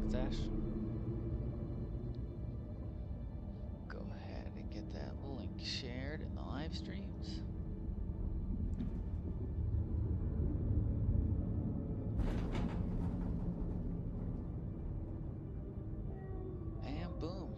Thanks, Ash. Go ahead and get that link shared in the live streams. And boom.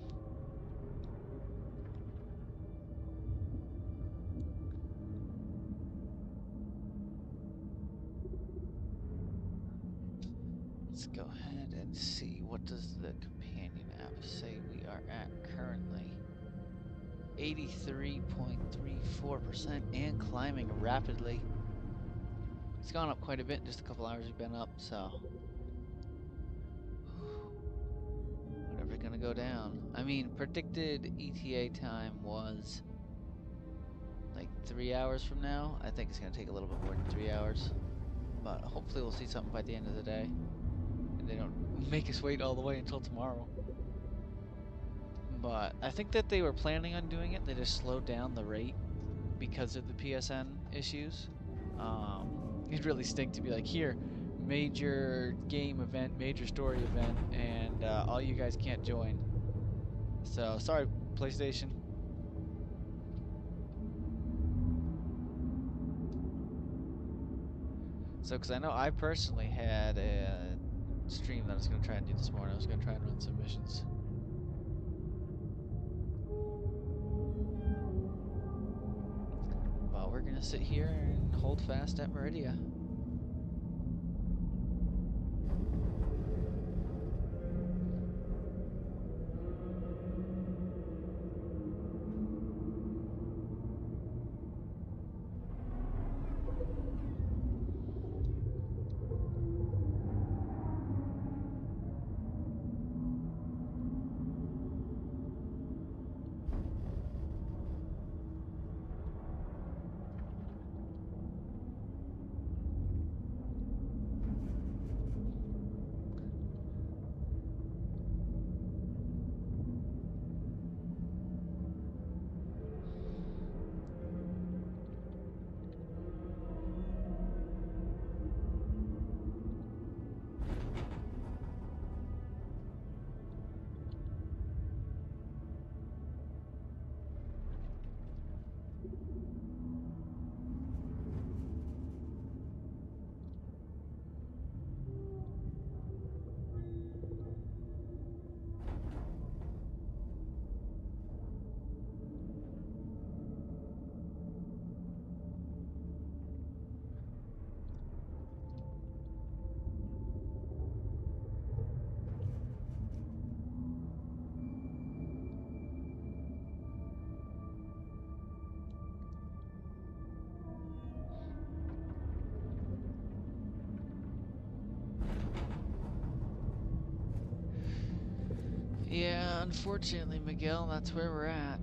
Let's go ahead and see, what does the companion app say we are at currently? 83.34% and climbing rapidly. It's gone up quite a bit in just a couple hours we've been up, so whatever's gonna go down. I mean, predicted ETA time was like 3 hours from now. I think it's gonna take a little bit more than 3 hours, but hopefully we'll see something by the end of the day and they don't make us wait all the way until tomorrow. But I think that they were planning on doing it. They just slowed down the rate because of the PSN issues. It'd really stink to be like, here, major game event, major story event, and all you guys can't join. So, sorry, PlayStation. So, because I know I personally had a stream that I was going to try and do this morning. I was going to try and run some missions. But we're going to sit here and hold fast at Meridia. Yeah, unfortunately, Miguel, that's where we're at.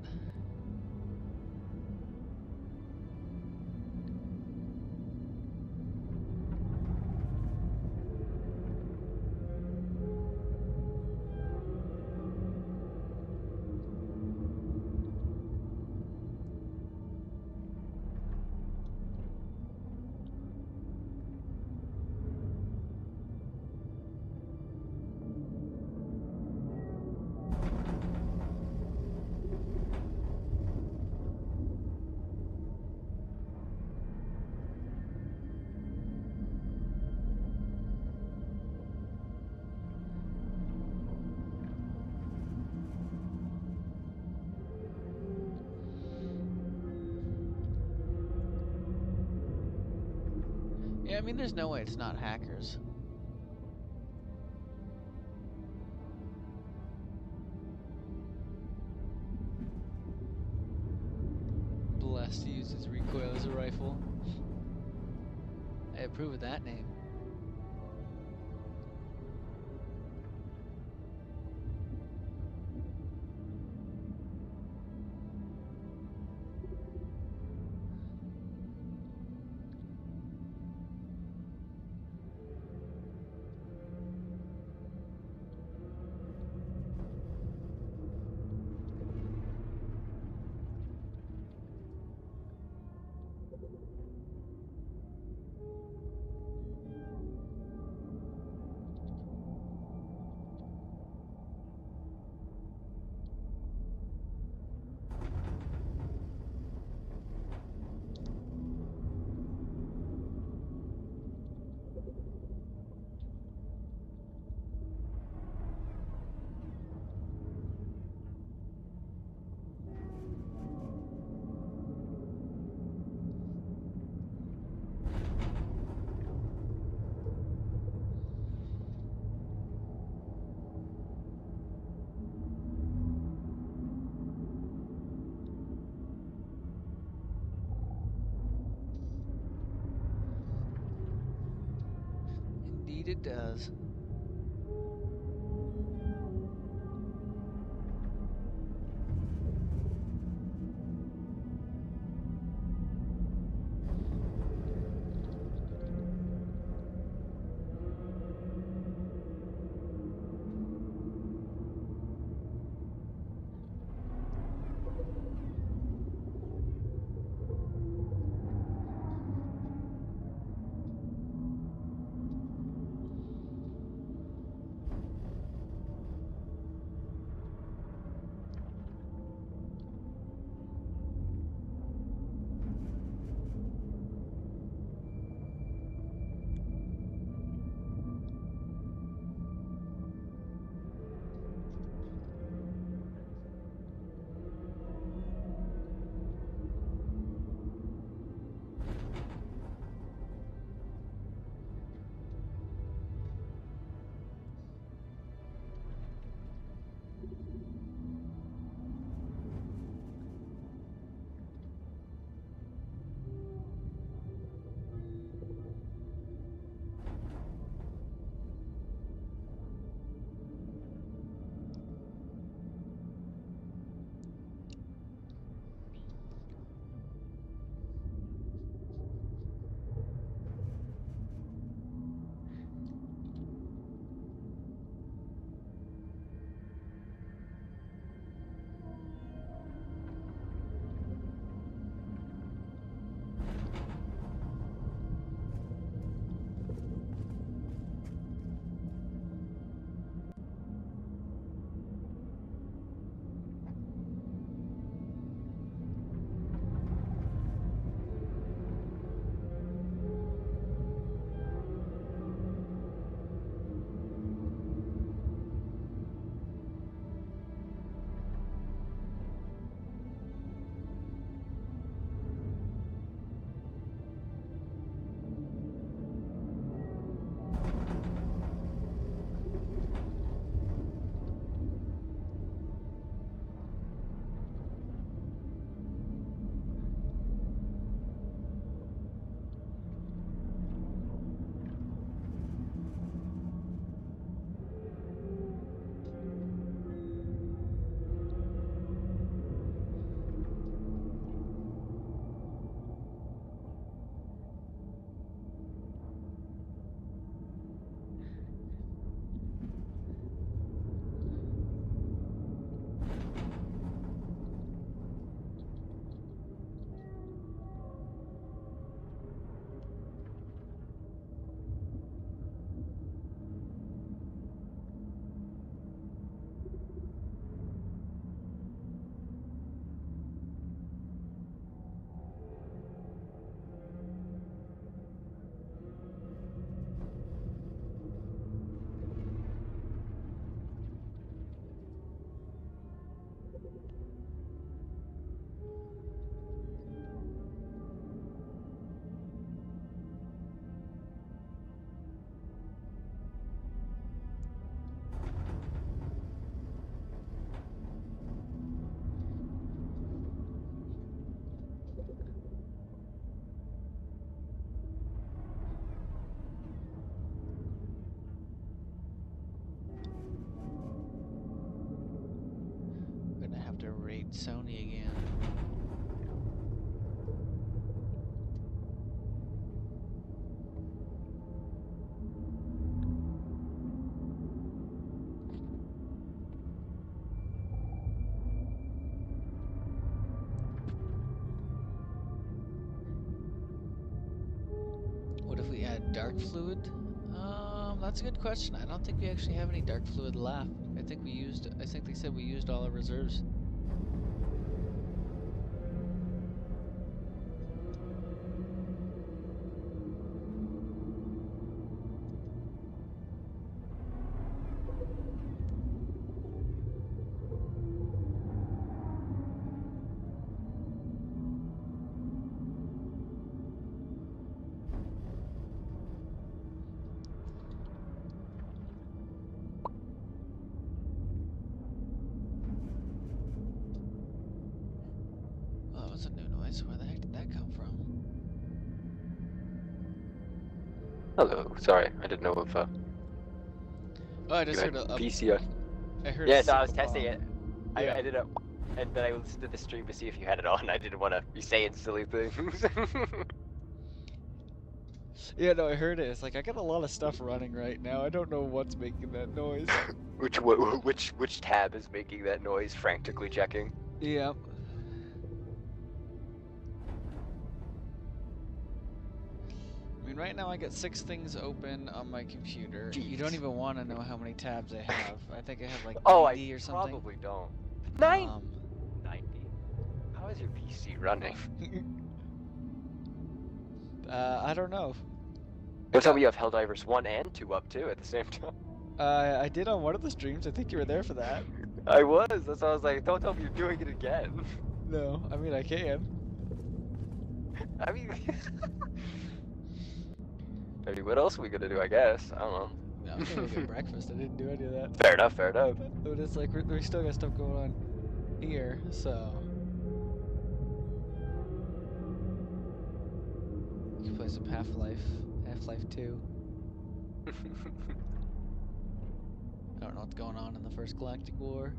Yeah, I mean, there's no way it's not hackers. Blessed uses recoil as a rifle. I approve of that name. Indeed it does. Gonna have to raid Sony again. What if we add dark fluid? That's a good question. I don't think we actually have any dark fluid left. I think they said we used all our reserves. Oh, that was a new noise. Where the heck did that come from? Hello. Sorry, I didn't know if Oh, I just you heard had a PC on. I heard Yeah, a no, I was super testing bomb. it. Yeah. I did it, and then I listened to the stream to see if you had it on. I didn't want to be saying silly things. Yeah, no, I heard it. It's like I got a lot of stuff running right now. I don't know what's making that noise. Which tab is making that noise? Frantically checking. Yeah. I mean, right now I got 6 things open on my computer. Jeez. You don't even want to know how many tabs I have. I think I have like 90 Oh, I or something. probably don't. 90. Um, 90. How is your PC running? I don't know. Don't tell me you have Helldivers 1 and 2 up too at the same time. I did on one of the streams. I think you were there for that. I was. That's why I was like, don't tell me you're doing it again. No, I mean I can. I mean, what else are we gonna do? I guess. I don't know. No, I'm gonna go get breakfast. I didn't do any of that. Fair enough. Fair enough. But it's like we still got stuff going on here, so. You can play some Half-Life 2. I don't know what's going on in the First Galactic War.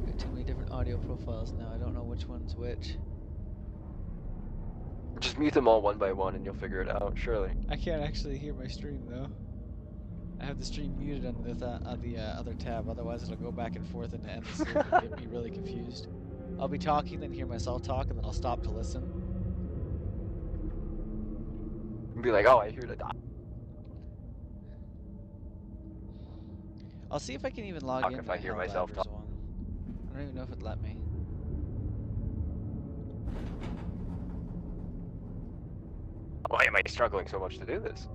Got too many different audio profiles now. I don't know which one's which. Just mute them all one by one, and you'll figure it out. Surely. I can't actually hear my stream though. I have the stream muted on the other tab. Otherwise, it'll go back and forth into endless loop and get me really confused. I'll be talking, then hear myself talk, and then I'll stop to listen. And be like, oh, I hear the. I'll see if I can even log in. If I hear myself talk. One. I don't even know if it'd let me. Why am I struggling so much to do this?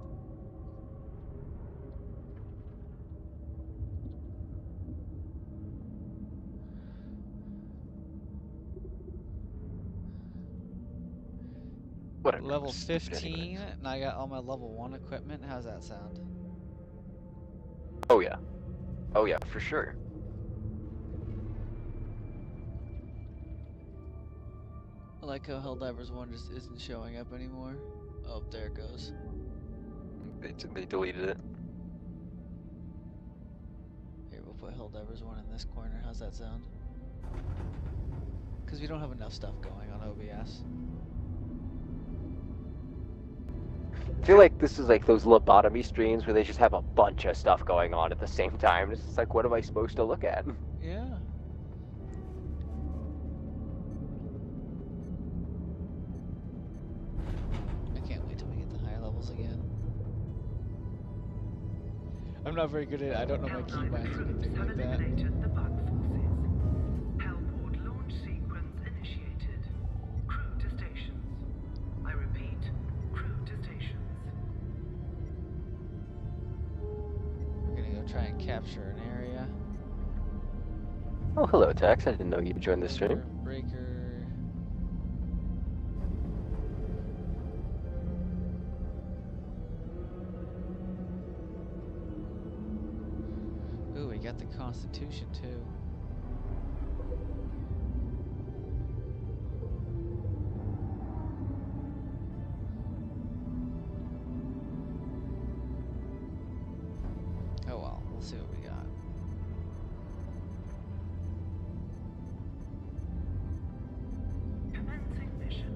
What Level 15, and I got all my level 1 equipment. How's that sound? Oh yeah. Oh yeah, for sure. I like how Helldivers 1 just isn't showing up anymore. Oh, there it goes. They deleted it. Here, we'll put Helldivers 1 in this corner. How's that sound? Because we don't have enough stuff going on OBS. I feel like this is like those lobotomy streams where they just have a bunch of stuff going on at the same time. It's just like, what am I supposed to look at? Yeah. I can't wait till we get the higher levels again. I'm not very good at it. I don't know my keybinds or anything like that. The bug forces. Hellport launch sequence initiated. Crew to stations. I repeat, crew to stations. We're gonna go try and capture an area. Oh, hello, Tex. I didn't know you joined the stream. Breaker. Ooh, we got the Constitution too. Oh well, we'll see what we got. Commencing mission.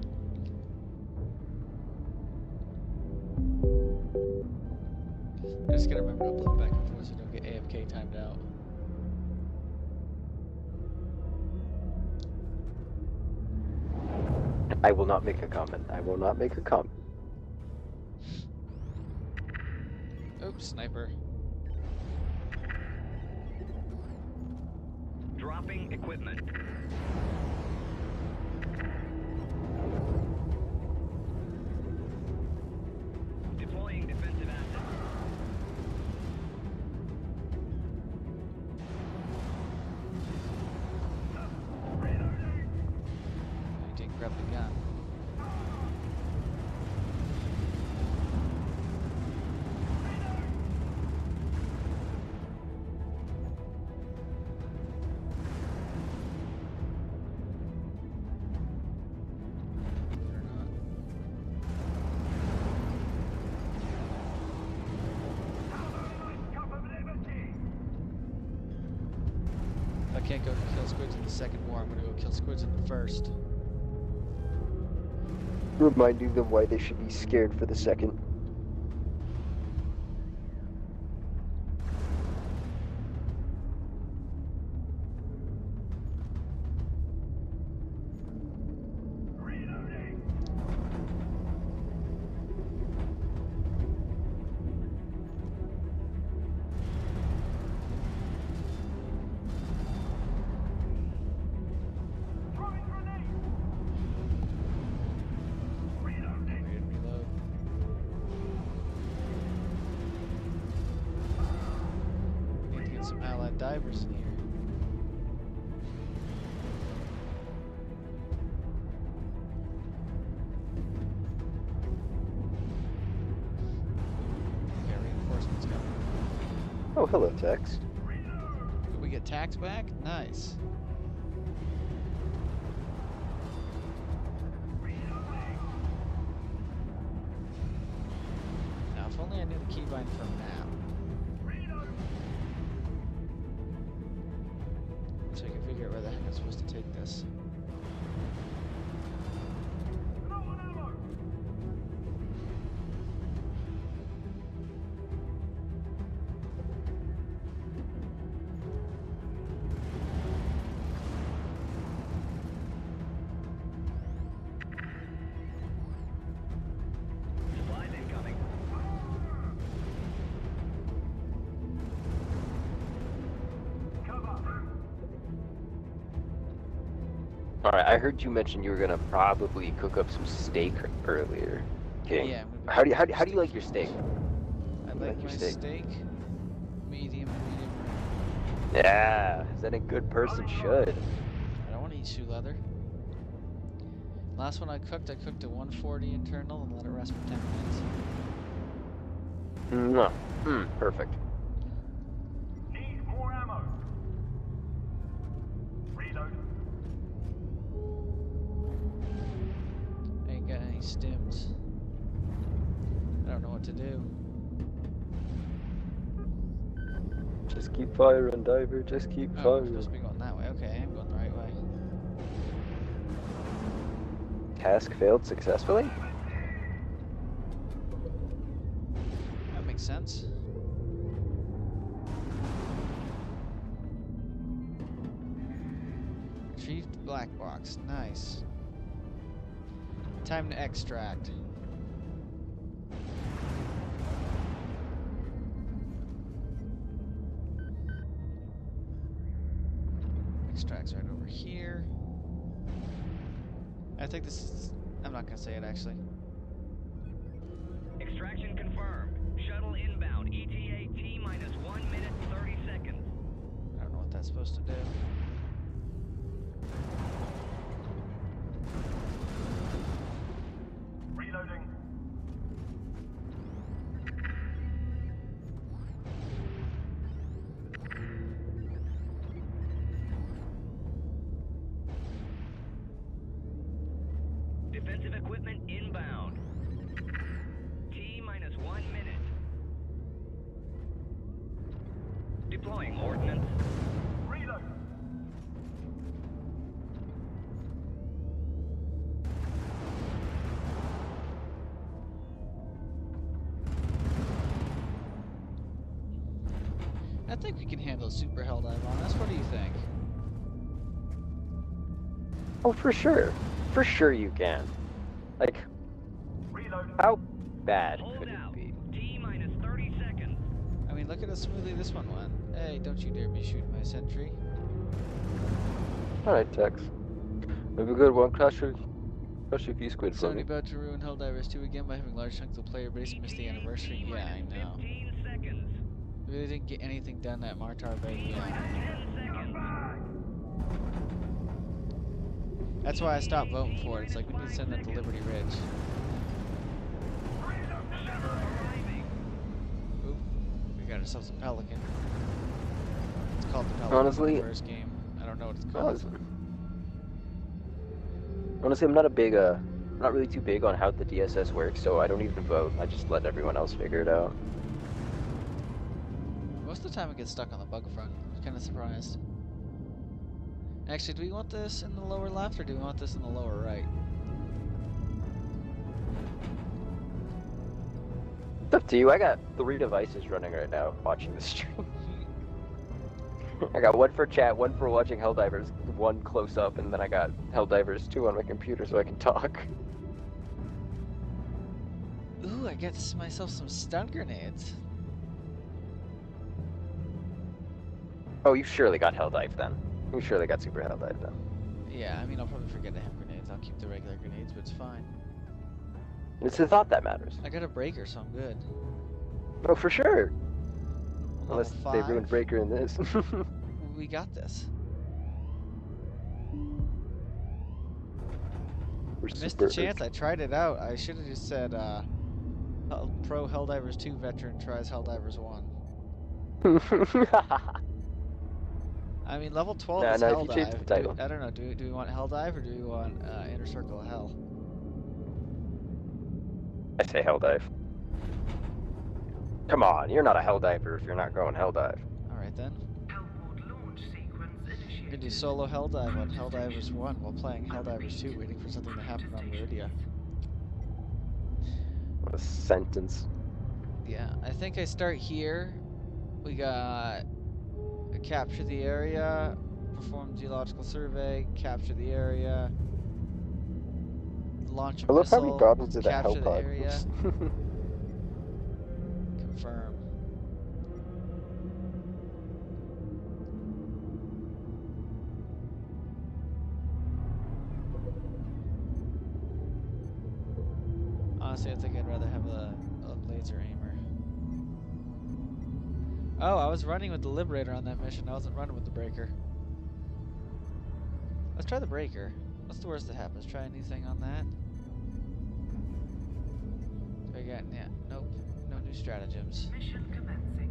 I just gotta remember to upload back and forth so don't get AFK timed out. I will not make a comment. I will not make a comment. Oops, sniper. Dropping equipment. Deploying defensive assets. I didn't grab the gun. can't go kill squids in the second war. I'm gonna go kill squids in the first. Reminding them why they should be scared for the second. Divers in here. Okay, reinforcements coming. Oh, hello, Tex. Did we get tax back? Nice. Now, if only I knew the keybind for a map. So I can figure out where the heck I'm supposed to take this. Supplies incoming. Alright, I heard you mention you were gonna probably cook up some steak earlier. Okay. Yeah, I'm How gonna do be you like your steak? I you like like your my steak? steak medium and medium rare. Yeah, as any good person should. I don't want to eat shoe leather. Last one I cooked to 140 internal and let it rest for 10 minutes. Perfect. Need more ammo. Reload. I ain't got any stims. I don't know what to do. Just keep firing, Diver. Just keep Oh, I'm firing. supposed to be going that way. Okay, I am going the right way. Task failed successfully? That makes sense. Retrieved black box. Nice. Time to extract. Extract's right over here. I think this is... I'm not gonna say it actually. Extraction confirmed. Shuttle inbound. ETA T-minus 1 minute 30 seconds. I don't know what that's supposed to do. Reloading. Defensive equipment inbound. T-minus 1 minute. Deploying ordnance. Reload. I think we can handle a super Helldive on us. What do you think? Oh, for sure. For sure you can. Like, Reload. how bad Hold could it out. be? T-minus 30 seconds. I mean, look at how smoothly this one went. Hey, don't you dare be shooting my sentry. Alright, Tex. Maybe a good one. Crush your few squid for Sony me. about to ruin Helldivers 2 again by having large chunks of player base miss the anniversary. Yeah, I know. 15 seconds. We really didn't get anything done at Martar Bay yet. 10 seconds. That's why I stopped voting for it. It's like we need to send that to Liberty Ridge. Shuttle arriving. Oop, we got ourselves a Pelican. It's called the Pelican Honestly- in the first game. I don't know what it's called. Honestly, I'm not really too big on how the DSS works, so I don't even vote. I just let everyone else figure it out. Most of the time it gets stuck on the bug front. I'm kind of surprised. Actually, do we want this in the lower left or do we want this in the lower right? It's up to you. I got 3 devices running right now watching the stream. I got 1 for chat, 1 for watching Helldivers, 1 close up, and then I got Helldivers 2 on my computer so I can talk. Ooh, I get myself some stun grenades. Oh, you surely got Helldive then. You surely got Super Helldive then. Yeah, I mean, I'll probably forget to have grenades. I'll keep the regular grenades, but it's fine. It's the thought that matters. I got a breaker, so I'm good. Oh, for sure. Level Unless they ruined 5. Breaker in this. We got this. We're Missed super the chance. I tried it out. I should have just said, Pro Helldivers 2 veteran tries Helldivers 1. I mean, level 12 is if you Helldive. change the title. I don't know. Do we want Helldive or do we want Inner Circle of Hell? I say Helldive. Come on, you're not a Helldiver if you're not going Helldive. Alright then. Hellport launch sequence We're initiated. gonna do solo Helldive on Helldivers 1 while playing Helldivers 2, waiting for something to happen on Meridia. What a sentence. Yeah, I think I start here. We got capture the area, perform geological survey, capture the area, launch a I love how missile, he got into the capture the Hellpod. area, confirm. Honestly, I think I'd rather have a laser aimer. Oh, I was running with the Liberator on that mission. I wasn't running with the Breaker. Let's try the Breaker. What's the worst that happens? Try anything on that? Do I got, yeah, nope. No new stratagems. Mission commencing.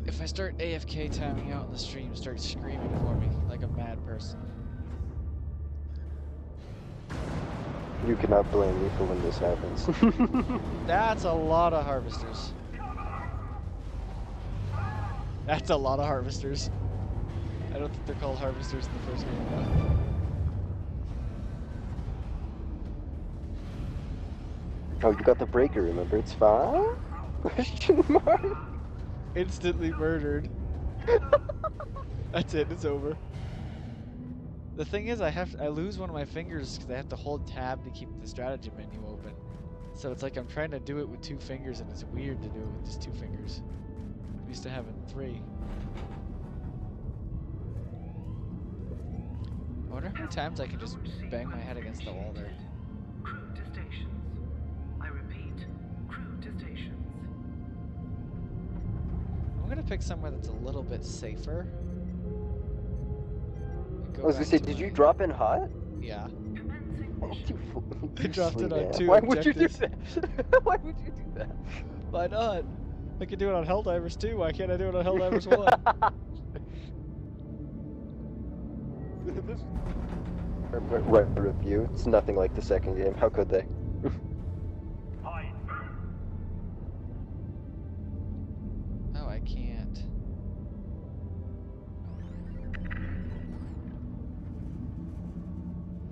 If I start AFK timing out in the stream, start screaming for me like a mad person. You cannot blame me for when this happens. That's a lot of harvesters. That's a lot of harvesters. I don't think they're called harvesters in the first game though. Oh, you got the Breaker, remember? It's fine? Question mark? Instantly murdered. That's it, it's over. The thing is, I lose one of my fingers because I have to hold tab to keep the strategy menu open. So it's like I'm trying to do it with 2 fingers and it's weird to do it with just 2 fingers. I'm used to having 3. I wonder how many times I can just bang my head against the wall there. Crew to stations. I repeat, crew to stations. I'm gonna pick somewhere that's a little bit safer. I was gonna say, did you drop in hot? Yeah. Commencing Oh, mission. I dropped it on 2 Why would you do objectives. that? Why would you do that? Why not? I can do it on Helldivers 2. Why can't I do it on Helldivers 1? Right, the review. It's nothing like the second game. How could they? Oh, I can't.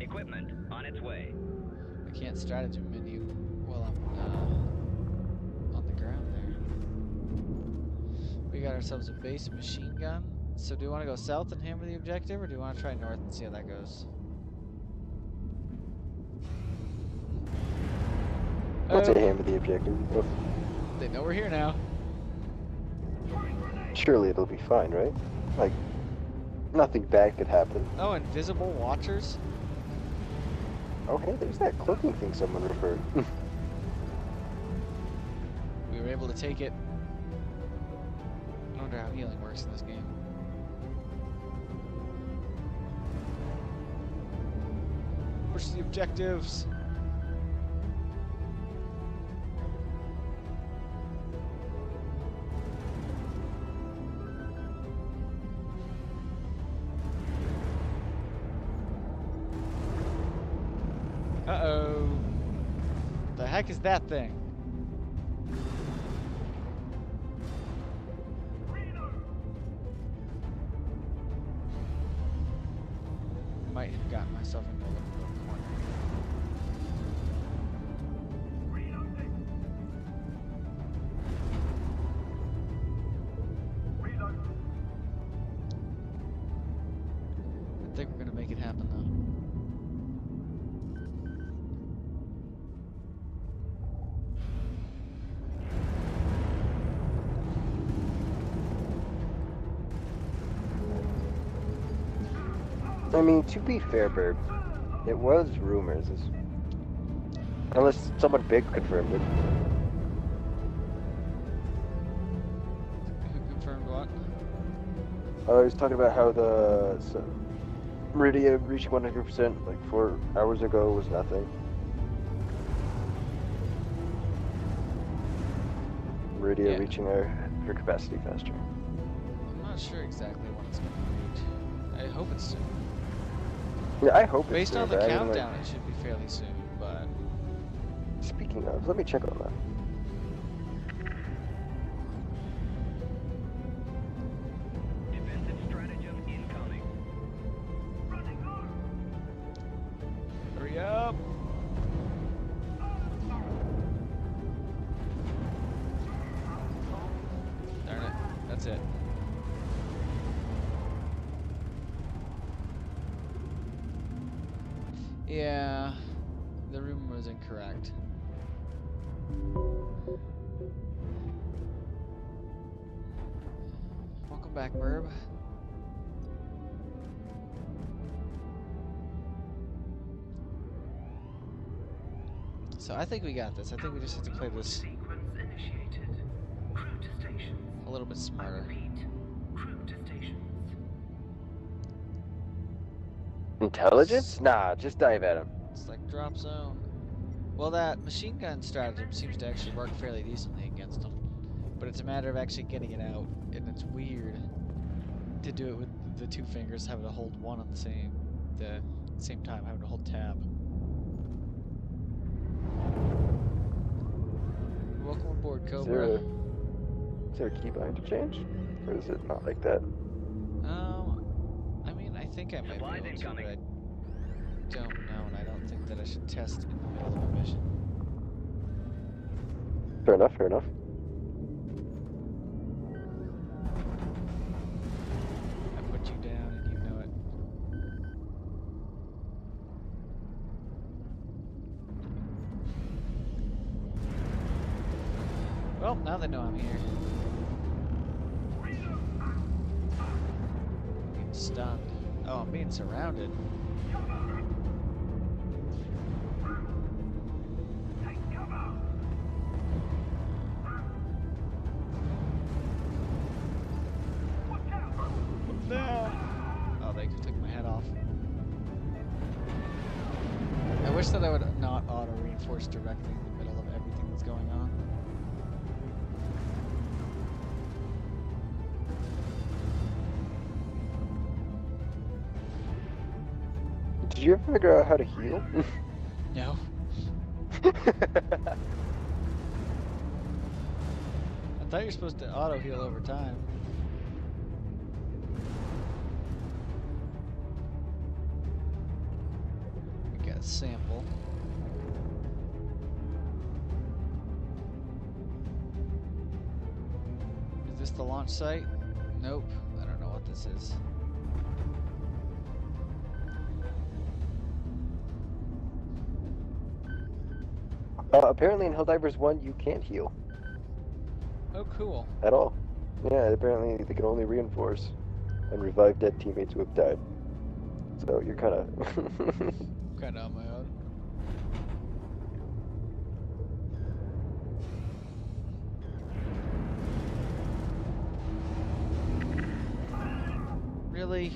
Equipment on its way. I can't stratagem menu while I'm on the ground there. We got ourselves a base machine gun. So do you want to go south and hammer the objective, or do you want to try north and see how that goes? Let's say hammer the objective. Oh, They know we're here now. surely it'll be fine, right? Like, nothing bad could happen. Oh, invisible watchers? Okay, there's that cloaking thing someone referred. We were able to take it. I wonder how healing works in this game. Push the objectives. Uh-oh. What the heck is that thing? Might have gotten myself into a little bit of a corner. I think we're gonna make it happen though. I mean, to be fair, Burb, it was rumors. Unless someone big confirmed it. Who confirmed what? I was talking about how the Meridia reaching 100% like 4 hours ago was nothing. Meridia Yeah. reaching her capacity faster. I'm not sure exactly when it's gonna reach. I hope it's soon. Yeah, I hope it's Based on the soon, but I mean, countdown, it should be fairly soon, but speaking of, let me check on that. Defensive stratagem incoming. hurry up! Darn it, that's it. Yeah, the rumor was incorrect. Welcome back, Merb. So I think we got this. I think we just have to play this Sequence initiated. Crew to stations. a little bit I smarter. repeat, crew to stations. Intelligence? Nah, just dive at him. It's like drop zone. Well, that machine gun stratagem seems to actually work fairly decently against them. But it's a matter of actually getting it out, and it's weird to do it with the two fingers, having to hold one on the same time, having to hold tab. Welcome aboard, Cobra. Is there a keybind interchange? Or is it not like that? I mean, I think I might Supplies be able to, incoming. but I don't know, and I don't think that I should test in the middle of a mission. Fair enough, fair enough. I put you down, and you know it. Well, now they know I'm here. I'm getting stunned. Oh, I'm being surrounded. Oh, they took my head off. I wish that I would not auto-reinforce directly in the middle of everything that's going on. Did you ever figure out how to heal? No. I thought you're supposed to auto-heal over time. We got a sample. Is this the launch site? Nope. I don't know what this is. Apparently in Helldivers 1 you can't heal Oh, cool. at all. Yeah, apparently they can only reinforce and revive dead teammates who have died. So you're kind of... Kind of on my own. Really?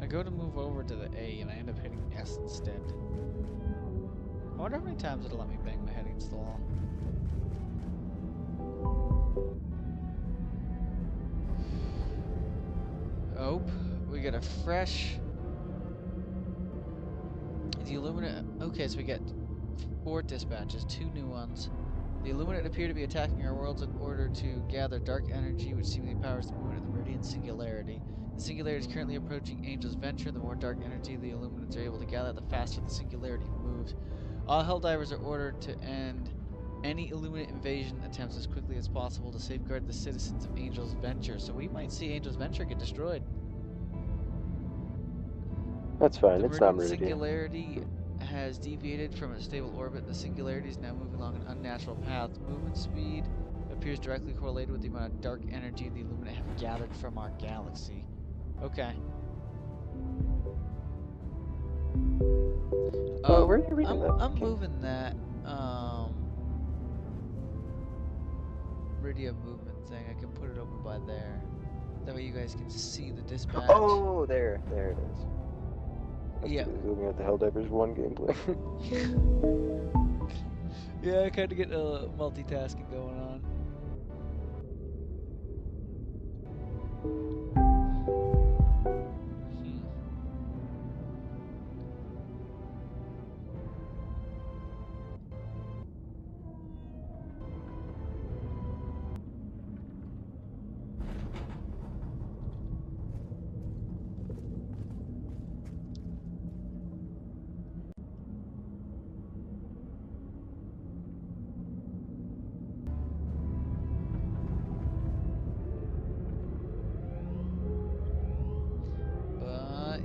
I go to move over to the A and I end up hitting S instead. I wonder how many times it'll let me bang my head against the wall. Oh, we we get a fresh. The Illuminate. Okay, so we get 4 dispatches, 2 new ones. The Illuminate appear to be attacking our worlds in order to gather dark energy, which seemingly powers the movement of the Meridian Singularity. The Singularity is currently approaching Angel's Venture. The more dark energy the Illuminates are able to gather, the faster the Singularity moves. All Helldivers are ordered to end any Illuminate invasion attempts as quickly as possible to safeguard the citizens of Angel's Venture. So we might see Angel's Venture get destroyed. That's fine. The It's not Meridian Meridia. Singularity has deviated from its stable orbit. The Singularity is now moving along an unnatural path. Movement speed appears directly correlated with the amount of dark energy the Illuminate have gathered from our galaxy. Okay. Oh, where are you reading that? I'm moving that Meridia movement thing. I can put it over by there. That way you guys can see the dispatch. Oh, there it is. Yeah. Looking at the Helldivers 1 gameplay. Yeah, I kind of get multitasking going on.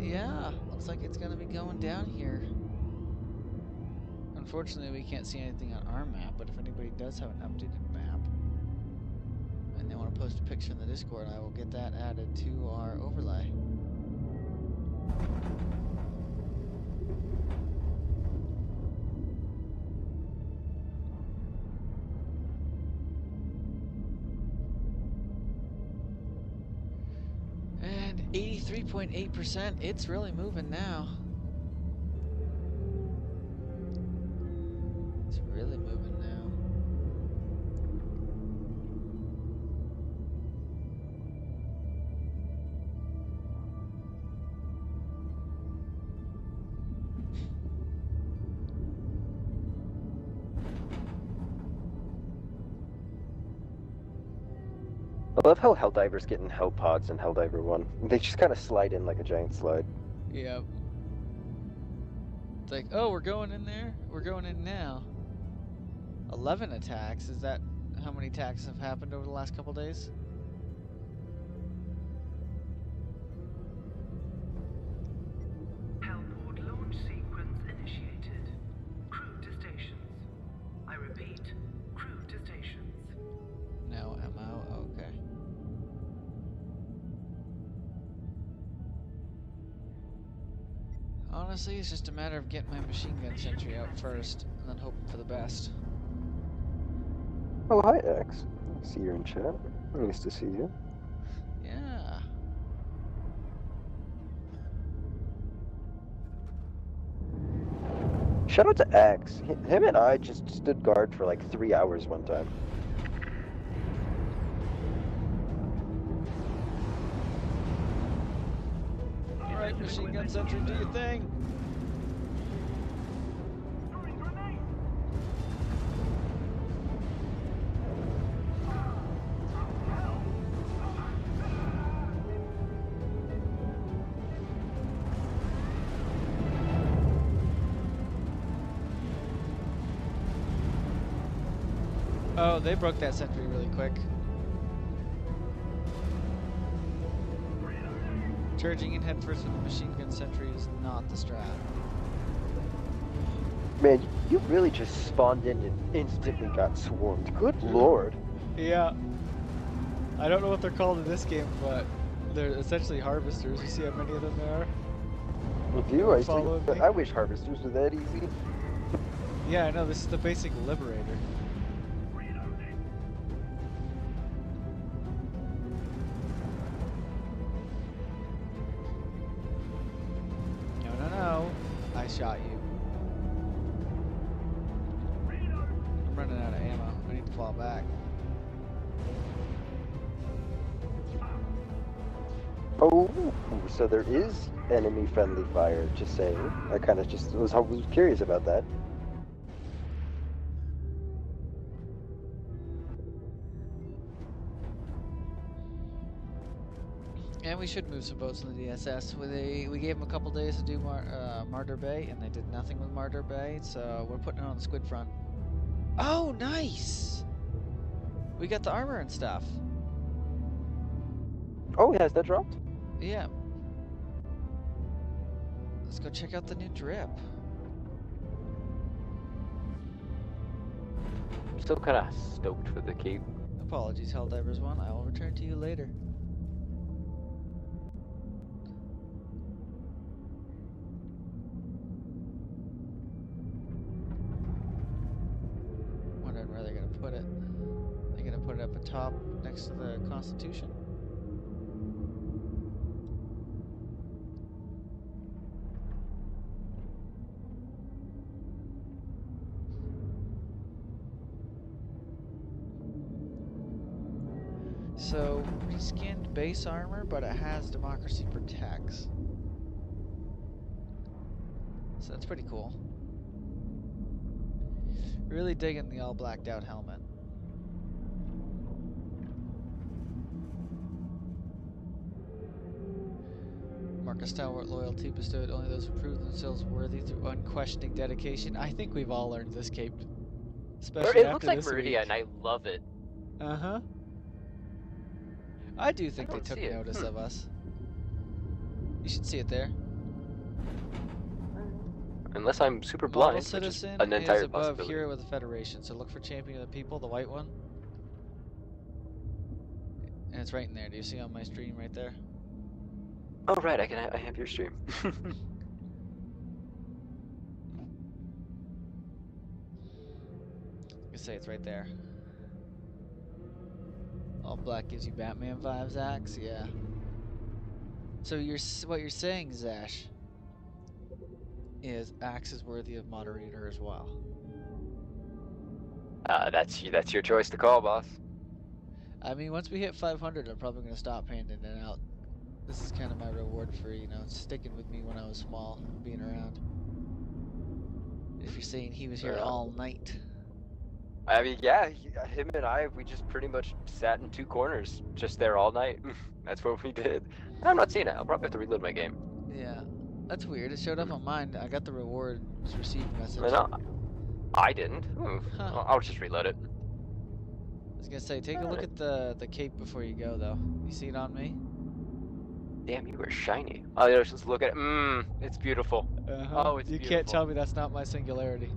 Yeah, looks like it's gonna be going down here. Unfortunately, we can't see anything on our map, but if anybody does have an updated map and they want to post a picture in the Discord, I will get that added to our overlay. And 83.8%, it's really moving now. It's really moving now. I love how Helldivers get in Hell Pods in Helldiver 1. They just kind of slide in like a giant slide. Yep. It's like, oh, we're going in there? We're going in now. 11 attacks. Is that how many attacks have happened over the last couple days? Hellport launch sequence initiated. Crew to stations. I repeat, crew to stations. No, MO? Okay. Honestly, it's just a matter of getting my machine gun sentry out first, and then hoping for the best. Oh, hi, X. I see you're in chat. Nice to see you. Yeah. Shout out to X. Him and I just stood guard for like 3 hours one time. Alright, machine gun sentry, do your thing! Oh, they broke that sentry really quick. Charging in headfirst with a machine gun sentry is not the strat. Man, you really just spawned in and instantly got swarmed. Good lord. Yeah. I don't know what they're called in this game, but they're essentially harvesters. You see how many of them there are? You do? I Following think, me? I wish harvesters were that easy. Yeah, I know, this is the basic liberator. No, I shot you. I'm running out of ammo. I need to fall back. Oh, so there is enemy-friendly fire. Just saying. I kind of just was curious about that. And we should move some boats in the DSS. We gave them a couple days to do Martyr Bay, and they did nothing with Martyr Bay, so we're putting it on the squid front. Oh, nice! We got the armor and stuff. Oh, has that dropped? Yeah. Let's go check out the new drip. I'm still kind of stoked for the cape. Apologies, Helldivers 1. I will return to you later. Wondering where they're gonna put it. They're gonna put it up atop next to the Constitution. So, reskinned base armor, but it has Democracy Protects. So that's pretty cool. Really digging the all blacked out helmet. Marcus Stalwart loyalty bestowed only those who prove themselves worthy through unquestioning dedication. I think we've all earned this cape. Especially It after looks like this Meridia, week. and I love it. Uh-huh. I do think they don't took see it. notice of us. You should see it there. Unless I'm super Model blind, which is citizen an is entire above possibility. hero with the Federation, so look for champion of the people, the white one. And it's right in there. Do you see on my stream right there? Oh right, I have your stream. You say it's right there. All black gives you Batman vibes, Axe. Yeah. So what you're saying, Zash, is Axe is worthy of moderator as well. That's your choice to call, boss. I mean, once we hit 500, I'm probably gonna stop handing it out. This is kind of my reward for, you know, sticking with me when I was small, being around. If you're saying he was here all night. I mean, yeah, him and I, we just pretty much sat in two corners, just there all night. That's what we did. I'm not seeing it. I'll probably have to reload my game. Yeah, that's weird. It showed up on mine. I got the reward received message. No, I didn't. Huh. I'll just reload it. I was gonna say, take a look at the cape before you go, though. You see it on me? Damn, you were shiny. Oh, yeah, just look at it. It's beautiful. Oh, it's You beautiful. can't tell me that's not my singularity.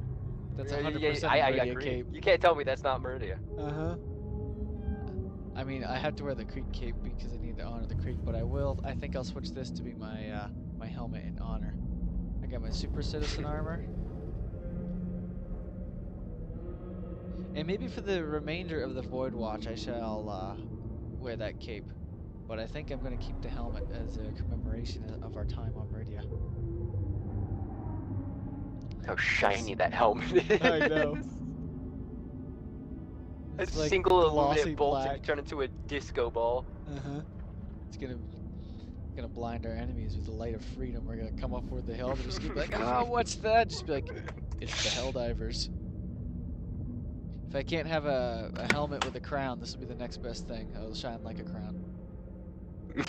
That's 100% I Meridia agree. cape. You can't tell me that's not Meridia. I mean, I had to wear the Creek cape because I need to honor the Creek, but I think I'll switch this to be my my helmet in honor. I got my Super Citizen armor. And maybe for the remainder of the Void Watch, I shall wear that cape. But I think I'm going to keep the helmet as a commemoration of our time on Meridia. How shiny that helmet is. I know. A It's like single glossy illuminate bolt black. and turn into a disco ball. It's gonna blind our enemies with the light of freedom. We're gonna come up with the hill and just be like, oh, what's that? Just be like, it's the Helldivers. If I can't have a helmet with a crown, this will be the next best thing. It'll shine like a crown. It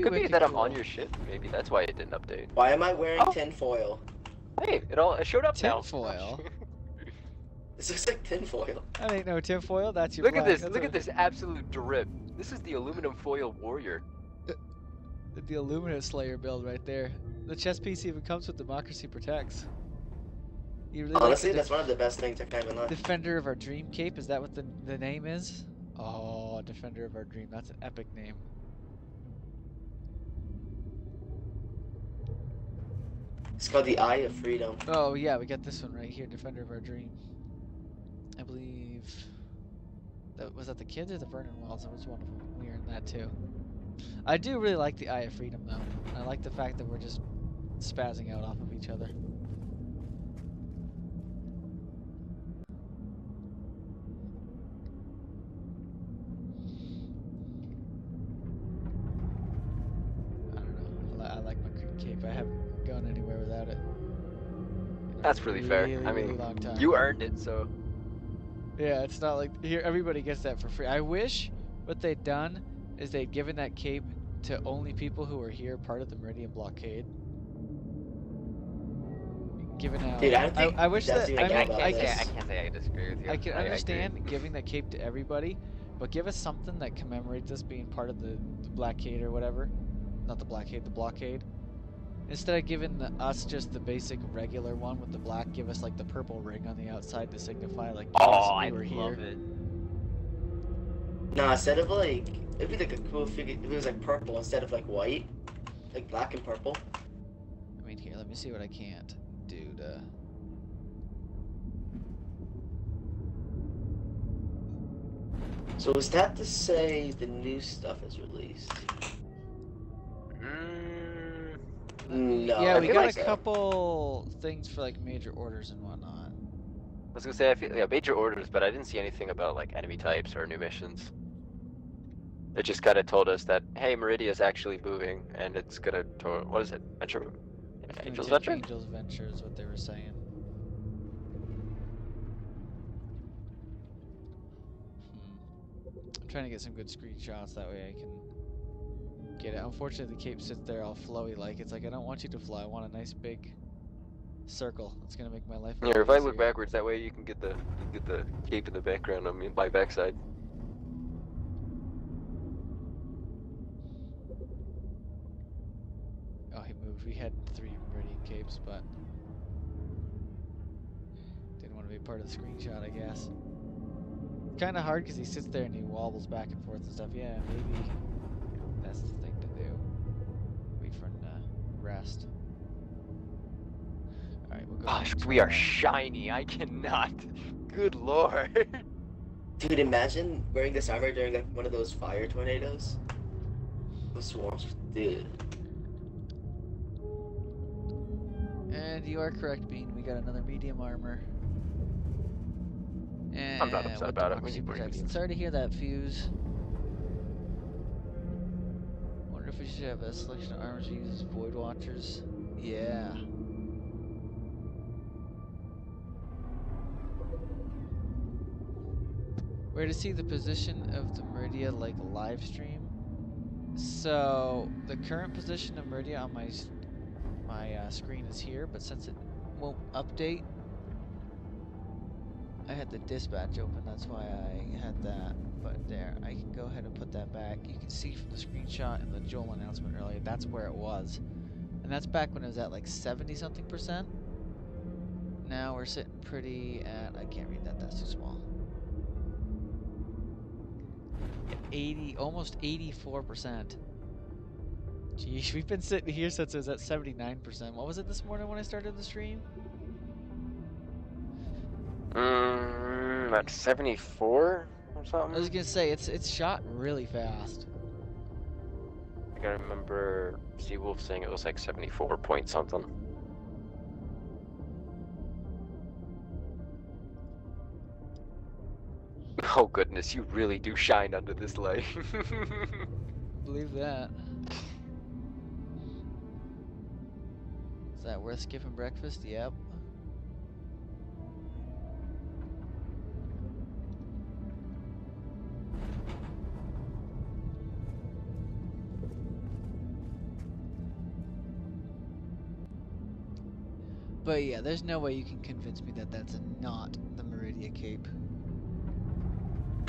could be wicked that I'm cool. on your ship. Maybe that's why it didn't update. Why am I wearing tinfoil? Hey, it showed up now. Tinfoil? This looks like tinfoil. That ain't no tinfoil. That's your. Look at black. this! That's Look at this absolute drip. This is the aluminum foil warrior. The Illuminate Slayer build right there. The chess piece even comes with Democracy Protects. You really Honestly, like the that's one of the best things I've ever learned. Defender of Our Dream cape. Is that what the name is? Oh, Defender of Our Dream. That's an epic name. It's called the Eye of Freedom. Oh yeah, we got this one right here, Defender of Our Dream. I believe that was that the kids or the Vernon Wells. It was one of them. We earned that too. I do really like the Eye of Freedom though. I like the fact that we're just spazzing out off of each other. That's really fair. Really, I really mean, long time. you earned it, so. Yeah, it's not like here everybody gets that for free. I wish what they'd done is they'd given that cape to only people who were here part of the Meridian blockade. Given how Dude, I don't think I wish that's that even I mean about I this. can't say I disagree with you. I can agree. understand giving that cape to everybody, but give us something that commemorates us being part of the blockade or whatever. Not the blockade, the blockade. Instead of giving us just the basic regular one with the black, give us like the purple ring on the outside to signify like Oh, we I were here. love it. Nah, instead of like, it'd be like a cool figure if it was like purple instead of like white, like black and purple. I mean, here, let me see what I can't do to. So is that to say the new stuff is released? No. Yeah, I we feel got like a so. couple things for like major orders and whatnot. I was gonna say, I feel major orders, but I didn't see anything about like enemy types or new missions. It just kind of told us that, hey, Meridia is actually moving, and it's gonna what is it? Venture? It's gonna Angel's take Venture? Angel's Venture is what they were saying. I'm trying to get some good screenshots, that way I can get it. Unfortunately, the cape sits there all flowy like. It's like, I don't want you to fly, I want a nice big circle. It's gonna make my life a Here, lot if I look easier. backwards, that way you can get the cape in the background on my backside. Oh, he moved. We had 3 Meridian capes, but didn't want to be part of the screenshot, I guess. Kind of hard because he sits there and he wobbles back and forth and stuff. Yeah, maybe that's the thing to do. Wait for him to rest. Alright, we'll go. Gosh, ahead and we are try shiny. I cannot. Good lord. Dude, imagine wearing this armor during like one of those fire tornadoes. Those swarms, dude. And you are correct, Bean. We got another medium armor. And I'm not upset about it. We democracy need more protection. mediums. Sorry to hear that, Fuse. Wonder if we should have a selection of armors we use as Void Watchers. Yeah. Where to see the position of the Meridia like live stream? So the current position of Meridia on my screen is here, but since it won't update, I had the dispatch open. That's why I had that. But there, I can go ahead and put that back. You can see from the screenshot and the Joel announcement earlier, that's where it was, and that's back when it was at like 70-something%. Now we're sitting pretty at, I can't read that. That's too small. almost 84%. Geez, we've been sitting here since it was at 79%. What was it this morning when I started the stream? At 74 or something? I was gonna say, it's shot really fast. I gotta remember Seawolf saying it was like 74 point something. Oh goodness, you really do shine under this light. Believe that. Is that worth skipping breakfast? Yep. But yeah, there's no way you can convince me that that's not the Meridia cape.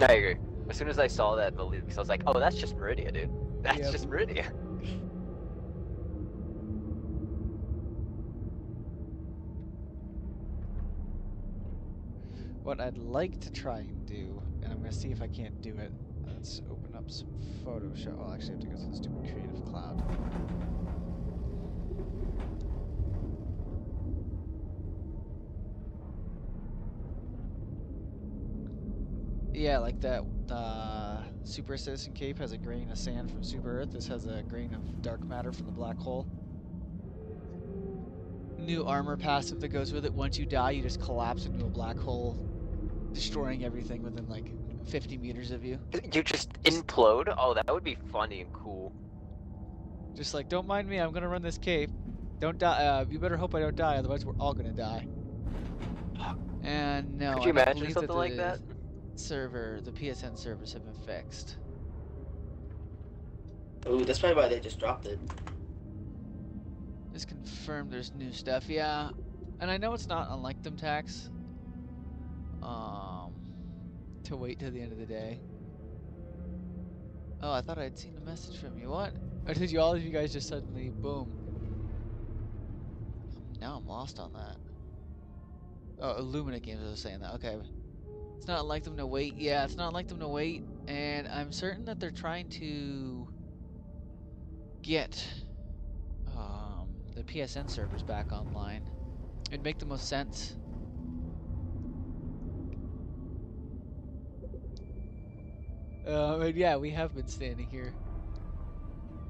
I agree. As soon as I saw that in the leaks, I was like, oh, that's just Meridia, dude. That's Yep. just Meridia. What I'd like to try and do, and I'm gonna see if I can't do it. Let's open up some Photoshop. Well, actually, I have to go to the stupid Creative Cloud. Yeah, like that Super Citizen Cape has a grain of sand from Super Earth. This has a grain of dark matter from the black hole. New armor passive that goes with it. Once you die, you just collapse into a black hole, destroying everything within like 50 meters of you. You just implode? Oh, that would be funny and cool. Just like, don't mind me, I'm gonna run this cape. Don't die. You better hope I don't die, otherwise we're all gonna die. And no, Could I you don't imagine believe something that like that? the PSN servers have been fixed. Ooh, that's probably why they just dropped it. Just confirmed there's new stuff, yeah. And I know it's not unlike them tax. To wait till the end of the day. Oh, I thought I'd seen a message from you. What? Or did all of you guys just suddenly boom? Now I'm lost on that. Oh, Illumina Games was saying that. Okay. It's not like them to wait. Yeah, it's not like them to wait. And I'm certain that they're trying to get the PSN servers back online. It'd make the most sense. And yeah, we have been standing here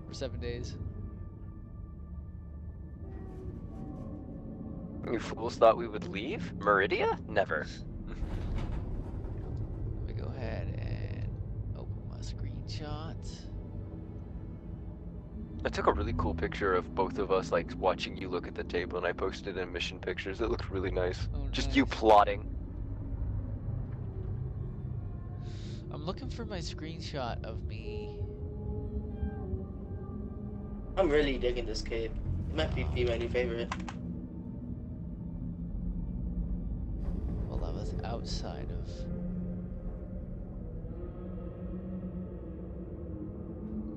for 7 days. You fools thought we would leave? Meridia? Never. Let me go ahead and open my screenshots. I took a really cool picture of both of us, like, watching you look at the table, and I posted it in mission pictures. It looked really nice. Oh, Just nice. you plotting. I'm looking for my screenshot of me. I'm really digging this cave. It might be my new favorite. Well, that was outside of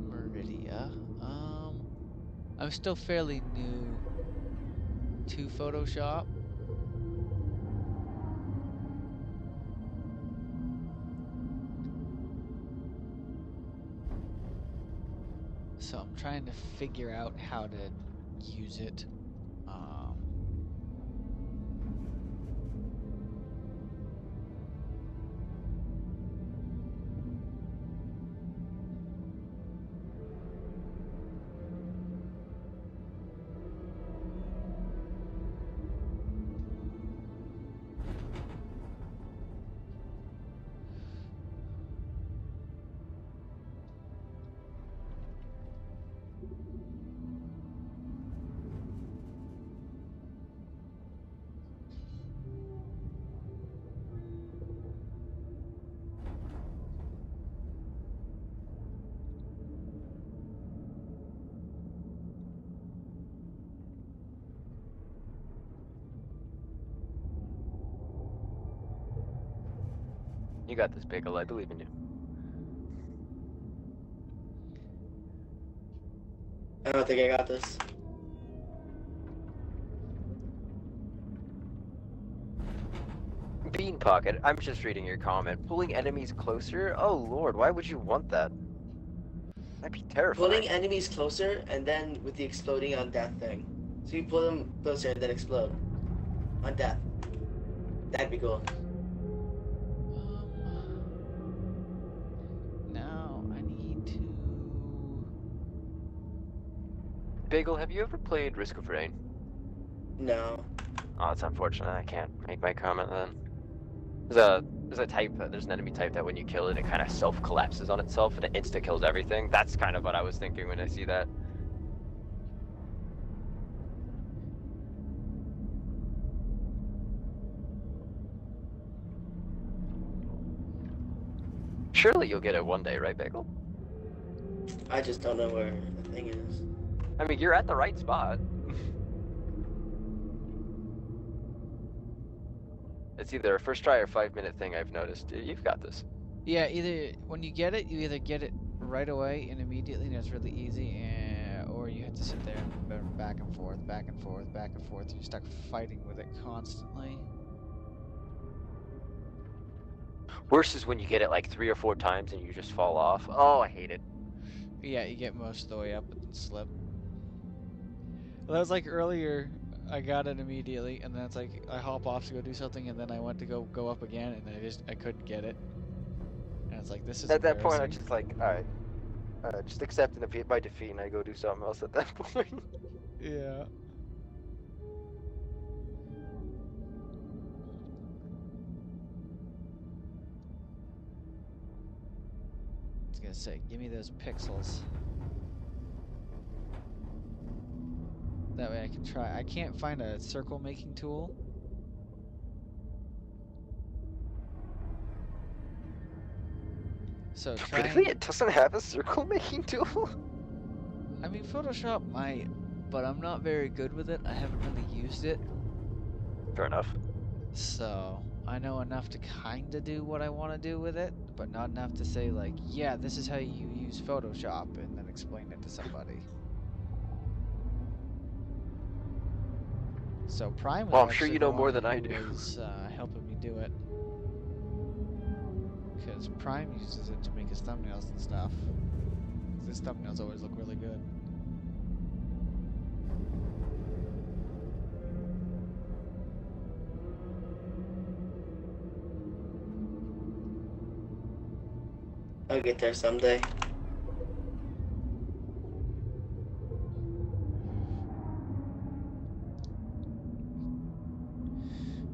Meridia. I'm still fairly new to Photoshop. So I'm trying to figure out how to use it. You got this, Bagel. I believe in you. I don't think I got this. Bean Pocket, I'm just reading your comment. Pulling enemies closer? Oh lord, why would you want that? That'd be terrifying. Pulling enemies closer and then with the exploding on death thing. So you pull them closer and then explode. On death. That'd be cool. Now I need to. Bagel, have you ever played Risk of Rain? No. Oh, that's unfortunate. I can't make my comment then. There's a type, there's an enemy type that when you kill it, it kind of self-collapses on itself and it insta-kills everything. That's kind of what I was thinking when I see that. Surely you'll get it one day, right, Bagel? I just don't know where the thing is. I mean, you're at the right spot. It's either a first try or 5-minute thing, I've noticed. You've got this. Yeah, either when you get it, you either get it right away and immediately, and it's really easy, or you have to sit there and back and forth, back and forth, back and forth. You're stuck fighting with it constantly. Worse is when you get it like 3 or 4 times and you just fall off. Oh, I hate it. Yeah, you get most of the way up and then slip. Well, that was like earlier. I got it immediately, and then it's like I hop off to go do something, and then I went to go up again, and I couldn't get it. And it's like, this is At that point, I'm embarrassing. just like, alright. Just accepting my defeat and I go do something else at that point. Yeah. I was gonna say, give me those pixels. That way I can try. I can't find a circle making tool. So try. Really, it doesn't have a circle making tool. I mean, Photoshop might, but I'm not very good with it. I haven't really used it, Fair enough. so I know enough to kind of do what I want to do with it, but not enough to say like, yeah, this is how you use Photoshop, and then explain it to somebody. So Prime was Well, I'm sure actually you the know more one than I who do. was helping me do it, because Prime uses it to make his thumbnails and stuff. His thumbnails always look really good. I'll get there someday.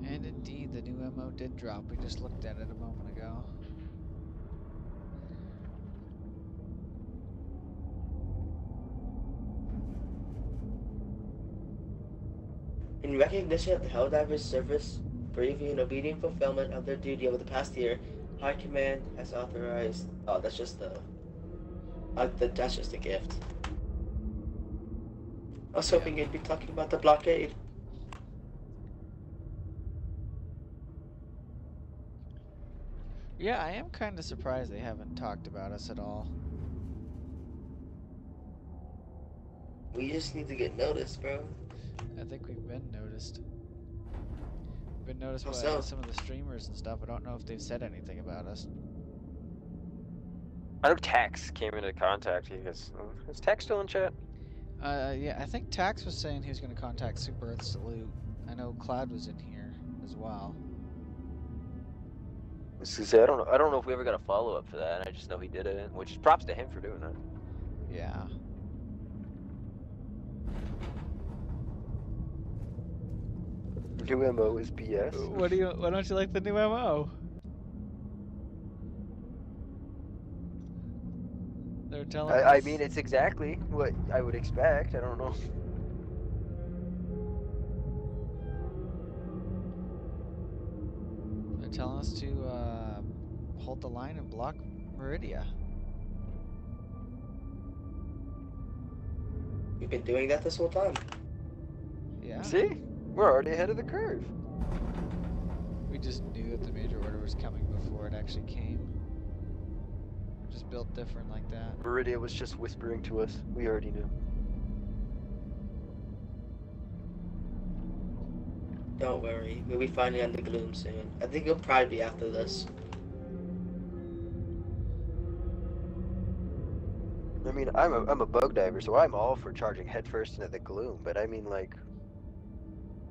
And indeed, the new MO did drop. We just looked at it a moment ago. In recognition of the Helldivers service, bravery and obedient fulfillment of their duty over the past year, High Command has authorized. Oh, that's just that's just a gift. I was hoping you'd be talking about the blockade. Yeah, I am kind of surprised they haven't talked about us at all. We just need to get noticed, bro. I think we've been noticed. We've been noticed How by so? some of the streamers and stuff. I don't know if they've said anything about us. I know Tax came into contact. Is Tax still in chat? Yeah, I think Tax was saying he was going to contact Super Earth Salute. I know Cloud was in here as well. I don't know. I don't know if we ever got a follow up for that. I just know he did it, which is props to him for doing that. Yeah. New MO is BS. Why don't you like the new MO? They're telling us. I mean, it's exactly what I would expect. I don't know. They're telling us to hold the line and block Meridia. We've been doing that this whole time. Yeah. See? We're already ahead of the curve. We just knew that the major order was coming before it actually came. Just built different like that. Meridia was just whispering to us. We already knew. Don't worry, we'll be finding on the gloom soon. I think it'll probably be after this. I mean, I'm a bug diver, so I'm all for charging headfirst into the gloom. But I mean, like,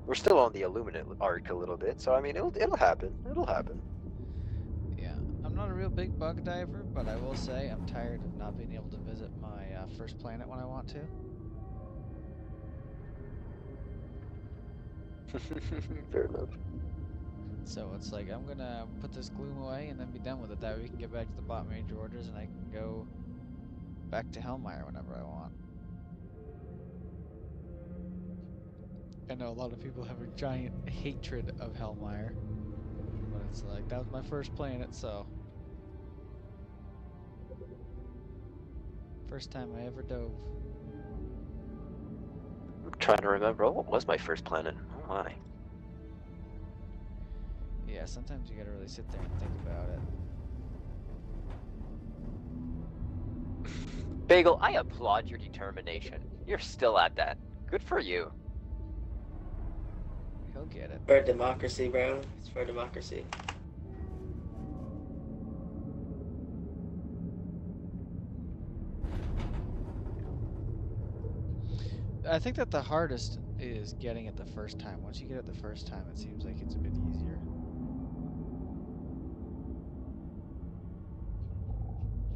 we're still on the Illuminate arc a little bit. So I mean, it'll happen. It'll happen. Yeah, I'm not a real big bug diver, but I will say I'm tired of not being able to visit my first planet when I want to. Fair enough. So it's like I'm gonna put this gloom away and then be done with it. That way we can get back to the bot major orders and I can go back to Hellmire whenever I want. I know a lot of people have a giant hatred of Hellmire, but it's like that was my first planet, so first time I ever dove. I'm trying to remember. Oh, what was my first planet? Oh my. Yeah, sometimes you gotta really sit there and think about it. Bagel, I applaud your determination. You're still at that. Good for you. He'll get it. For democracy, bro. It's for democracy. I think that the hardest is getting it the first time. Once you get it the first time, it seems like it's a bit easier.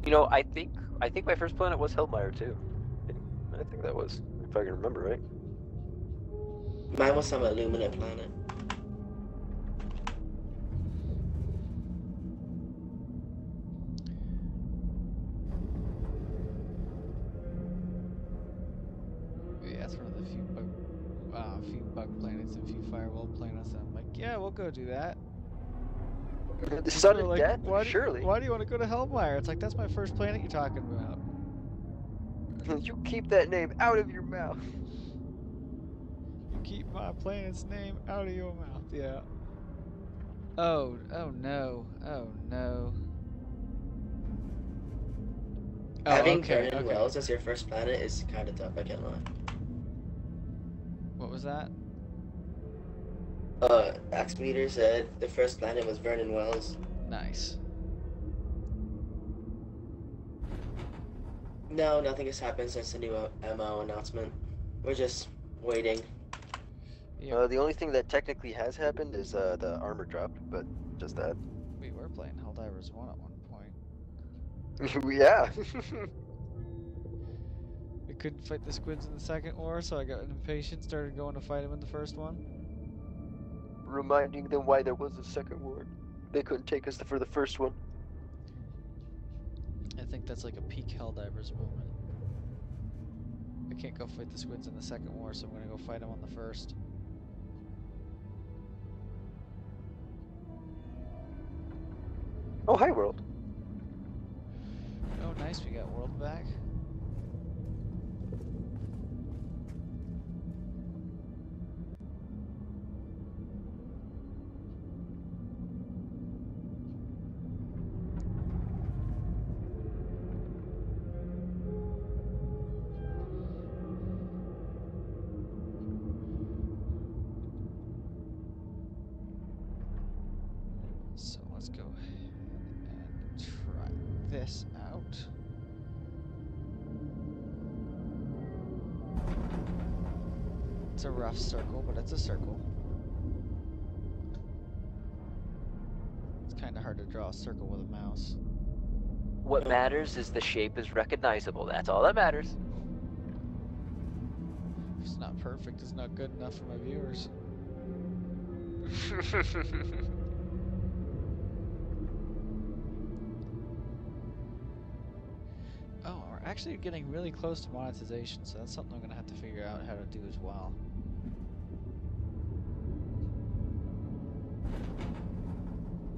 You know, I think my first planet was Hellmire too. I think that was, if I can remember right. Mine was some Illuminate planet. Yeah, it's one of the few bug planets and few firewall planets. I'm like, yeah, we'll go do that. Sudden like, death? why Surely. why do you want to go to Hellmire? It's like, that's my first planet you're talking about. You keep that name out of your mouth. You keep my planet's name out of your mouth. Yeah. Oh no. Oh no. Oh, Having okay, Vernon okay. Wells as your first planet is kind of tough, I can't lie. What was that? Axmeter said the first planet was Vernon Wells. Nice. No, nothing has happened since the new MO announcement. We're just waiting. Yeah, The only thing that technically has happened is the armor dropped, but just that. we were playing Helldivers 1 at one point. Yeah. We couldn't fight the squids in the second war, so I got impatient, started going to fight them in the first one. Reminding them why there was a second war. They couldn't take us for the first one. I think that's like a peak Helldivers moment. I can't go fight the squids in the second war, so I'm gonna go fight them on the first. Oh, hi, world. Oh, nice, we got world back. So let's go ahead and try this out. It's a rough circle, but it's a circle. It's kind of hard to draw a circle with a mouse. What matters is the shape is recognizable. That's all that matters. If it's not perfect, it's not good enough for my viewers. Oh, we're actually getting really close to monetization, so that's something I'm gonna have to figure out how to do as well.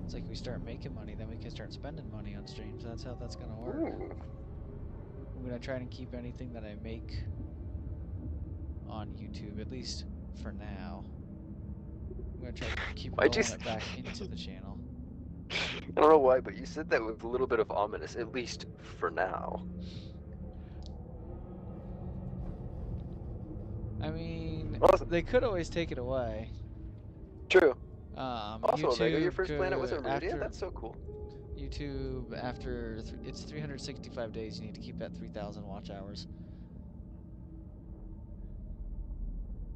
It's like we start making money, then we can start spending money on streams. That's how that's gonna work. Ooh. I'm gonna try and keep anything that I make on YouTube, at least for now. I'm gonna try to keep Why'd rolling you it back into the channel. I don't know why, but you said that with a little bit of ominous, at least for now. I mean, Awesome. they could always take it away. True. YouTube Also, Omega, your first planet was could- Meridia? after- That's so cool. YouTube, after it's 365 days, you need to keep at 3,000 watch hours.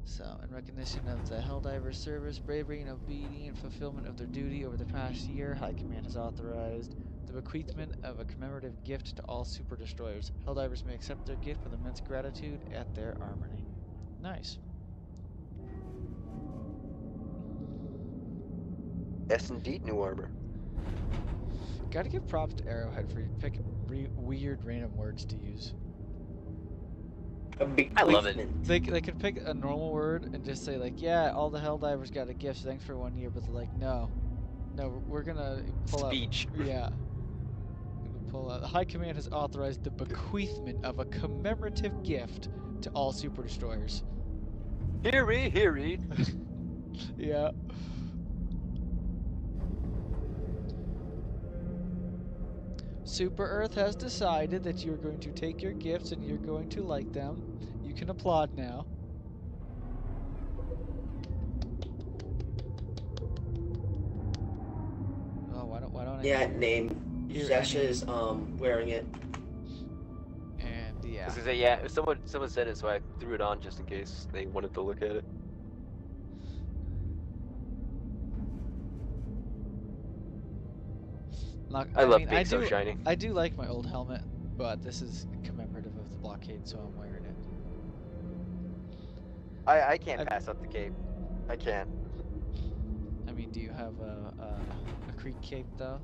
So, in recognition of the Helldivers service, bravery and obedient fulfillment of their duty over the past year, High Command has authorized the bequeathment of a commemorative gift to all super destroyers. Helldivers may accept their gift with immense gratitude at their armory. Nice. Yes, indeed, new armor. Gotta give props to Arrowhead for picking weird random words to use. I love it. They could pick a normal word and just say like, yeah, all the Helldivers got a gift, thanks for 1 year, but they're like, no, we're gonna pull Speech. out. Yeah. Pull out. The High Command has authorized the bequeathment of a commemorative gift to all super destroyers. Heary, heary. Yeah. Super Earth has decided that you're going to take your gifts and you're going to like them. You can applaud now. Oh, why don't I? Yeah, name. Here, Sasha Annie. is wearing it. And yeah. I was gonna say, yeah, someone said it, so I threw it on just in case they wanted to look at it. I love being so shiny. I do like my old helmet, but this is commemorative of the blockade, so I'm wearing it. I can't pass up the cape. I can't. I mean, do you have a Creek cape though?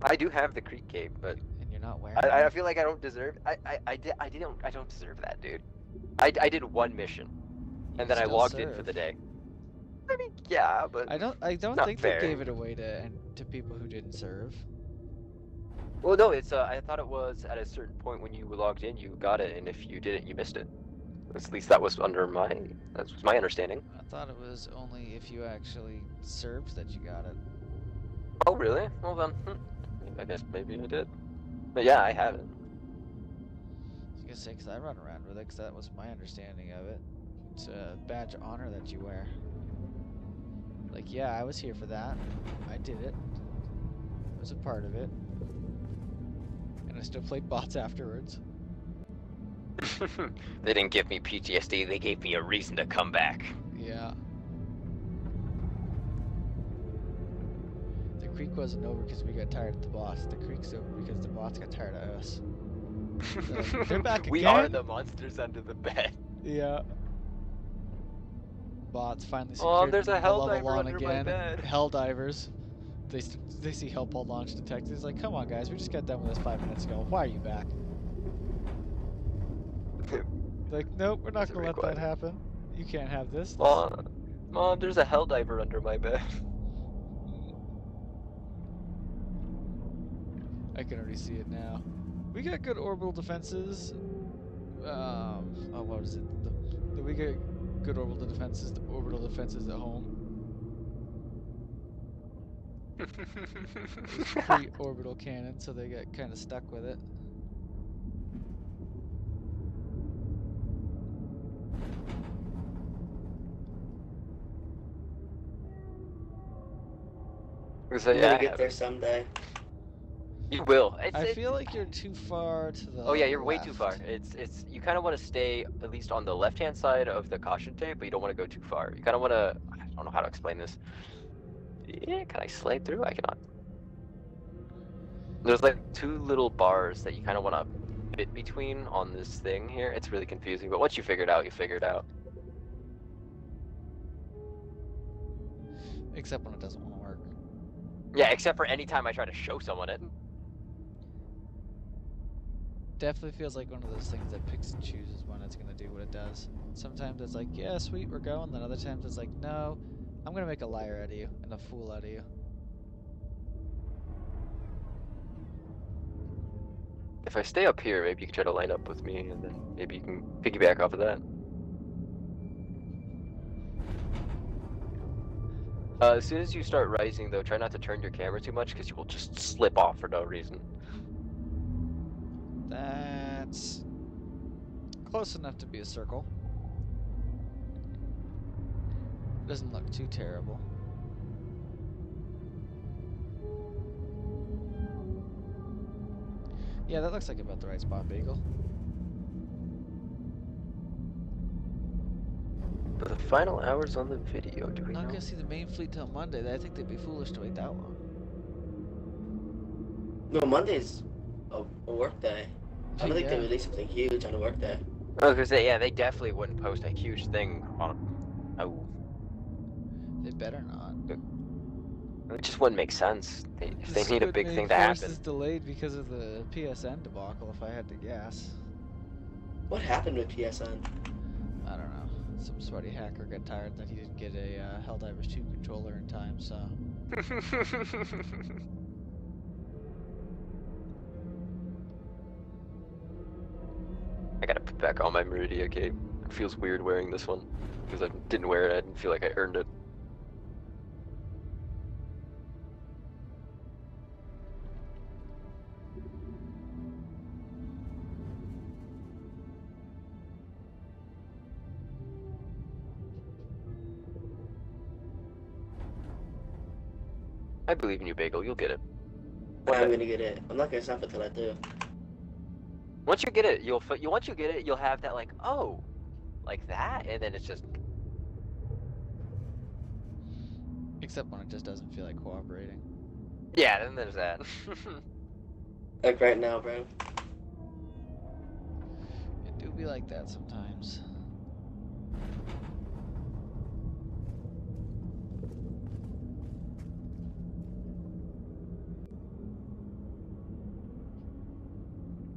I do have the Creek cape, but And you're not wearing I it? feel like I don't deserve. I don't deserve that, dude. I did one mission, You and then I still logged in serve. for the day. I mean, yeah, but I don't not think fair. they gave it away to people who didn't serve. Well, no, it's I thought it was at a certain point when you logged in, you got it, and if you didn't, you missed it. At least that was that was my understanding. I thought it was only if you actually served that you got it. Oh, really? Well then, I guess maybe I did. But yeah, I haven't. I was gonna say, because I run around with it, because that was my understanding of it. It's a badge of honor that you wear. Like, yeah, I was here for that. I did it. I was a part of it. And I still played bots afterwards. They didn't give me PTSD, they gave me a reason to come back. Yeah. The creek wasn't over because we got tired of the boss. The creek's over because the bots got tired of us. They're back We again? are the monsters under the bed. Yeah. Bots finally secured There's a the level Helldiver one under my again. bed. Helldivers. They see help all launch detected. It's like, come on guys, we just got done with this 5 minutes ago. Why are you back? Like, nope, we're not That's a gonna let request. that happen. You can't have this. Mom, there's a Helldiver under my bed. I can already see it now. We got good orbital defenses. Oh, what is it? We get good orbital defenses. The orbital defenses at home. Pre-orbital cannon, so they got kind of stuck with it. So, I'm yeah, gonna I get have there it. someday. You will. I feel like you're too far to the Oh yeah, you're way too left. far. It's you kind of want to stay at least on the left-hand side of the caution tape, but you don't want to go too far. You kind of want to. I don't know how to explain this. Yeah, can I slide through? I cannot. There's like two little bars that you kind of want to fit between on this thing here. It's really confusing, but once you figure it out, you figure it out. Except when it doesn't want to work. Yeah, except for any time I try to show someone it. Definitely feels like one of those things that picks and chooses when it's gonna do what it does. Sometimes it's like, yeah, sweet, we're going. Then other times it's like, no, I'm gonna make a liar out of you and a fool out of you. If I stay up here, maybe you can try to line up with me, and then maybe you can piggyback off of that. As soon as you start rising, though, try not to turn your camera too much, because you will just slip off for no reason. That's close enough to be a circle. Doesn't look too terrible. Yeah, that looks like about the right spot, Bagel. But the final hours on the video, do we Not know? gonna see the main fleet till Monday. I think they'd be foolish to wait that long. No, Monday's a work day. I don't think they Yeah. release something huge on a work day. I was gonna say, yeah, they definitely wouldn't post a huge thing on. Oh, They better not. it just wouldn't make sense. If they The need a Squid big Maid thing to Force happen. is delayed because of the PSN debacle, if I had to guess. What happened with PSN? I don't know. Some sweaty hacker got tired that he didn't get a Helldivers 2 controller in time, so... I gotta put back on my Meridia cape. It feels weird wearing this one because I didn't wear it. I didn't feel like I earned it. I believe in you, Bagel. You'll get it. I'm gonna get it. I'm not gonna stop until I do. Once you get it, once you get it, you'll have that like, oh, like that, and then it's just. Except when it just doesn't feel like cooperating. Yeah, then there's that. Like right now, bro. It do be like that sometimes.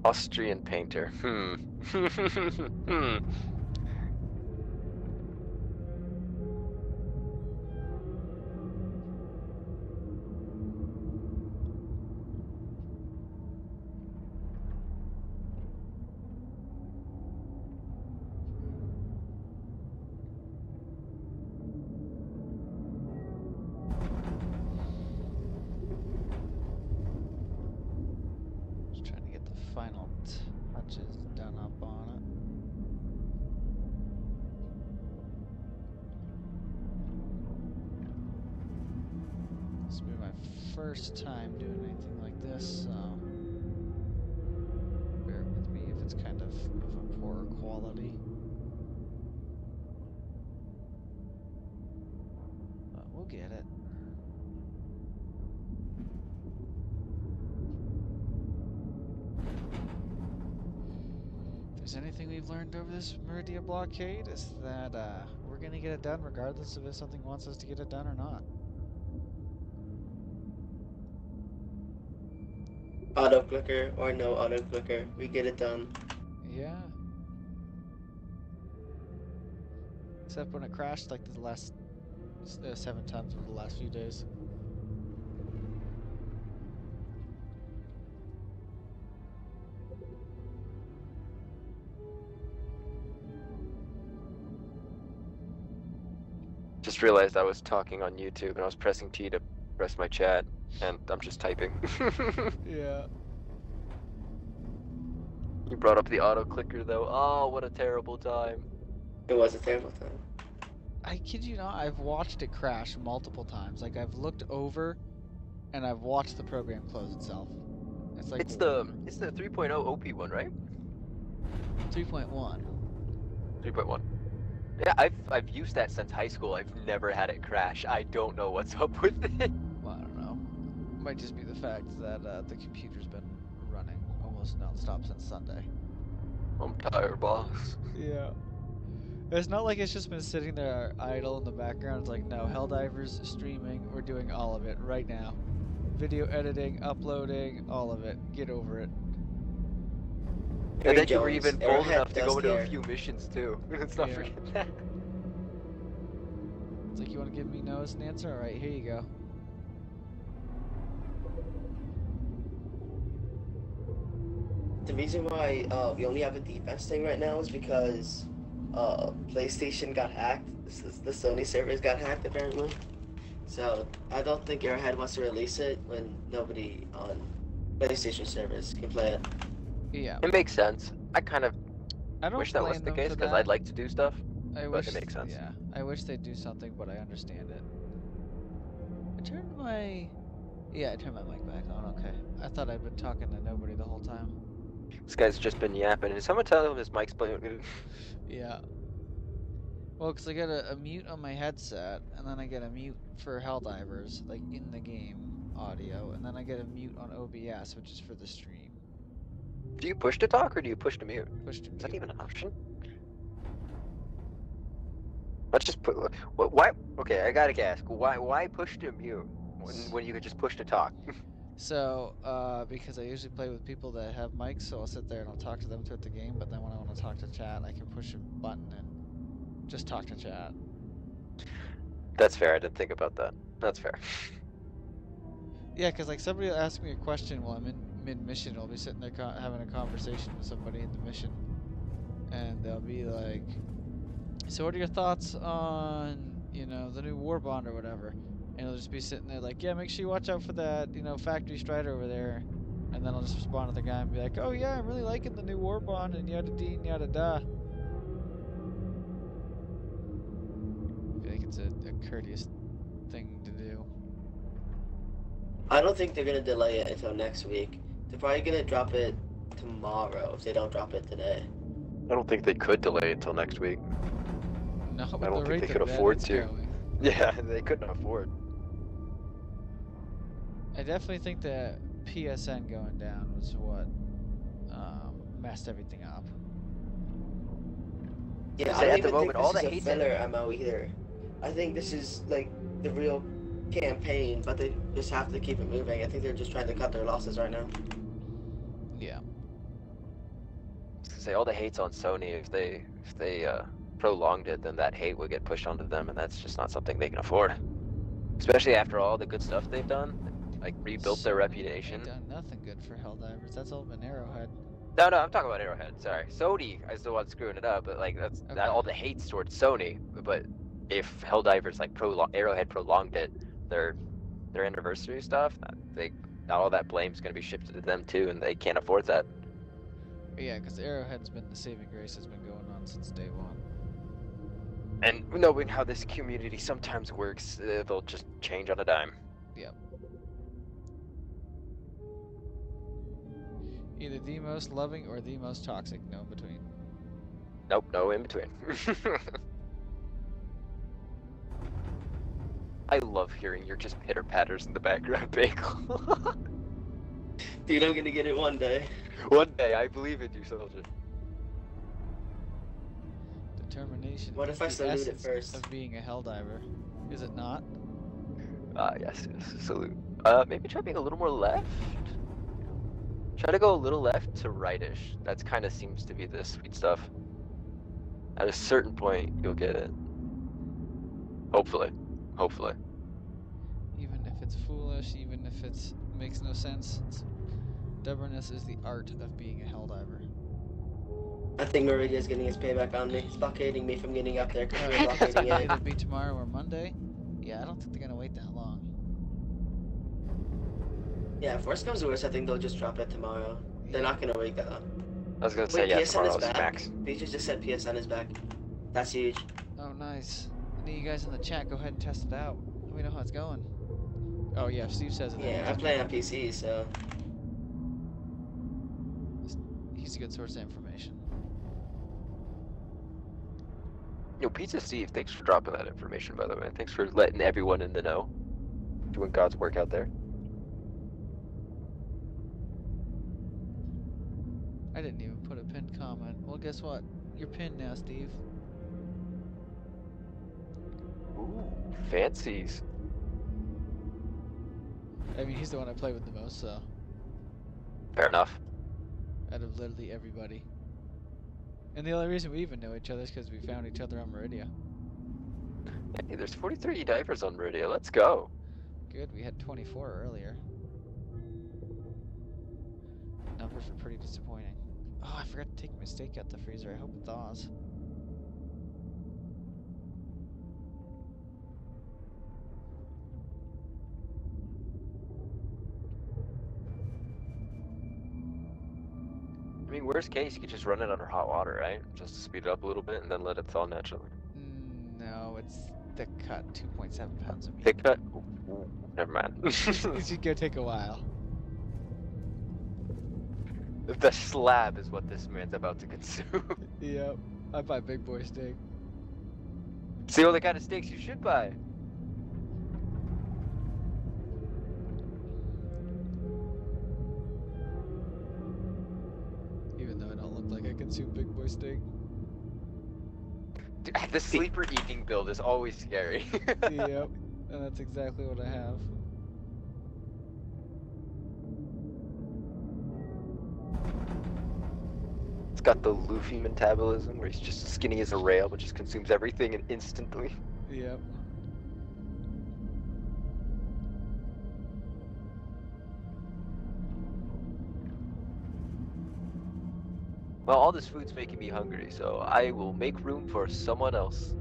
Austrian painter. Hmm. final touches done up on it. This will be my first time doing anything like this, so bear with me if it's kind of a poorer quality. But we'll get it. If there's anything we've learned over this Meridia blockade, is that we're going to get it done regardless of if something wants us to get it done or not. Auto clicker or no auto clicker, we get it done. Yeah. Except when it crashed like the last 7 times over the last few days. Just realized I was talking on YouTube and I was pressing T to press my chat, and I'm just typing. Yeah. You brought up the auto clicker though. Oh, what a terrible time. It was a terrible time. I kid you not, I've watched it crash multiple times. Like, I've looked over and I've watched the program close itself. It's like It's the 3.0 OP one, right? 3.1. 3.1. Yeah, I've used that since high school. I've never had it crash. I don't know what's up with it. Well, I don't know. It might just be the fact that the computer's been running almost non-stop since Sunday. I'm tired, boss. Yeah. It's not like it's just been sitting there idle in the background. It's like, no, Helldivers streaming. We're doing all of it right now. Video editing, uploading, all of it. Get over it. And then you Jones, were even bold Arrowhead enough to does go into a care. few missions too. Let's not Yeah. forget that. It's like, you want to give me no as an answer? Alright, here you go. The reason why we only have a defense thing right now is because PlayStation got hacked. The Sony servers got hacked apparently. So I don't think Arrowhead wants to release it when nobody on PlayStation servers can play it. Yeah. It makes sense. I kind of I don't wish that was blame the them case for because that. I'd like to do stuff. I but wish it makes sense. Yeah, I wish they'd do something, but I understand it. I turned my mic back on. Okay, I thought I'd been talking to nobody the whole time. This guy's just been yapping. Did someone tell him his mic's playing? Yeah. Well, because I got a mute on my headset, and then I get a mute for Helldivers, like in the game audio, and then I get a mute on OBS, which is for the stream. Do you push to talk or do you push to mute? Push to Is that mute. even an option? Let's just put. Why? Okay, I gotta ask. Why push to mute when you could just push to talk? So, because I usually play with people that have mics, so I'll sit there and I'll talk to them throughout the game, but then when I want to talk to chat, I can push a button and just talk to chat. That's fair. I didn't think about that. That's fair. Yeah, because like somebody will ask me a question while I'm in mid-mission. I'll be sitting there having a conversation with somebody in the mission, and they'll be like, "So what are your thoughts on, you know, the new war bond or whatever?" And I'll just be sitting there like, "Yeah, make sure you watch out for that, you know, factory strider over there." And then I'll just respond to the guy and be like, "Oh yeah, I'm really liking the new war bond and yada dee and yada da." I feel like it's a courteous thing to do. I don't think they're gonna delay it until next week. They're probably gonna drop it tomorrow if they don't drop it today. I don't think they could delay it until next week. No, I but don't the think rate they that could afford Reddit's to. going. Yeah, they couldn't afford. I definitely think that PSN going down was what messed everything up. Yeah, Say I at don't the even moment, think all this the is a hate filler MO either. I think this is like the real campaign, but they just have to keep it moving. I think they're just trying to cut their losses right now. Yeah. Say all the hate's on Sony. If they prolonged it, then that hate would get pushed onto them, and that's just not something they can afford. Especially after all the good stuff they've done, like rebuilt their Sony reputation. ain't done nothing good for Helldivers. That's all been Arrowhead. No, I'm talking about Arrowhead. Sorry, Sony is the one screwing it up, but like that's Okay. not all the hate's towards Sony. But if Helldivers like Arrowhead prolonged it, their anniversary stuff, all that blame's gonna be shifted to them too, and they can't afford that. Yeah, because Arrowhead's been the saving grace has been going on since day one. And knowing how this community sometimes works, they'll just change on a dime. Yep. Either the most loving or the most toxic, no in between. Nope, no in between. I love hearing your just pitter patters in the background, Bagel. Dude, I'm gonna get it one day. One day, I believe in you, soldier. Determination What is if I the salute it essence first? of being a Helldiver. Is it not? Yes, salute. Maybe try being a little more left? Try to go a little left to rightish. That's kind of seems to be the sweet stuff. At a certain point, you'll get it. Hopefully. Hopefully. Even if it's foolish, even if it makes no sense, stubbornness is the art of being a Helldiver. I think Meridia is getting his payback on me. He's blockading me from getting up there because we're It's blockading gonna it. either be tomorrow or Monday. Yeah, I don't think they're gonna wait that long. Yeah, if worst comes to worst, I think they'll just drop it tomorrow. They're not gonna wait that long. I was gonna say, Wait, yeah, PSN is tomorrow's back? max. Beaches just said PSN is back. That's huge. Oh, nice. Any of you guys in the chat, go ahead and test it out. Let me know how it's going. Oh yeah, if Steve says it. Yeah, I'm playing on PC, so. He's a good source of information. Yo, Pizza Steve, thanks for dropping that information, by the way. Thanks for letting everyone in the know. Doing God's work out there. I didn't even put a pinned comment. Well, guess what? You're pinned now, Steve. Ooh, fancies. I mean, he's the one I play with the most, so. Fair enough. Out of literally everybody. And the only reason we even know each other is because we found each other on Meridia. Hey, there's 43 divers on Meridia. Let's go. Good, we had 24 earlier. Numbers are pretty disappointing. Oh, I forgot to take my steak out the freezer. I hope it thaws. I mean, worst case, you could just run it under hot water, right? Just to speed it up a little bit and then let it thaw naturally. No, it's thick cut, 2.7 pounds of meat. Thick cut? Ooh, never mind. It's gonna take a while. The slab is what this man's about to consume. Yep, I buy big boy steak. See all the kind of steaks you should buy. Even though I don't look like I consume big boy steak. Dude, the sleeper eating build is always scary. Yep, and that's exactly what I have. It's got the Luffy metabolism where he's just skinny as a rail but just consumes everything and instantly. Yep. Well, all this food's making me hungry, so I will make room for someone else.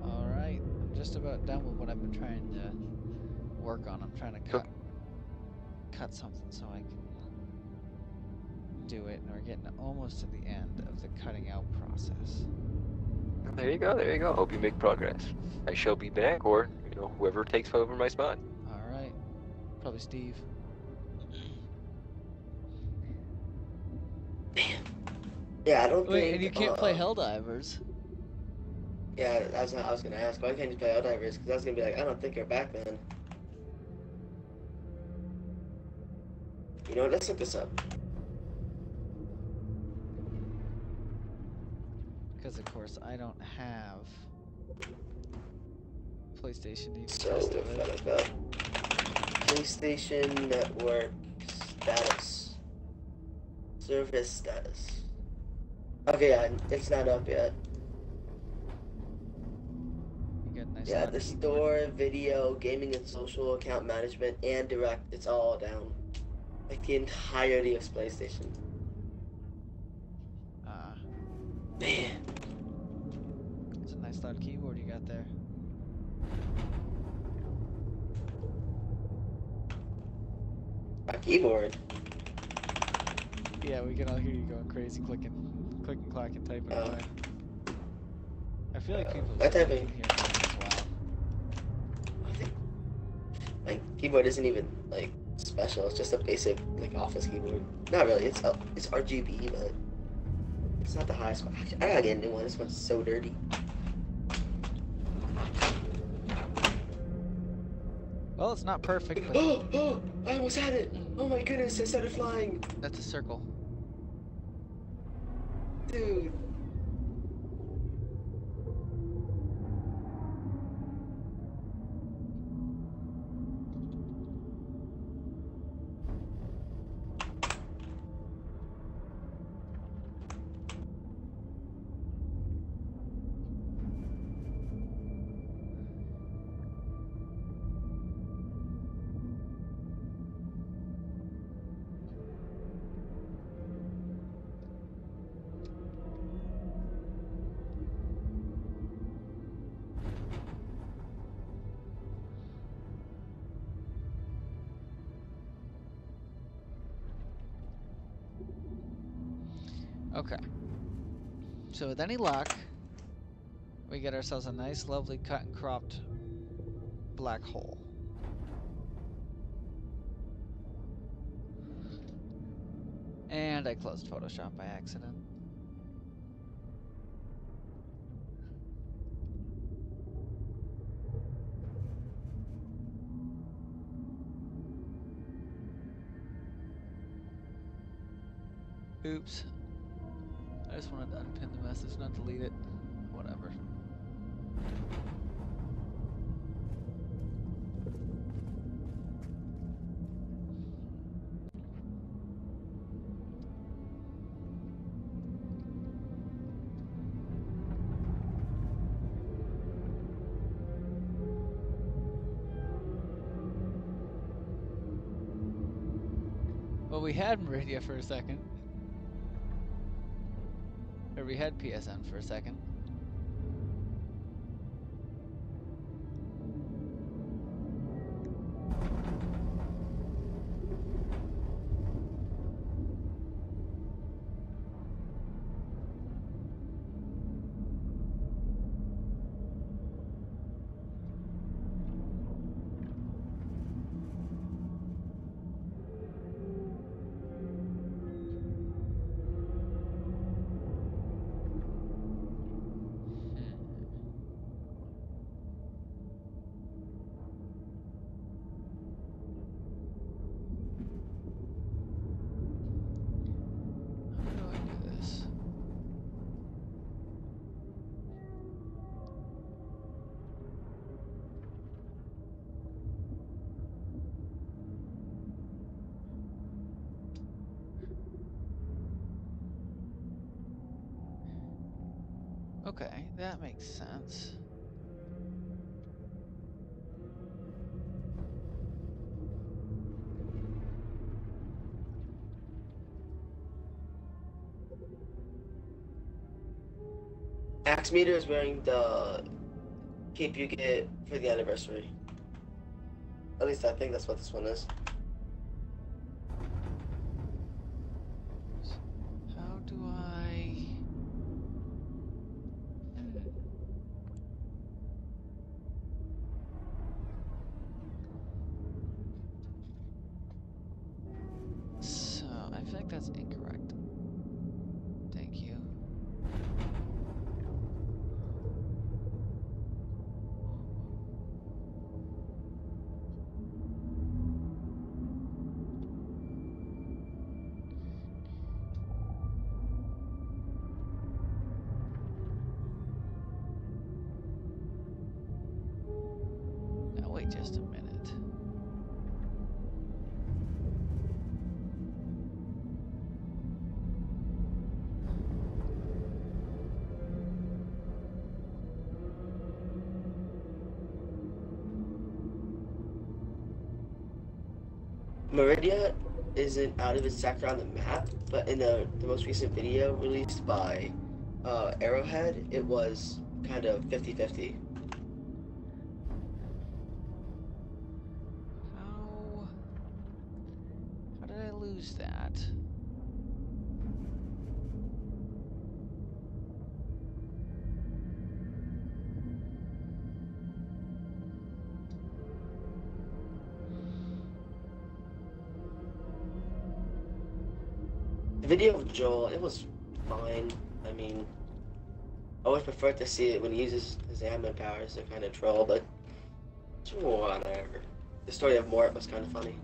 Alright, I'm just about done with what I've been trying to work on. I'm trying to cut something so I can do it, and we're getting almost to the end of the cutting out process. There you go, there you go. Hope you make progress. I shall be back, or, you know, whoever takes over my spot. Alright. Probably Steve. Yeah, I don't Wait, think. and you can't play Helldivers. Yeah, I was gonna ask. Why can't you play Helldivers? Because I was gonna be like, I don't think you're back then. You know what? Let's look this up. Because, of course, I don't have PlayStation to So, test it with. look up PlayStation Network status. Service status. Okay, yeah, it's not up yet. You got a nice Yeah, loud the keyboard. store, video, gaming and social, account management, and direct, it's all down. Like the entirety of PlayStation. Man. It's a nice loud keyboard you got there. A keyboard. Yeah, we can all hear you going crazy, clicking, clacking, typing away. I feel like people my can hear typing. me as well. I think my keyboard isn't even like special. It's just a basic like office keyboard. Not really. It's RGB, but it's not the highest. I gotta get a new one. This one's so dirty. Well, it's not perfect, but Oh! I almost had it. Oh my goodness! I started flying, that's a circle. dude. Okay. So with any luck, we get ourselves a nice, lovely, cut and cropped black hole. And I closed Photoshop by accident. Oops. I just wanted to unpin the message, not delete it. Whatever. Well, we had Meridia for a second. Or we had PSN for a second. How do I do this? Okay, that makes sense. Axe Meter is wearing the cape you get for the anniversary. At least I think that's what this one is. How do I... So, I feel like that's incorrect. Thank you. Now wait just a minute. Meridia isn't out of its sector on the map, but in the most recent video released by Arrowhead, it was kind of 50-50. How did I lose that? The video of Joel, it was fine. I mean, I would prefer to see it when he uses his admin powers to kind of troll, but it's whatever. The story of Mort was kind of funny.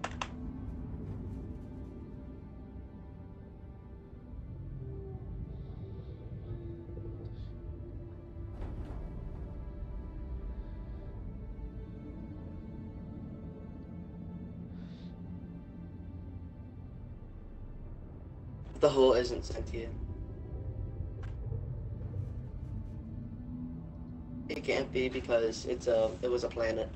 The hull isn't sentient. It can't be because it was a planet.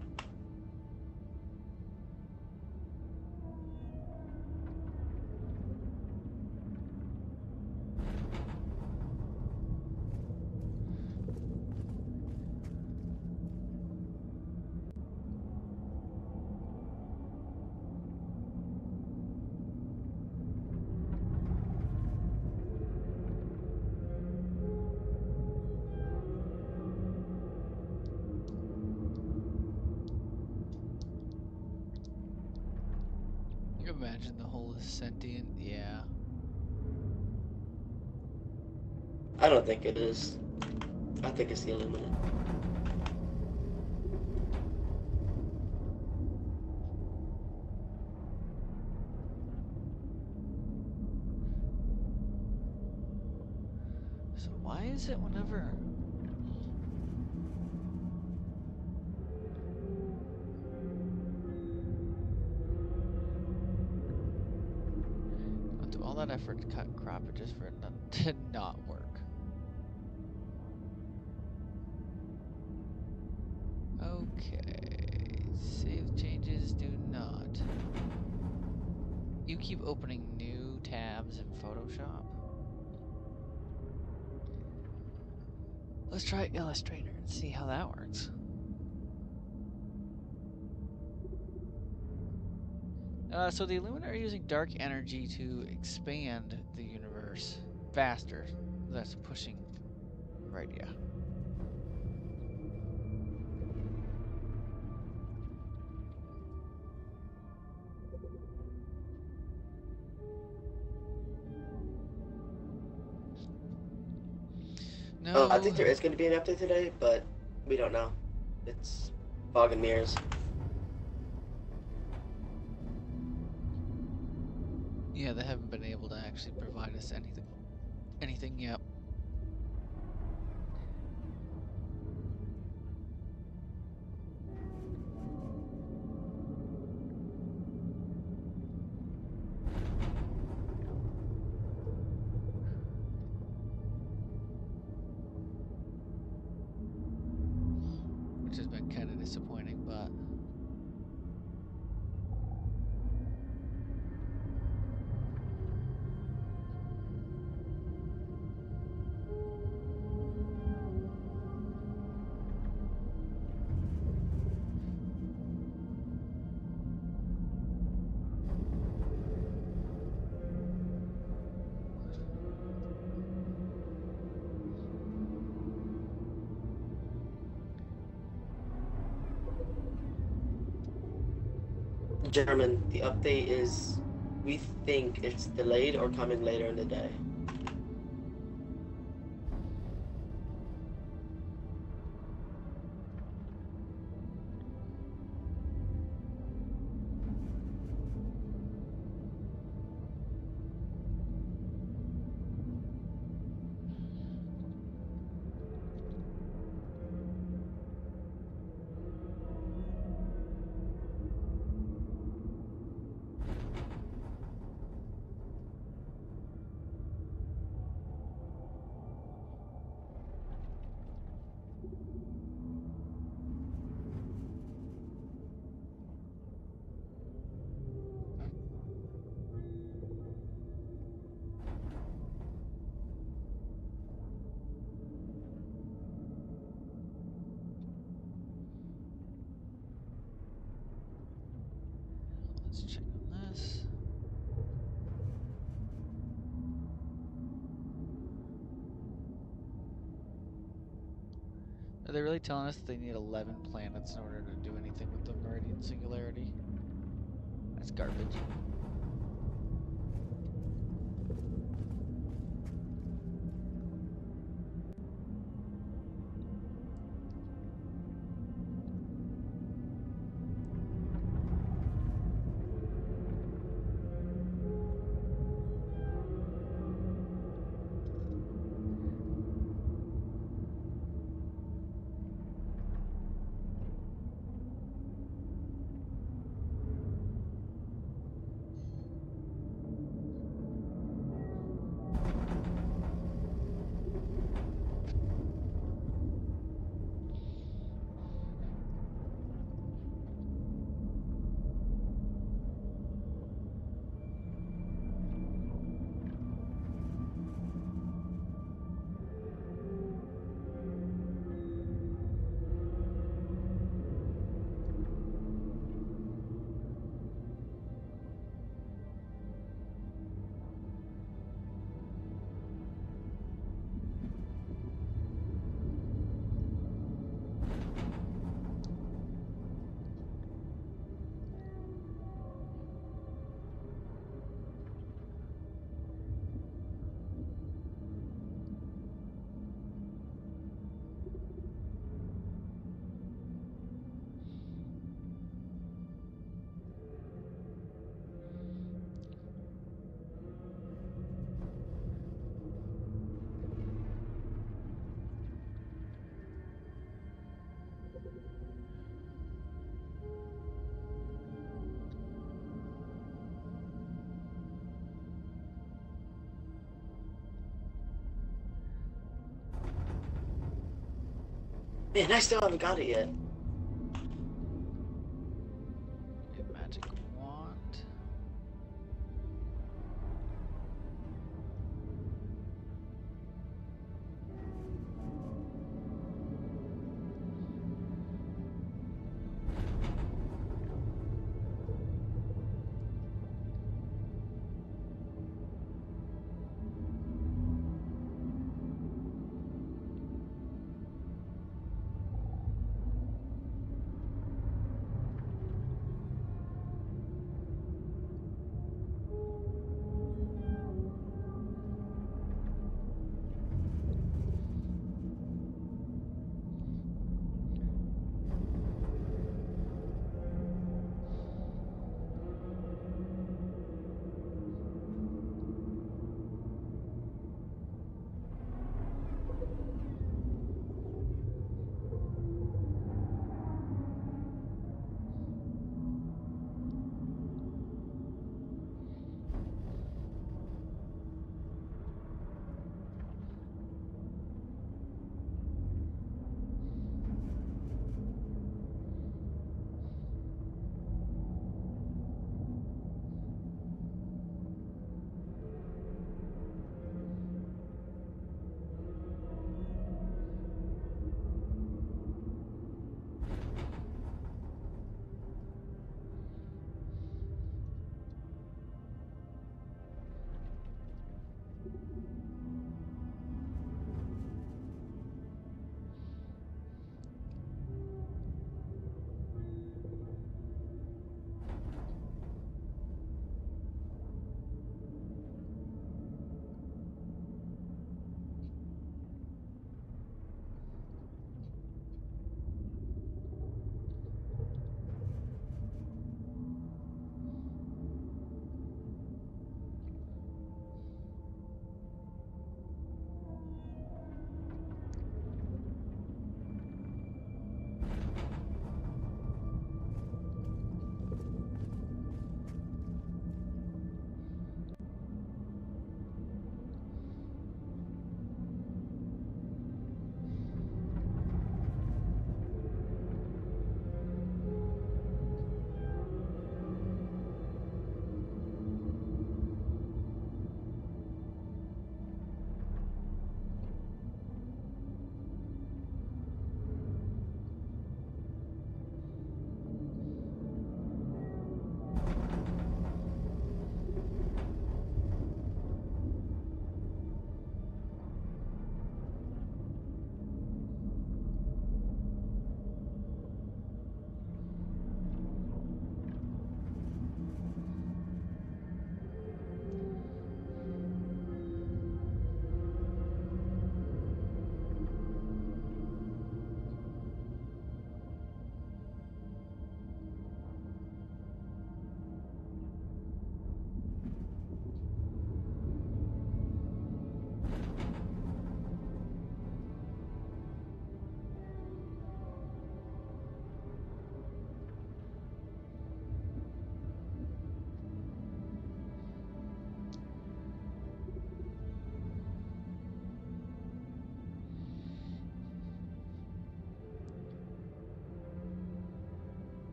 Imagine the whole is sentient. Yeah. I don't think it is. I think it's the Illuminate. So why is it whenever... Went through all that effort to cut croppages for it to not work. Okay. Save changes do not. You keep opening new tabs in Photoshop. Let's try Illustrator and see how that works. So the Illumina are using dark energy to expand the universe faster. That's pushing Meridia. No. I think there is going to be an update today, but we don't know. It's fog and mirrors. Yeah, they haven't been able to actually provide us anything yet. Which has been kind of disappointing, but... German, the update is, we think it's delayed or coming later in the day. Let's check on this. Are they really telling us that they need 11 planets in order to do anything with the Meridian Singularity? That's garbage. Man, I still haven't got it yet. A magic wand.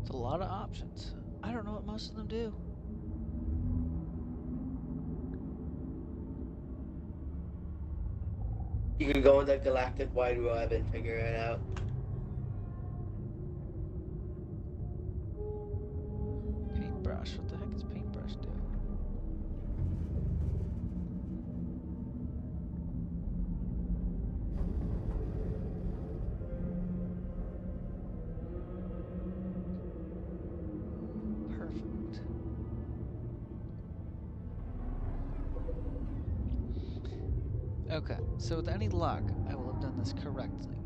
It's a lot of options. I don't know what most of them do. You could go in the galactic wide web and figure it out. Paintbrush. What the heck does paintbrush do? Okay, so with any luck, I will have done this correctly.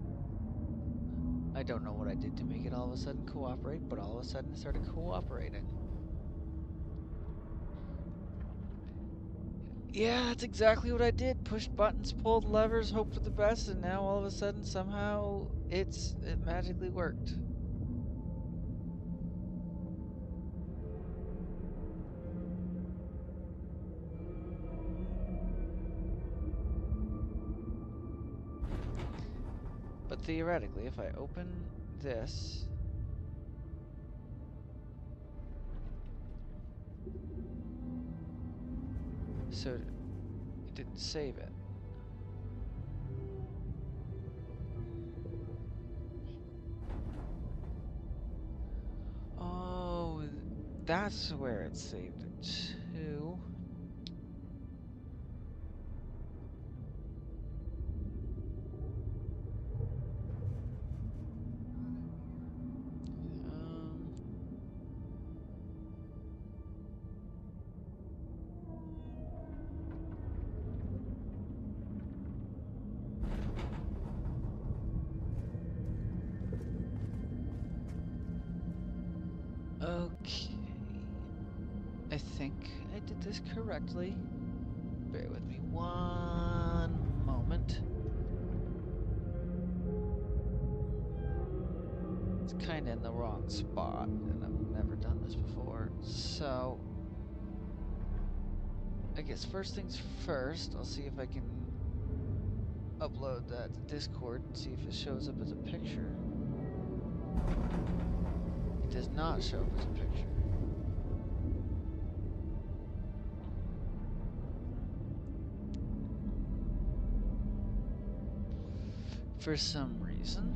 I don't know what I did to make it all of a sudden cooperate, but all of a sudden it started cooperating. Yeah, that's exactly what I did. Pushed buttons, pulled levers, hoped for the best, and now all of a sudden somehow it magically worked. But theoretically, if I open this, so it didn't save it. Oh, that's where it saved it to. Um, okay. I think I did this correctly. Bear with me one moment. It's kind of in the wrong spot, and I've never done this before. So, I guess first things first, I'll see if I can upload that to Discord and see if it shows up as a picture. It does not show up as a picture. For some reason.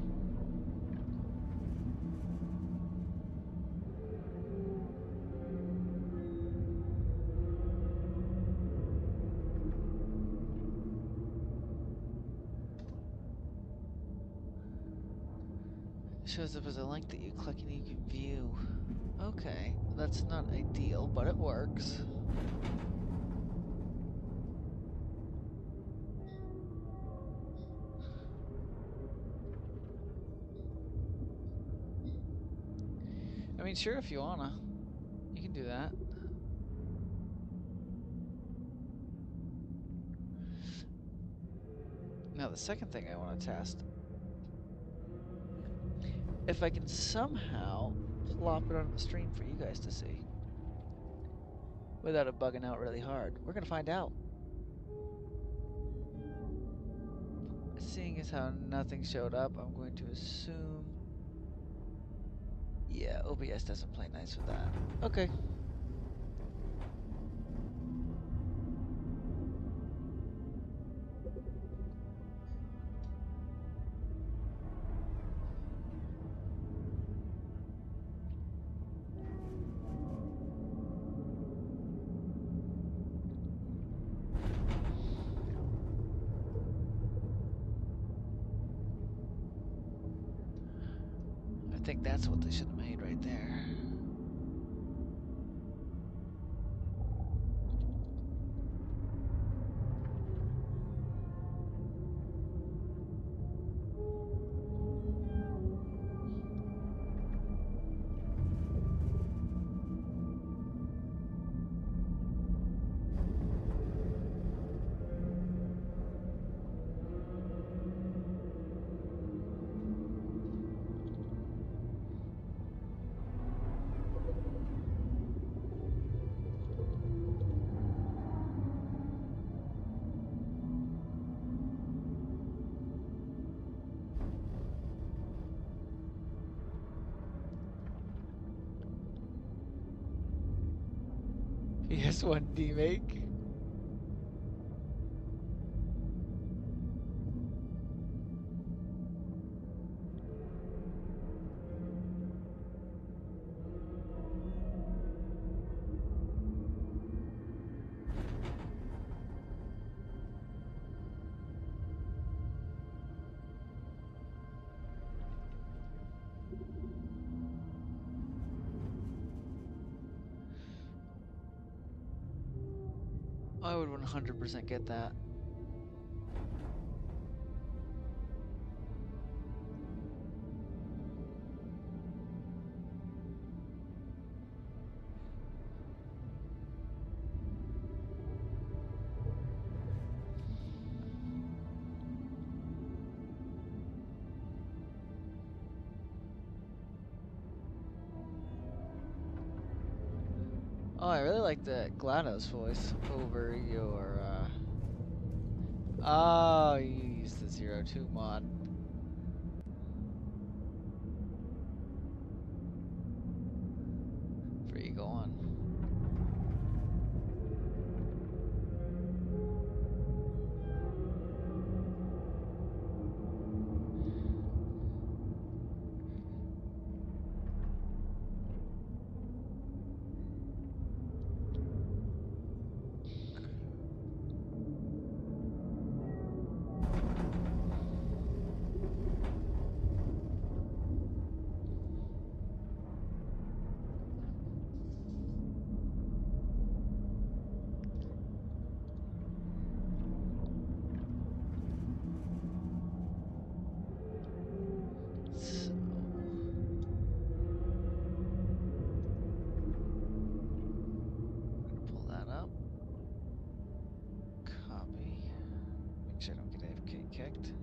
It shows up as a link that you click and you can view. Okay, that's not ideal, but it works. I mean, sure, if you wanna, you can do that. Now, the second thing I want to test, if I can somehow plop it on the stream for you guys to see without it bugging out really hard. We're gonna find out. Seeing as how nothing showed up, I'm going to assume... Yeah, OBS doesn't play nice with that. Okay. I think that's what they should have made right there. PS1 make. I would 100% get that. Oh, I really like the GLaDOS voice over your, Oh, you used the 02 mod. Where you going? So, pull that up. Copy. Make sure I don't get AFK kicked.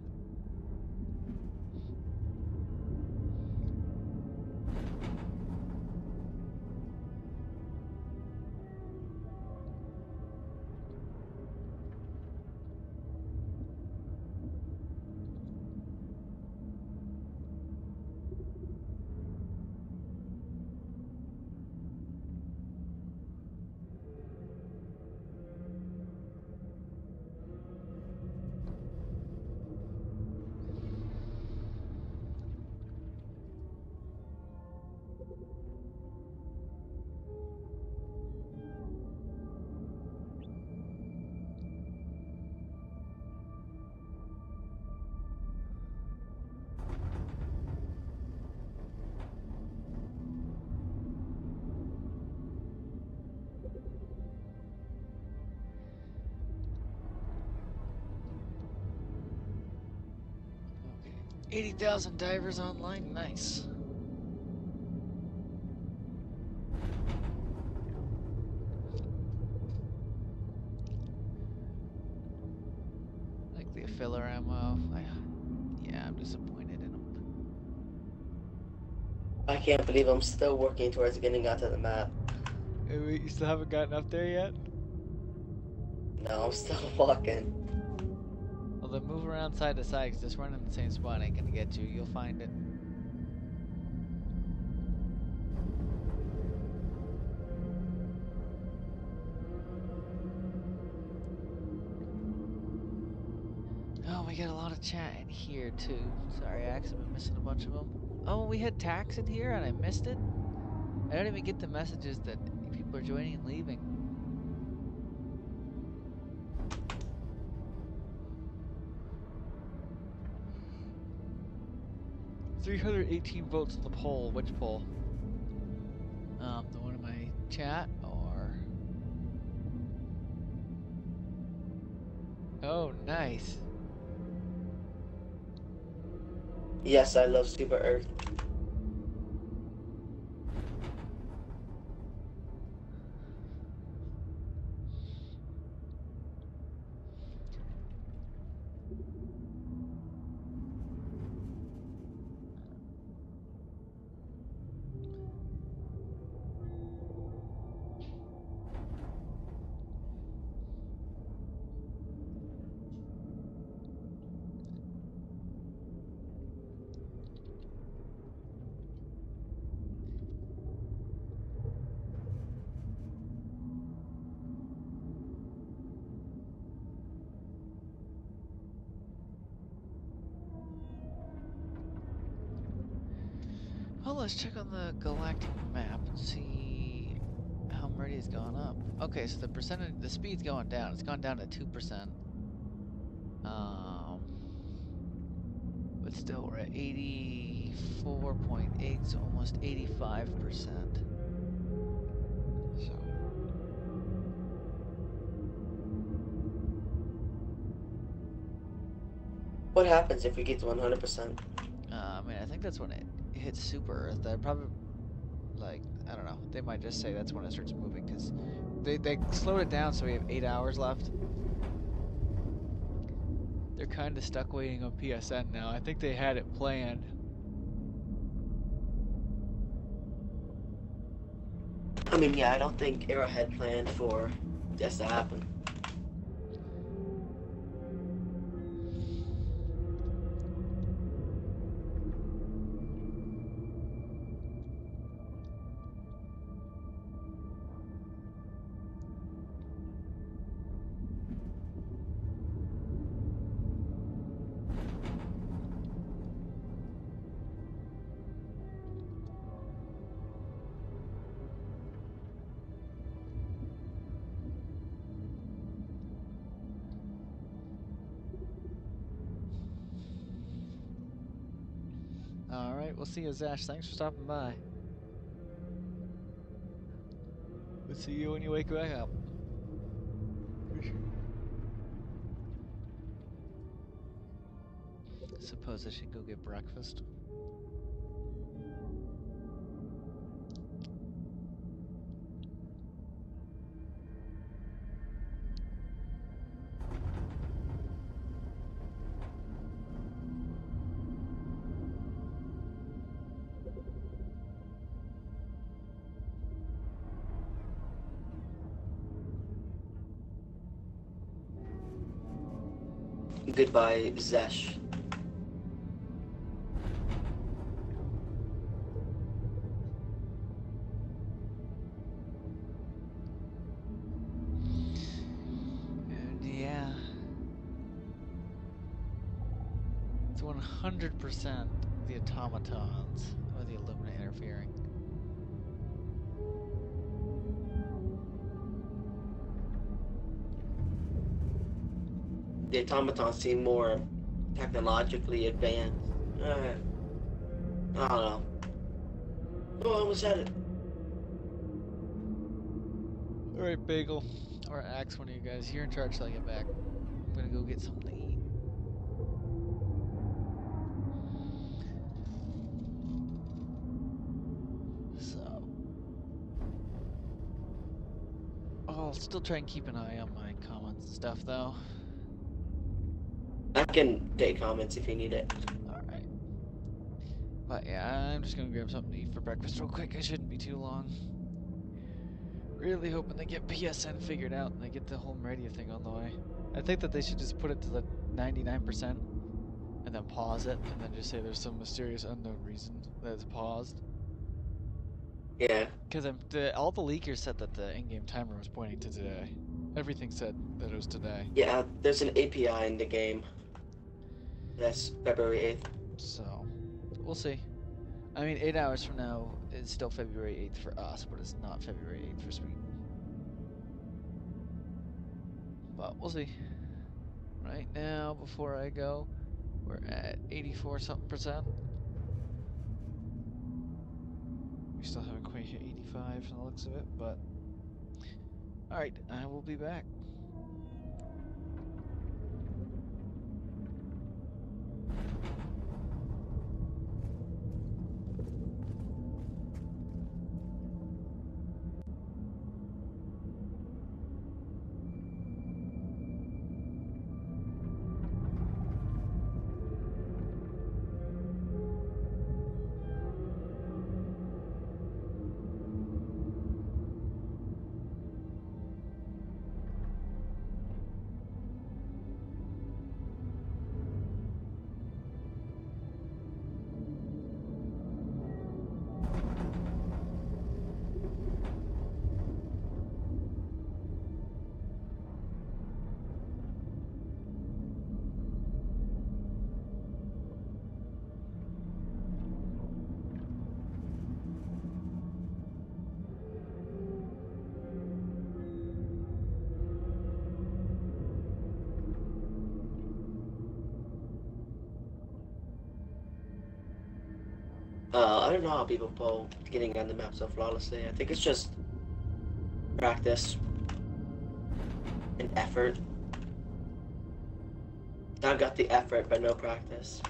Okay. 80,000 divers online. Nice. Like the filler ammo. Yeah, I'm disappointed in them. I can't believe I'm still working towards getting out to the map. Hey, wait, you still haven't gotten up there yet? No, I'm still walking. Well, then move around side to side, because just running in the same spot ain't gonna get you. You'll find it. Oh, we got a lot of chat in here, too. Sorry, Axe, I've been missing a bunch of them. Oh, we had tax in here, and I missed it? I don't even get the messages that people are joining and leaving. $318 votes on the poll. Which poll? The one in my chat, or? Oh, nice. Yes, I love Super Earth. Well, let's check on the galactic map and see how Meridia's gone up. Okay, so the speed's going down. It's gone down to 2%. But still, we're at 84.8, so almost 85%. So. What happens if we get to 100%? I mean, I think that's when it hits Super Earth. That probably, like, I don't know. They might just say that's when it starts moving, because they slowed it down, so we have 8 hours left. They're kind of stuck waiting on PSN now. I think they had it planned. I mean, yeah, I don't think Arrowhead planned for this to happen. All right, we'll see you, Zash. Thanks for stopping by. We'll see you when you wake back up. Suppose I should go get breakfast. Goodbye, Zesh. And yeah, it's 100% the automatons or the Illumina interfering. The automatons seem more technologically advanced. I don't know. Oh, I almost had it. All right, Bagel or Axe, one of you guys. You're in charge till I get back. I'm gonna go get something to eat. So, I'll still try and keep an eye on my comments and stuff, though. I can take comments if you need it. All right. But yeah, I'm just gonna grab something to eat for breakfast real quick. I shouldn't be too long. Really hoping they get PSN figured out and they get the whole Meridia thing on the way. I think that they should just put it to the 99% and then pause it and then just say there's some mysterious unknown reason that it's paused. Yeah. Because all the leakers said that the in-game timer was pointing to today. Everything said that it was today. Yeah, there's an API in the game. That's February 8th. So, we'll see. I mean, 8 hours from now, it's still February 8th for us, but it's not February 8th for Sweden. But we'll see. Right now, before I go, we're at 84 something percent. We still haven't quite hit 85 from the looks of it, but alright, I will be back. I don't know how people pull getting on the map so flawlessly. I think it's just practice and effort. I've got the effort, but no practice.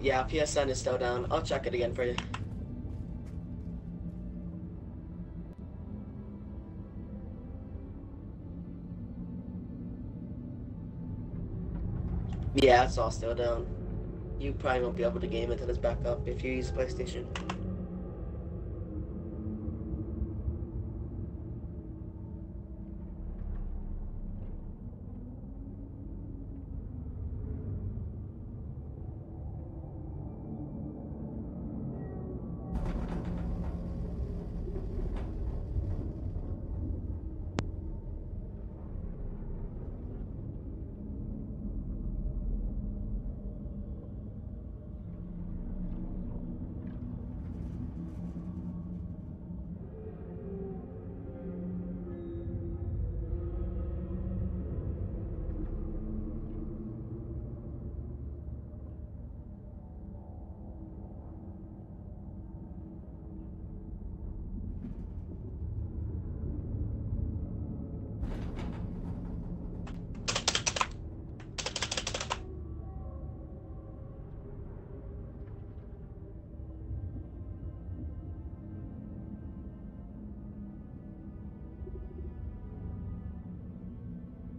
Yeah, PSN is still down. I'll check it again for you. Yeah, it's all still down. You probably won't be able to game until it's back up if you use PlayStation.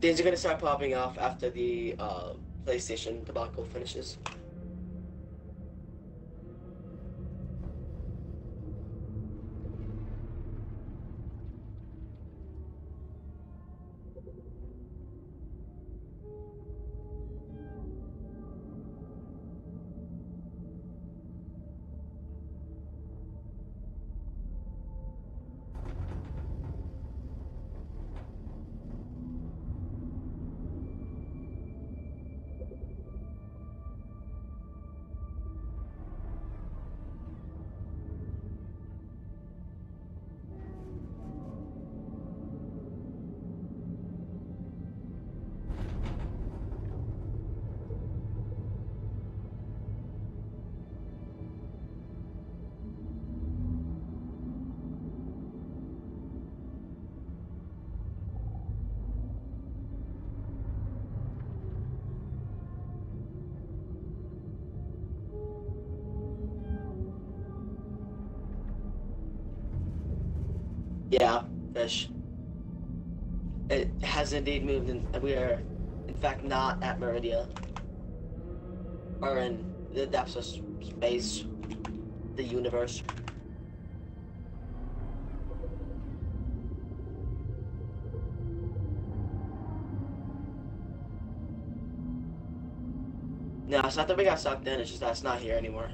Things are gonna start popping off after the PlayStation debacle finishes. Yeah, fish. It has indeed moved, and we are, in fact, not at Meridia. Or in the depths of space, the universe. No, it's not that we got sucked in, it's just that it's not here anymore.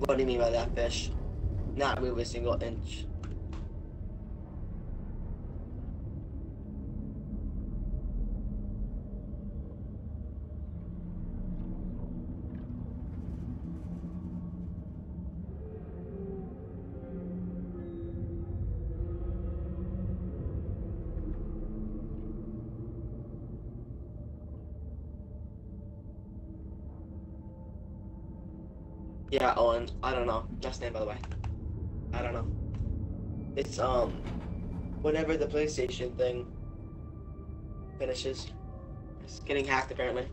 What do you mean by that, fish? Not move a single inch. Yeah, Owen. I don't know. Last name, by the way. I don't know. It's whenever the PlayStation thing finishes, it's getting hacked apparently.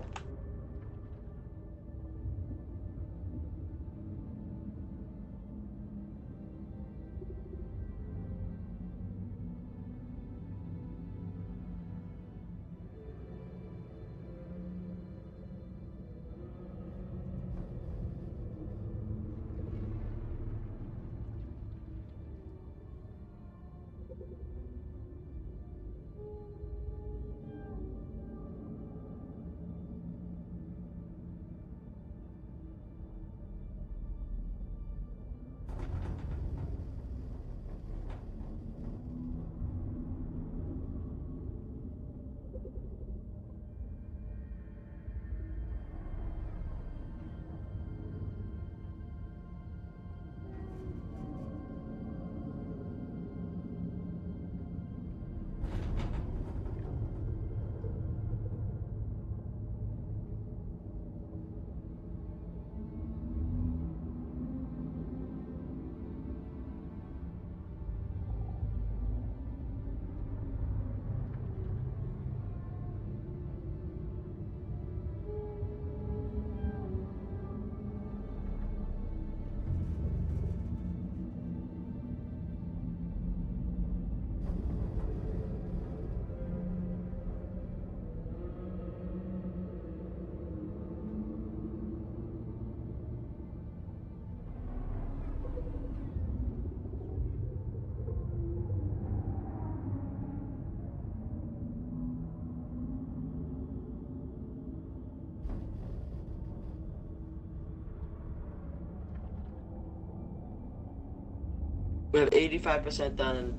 We have 85% done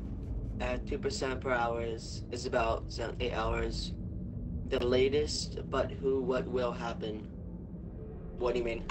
at 2% per hour is about 8 hours. The latest, but who, what will happen? What do you mean?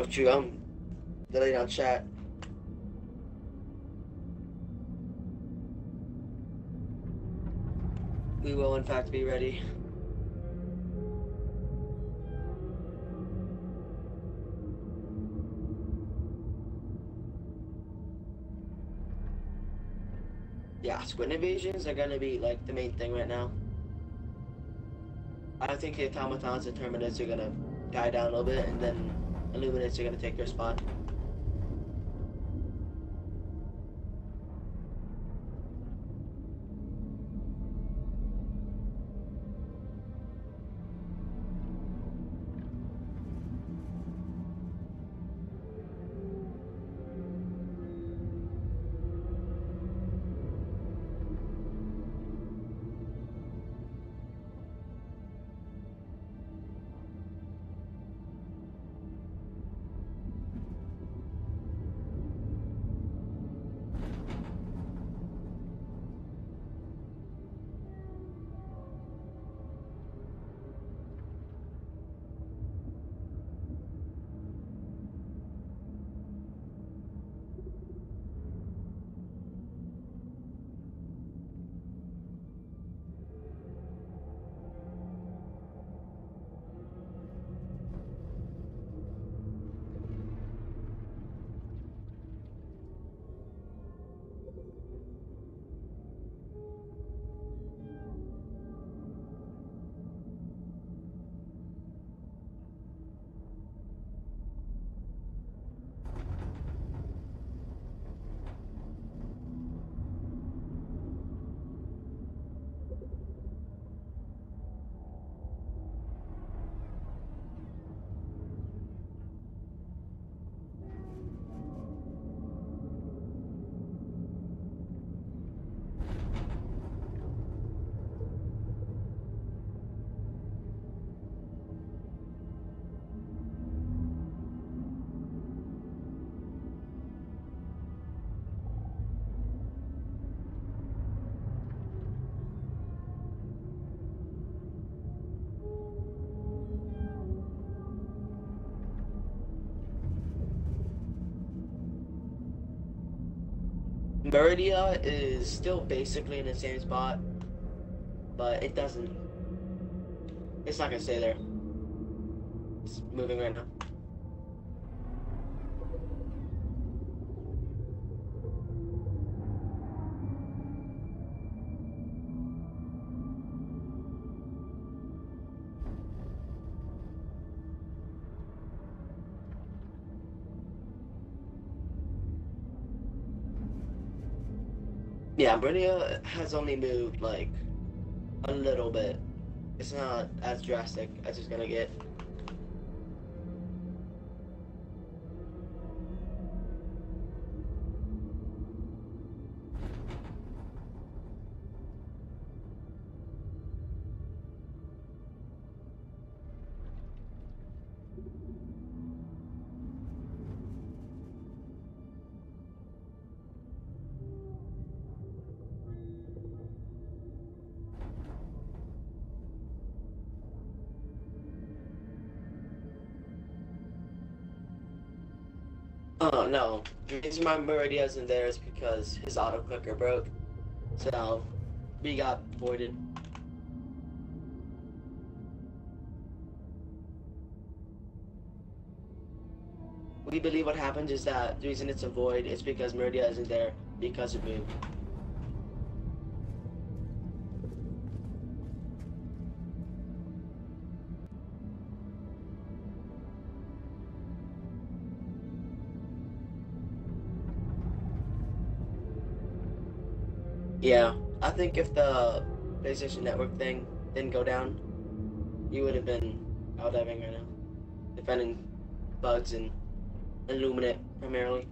Oh, true. I'm deleting on chat. We will, in fact, be ready. Yeah, squid invasions are gonna be like the main thing right now. I think the automatons and terminites are gonna die down a little bit, and then illuminates are gonna take their spot. Meridia is still basically in the same spot, but it doesn't. It's not gonna stay there. It's moving right now. Yeah, Meridia has only moved like a little bit. It's not as drastic as it's gonna get. Oh no, the reason why Meridia isn't there is because his auto clicker broke. So we got voided. We believe what happened is that the reason it's a void is because Meridia isn't there because it moved. Yeah, I think if the PlayStation Network thing didn't go down, you would have been out diving right now, defending bugs and Illuminate primarily.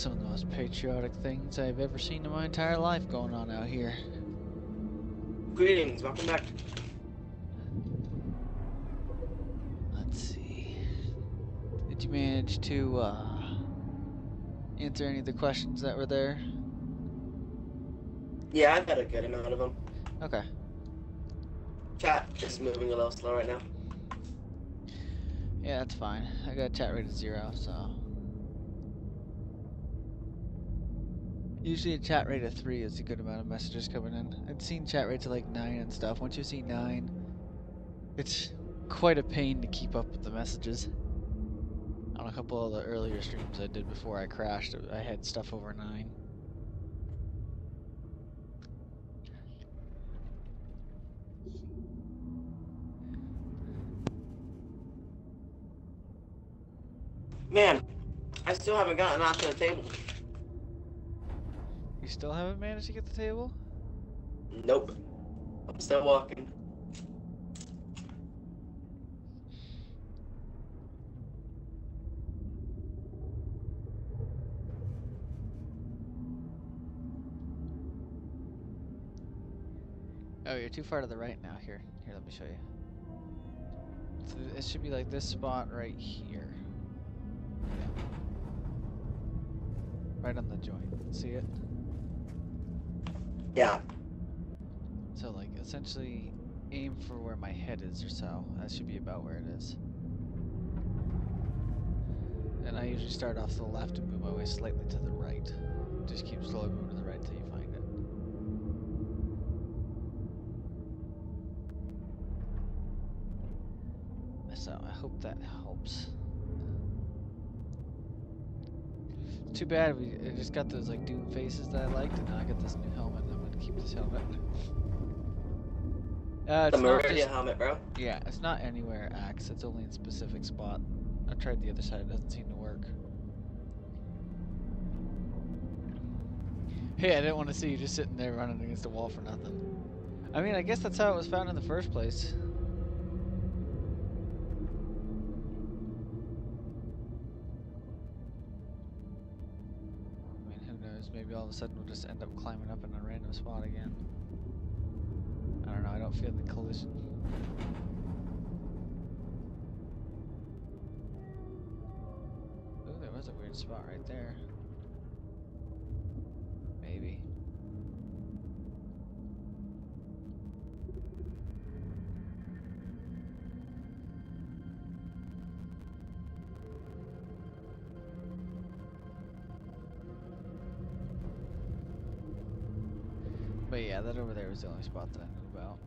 some of the most patriotic things I've ever seen in my entire life going on out here. Greetings, welcome back. Let's see. Did you manage to answer any of the questions that were there? Yeah, I've got a good amount of them. Okay. Chat is moving a little slow right now. Yeah, that's fine. I got chat rate at 0, so. Usually a chat rate of 3 is a good amount of messages coming in. I've seen chat rates of like 9 and stuff. Once you see 9, it's quite a pain to keep up with the messages. On a couple of the earlier streams I did before I crashed, I had stuff over 9. Man, I still haven't gotten out to the table. You still haven't managed to get the table? Nope. I'm still walking. Oh, you're too far to the right now. Here, let me show you. So it should be like this spot right here. Yeah. Right on the joint. See it? Yeah. So like essentially aim for where my head is or so. That should be about where it is. And I usually start off to the left and move my way slightly to the right. Just keep slowly moving to the right until you find it. So I hope that helps. Too bad I just got those like Doom faces that I liked, and now I got this new helmet. I'm gonna keep this helmet. The It's not Meridia just, helmet, bro. yeah, it's not anywhere Axe. It's only in specific spot. I tried the other side. It doesn't seem to work. Hey, I didn't want to see you just sitting there running against the wall for nothing. I mean, I guess that's how it was found in the first place. I mean, who knows? Maybe all of a sudden we'll just end up climbing up in a random spot again. I don't know. I don't feel the collision. Oh, there was a weird spot right there. Maybe. But yeah, that over there was the only spot that I knew about.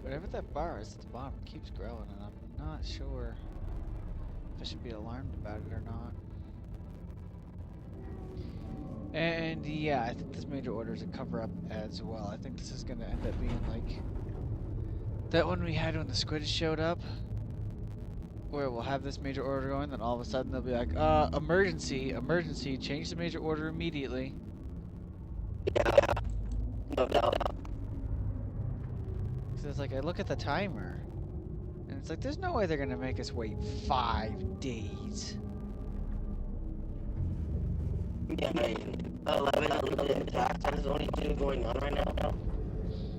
Whatever that bar is at the bottom keeps growing, and I'm not sure if I should be alarmed about it or not. And yeah, I think this major order is a cover-up as well. I think this is going to end up being like that one we had when the squid showed up, where we'll have this major order going, then all of a sudden they'll be like, emergency, emergency, change the major order immediately. Yeah. No doubt. So it's like, I look at the timer, and it's like, there's no way they're going to make us wait 5 days. Yeah, 11 attacks. There's only 2 going on right now.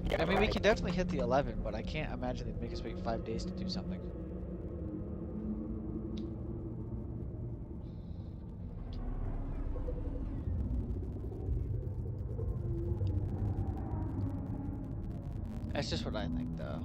Yeah, I mean, we can definitely hit the 11, but I can't imagine they'd make us wait 5 days to do something. That's just what I think, though.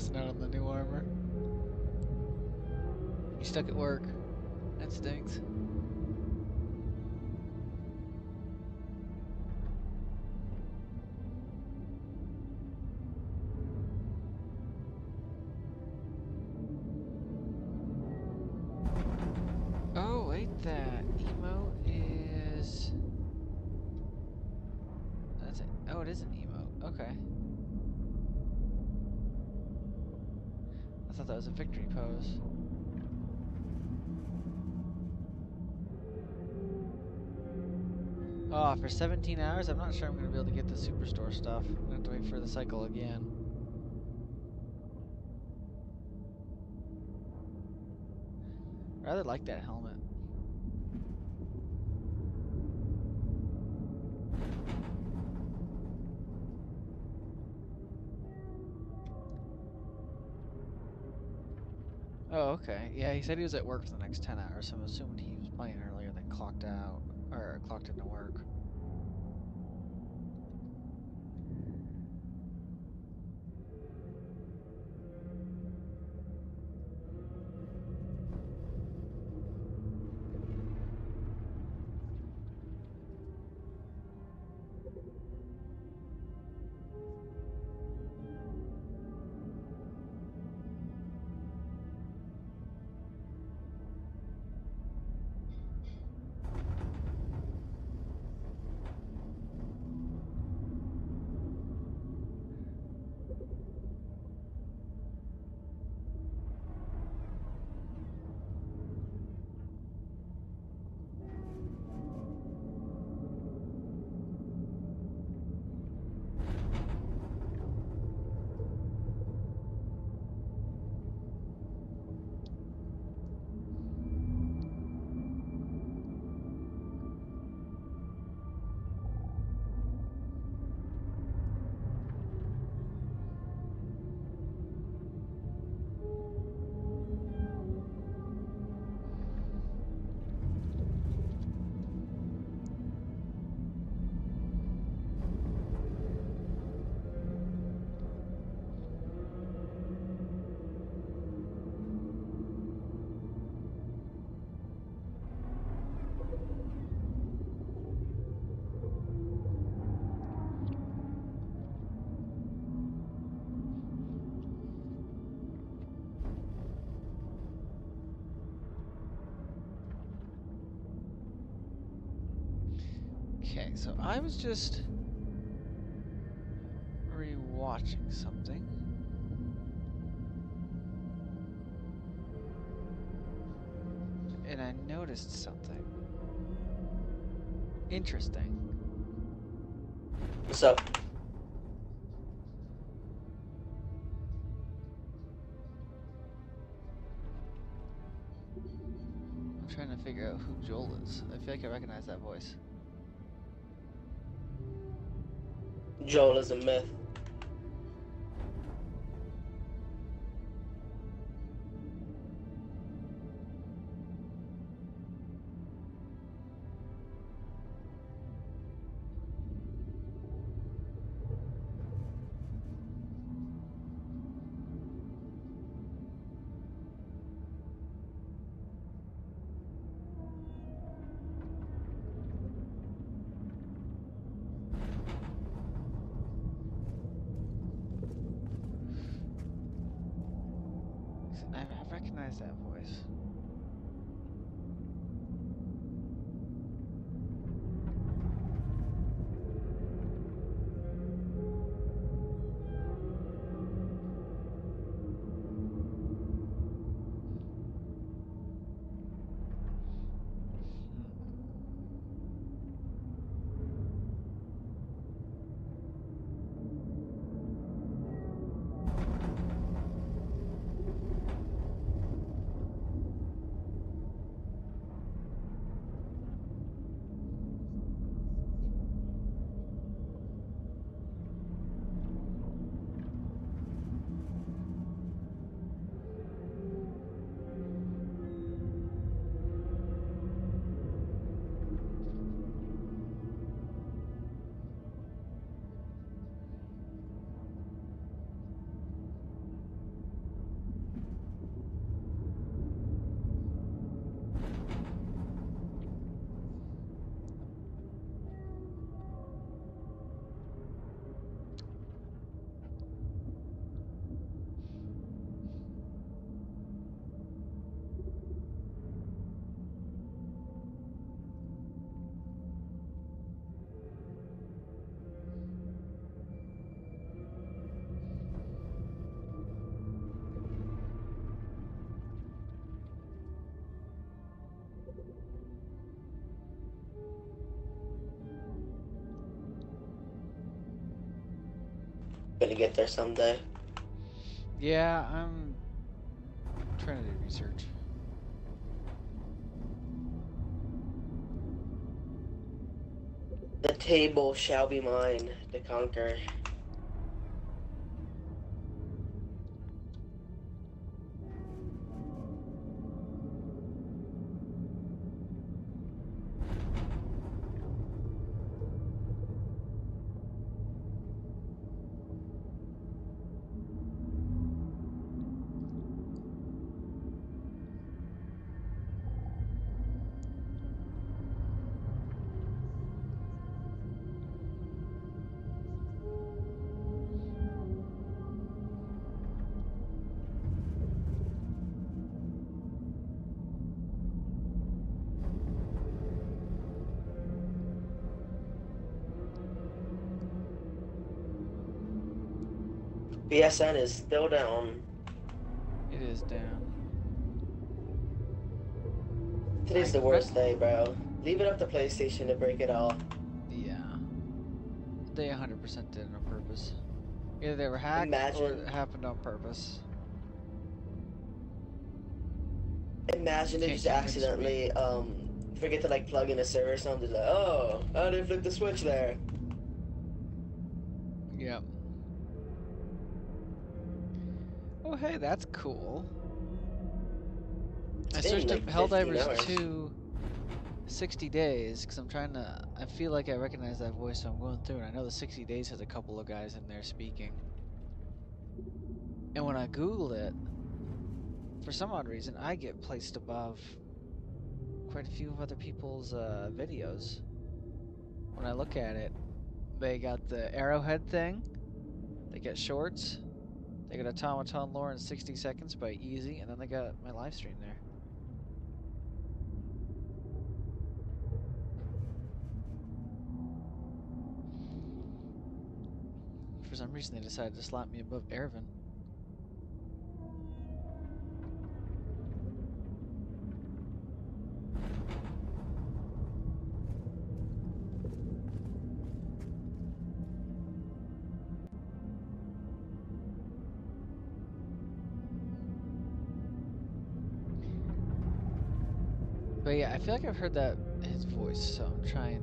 missing out on the new armor. You stuck at work. That stinks. Oh, ain't that emote is... That's it. Oh, it is an emote. Okay. I thought that was a victory pose. Oh, for 17 hours? I'm not sure I'm going to be able to get the Superstore stuff. I'm going to have to wait for the cycle again. Rather like that helmet. Oh, okay. Yeah, he said he was at work for the next 10 hours, so I'm assuming he was playing earlier than clocked out, or clocked into work. Okay, so I was just re-watching something. And I noticed something interesting. What's up? I'm trying to figure out who Joel is. I feel like I recognize that voice. Joel is a myth. Gonna get there someday. Yeah, I'm trying to do research. The table shall be mine to conquer. PSN is still down. It is down. Today's the worst day, bro. Leave it up to PlayStation to break it all. Yeah. They 100% did it on purpose. Either they were hacked or Imagine- it happened on purpose. Imagine if you Can't just convince me. accidentally forget to like plug in a server or something. Like, oh, I didn't flip the switch there. Yep. Oh, hey, that's cool. I It's been, searched up like, 15 Helldivers hours. 2 60 days because I'm trying to. I feel like I recognize that voice, so I'm going through, and I know the 60 days has a couple of guys in there speaking. And when I Googled it, for some odd reason, I get placed above quite a few of other people's videos. When I look at it, they got the arrowhead thing, they got shorts, they got automaton lore in 60 seconds by Easy, and then they got my live stream there. For some reason, they decided to slap me above Ervin. But yeah, I feel like I've heard that his voice, so I'm trying.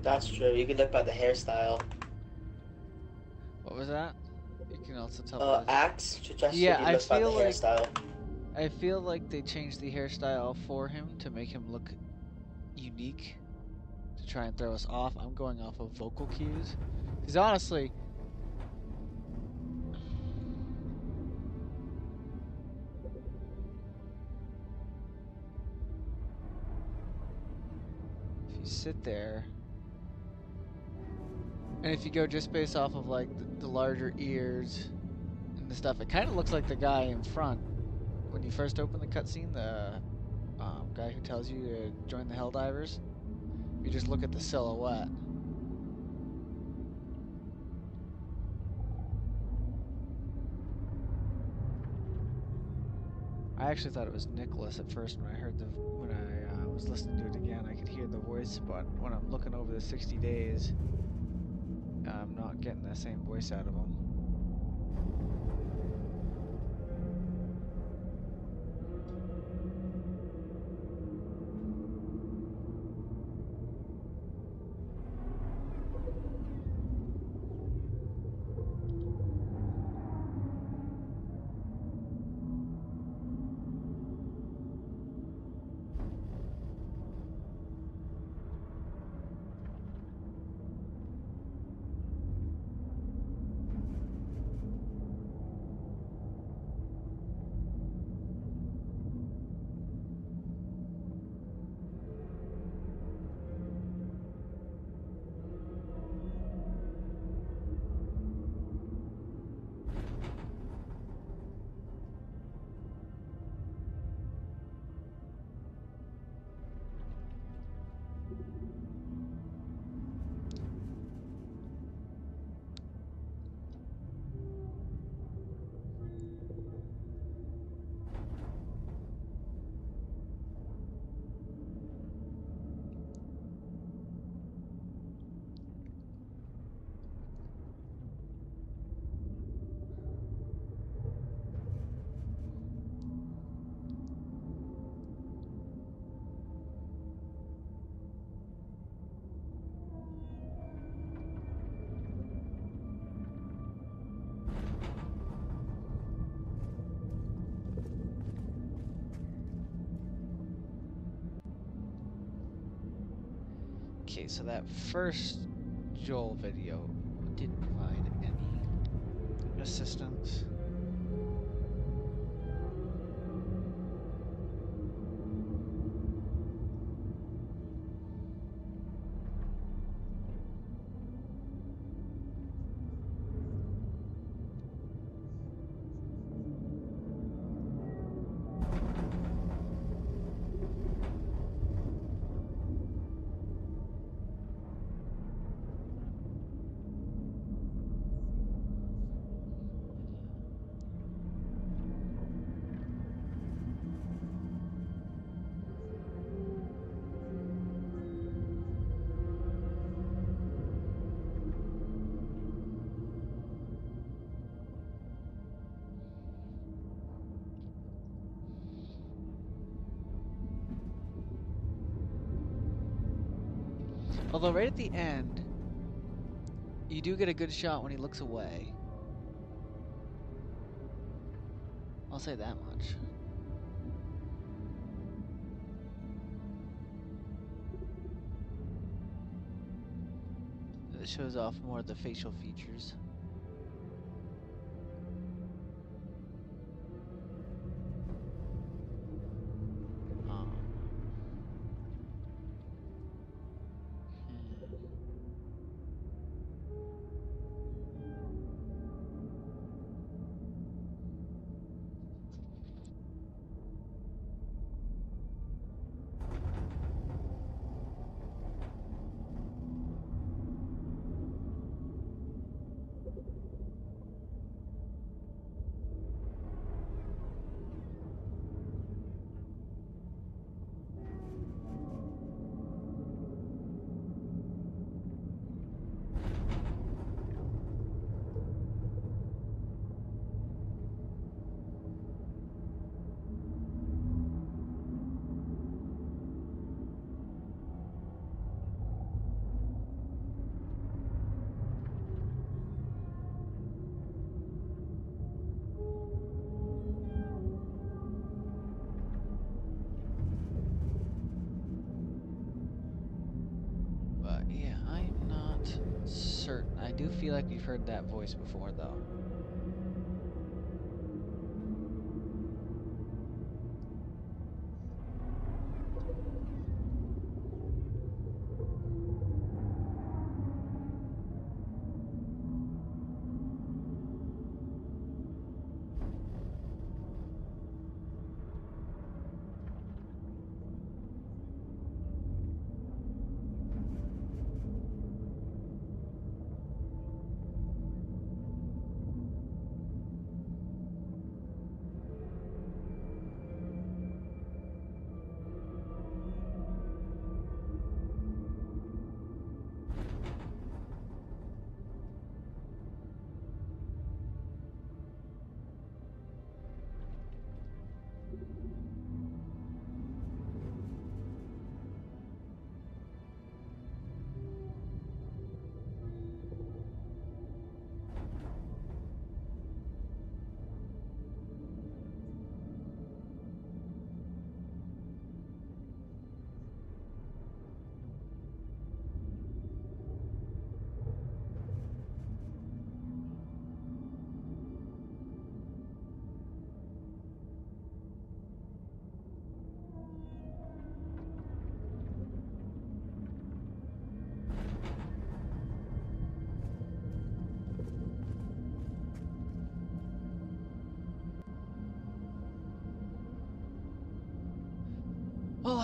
That's true. You can look by the hairstyle. What was that? You can also tell. by the- Axe suggested Yeah, you I look by the feel like- hairstyle. I feel like they changed the hairstyle for him to make him look unique, to try and throw us off. I'm going off of vocal cues, because honestly, if you sit there, and if you go just based off of like the larger ears and the stuff, it kind of looks like the guy in front when you first open the cutscene, the guy who tells you to join the Helldivers. You just look at the silhouette. I actually thought it was Nicholas at first when I heard when I was listening to it again. I could hear the voice, but when I'm looking over the 60 days, I'm not getting the same voice out of him. Okay, so that first Joel video didn't provide any assistance. Although right at the end, you do get a good shot when he looks away. I'll say that much. It shows off more of the facial features. But yeah, I'm not certain. I do feel like we've heard that voice before, though.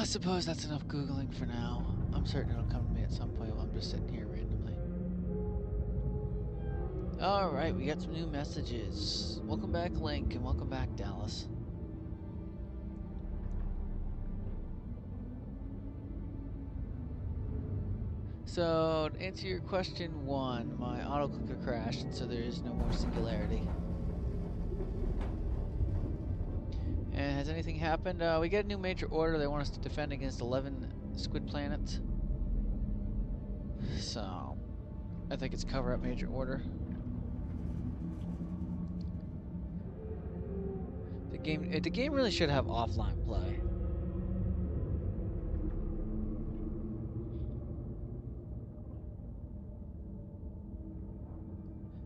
suppose that's enough Googling for now. I'm certain it'll come to me at some point while I'm just sitting here randomly. Alright, we got some new messages. Welcome back, Link, and welcome back, Dallas. So, to answer your question 1, my autoclicker crashed, and so there is no more singularity. And has anything happened? We get a new major order. They want us to defend against 11 squid planets. So, I think it's cover-up major order. The game really should have offline play.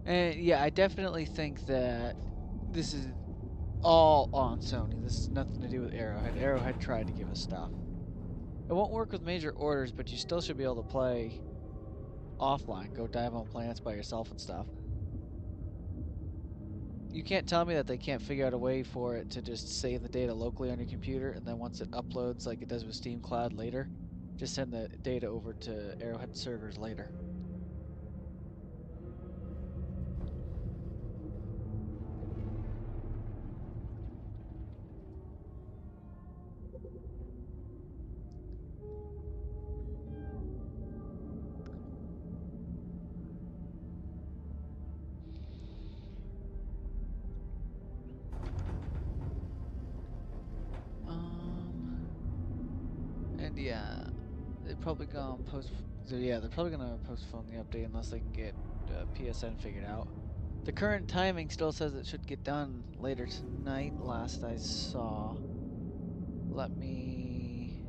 And yeah, I definitely think that this is all on Sony. This has nothing to do with Arrowhead. Arrowhead tried to give us stuff. It won't work with major orders, but you still should be able to play offline. Go dive on planets by yourself and stuff. You can't tell me that they can't figure out a way for it to just save the data locally on your computer, and then once it uploads like it does with Steam Cloud later, just send the data over to Arrowhead servers later. And yeah, they're probably gonna they're probably gonna postpone the update unless they can get PSN figured out. The current timing still says it should get done later tonight. Last I saw. Let me.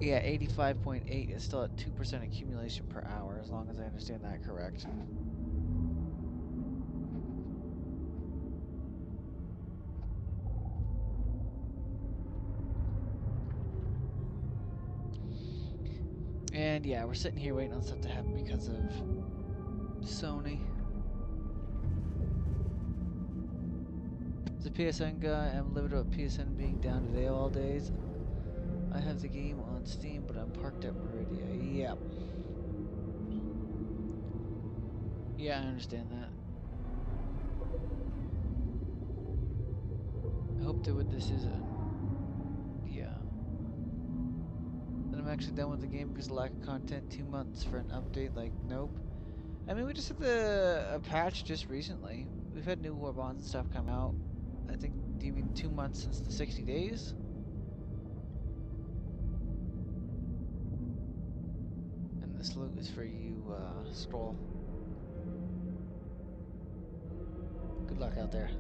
Yeah, 85.8 is still at 2% accumulation per hour, as long as I understand that correct. And yeah, we're sitting here waiting on stuff to happen because of Sony. The PSN guy, I'm livid about PSN being down today of all days. I have the game on Steam, but I'm parked at Meridia. Yep. Yeah, I understand that. I hope that what this is yeah. Then I'm actually done with the game because of lack of content. 2 months for an update, like, nope. I mean, we just had a patch just recently. We've had new war bonds and stuff come out. I think, do you mean 2 months since the 60 days? And this loot is for you, Stroll. Good luck out there.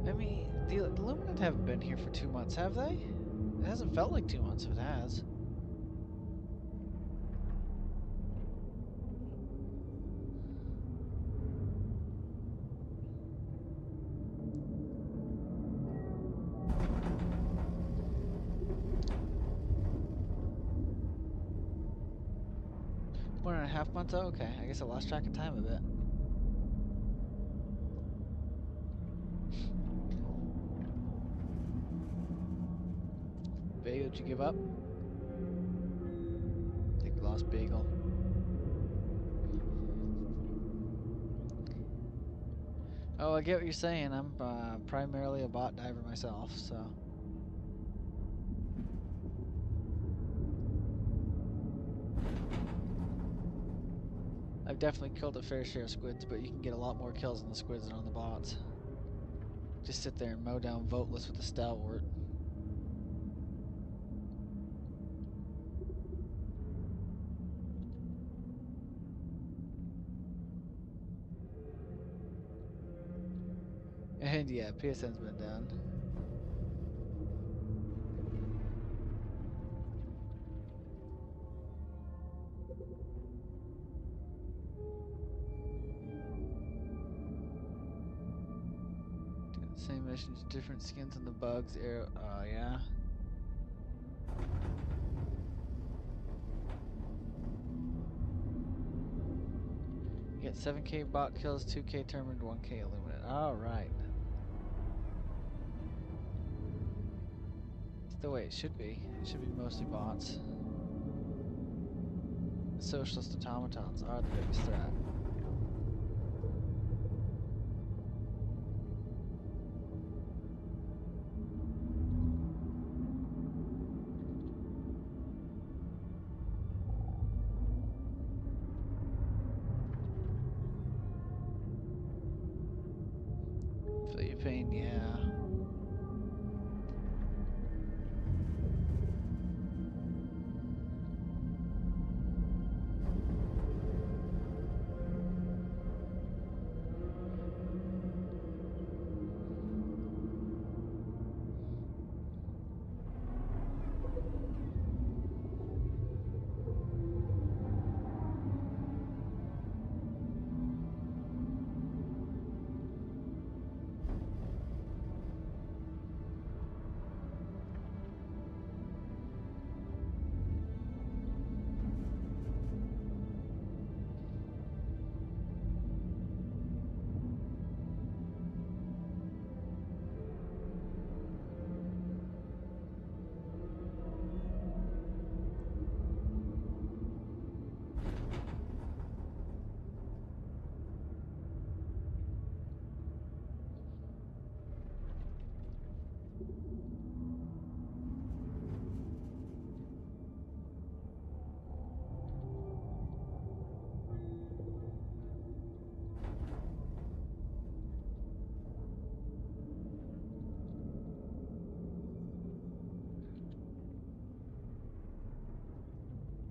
I mean, the Illuminati haven't been here for 2 months, have they? It hasn't felt like 2 months if it has. One and a half months? Oh, okay. I guess I lost track of time a bit. Bagel, did you give up? I think we lost Bagel. Oh, I get what you're saying. I'm primarily a bot diver myself, so. I've definitely killed a fair share of squids, but you can get a lot more kills on the squids than on the bots. Just sit there and mow down voteless with a stalwart. And yeah, PSN's been down. Do the same missions, different skins on the bugs. Arrow. Oh, yeah. You get 7k bot kills, 2k Termined, 1k Illuminate. Alright. It's the way it should be. It should be mostly bots. The socialist automatons are the biggest threat. Feel your pain, yeah.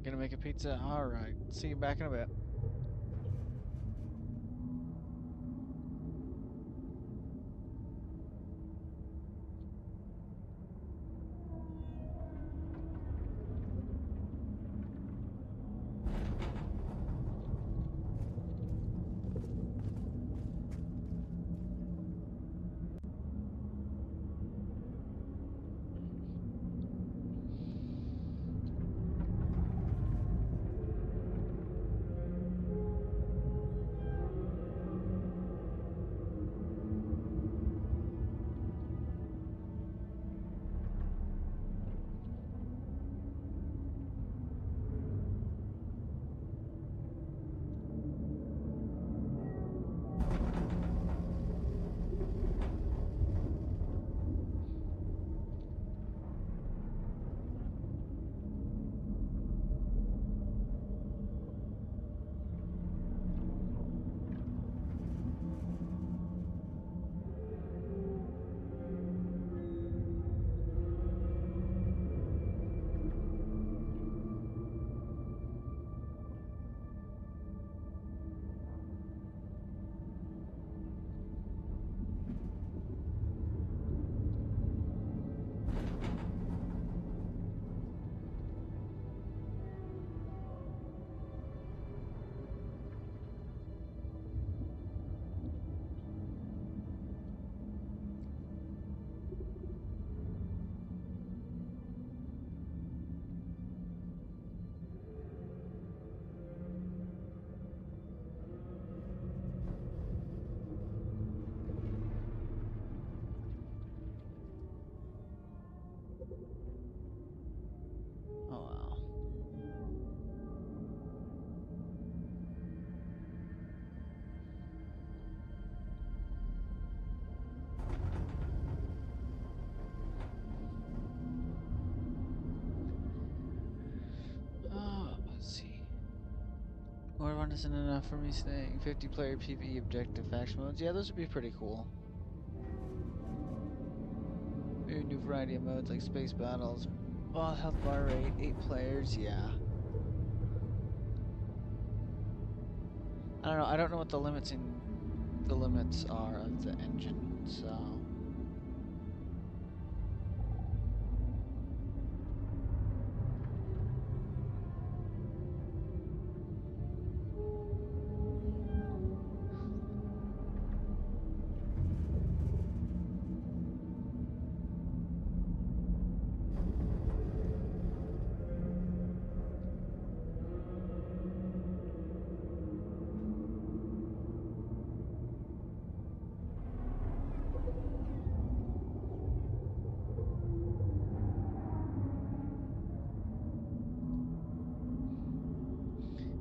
Gonna make a pizza? Alright. See you back in a bit. isn't enough for me staying. 50-player PvE objective faction modes. Yeah, those would be pretty cool. Maybe a new variety of modes like space battles. Oh, health bar rate, 8 players, yeah. I don't know. I don't know what the limits are of the engine, so.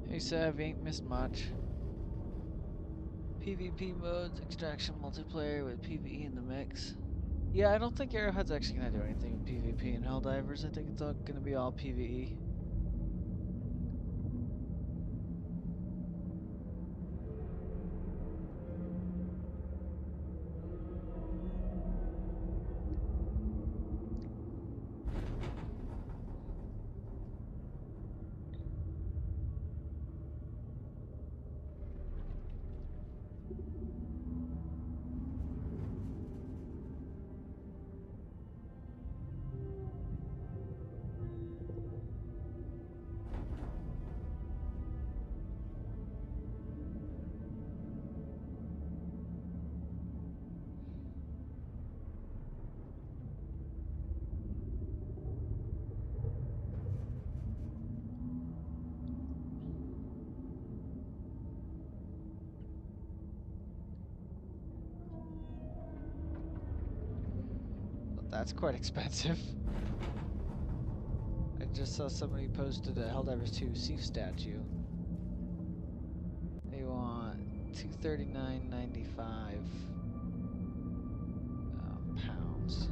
Hey Sav, you ain't missed much. PvP modes, extraction multiplayer with PvE in the mix. Yeah, I don't think Arrowhead's actually gonna do anything with PvP in Helldivers. I think it's all gonna be all PvE. That's quite expensive. I just saw somebody posted a Helldivers 2 Seaf statue. They want $239.95 pounds.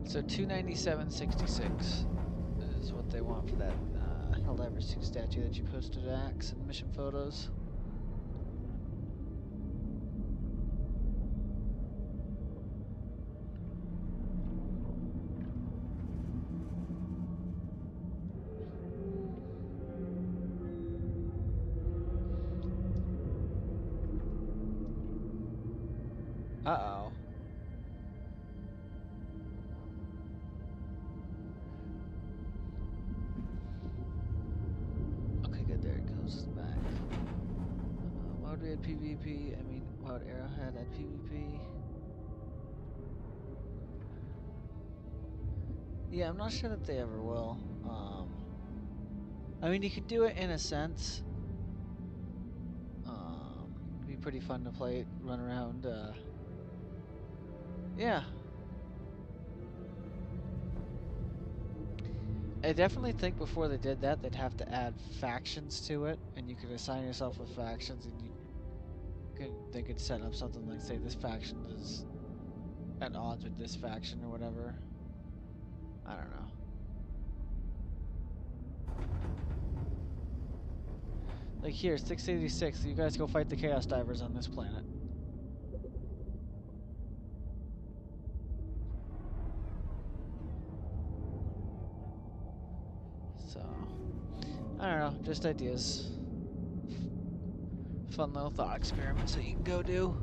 So $297.66 is what they want for that Helldivers 2 statue that you posted at Axe and mission photos. Uh-oh. Okay, good. There it goes. Back. Why would we add PvP? I mean, why would Arrowhead add PvP? Yeah, I'm not sure that they ever will. I mean, you could do it in a sense. It'd be pretty fun to play it, run around. Yeah. I definitely think before they did that, they'd have to add factions to it, and you could assign yourself with factions, and they could set up something like, say, this faction is at odds with this faction or whatever. I don't know. Like here, 686, you guys go fight the Chaos Divers on this planet. So, I don't know, just ideas. Fun little thought experiments that you can go do.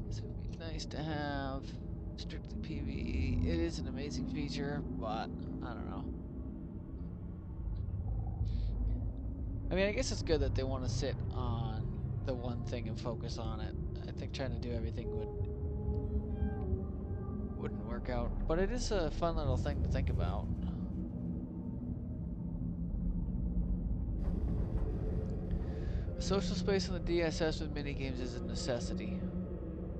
This would be nice to have. Strictly PvE. It is an amazing feature, but I don't know. I mean, I guess it's good that they want to sit on the one thing and focus on it. I think trying to do everything wouldn't work out, but it is a fun little thing to think about. A social space on the DSS with minigames is a necessity.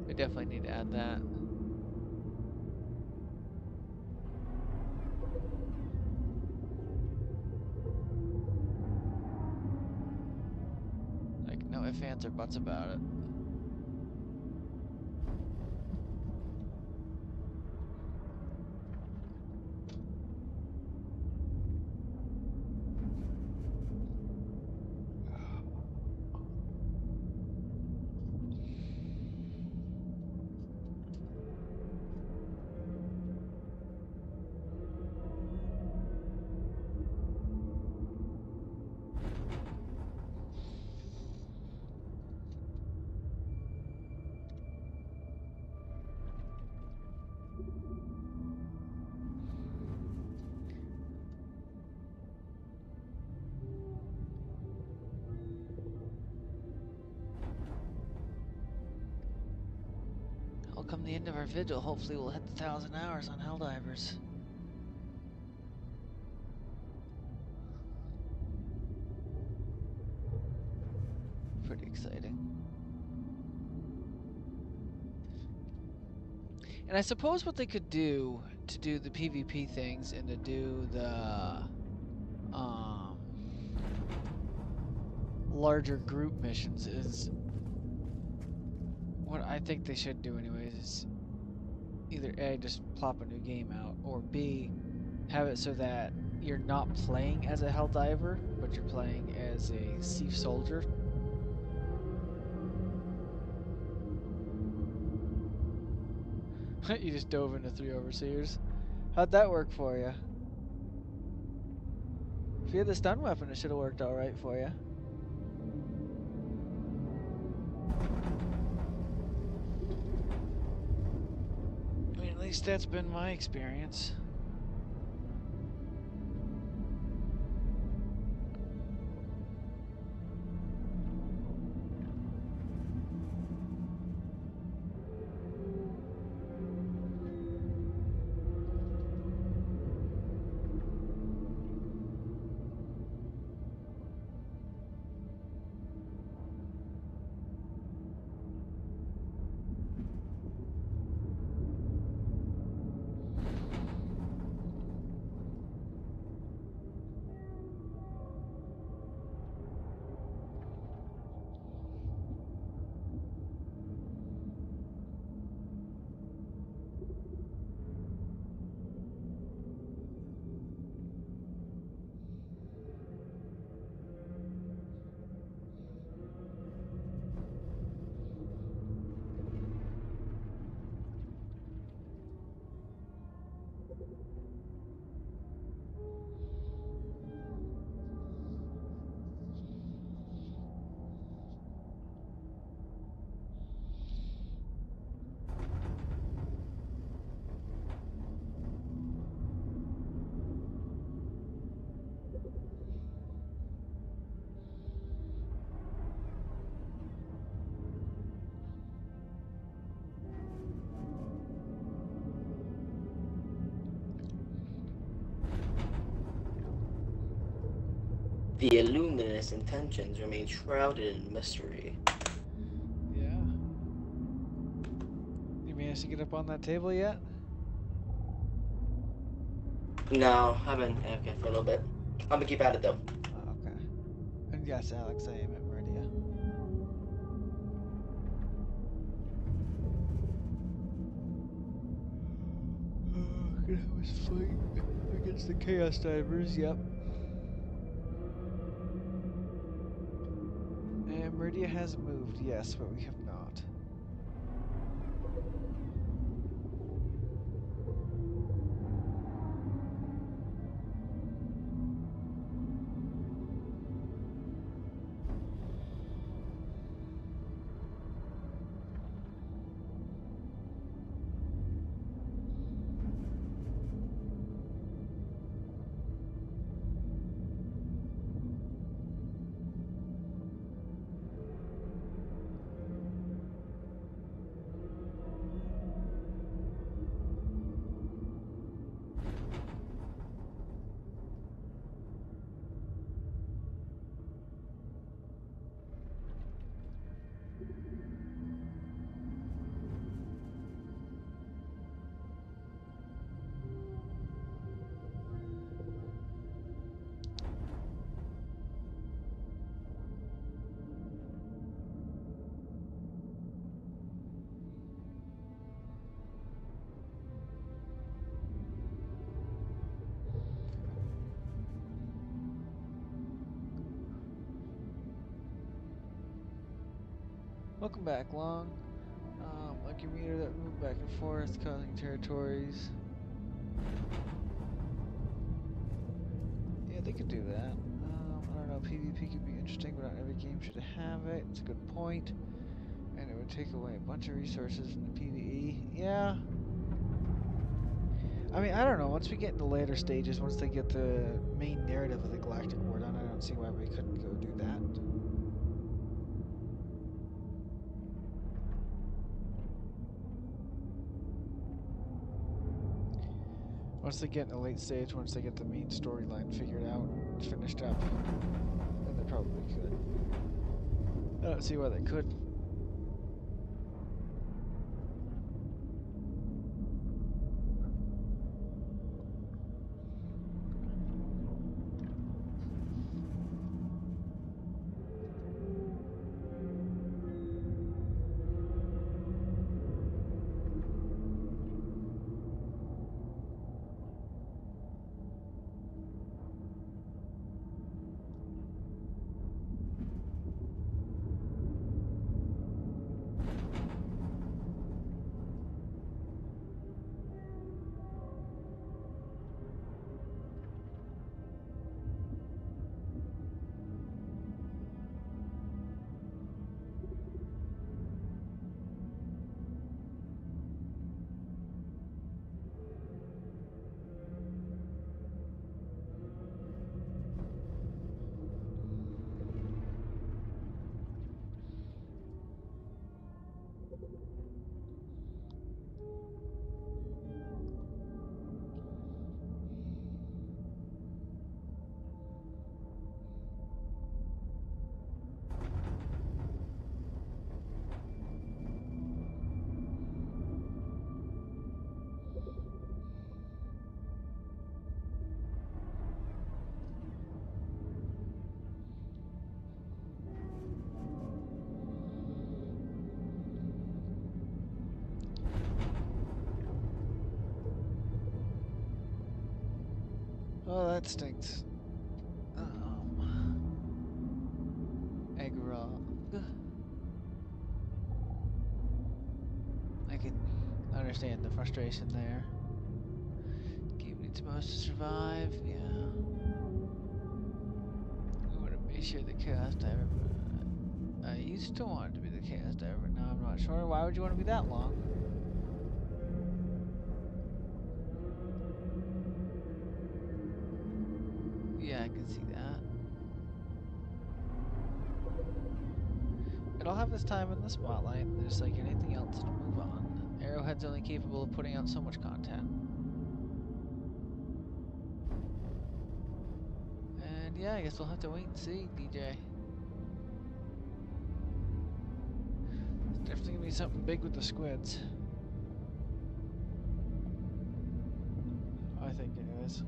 They definitely need to add that. my fans are butts about it. Well, come the end of our vigil, hopefully we'll hit the 1,000 hours on Helldivers. Pretty exciting. And I suppose what they could do to do the PvP things and to do the larger group missions is what I think they should do anyways, is either A, just plop a new game out, or B, have it so that you're not playing as a Helldiver, but you're playing as a Thief Soldier. You just dove into 3 Overseers. How'd that work for you? If you had the stun weapon, it should have worked alright for you. I mean, at least that's been my experience. The Illuminous intentions remain shrouded in mystery. Yeah. You managed to get up on that table yet? No, I've been AFK for a little bit. I'm gonna keep at it though. Oh, okay. And yes, Alex, I am at Meridia. Gonna have us fight against the Chaos Divers, yep. And Meridia has moved, yes, but we have not. Welcome back, Long. Like your meter that moved back and forth, causing territories. Yeah, they could do that. I don't know, PvP could be interesting, but not every game should have it. It's a good point. And it would take away a bunch of resources from the PvE. Yeah. I mean, I don't know. Once we get into later stages, once they get the main narrative of the Galactic War done, I don't see why we couldn't go do that. Once they get in the late stage, once they get the main storyline figured out, finished up, then they probably could. I don't see why they couldn't. Oh, that stinks. Agrog. I can understand the frustration there. Game needs most to survive, yeah. We want to be sure the chaos diver. I used to want to be the chaos diver, but now I'm not sure. Why would you want to be that long? Yeah, I can see that. It'll have its time in the spotlight, just like anything else, it'll move on. Arrowhead's only capable of putting out so much content. And yeah, I guess we'll have to wait and see, DJ. It's definitely gonna be something big with the squids. I think it is.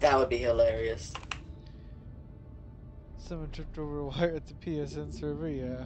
That would be hilarious. Someone tripped over a wire at the PSN server, yeah.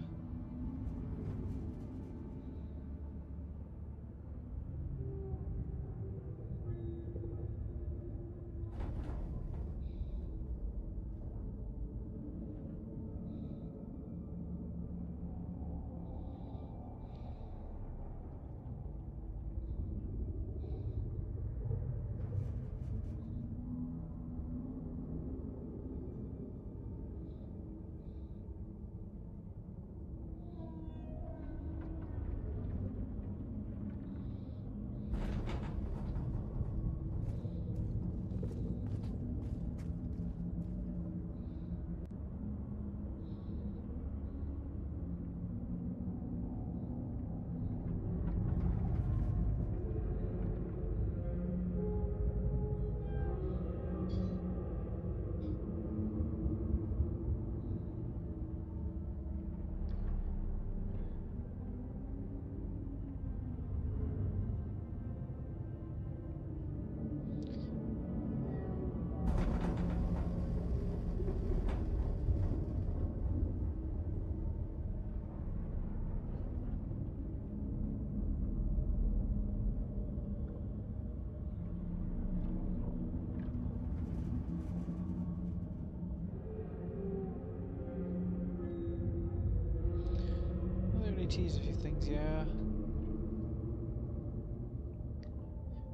teased a few things, yeah.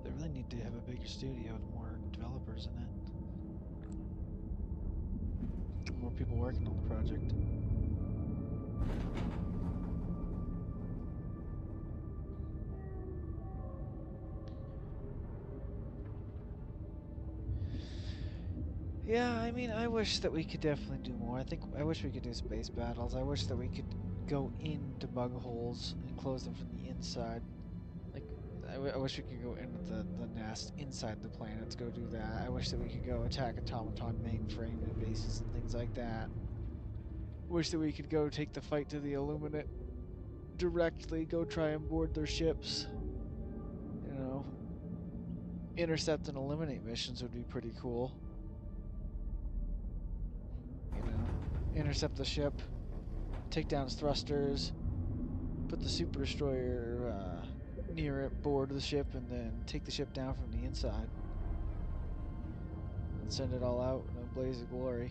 They really need to have a bigger studio with more developers in it. More people working on the project. Yeah, I mean, I wish that we could definitely do more. I wish we could do space battles. I wish that we could go into bug holes and close them from the inside. Like, I wish we could go in with the nest inside the planet to go do that. I wish that we could go attack automaton mainframe and bases and things like that. Wish that we could go take the fight to the Illuminate directly, go try and board their ships. You know, intercept and eliminate missions would be pretty cool. You know, intercept the ship, take down its thrusters, put the super destroyer near it, board the ship, and then take the ship down from the inside. And send it all out in a blaze of glory.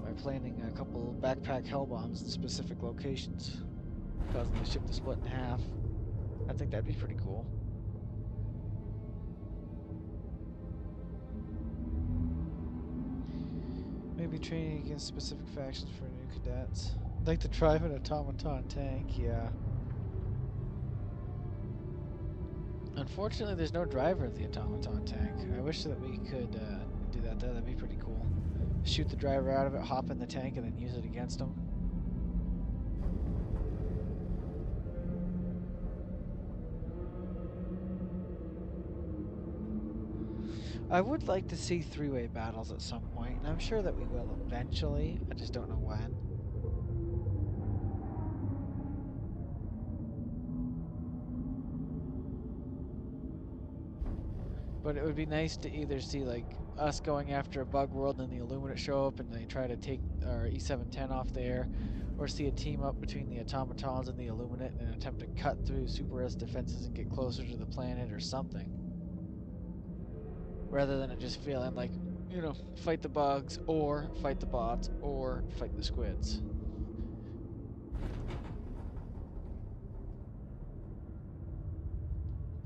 By planting a couple backpack hell bombs in specific locations, causing the ship to split in half. I think that'd be pretty cool. Maybe training against specific factions for new cadets. I'd like to try an automaton tank, yeah. Unfortunately, there's no driver of the automaton tank. I wish that we could do that though, that'd be pretty cool. Shoot the driver out of it, hop in the tank, and then use it against him. I would like to see three-way battles at some point, and I'm sure that we will eventually. I just don't know when. But it would be nice to either see like us going after a bug world and the Illuminate show up and they try to take our E710 off there, or see a team up between the automatons and the Illuminate and attempt to cut through Super S defenses and get closer to the planet or something. Rather than it just feeling like, you know, fight the bugs or fight the bots or fight the squids.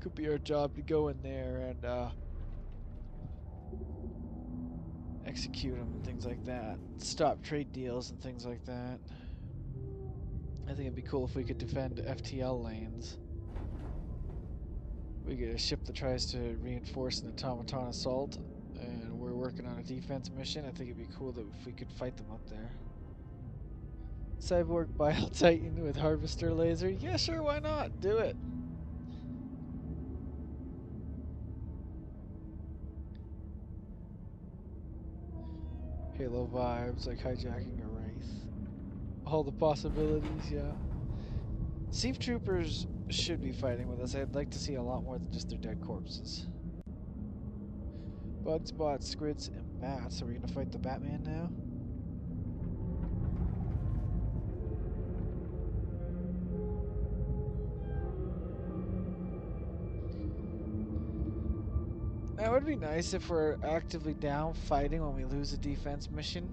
Could be our job to go in there and execute them and things like that. Stop trade deals and things like that. I think it'd be cool if we could defend FTL lanes. We get a ship that tries to reinforce an automaton assault, and we're working on a defense mission. I think it'd be cool that if we could fight them up there. Cyborg Bile Titan with Harvester Laser? Yeah, sure, why not? Do it. Halo vibes, like hijacking a Wraith. All the possibilities, yeah. Sieve Troopers should be fighting with us. I'd like to see a lot more than just their dead corpses. Bugs, bots, squids, and bats. Are we gonna fight the Batman now? That would be nice if we're actively down fighting when we lose a defense mission.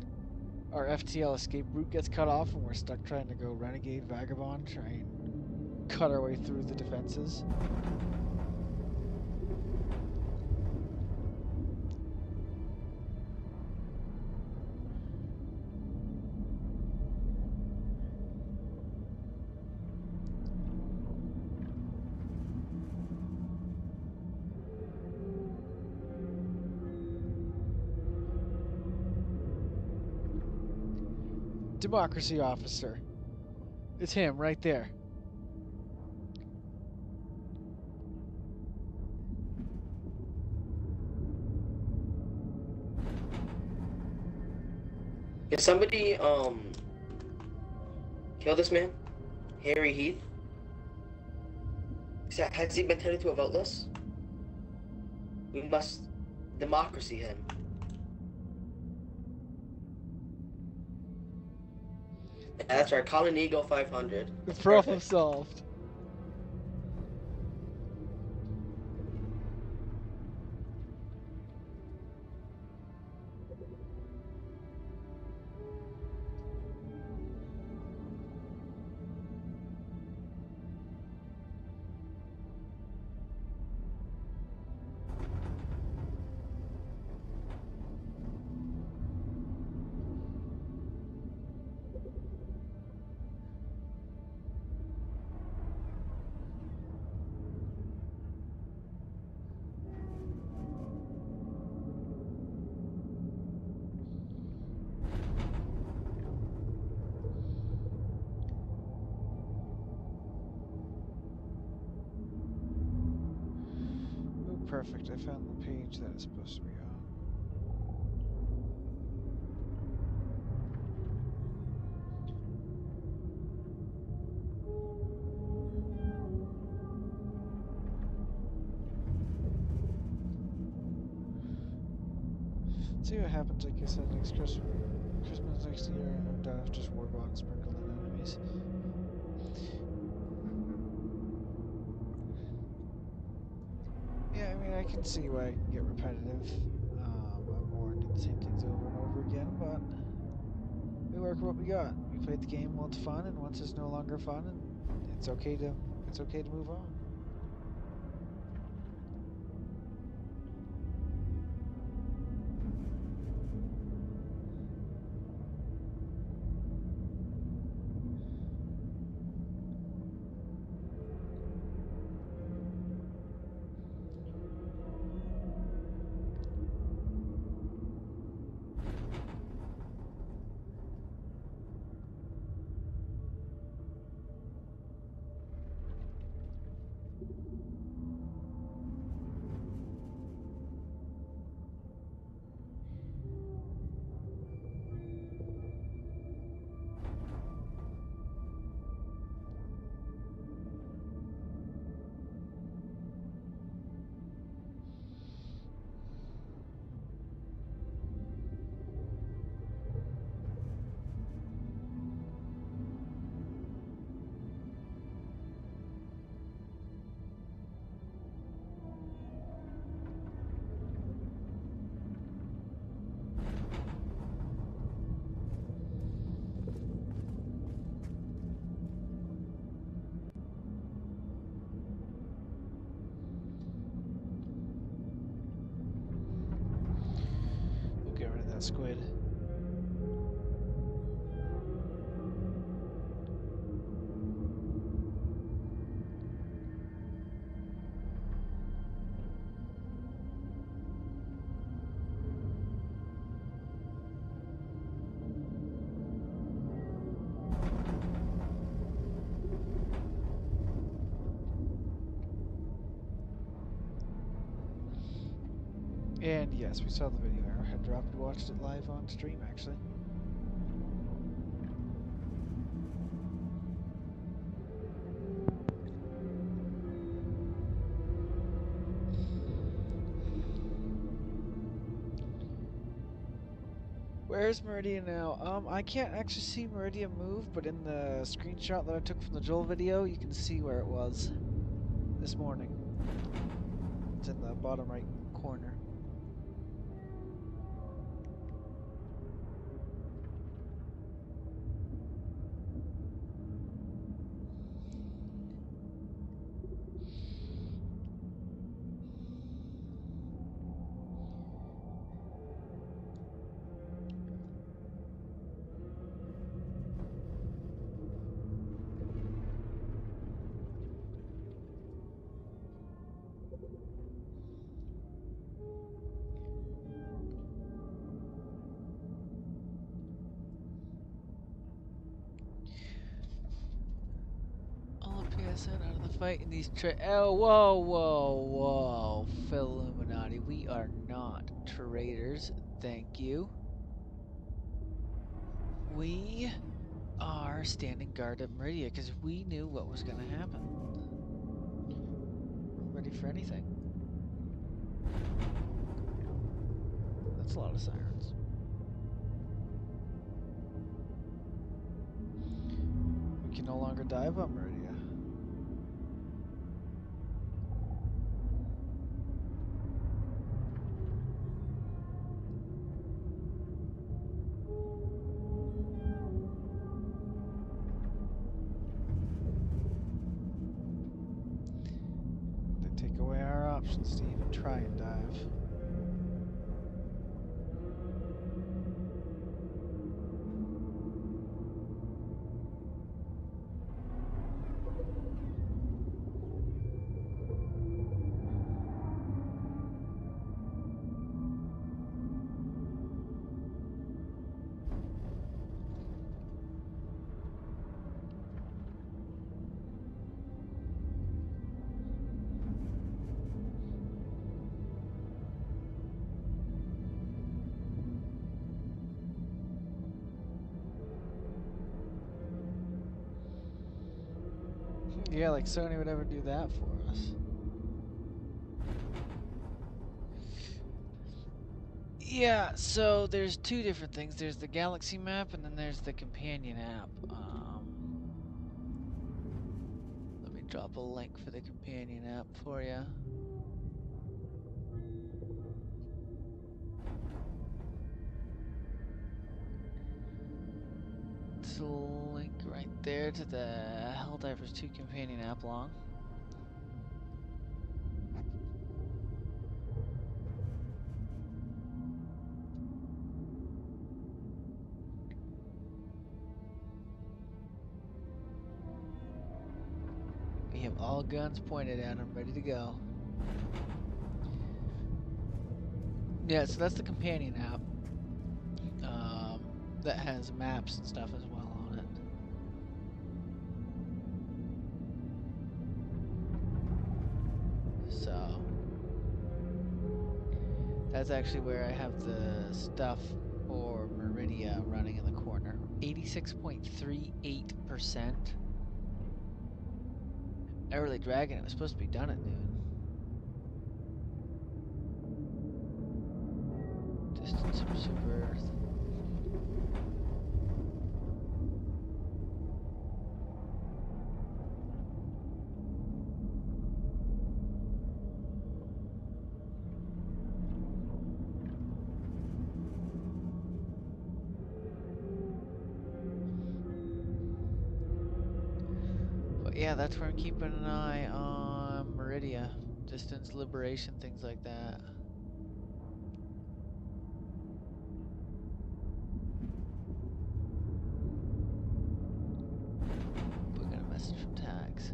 Our FTL escape route gets cut off and we're stuck trying to go Renegade Vagabond, try and cut our way through the defenses. Democracy officer. It's him right there. Can somebody kill this man? Harry Heath? Has he been turned into a vote list? We must democracy him. Yeah, that's right, Colin Eagle 500. The problem solved. perfect. I found the page that it's supposed to be on. See what happens, like I said, next Christmas next year, and just Warbot sprinkled in enemies. Yeah, I mean, I can see why it can get repetitive. I'm bored doing the same things over and over again, but we work with what we got. We played the game while it's fun, and once it's no longer fun, and it's okay to move on. We'll get rid of that squid. And yes, we saw the video. Arrowhead dropped. We watched it live on stream, actually. Where's Meridia now? I can't actually see Meridia move, but in the screenshot that I took from the Joel video, you can see where it was this morning. It's in the bottom right corner. All of PSN out of the fight in these oh, whoa, whoa, whoa, Illuminati. We are not traitors, thank you. We are standing guard at Meridia because we knew what was going to happen. We're ready for anything. That's a lot of sirens. We can no longer dive on Meridia. They take away our options to even try and dive. Yeah, like Sony would ever do that for us. Yeah, so there's two different things. There's the Galaxy map, and then there's the companion app. Let me drop a link for the companion app for you. It's a link right there to the Helldivers 2 companion app long. We have all guns pointed at them, ready to go. Yeah, so that's the companion app. That has maps and stuff as well on it. So that's actually where I have the stuff for Meridia running in the corner. 86.38%. Early Dragon, it was supposed to be done at noon. Distance from Super Earth. But yeah, that's where I'm keeping an eye on Meridia. Distance, liberation, things like that. We got a message from Tags.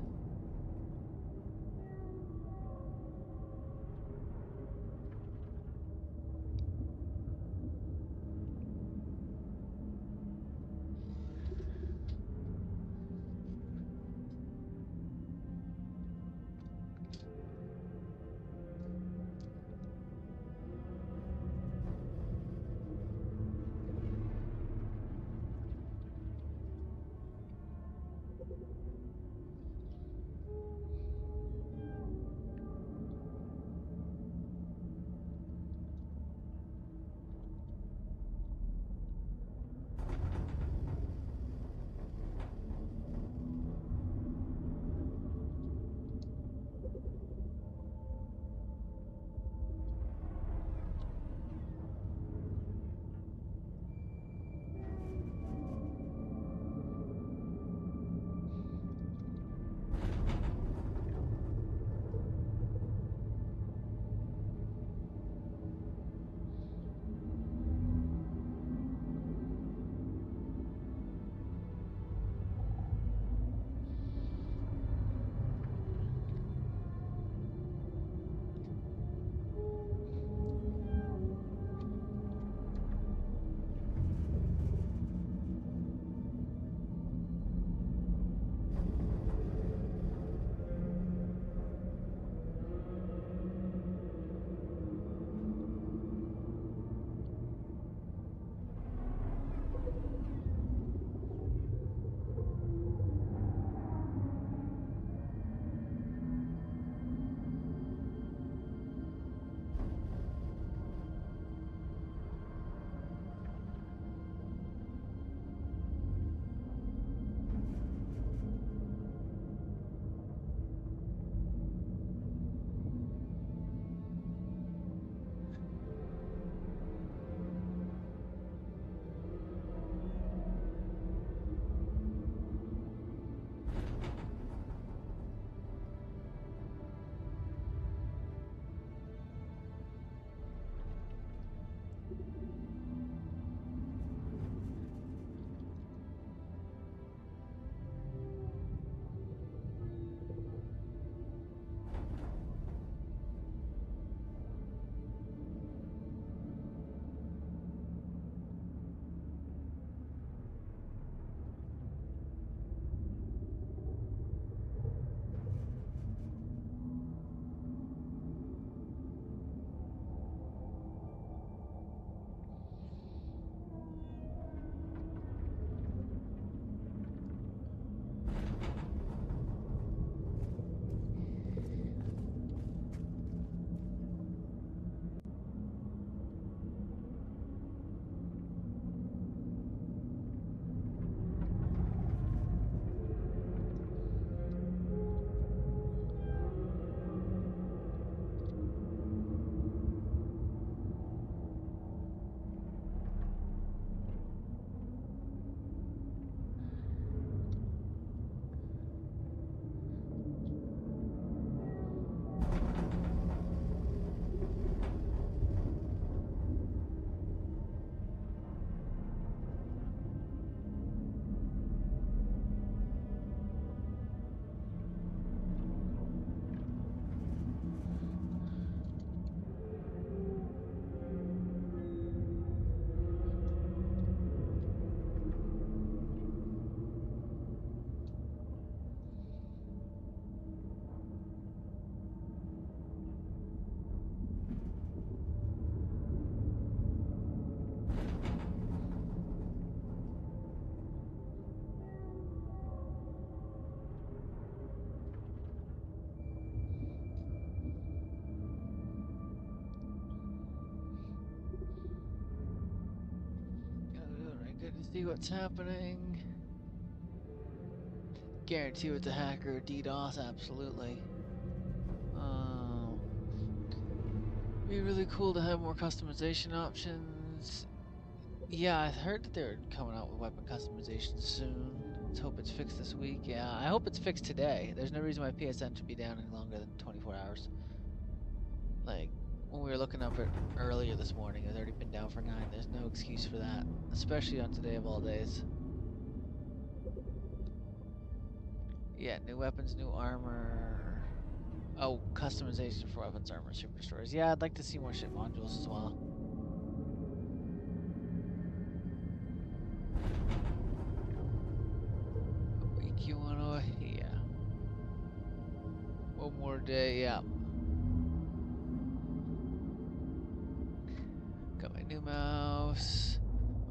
See what's happening. Guarantee it's a hacker or DDoS, absolutely. Be really cool to have more customization options. Yeah, I heard that they're coming out with weapon customization soon. Let's hope it's fixed this week. Yeah, I hope it's fixed today. There's no reason why PSN should be down any longer than 24 hours. Like, when we were looking up it earlier this morning, it's already been down for 9. There's no excuse for that, especially on today of all days. Yeah, new weapons, new armor. Oh, customization for weapons, armor, super stores. Yeah, I'd like to see more ship modules as well. A week you wanna, yeah. One more day, yeah. Got my new mouse.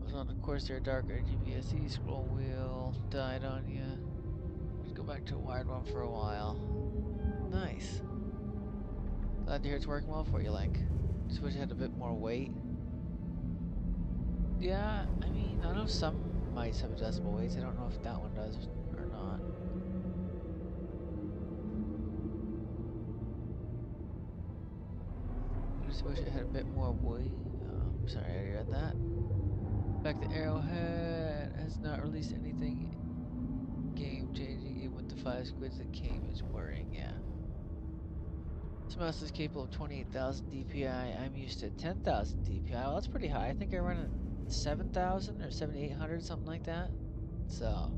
I was on the Corsair Dark RGBSE scroll wheel. Died on ya. Let's go back to a wired one for a while. Nice. Glad to hear it's working well for you, Link. Just wish it had a bit more weight. Yeah, I mean, I know some mice have adjustable weights. I don't know if that one does or not. I just wish it had a bit more weight. Sorry, I already read that. Back to Arrowhead has not released anything game changing, even with the 5 squids that came. It's worrying, yeah. This mouse is capable of 28,000 DPI. I'm used to 10,000 DPI. Well, that's pretty high. I think I run at 7,000 or 7,800, something like that. So,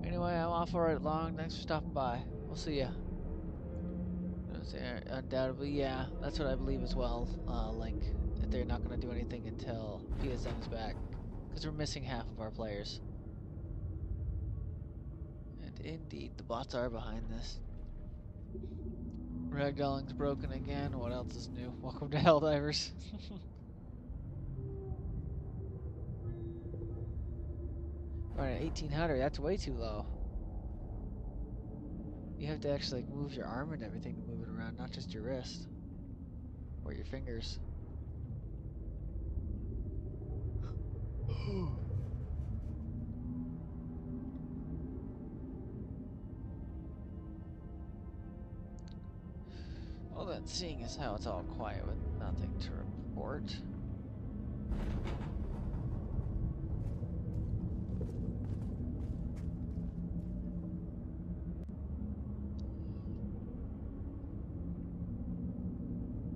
anyway, I'm off for right long. Thanks for stopping by. We'll see ya. Undoubtedly, yeah, that's what I believe as well, Link. That they're not going to do anything until PSN is back. Because we're missing half of our players. And indeed, the bots are behind this. Ragdolling's broken again. What else is new? Welcome to Helldivers. Alright, 1800. That's way too low. You have to actually like, move your arm and everything to move it around, not just your wrist. Or your fingers. All that seeing is how it's all quiet with nothing to report.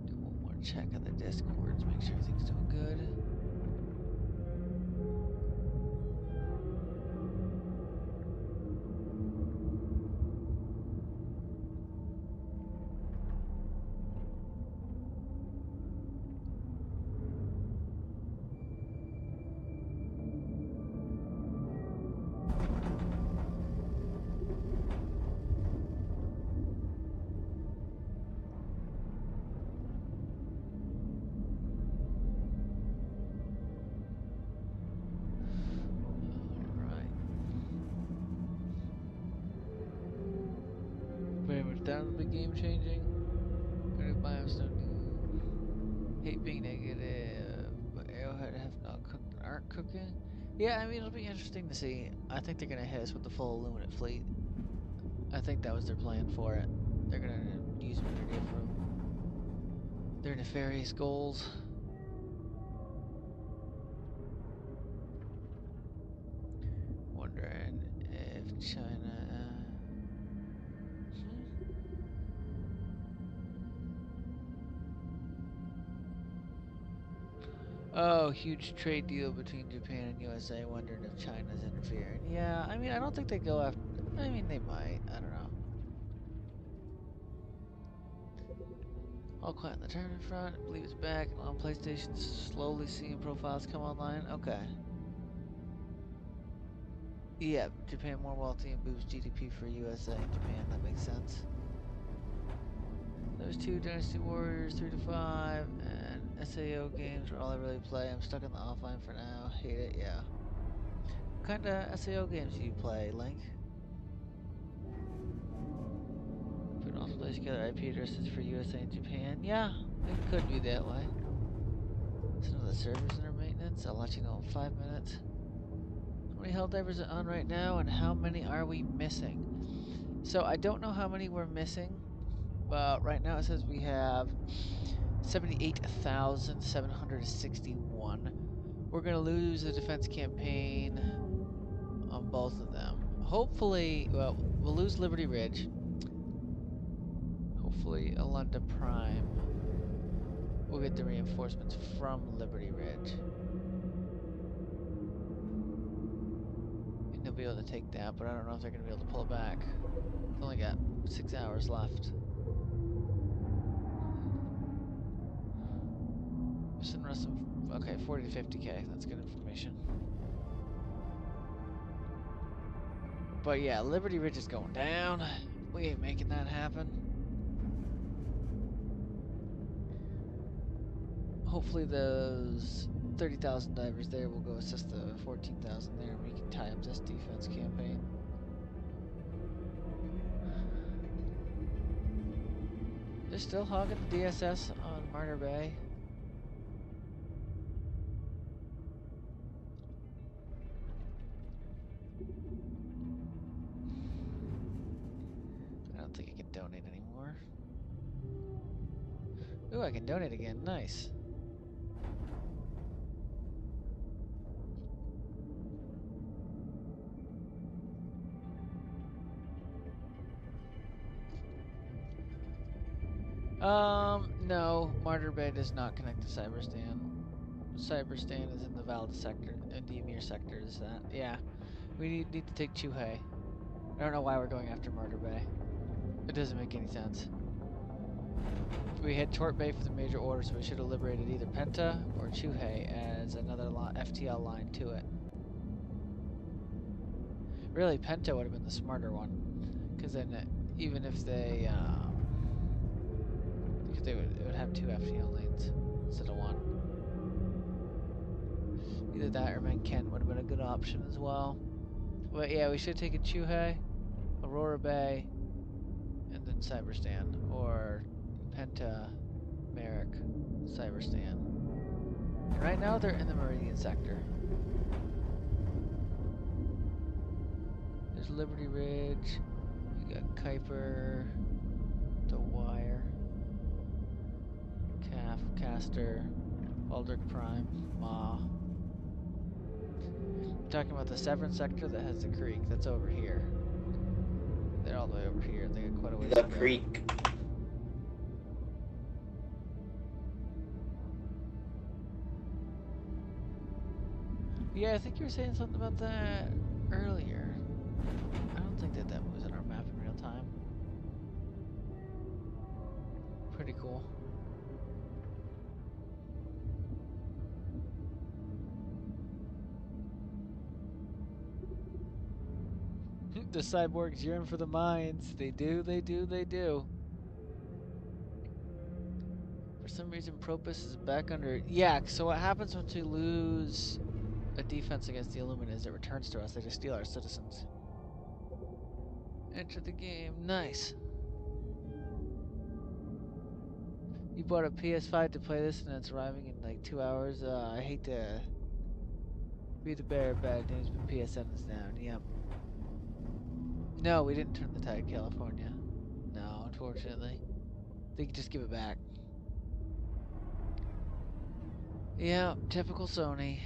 Do one more check on the Discords, make sure everything's doing good. That would be game changing. New biomes, no new. Hate being negative, but Arrowhead have not cooked and aren't cooking. Yeah, I mean, it'll be interesting to see. I think they're gonna hit us with the full Illuminate fleet. I think that was their plan for it. They're gonna use Meridia for their nefarious goals. Wondering if China. Oh, huge trade deal between Japan and USA. Wondering if China's interfering. Yeah, I mean, I don't think they go after. I mean, they might. I don't know. All quiet on the tournament front. I believe it's back. On PlayStation, slowly seeing profiles come online. Okay. Yeah, Japan more wealthy and boosts GDP for USA and Japan. That makes sense. There's 2 Dynasty Warriors, 3 to 5, and SAO games are all I really play. I'm stuck in the offline for now. Hate it, yeah. What kind of SAO games do you play, Link? Put all place together IP addresses for USA and Japan. Yeah, it could be that way. Some of the servers under maintenance. minutes. I'll let you know in 5 minutes. How many Helldivers are on right now, and how many are we missing? So I don't know how many we're missing, but right now it says we have 78,761. We're gonna lose the defense campaign on both of them. Hopefully, well, we'll lose Liberty Ridge. Hopefully, Alunda Prime will get the reinforcements from Liberty Ridge. And they'll be able to take that, but I don't know if they're gonna be able to pull it back. It's only got 6 hours left. Okay, 40 to 50k. That's good information. But yeah, Liberty Ridge is going down. We ain't making that happen. Hopefully those 30,000 divers there will go assist the 14,000 there, and we can tie up this defense campaign. They're still hogging the DSS on Martyr Bay. I don't think I can donate anymore. Ooh, I can donate again. Nice. No, Martyr Bay does not connect to Cyberstan. Cyberstan is in the Valid sector, and the Emir sector is that. Yeah, we need to take Chuhai. I don't know why we're going after Martyr Bay. It doesn't make any sense. We had Tort Bay for the major order, so we should have liberated either Penta or Chuhai as another FTL line to it. Really, Penta would have been the smarter one, because then even if they, because it would have 2 FTL lanes instead of 1. Either that or Menken would have been a good option as well. But yeah, we should have taken Chuhai, Aurora Bay, and then Cyberstan, or Penta, Merrick, Cyberstan. And right now they're in the Meridian sector. There's Liberty Ridge, you got Kuiper, The Wire, Calf, Castor, Aldrich Prime, Ma. I'm talking about the Severn sector that has the creek, that's over here. They're all the way over here, they got quite a ways The to go. creek. Yeah, I think you were saying something about that earlier. I don't think that was in our map in real time. Pretty cool. The cyborgs yearn for the mines. They do, they do, they do. For some reason, Propus is back under... Yeah, so what happens once we lose a defense against the Illuminati is it returns to us. They just steal our citizens. Enter the game. Nice. You bought a PS5 to play this and it's arriving in like 2 hours. I hate to be the bearer of bad news, but PSN is down. Yep. No, we didn't turn the tide, California. No, unfortunately. They could just give it back. Yeah, typical Sony.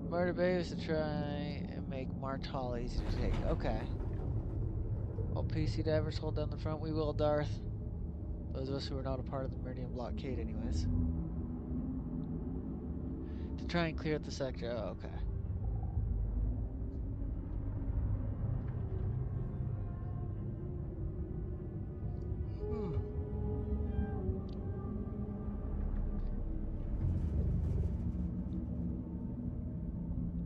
Martyr Bay was to try and make Martall easy to take. Okay. All PC divers hold down the front. We will, Darth. Those of us who are not a part of the Meridian blockade anyways. To try and clear out the sector. Oh, okay.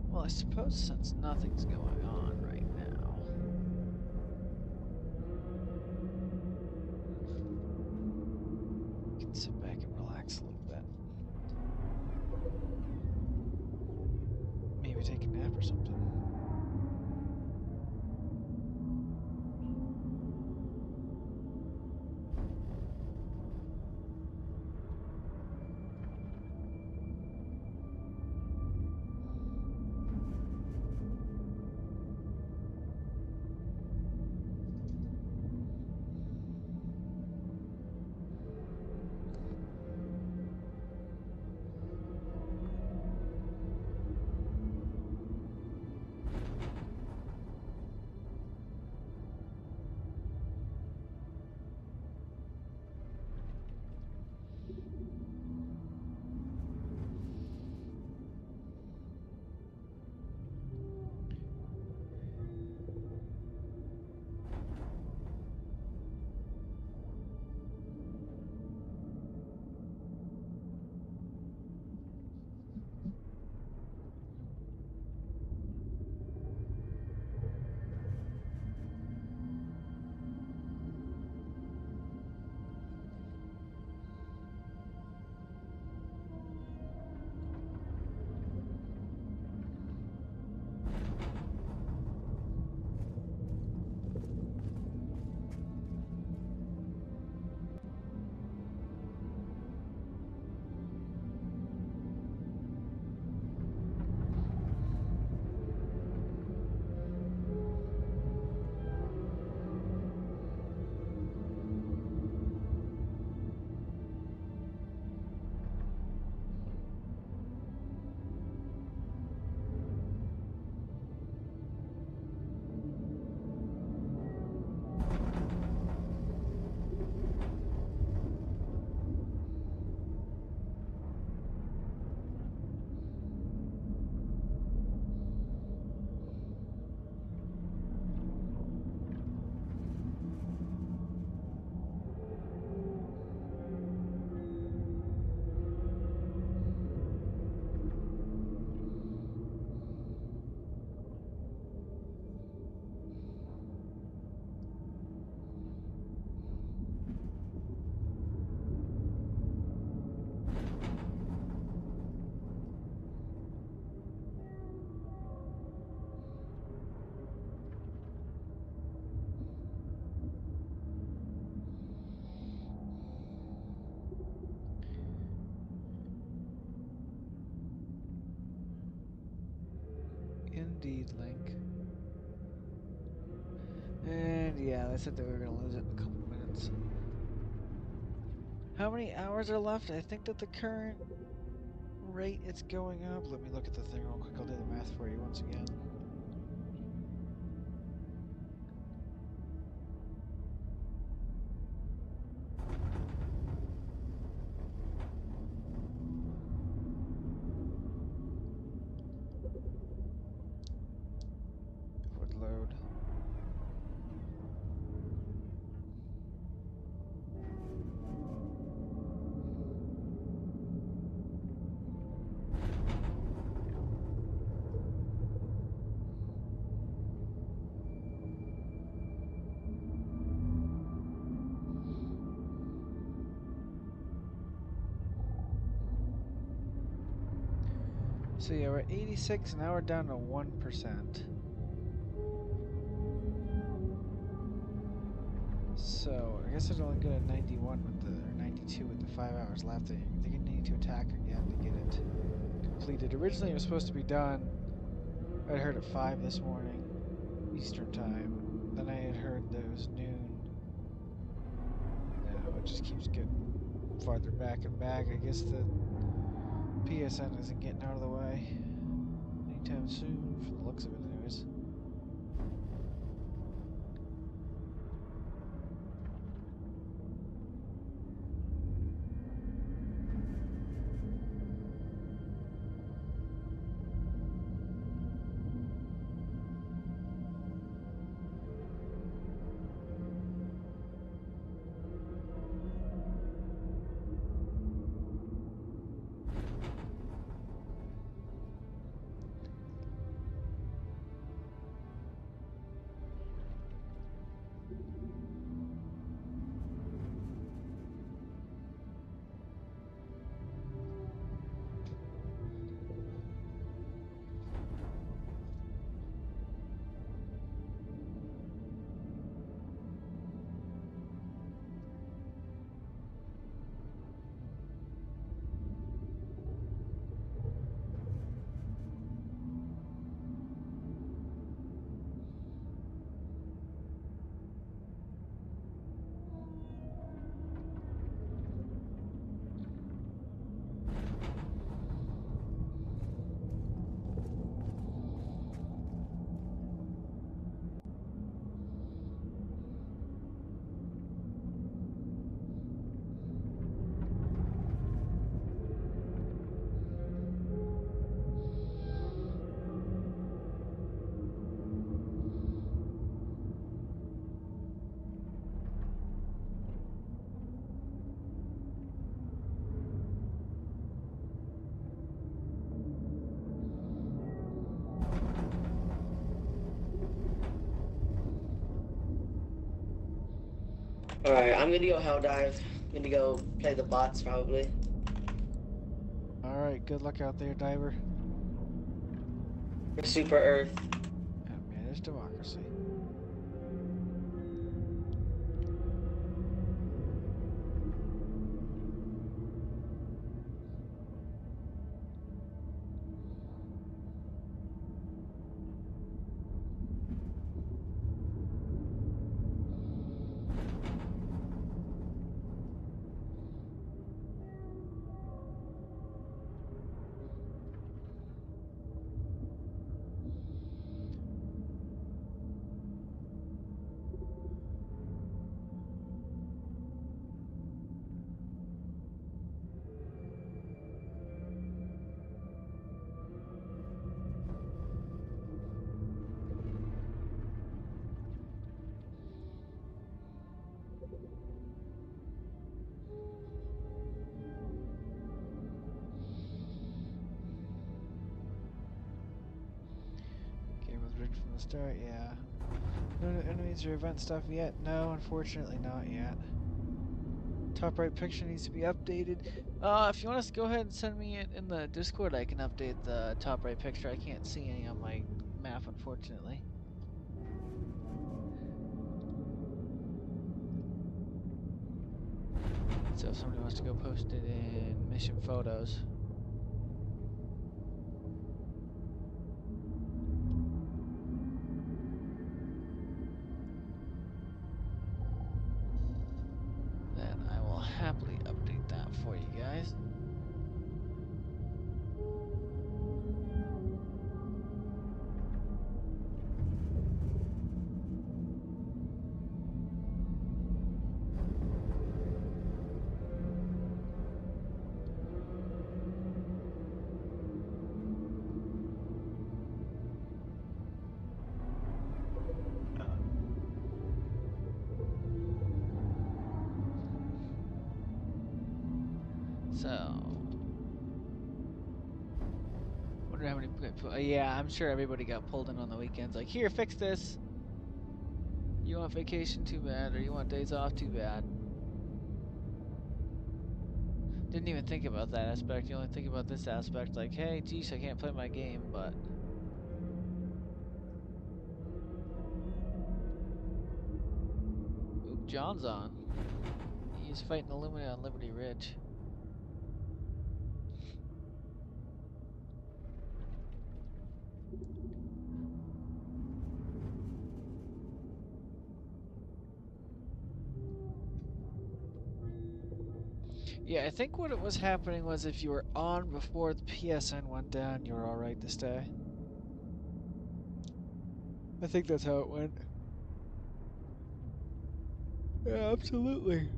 Well, I suppose since nothing's going on right now, we can sit back and relax a little bit. Maybe take a nap or something. Indeed, Link. And yeah, they said they were gonna lose it in a couple minutes. How many hours are left? I think that the current rate it's going up. Let me look at the thing real quick. I'll do the math for you once again. Would load. So yeah, we're at 86, now we're down to 1%. So I guess it's only good at 91 with the, or 92 with the 5 hours left. They're gonna need to attack again to get it completed. Originally it was supposed to be done, I'd heard at 5 this morning, Eastern time. Then I had heard that it was noon. Now it just keeps getting farther back and back. I guess the PSN isn't getting out of the way anytime soon, from the looks of it anyways. Alright, I'm gonna go Helldive. I'm gonna go play the bots probably. Alright, good luck out there, Diver. For Super Earth. And manage democracy. Game was rigged from the start, yeah. No new enemies or event stuff yet? No, unfortunately not yet. Top right picture needs to be updated. If you want us to go ahead and send me it in the Discord, I can update the top right picture. I can't see any on my map, unfortunately. So if somebody wants to go post it in mission photos. Yeah, I'm sure everybody got pulled in on the weekends. Like, here, fix this. You want vacation? Too bad. Or you want days off? Too bad. Didn't even think about that aspect. You only think about this aspect. Like, hey, geez, I can't play my game, but... Oop, John's on. He's fighting Illumina on Liberty Ridge. Yeah, I think what it was happening was if you were on before the PSN went down, you were alright to stay. I think that's how it went. Yeah, absolutely.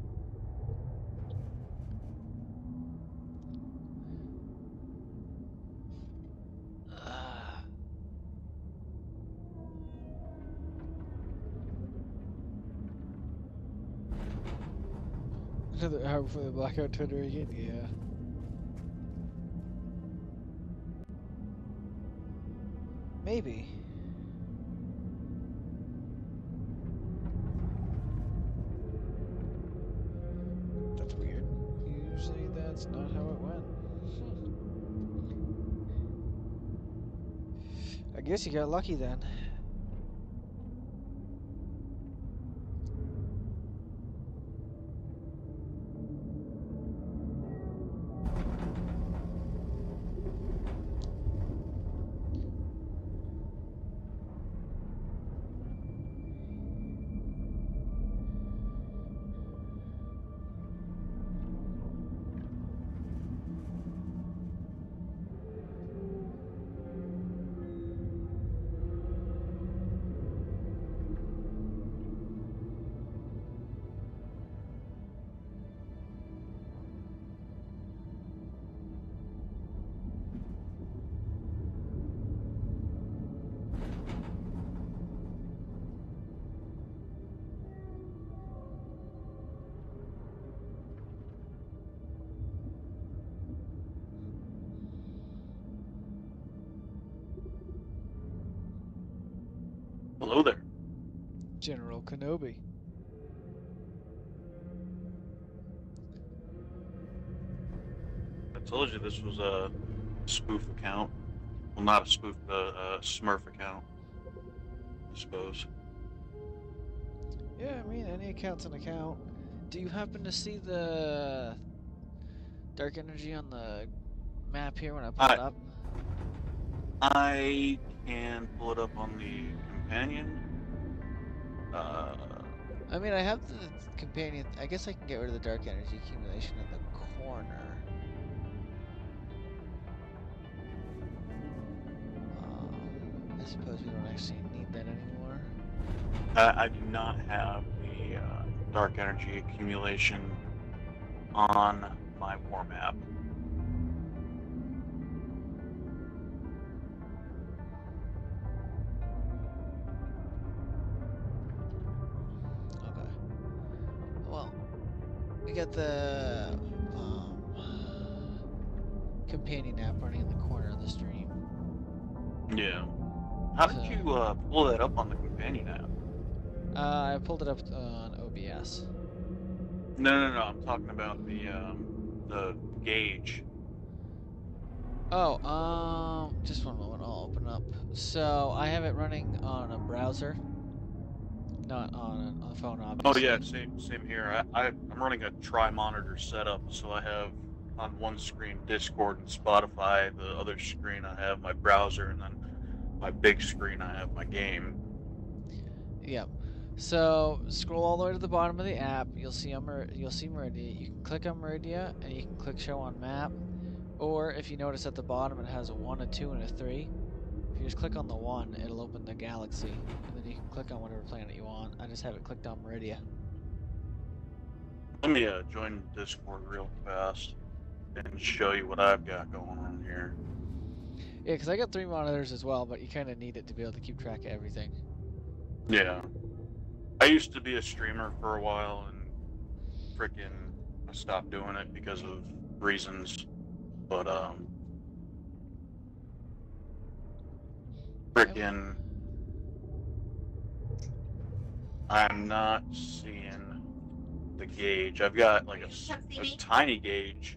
Another hour before the blackout Twitter again? Yeah. Maybe. That's weird. Usually that's not how it went. I guess you got lucky then. Hello there. General Kenobi. I told you this was a spoof account. Well, not a spoof, a Smurf account, I suppose. Yeah, I mean, any account's an account. Do you happen to see the dark energy on the map here when I pull it up? I can pull it up on the companion. I mean, I have the companion. I guess I can get rid of the dark energy accumulation in the corner. I suppose we don't actually need that anymore. I do not have the dark energy accumulation on my war map. Okay. Well, we got the companion app running in the corner of the stream. Yeah. How did you pull that up on the companion app? I pulled it up on OBS. No. I'm talking about the gauge. Oh, just one moment. I'll open up. So I have it running on a browser, not on a phone, obviously. Oh yeah, same here. I'm running a tri-monitor setup, so I have on one screen Discord and Spotify. The other screen I have my browser, and then my big screen I have my game. Yep. So scroll all the way to the bottom of the app. You'll see Meridia. You can click on Meridia and you can click Show on Map. Or if you notice at the bottom, it has a 1, a 2, and a 3. If you just click on the 1, it'll open the galaxy, and then you can click on whatever planet you want. I just have it clicked on Meridia. Let me join Discord real fast and show you what I've got going on here. Yeah, because I got 3 monitors as well, but you kind of need it to be able to keep track of everything. Yeah. I used to be a streamer for a while, and frickin' I stopped doing it because of reasons. But Frickin'. I'm not seeing the gauge. I've got like a tiny gauge.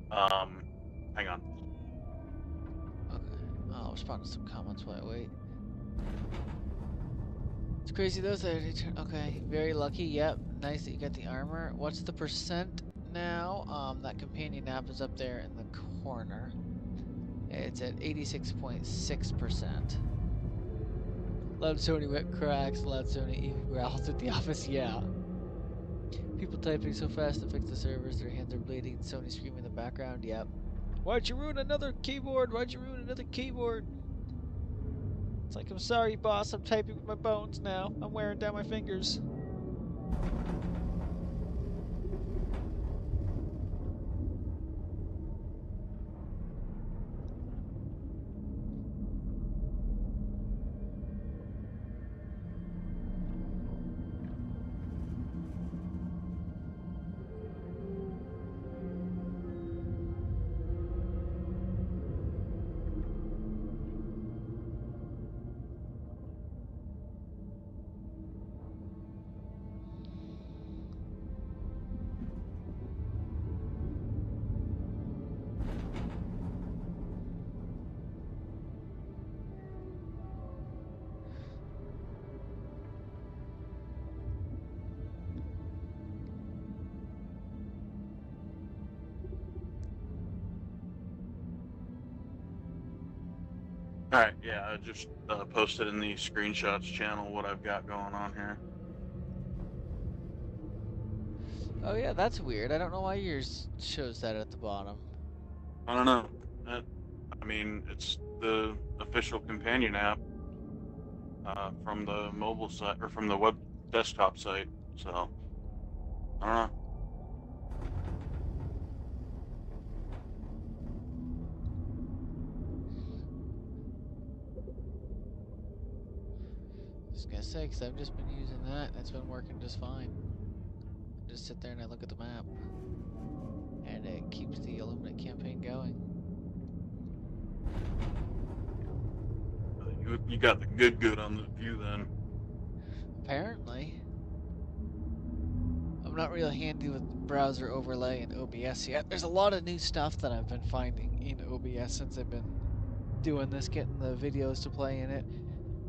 Hang on. Okay. I'll respond to some comments while I wait. It's crazy though. Okay, very lucky. Yep, nice that you got the armor. What's the percent now? That companion app is up there in the corner. It's at 86.6%. Loud Sony wet cracks. Loud Sony even growls at the office. Yeah. People typing so fast to fix the servers, their hands are bleeding. Sony screaming in the background. Yep. Why'd you ruin another keyboard? Why'd you ruin another keyboard? It's like, I'm sorry, boss. I'm typing with my bones now. I'm wearing down my fingers. Alright, yeah, I just posted in the screenshots channel what I've got going on here. Oh yeah, that's weird. I don't know why yours shows that at the bottom. I don't know. I mean, it's the official companion app from the mobile site, or from the web desktop site, so I don't know. Just gonna say, because I've just been using that and it's been working just fine. I just sit there and I look at the map. And it keeps the Illuminate campaign going. You got the good on the view then. Apparently. I'm not real handy with browser overlay and OBS yet. There's a lot of new stuff that I've been finding in OBS since I've been doing this, getting the videos to play in it,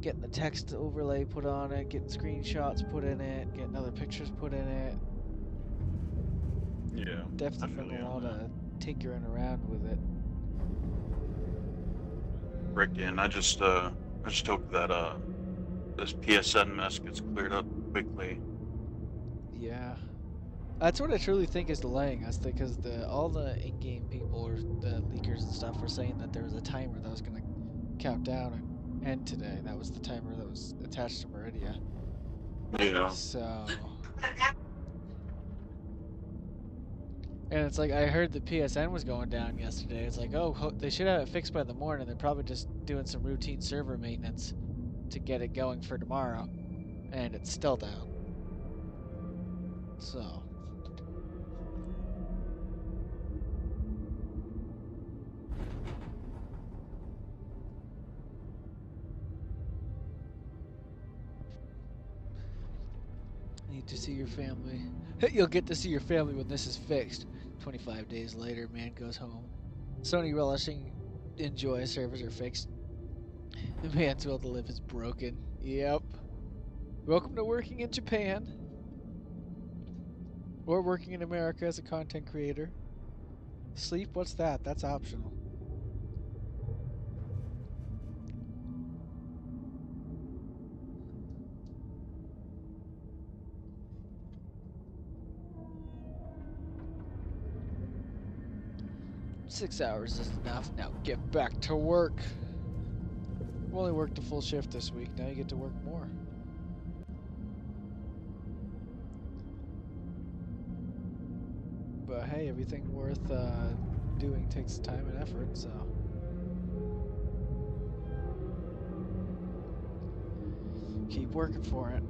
getting the text overlay put on it, getting screenshots put in it, getting other pictures put in it. Yeah. Definitely been a lot of tinkering around with it. Frickin', I just hope that this PSN mess gets cleared up quickly. Yeah. That's what I truly think is delaying us, because all the in-game people or the leakers and stuff were saying that there was a timer that was going to count down and end today. That was the timer that was attached to Meridia. Yeah. So, and it's like, I heard the PSN was going down yesterday. It's like, oh, they should have it fixed by the morning. They're probably just doing some routine server maintenance to get it going for tomorrow, and it's still down. So, need to see your family. You'll get to see your family when this is fixed. 25 days later, man goes home. Sony relishing in joy, servers are fixed. The man's will to live is broken. Yep. Welcome to working in Japan. Or working in America as a content creator. Sleep, what's that? That's optional. "6 hours is enough. Now get back to work." I've only worked a full shift this week. Now you get to work more. But hey, everything worth doing takes time and effort, so. Keep working for it.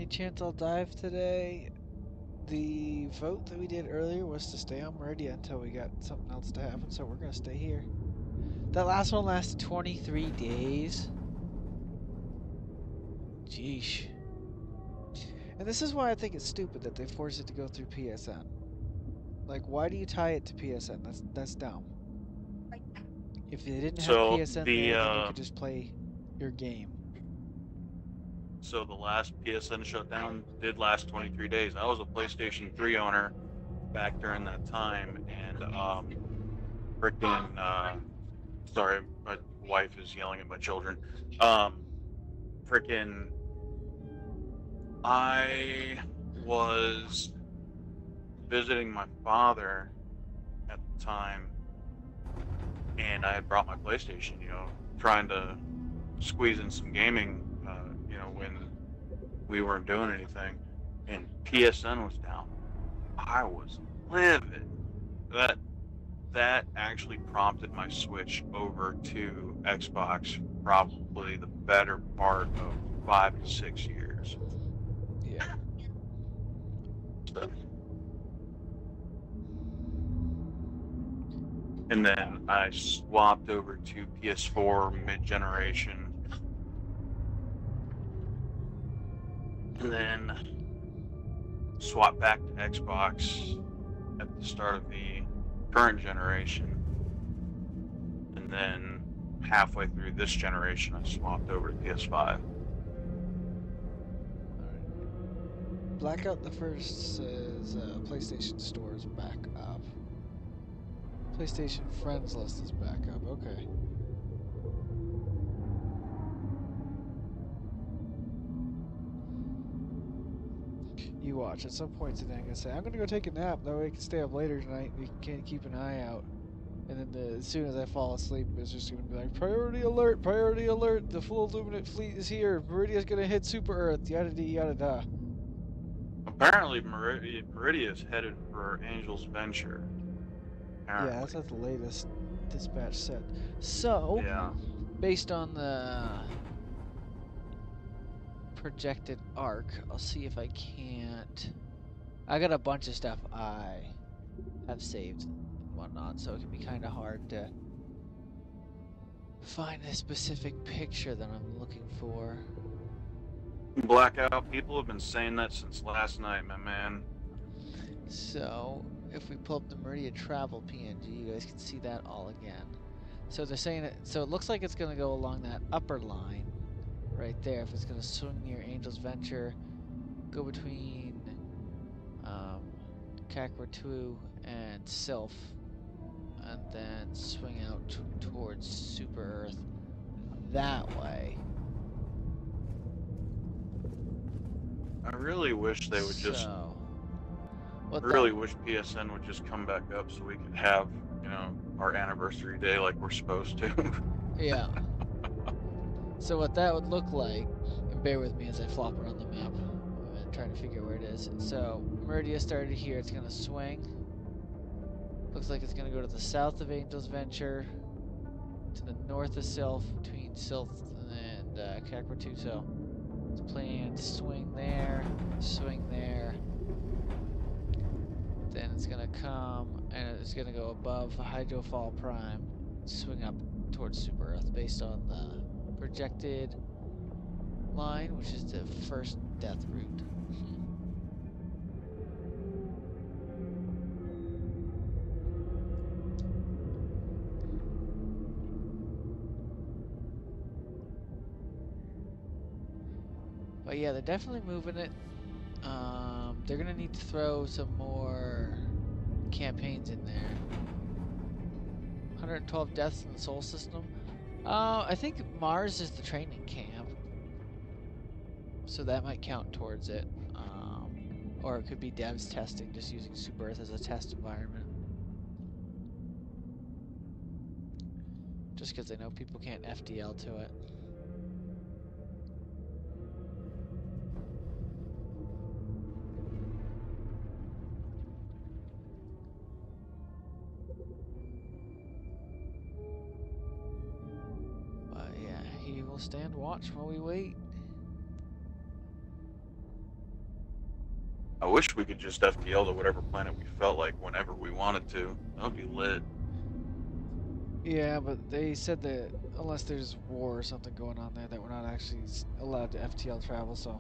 any chance I'll dive today? The vote that we did earlier was to stay on Meridia until we got something else to happen, so we're gonna stay here. That last one lasted 23 days. Jeesh. And this is why I think it's stupid that they force it to go through PSN. Like, why do you tie it to PSN? That's dumb. If they didn't have So PSN the there, then you could just play your game. so the last PSN shutdown did last 23 days. I was a PlayStation 3 owner back during that time, and freaking sorry, my wife is yelling at my children. Freaking I was visiting my father at the time, and I had brought my PlayStation, trying to squeeze in some gaming, when we weren't doing anything, and PSN was down. I was livid. That actually prompted my switch over to Xbox, probably the better part of 5 to 6 years. Yeah. So. And then I swapped over to PS4 mid-generation. And then swapped back to Xbox at the start of the current generation. And then halfway through this generation, I swapped over to PS5. Blackout the First says PlayStation Store is back up. PlayStation Friends list is back up. Okay. You watch. At some point today, I'm gonna say I'm gonna go take a nap. That way I can stay up later tonight. We can keep an eye out. And then as soon as I fall asleep, it's just gonna be like priority alert, priority alert. The full Illuminate fleet is here. Meridia's gonna hit Super Earth. Yada yada da. Apparently, Meridia is headed for Angel's Venture. Apparently. Yeah, that's what the latest dispatch said. So, yeah. based on the projected arc, I'll see if I can't. I got a bunch of stuff I have saved and whatnot, so it can be kind of hard to find a specific picture that I'm looking for. Blackout, people have been saying that since last night, my man. So, if we pull up the Meridia travel PNG, you guys can see that all again. So they're saying it, so it looks like it's going to go along that upper line right there. If it's going to swing near Angel's Venture, go between Kakratu and Sylph, and then swing out towards Super Earth that way. I really wish they would just. I really wish PSN would just come back up so we could have, our anniversary day like we're supposed to. Yeah. So what that would look like, and bear with me as I flop around the map and try to figure out where it is. So Meridia started here. It's gonna swing. Looks like it's gonna go to the south of Angel's Venture, to the north of Sylph, between Sylph and Kakratu. So it's planned swing there, then it's gonna come and it's gonna go above Hydrofall Prime, swing up towards Super Earth based on the projected line, which is the first death route. But yeah, they're definitely moving it. They're gonna need to throw some more campaigns in there. 112 deaths in the Sol system. I think Mars is the training camp, so that might count towards it. Or it could be devs testing, just using Super Earth as a test environment. Just because I know people can't FDL to it. But yeah, he will stand watch while we wait. I wish we could just FTL to whatever planet we felt like whenever we wanted to. That would be lit. Yeah, but they said that unless there's war or something going on there, that we're not actually allowed to FTL travel. So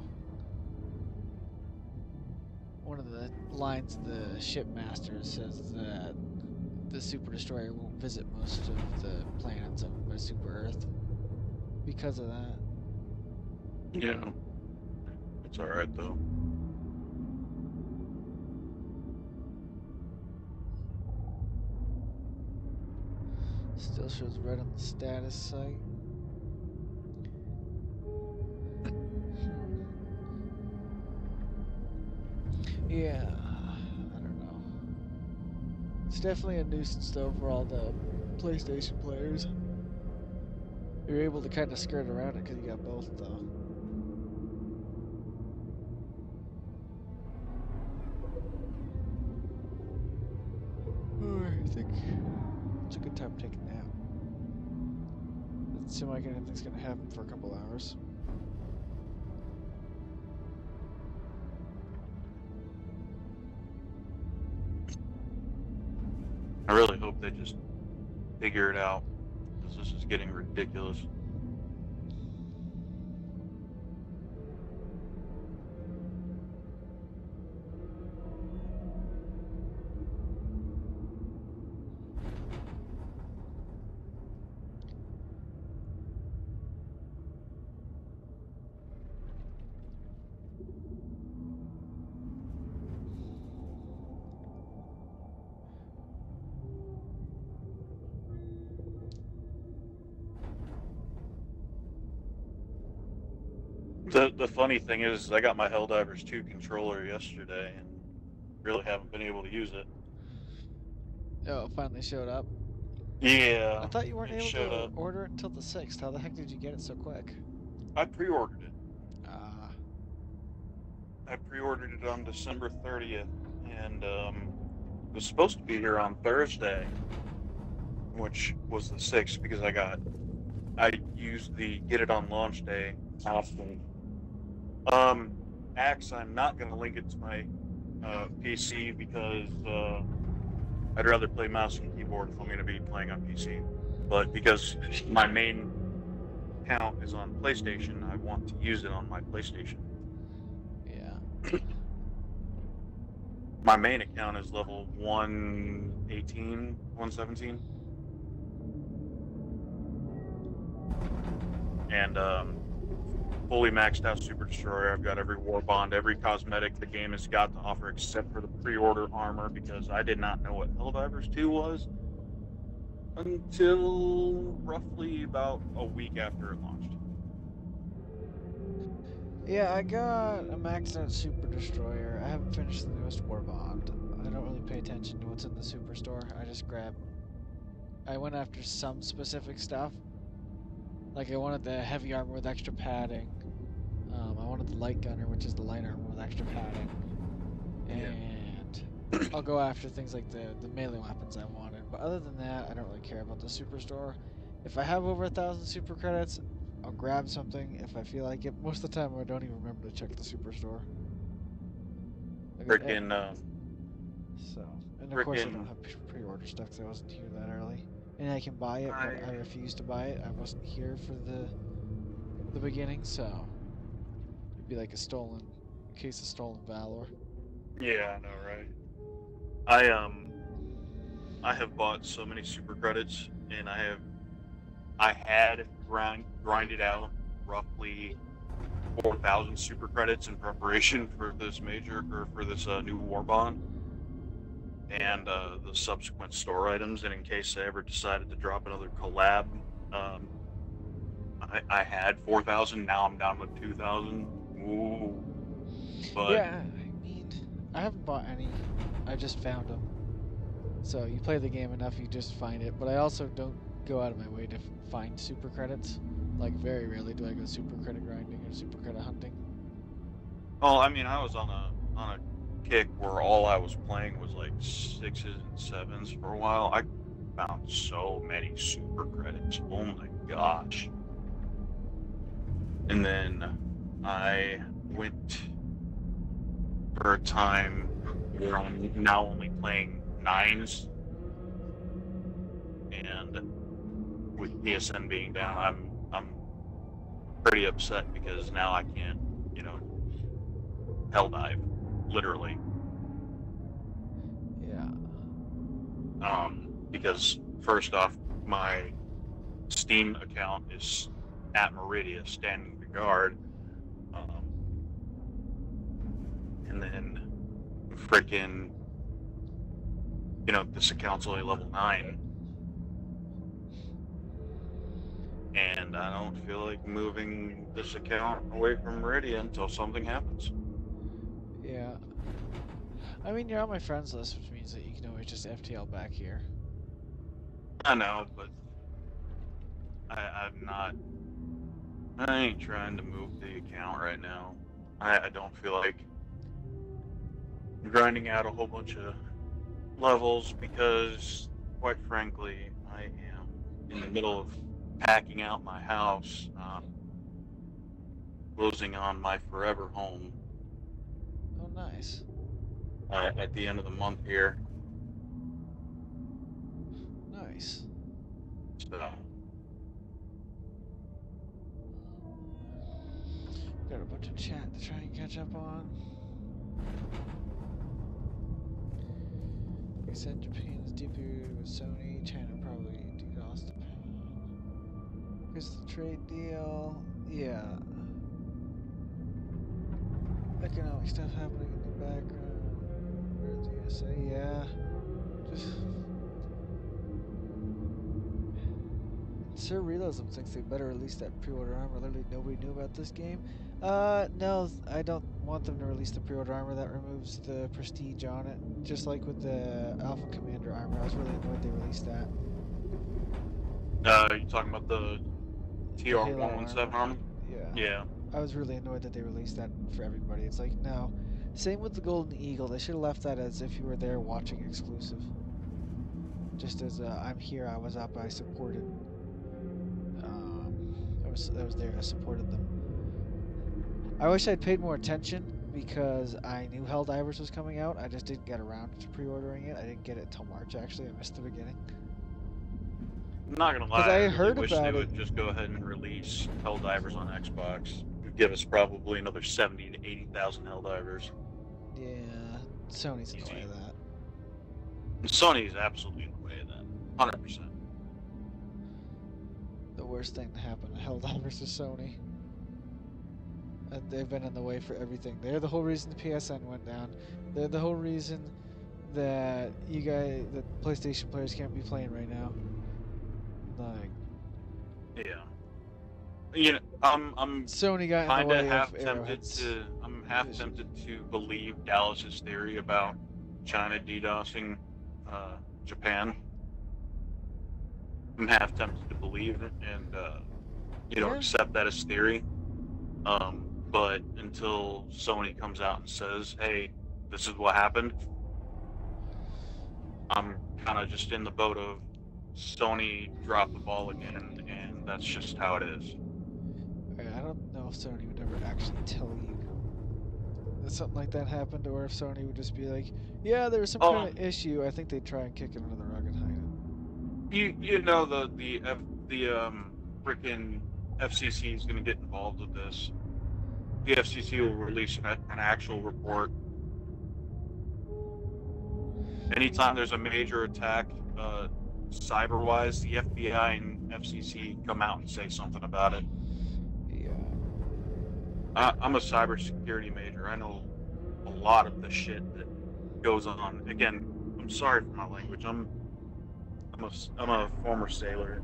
one of the lines of the shipmaster says that the Super Destroyer won't visit most of the planets owned by Super Earth because of that. Yeah. It's alright though. Still shows red on the status site. Yeah, I don't know. It's definitely a nuisance though for all the PlayStation players. You're able to kind of skirt around it because you got both though. I think it's a good time to take a nap. Doesn't seem like anything's gonna happen for a couple hours. I really hope they just figure it out, because this is getting ridiculous. The funny thing is, I got my Helldivers 2 controller yesterday and really haven't been able to use it. Oh, it finally showed up. Yeah, I thought you weren't it able showed to up. order it until the 6th. How the heck did you get it so quick? I pre-ordered it. Ah. I pre-ordered it on December 30th, and it was supposed to be here on Thursday, which was the 6th, because I used the get it on launch day option. Axe, I'm not going to link it to my PC because I'd rather play mouse and keyboard if I'm going to be playing on PC. But because my main account is on PlayStation, I want to use it on my PlayStation. Yeah. My main account is level 118, 117. And fully maxed out Super Destroyer. I've got every war bond, every cosmetic the game has got to offer except for the pre-order armor, because I did not know what Helldivers 2 was until roughly about a week after it launched. Yeah, I got a maxed out Super Destroyer. I haven't finished the newest War Bond. I don't really pay attention to what's in the Superstore. I went after some specific stuff. Like I wanted the heavy armor with extra padding. I wanted the light gunner, which is the light armor with extra padding. And I'll go after things like the melee weapons I wanted. But other than that, I don't really care about the Superstore. If I have over 1,000 super credits, I'll grab something if I feel like it. Most of the time, I don't even remember to check the Superstore. Frickin' And of course I don't have pre-order stuff because I wasn't here that early. And I can buy it, but I refused to buy it. I wasn't here for the beginning, so it'd be like a case of stolen valor. Yeah, I know, right? I have bought so many super credits, and I had grinded out roughly 4,000 super credits in preparation for this new war bond and the subsequent store items, and in case I ever decided to drop another collab, I had 4,000. Now I'm down with 2,000. Ooh. But yeah, I mean, I haven't bought any. I just found them. So you play the game enough, you just find it. But I also don't go out of my way to find super credits. Like very rarely do I go super credit grinding or super credit hunting. well, I mean, I was on a kick where all I was playing was like 6s and 7s for a while. I found so many super credits. Oh my gosh. And then I went for a time where I'm now only playing 9s, and with PSN being down, I'm pretty upset because now I can't, hell dive, literally. Yeah. Because first off, my Steam account is at Meridia, standing the guard, and then freaking, this account's only level 9, and I don't feel like moving this account away from Meridia until something happens. Yeah. I mean, you're on my friends list, which means that you can always just FTL back here. I know, but I'm not. I ain't trying to move the account right now. I don't feel like grinding out a whole bunch of levels because, quite frankly, I am in the middle of packing out my house, closing on my forever home Oh, nice. at the end of the month here. Nice. So, Got a bunch of chat to try and catch up on. You said Japan is deeper with Sony. China probably DDoS Japan. Here's the trade deal. Yeah. Economic stuff happening in the background. Where's the USA? Yeah. Just. Sir Realism thinks they better release that pre-order armor. Literally nobody knew about this game. No, I don't want them to release the pre-order armor that removes the prestige on it. Just like with the Alpha Commander armor, I was really annoyed they released that. you talking about the TR-117 armor? Yeah. Yeah. I was really annoyed that they released that for everybody. It's like, no. Same with the Golden Eagle. They should have left that as if you were there watching exclusive. Just as I'm here, I was up, I supported. I was there, I supported them. I wish I'd paid more attention because I knew Helldivers was coming out. I just didn't get around to pre-ordering it. I didn't get it until March, actually. I missed the beginning. I'm not gonna lie, I really heard wish about they it. would just go ahead and release Helldivers on Xbox. It would give us probably another 70 to 80,000 Helldivers. Yeah, Sony's in the way Easy. of that. And Sony's absolutely in the way of that. 100%. The worst thing to happen to Helldivers is Sony. And they've been in the way for everything. They're the whole reason the PSN went down. They're the whole reason that that PlayStation players can't be playing right now. Like, Yeah. I'm Sony got in kind the of way half of tempted Arrowhead's to. I'm half vision. tempted to believe Dallas's theory about China DDoSing Japan. I'm half tempted to believe it and Yeah. accept that as theory. But until Sony comes out and says, "Hey, this is what happened," I'm kind of just in the boat of Sony dropped the ball again, and that's just how it is. I don't know if Sony would ever actually tell you that something like that happened, or if Sony would just be like, "Yeah, there was some kind of issue." I think they'd try and kick it under the rug and hide it. You know the freaking FCC is going to get involved with this. The FCC will release an actual report. Anytime there's a major attack, cyber-wise, the FBI and FCC come out and say something about it. Yeah. I'm a cybersecurity major. I know a lot of the shit that goes on. Again, I'm sorry for my language. I'm a former sailor.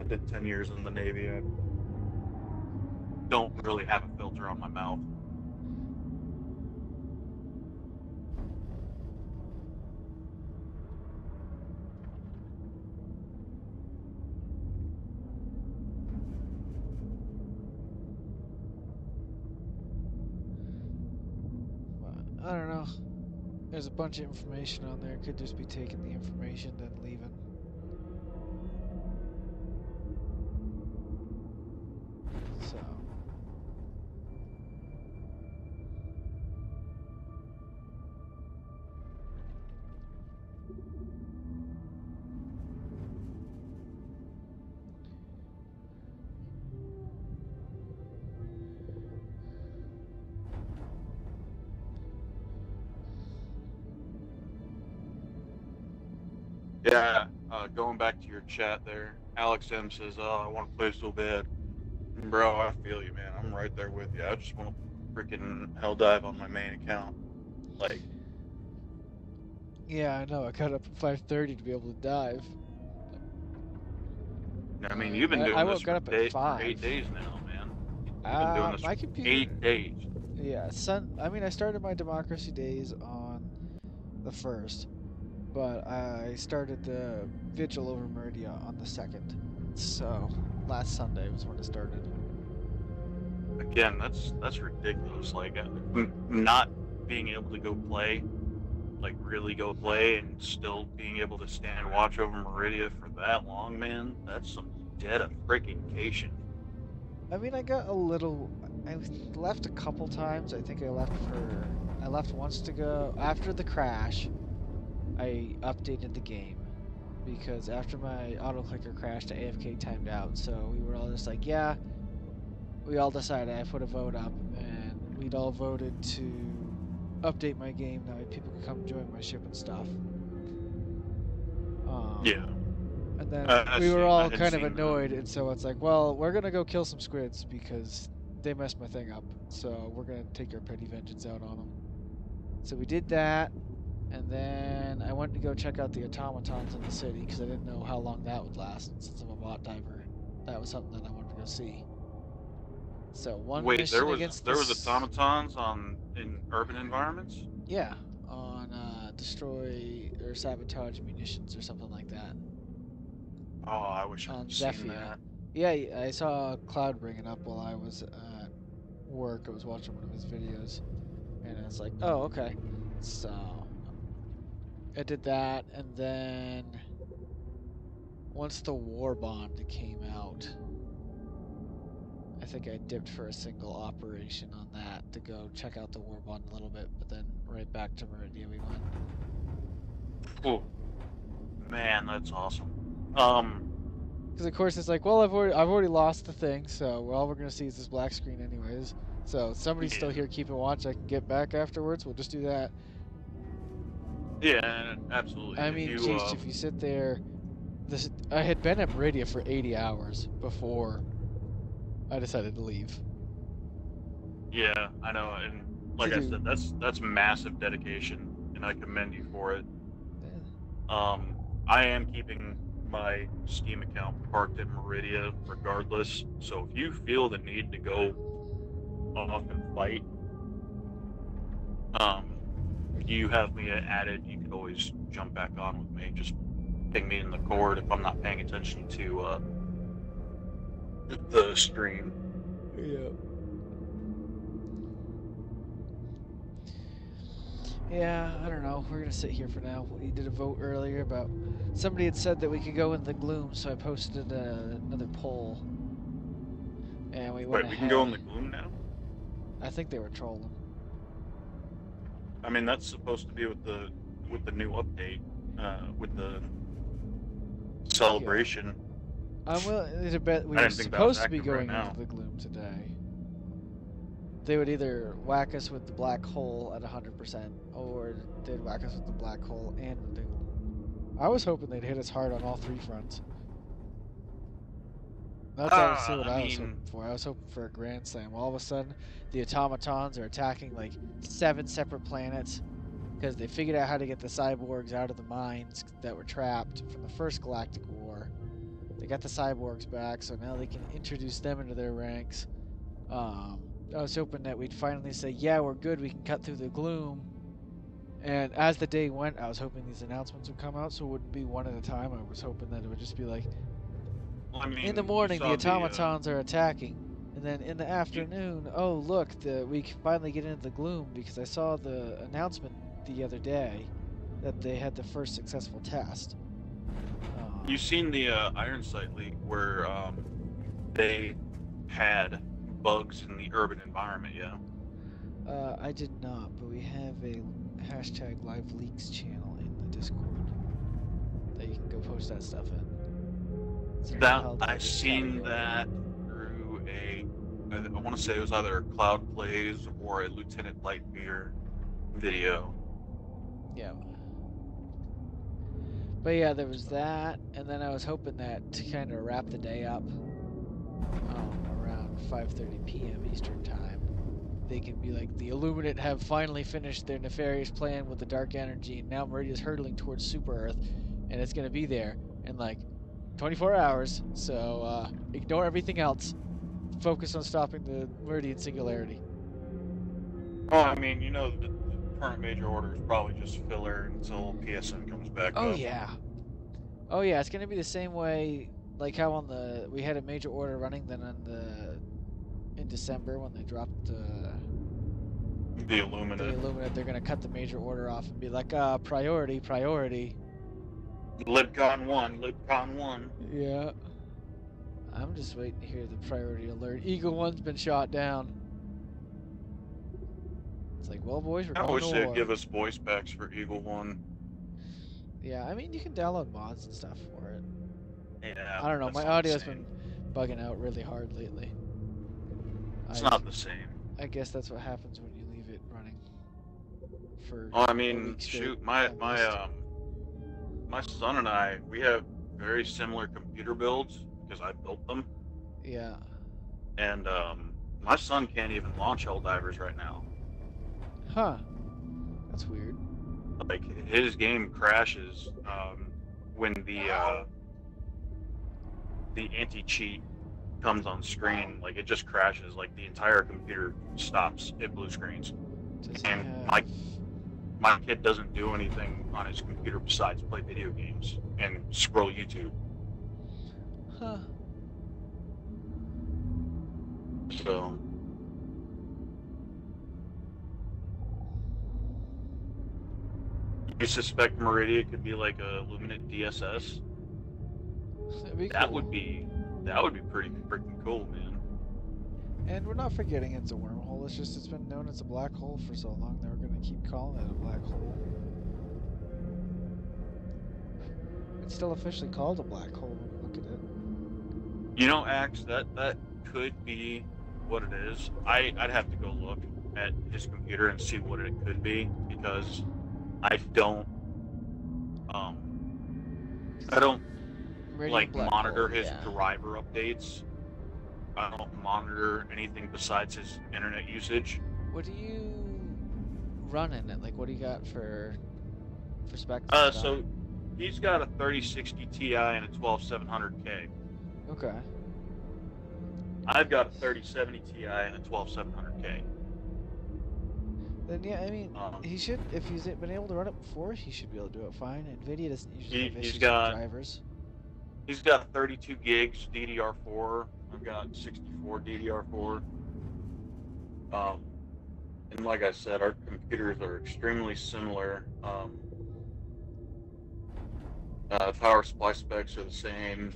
I did 10 years in the Navy. I don't really have a filter on my mouth. I don't know. There's a bunch of information on there. It could just be taking the information then leaving. So. Yeah, going back to your chat there, Alex M says, "Oh, I want to play so bad." Bro, I feel you, man. I'm right there with you. I just want to freaking hell dive on my main account. Like, Yeah, I know. I got up at 5:30 to be able to dive. I mean, you've been I doing this got up at for 8 5. days now, man. You've been doing this My for computer. 8 days. Yeah, I mean, I started my democracy days on the 1st, but I started the vigil over Meridia on the 2nd. So last Sunday was when it started. Again, that's ridiculous. Like, not being able to go play, like really go play, and still being able to stand watch over Meridia for that long, man. That's some dedication. I mean, I got a little. I left a couple times. I think I left once to go after the crash. I updated the game because after my auto clicker crashed, AFK timed out. So we were all just like, yeah. We all decided. I put a vote up, and we'd all voted to update my game. That way people could come join my ship and stuff. Yeah. And then I we were I all had kind of seen that. annoyed, and so it's like, well, we're gonna go kill some squids because they messed my thing up. So we're gonna take our petty vengeance out on them. So we did that, and then I went to go check out the automatons in the city because I didn't know how long that would last. And since I'm a bot diver, that was something that I wanted to go see. So one Wait, mission against there was automatons in urban environments? Yeah, on destroy or sabotage munitions or something like that. Oh, I wish On I'd seen Zephyr. that. Yeah, I saw Cloud bring it up while I was at work. I was watching one of his videos, and I was like, oh, okay. So I did that, and then once the War Bond came out, I think I dipped for a single operation on that to go check out the War Bond a little bit, but then right back to Meridia we went. Cool. Man, that's awesome. Because of course it's like, well, I've already lost the thing, so all we're gonna see is this black screen anyways. So somebody's still here keeping watch. I can get back afterwards. We'll just do that. Yeah, absolutely. I mean, geez, if you sit there, I had been at Meridia for 80 hours before I decided to leave. Yeah, I know, and like I said, that's massive dedication, and I commend you for it. Yeah. I am keeping my Steam account parked in Meridia regardless. So if you feel the need to go off and fight, you have me added. You can always jump back on with me. Just ping me in the cord if I'm not paying attention to the stream. Yeah. Yeah, I don't know. We're gonna sit here for now. We did a vote earlier about somebody had said that we could go in the gloom, so I posted another poll, and we went Wait, we ahead. can go in the gloom now? I think they were trolling. I mean, that's supposed to be with the new update, with the celebration. Yeah. I'm willing to bet we were supposed to be going into the gloom today. They would either whack us with the black hole at 100%, or they'd whack us with the black hole and with the gloom. I was hoping they'd hit us hard on all three fronts. That's honestly what I was hoping for. I was hoping for a grand slam. All of a sudden, the automatons are attacking like 7 separate planets because they figured out how to get the cyborgs out of the mines that were trapped from the first galactic war. They got the cyborgs back, so now they can introduce them into their ranks. I was hoping that we'd finally say, yeah, we're good, we can cut through the gloom. And as the day went, I was hoping these announcements would come out, so it wouldn't be one at a time. I was hoping that it would just be like, well, I mean, in the morning, the automatons are attacking. And then in the afternoon, oh, look, we can finally get into the gloom because I saw the announcement the other day that they had the first successful test. You've seen the Iron Sight leak where they had bugs in the urban environment, yeah? I did not, but we have a hashtag live leaks channel in the Discord that you can go post that stuff in. I've seen that through I want to say it was either a Cloud Plays or a Lieutenant Lightbeer video. Yeah. But yeah, there was that, and then I was hoping that to kind of wrap the day up around 5:30 p.m. Eastern time, they can be like, the Illuminate have finally finished their nefarious plan with the dark energy, and now Meridia's hurtling towards Super Earth, and it's gonna be there in like 24 hours. So ignore everything else. Focus on stopping the Meridian singularity. Well, I mean, you know, the current major order is probably just filler until PSN comes back Oh up. yeah. Oh yeah, it's gonna be the same way like how on the we had a major order running then on the in December when they dropped The the Illuminate. Illuminate. They're gonna cut the major order off and be like, priority. LibCon 1, LibCon 1. Yeah. I'm just waiting to hear the priority alert. Eagle 1's been shot down. It's like, well, boys, we're I going wish to they'd war. give us voice packs for Eagle 1. Yeah, I mean, you can download mods and stuff for it. Yeah. I don't know. that's My not the audio's same. been bugging out really hard lately. It's not the same. I guess that's what happens when you leave it running for. Well, I a mean, week straight, shoot, my almost. my son and I, we have very similar computer builds because I built them, Yeah. and my son can't even launch Helldivers right now. Huh. That's weird. Like his game crashes when the anti-cheat comes on screen. Like it just crashes. Like the entire computer stops. It blue screens. Does he And have... my kid doesn't do anything on his computer besides play video games and scroll YouTube. Huh. So you suspect Meridia could be like a Luminant DSS? That'd be That cool. would be pretty freaking cool, man. And we're not forgetting it's a wormhole. It's just it's been known as a black hole for so long that we're going to keep calling it a black hole. It's still officially called a black hole when you look at it. You know, Axe, that could be what it is. I'd have to go look at his computer and see what it could be because I don't Meridian like black monitor hole, his yeah. driver updates. I don't monitor anything besides his internet usage. What do you run in it? Like, what do you got for specs? and stuff? So he's got a 3060 Ti and a 12700K. Okay. I've got a 3070 Ti and a 12700K. Then yeah, I mean, Um, he should. If he's been able to run it before, he should be able to do it fine. Nvidia doesn't usually have He's issues got- with drivers. He's got 32 gigs DDR4. I've got 64 DDR4. And like I said, our computers are extremely similar. Power supply specs are the same.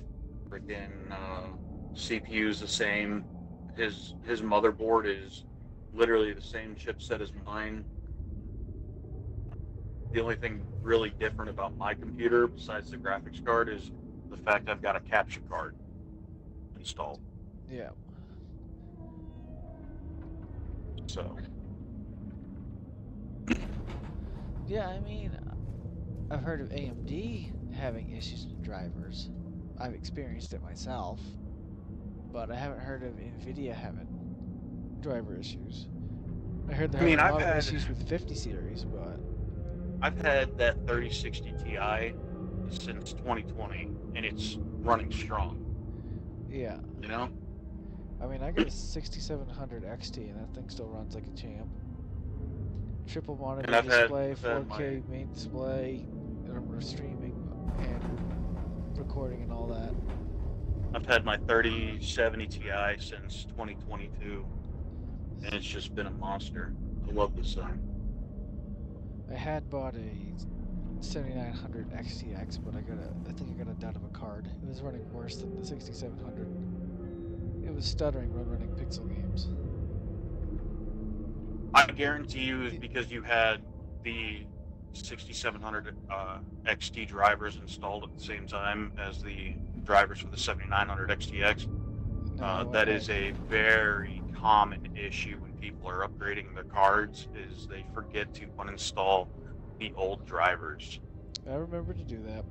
Freaking CPU is the same. His motherboard is literally the same chipset as mine. The only thing really different about my computer, besides the graphics card, is the fact I've got a capture card installed. Yeah. So Yeah, I mean, I've heard of AMD having issues with drivers. I've experienced it myself, but I haven't heard of Nvidia having driver issues. I heard they're having a lot of issues with 50 series, but I've had that 3060 Ti since 2020, and it's running strong. yeah. You know, I mean, I got a 6700 XT, and that thing still runs like a champ. Triple monitor And I've had- display, I've had 4K main display, and we're streaming and recording and all that. I've had my 3070 Ti since 2022, and it's just been a monster. I love this thing. I had bought a 7900 XTX, but I think I got it out of a card. It was running worse than the 6700. It was stuttering when running pixel games. I guarantee you it's because you had the 6700 XT drivers installed at the same time as the drivers for the 7900 XTX. No, That is a very common issue when people are upgrading their cards, is they forget to uninstall the old drivers. I remember to do that.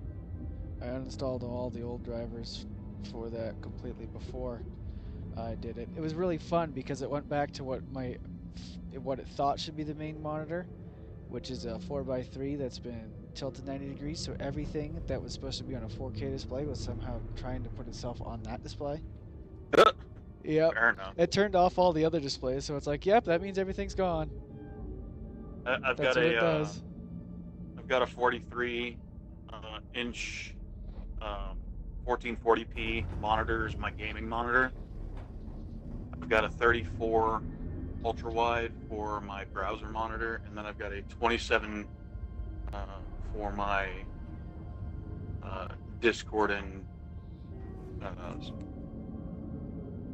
I uninstalled all the old drivers for that completely before I did it. It was really fun because it went back to what it thought should be the main monitor, which is a 4x3 that's been tilted 90 degrees. So everything that was supposed to be on a 4K display was somehow trying to put itself on that display. Yep. Fair enough. It turned off all the other displays, so it's like, yep, that means everything's gone. I've That's got what it a does. I've got a 43 inch 1440p monitor is my gaming monitor. I've got a 34 ultra wide for my browser monitor, and then I've got a 27 for my Discord and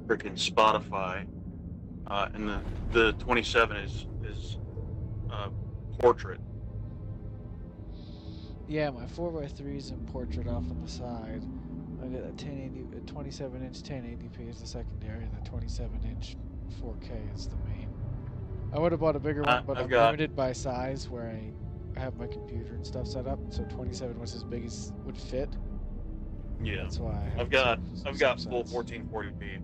freaking Spotify, and the 27 is portrait. Yeah, my 4x3 is in portrait off on the side. I got a 27-inch 1080p is the secondary, and the 27-inch 4K is the main. I would have bought a bigger one, but I'm limited by size where I have my computer and stuff set up, so 27 was as big as would fit. Yeah, that's why I've got full 1440p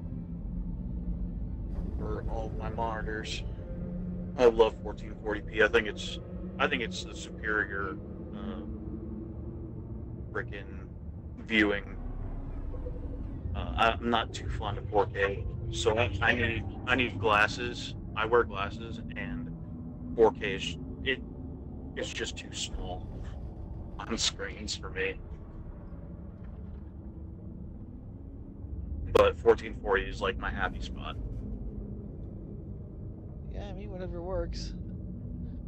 for all my monitors. I love 1440p. I think it's the superior freaking viewing. I'm not too fond of 4K, so I need glasses. I wear glasses, and 4K it's just too small on screens for me. But 1440 is like my happy spot. Yeah, I mean, whatever works.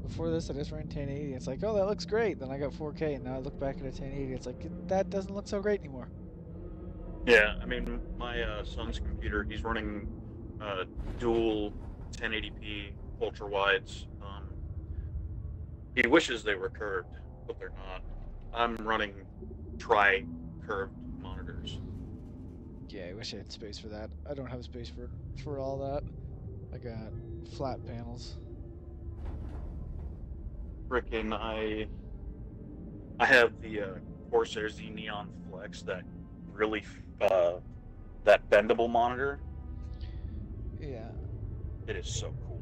Before this, I just ran 1080. It's like, oh, that looks great. Then I got 4K, and now I look back at a 1080. It's like, that doesn't look so great anymore. Yeah, I mean, my son's computer, he's running dual 1080p ultra wides. He wishes they were curved, but they're not. I'm running tri-curved monitors. Yeah, I wish I had space for that. I don't have space for all that. I got flat panels. Frickin' I have the Corsair Z Neon Flex, that really that bendable monitor. Yeah. It is so cool.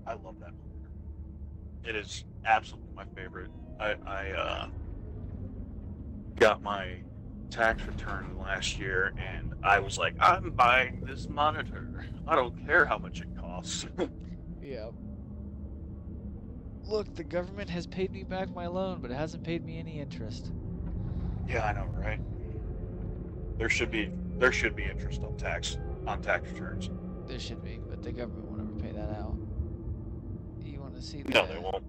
I love that monitor. It is absolutely my favorite. I got my tax return last year, and I was like, I'm buying this monitor. I don't care how much it costs. Yeah. Look, the government has paid me back my loan, but it hasn't paid me any interest. Yeah, I know, right? There should be interest on tax returns. There should be, but the government won't ever pay that out. You want to see No, they won't.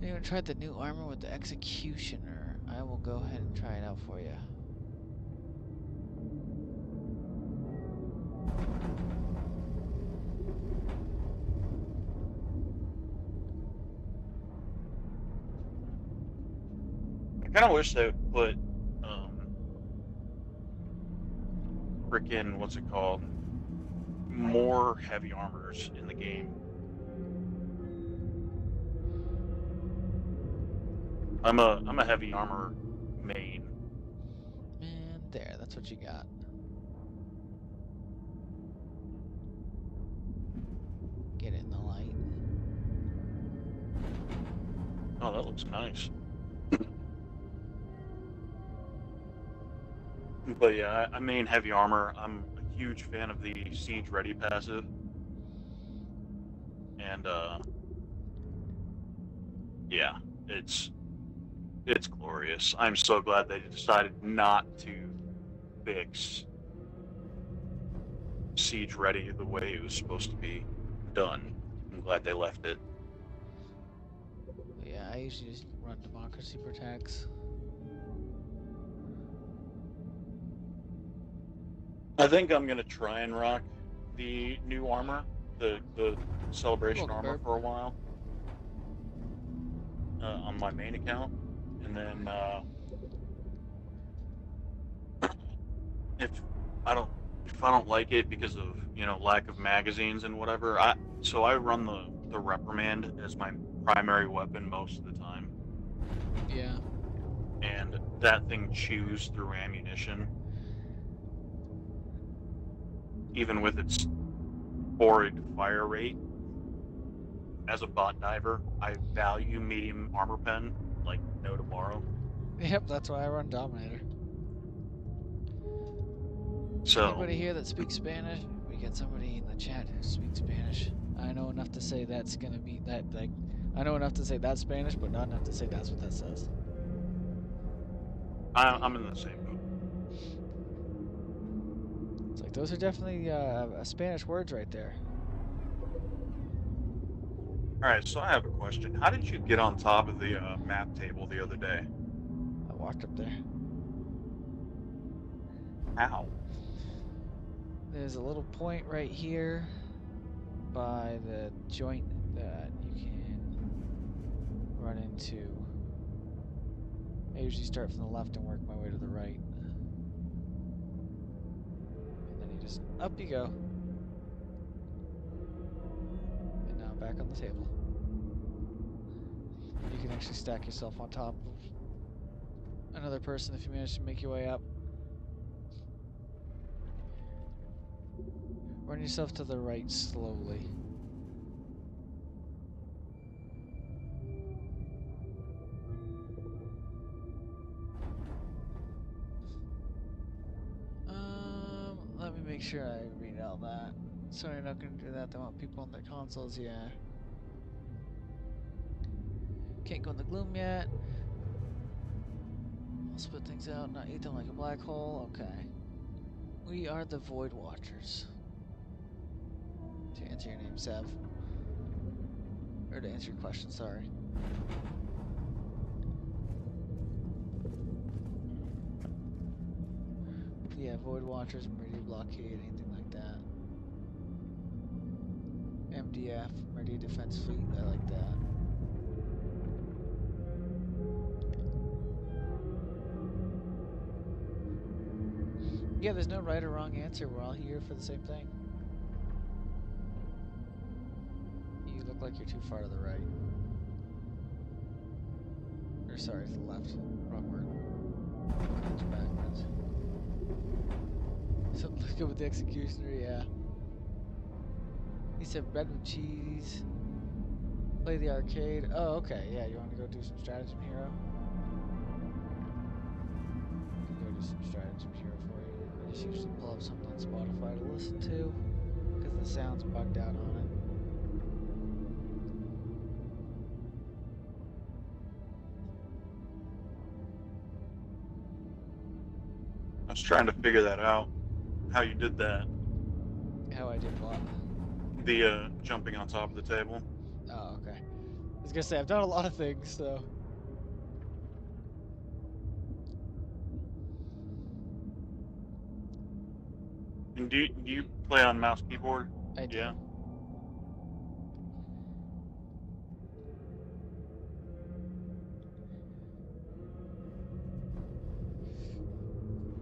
You want to try the new armor with the Executioner? I will go ahead and try it out for you. I kind of wish they would put freaking, what's it called, more heavy armors in the game. I'm a heavy armor main. And there, that's what you got. Get it in the light. Oh, that looks nice. But yeah, I main heavy armor. I'm a huge fan of the Siege Ready passive. And yeah, it's glorious. I'm so glad they decided not to fix Siege Ready the way it was supposed to be done. I'm glad they left it. Yeah, I usually just run Democracy Protects. I think I'm gonna try and rock the new armor, the celebration armor for a while on my main account, and then if I don't like it because of lack of magazines and whatever, so I run the reprimand as my primary weapon most of the time, Yeah. and that thing chews through ammunition. Even with its horrid fire rate, as a bot diver, I value medium armor pen like no tomorrow. Yep, that's why I run Dominator. So Anybody here that speaks Spanish? We get somebody in the chat who speaks Spanish. I know enough to say that's gonna be that, like, I know enough to say that's Spanish, but not enough to say that's what that says. I'm in the same boat. It's like, those are definitely Spanish words right there. All right, so I have a question. How did you get on top of the map table the other day? I walked up there. How? There's a little point right here by the joint that you can run into. I usually start from the left and work my way to the right. And then you just, up you go. And now back on the table. You can actually stack yourself on top of another person if you manage to make your way up. Run yourself to the right slowly. Let me make sure I read all that. Sorry, I'm not gonna do that. They want people on their consoles, yeah. Can't go in the gloom yet. I'll split things out, not eat them like a black hole. Okay. We are the Void Watchers. To answer your name, Sev. Or to answer your question, sorry. Yeah, Void Watchers, Meridia Blockade, anything like that. MDF, Meridia Defense Fleet, I like that. Yeah, there's no right or wrong answer. We're all here for the same thing. You look like you're too far to the right. Or sorry, to the left. Wrong word. It's backwards. Something good with the executioner, yeah. He said bread with cheese. Play the arcade. Oh, okay, yeah, you want to go do some Stratagem Hero? I can go do some Stratagem Hero for you. I just usually pull up something on Spotify to listen to, because the sound's bugged out on it. I was trying to figure that out. How you did that? How I did what? The jumping on top of the table. Oh, okay. I was gonna say, I've done a lot of things, so. And do you play on mouse keyboard? I do. Yeah.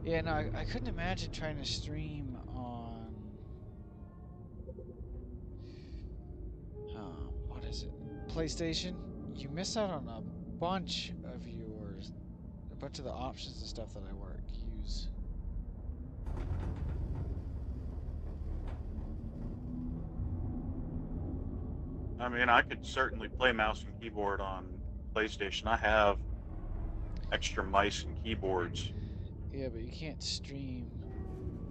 Yeah, no, I couldn't imagine trying to stream on what is it? PlayStation. You miss out on a bunch of a bunch of the options and stuff that I use. I mean, I could certainly play mouse and keyboard on PlayStation. I have extra mice and keyboards. Yeah, but you can't stream.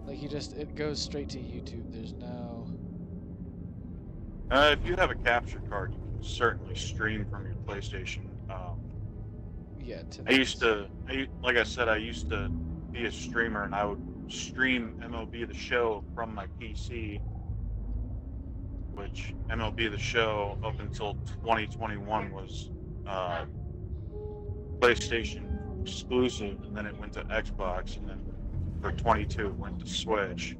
Like, it goes straight to YouTube. There's no. If you have a capture card, you can certainly stream from your PlayStation. Yeah, Like I said, I used to be a streamer, and I would stream MLB The Show from my PC, which MLB The Show up until 2021 was PlayStation exclusive, and then it went to Xbox, and then for 22 it went to Switch.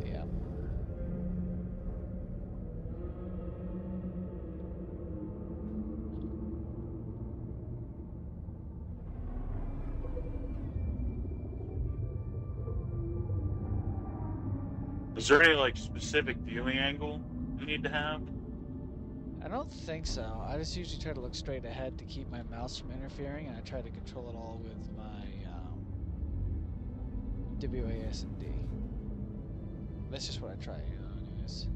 Yeah. Is there any like specific viewing angle you need to have? I don't think so. I just usually try to look straight ahead to keep my mouse from interfering, and I try to control it all with my WASD. That's just what I try, anyways.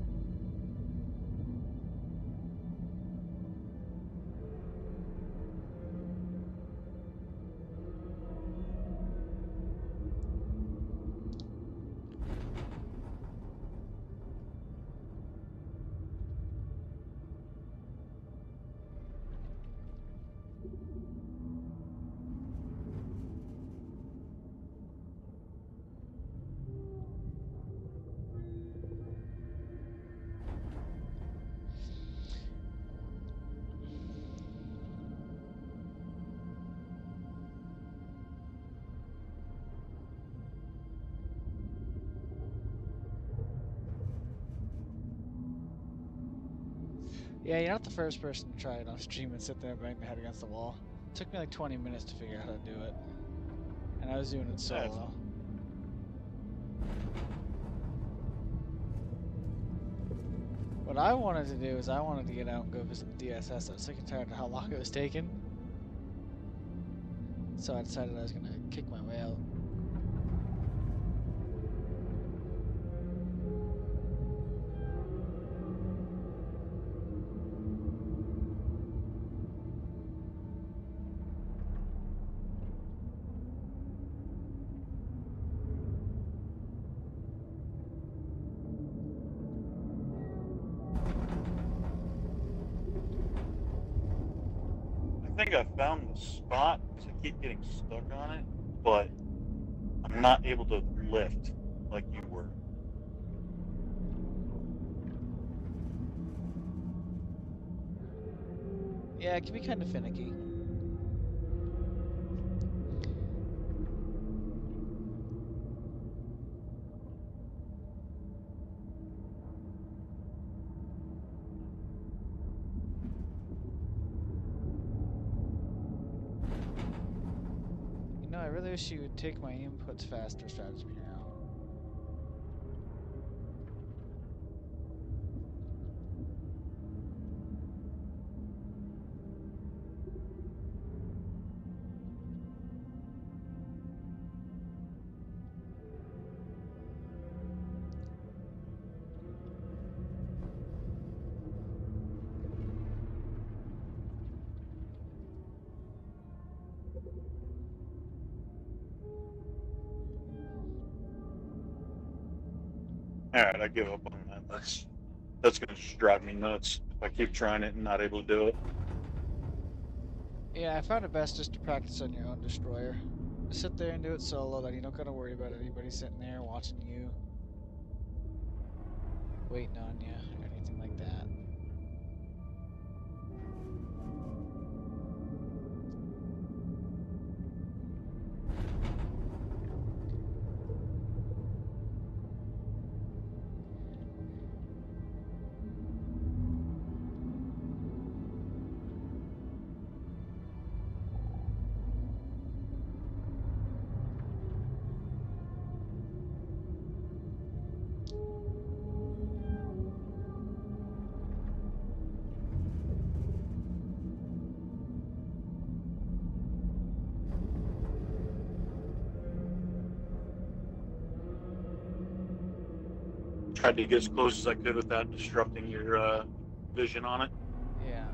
Yeah, you're not the first person to try it on stream and sit there and bang my head against the wall. It took me like 20 minutes to figure out how to do it. And I was doing it solo. What I wanted to do is I wanted to get out and go visit the DSS. I was sick and tired of how long it was taking. So I decided I was going to kick my way out. I think I found the spot because I keep getting stuck on it, but I'm not able to lift like you were. Yeah, it can be kind of finicky. You know, I really wish you would take my inputs faster strategy now. Alright, I give up on that. That's gonna just drive me nuts if I keep trying it and not able to do it. Yeah, I found it best just to practice on your own destroyer. Just sit there and do it solo, then you don't gotta worry about anybody sitting there watching you, waiting on you, or anything like that. Tried to get as close as I could without disrupting your vision on it. Yeah.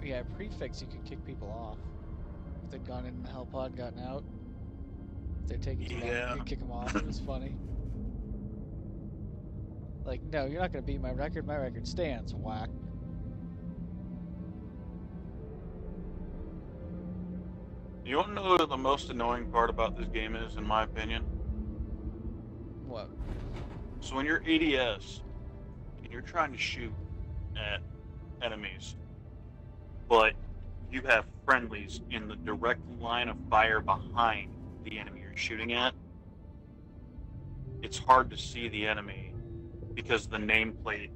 Yeah, prefix you could kick people off. If they'd gone in the hell pod, gotten out. If they're taking too long, you could kick them off. It was funny. Like, no, you're not gonna beat my record. My record stands. Whack. You want to know what the most annoying part about this game is, in my opinion? What? So when you're ADS and you're trying to shoot at enemies, but you have friendlies in the direct line of fire behind the enemy you're shooting at, it's hard to see the enemy because the nameplate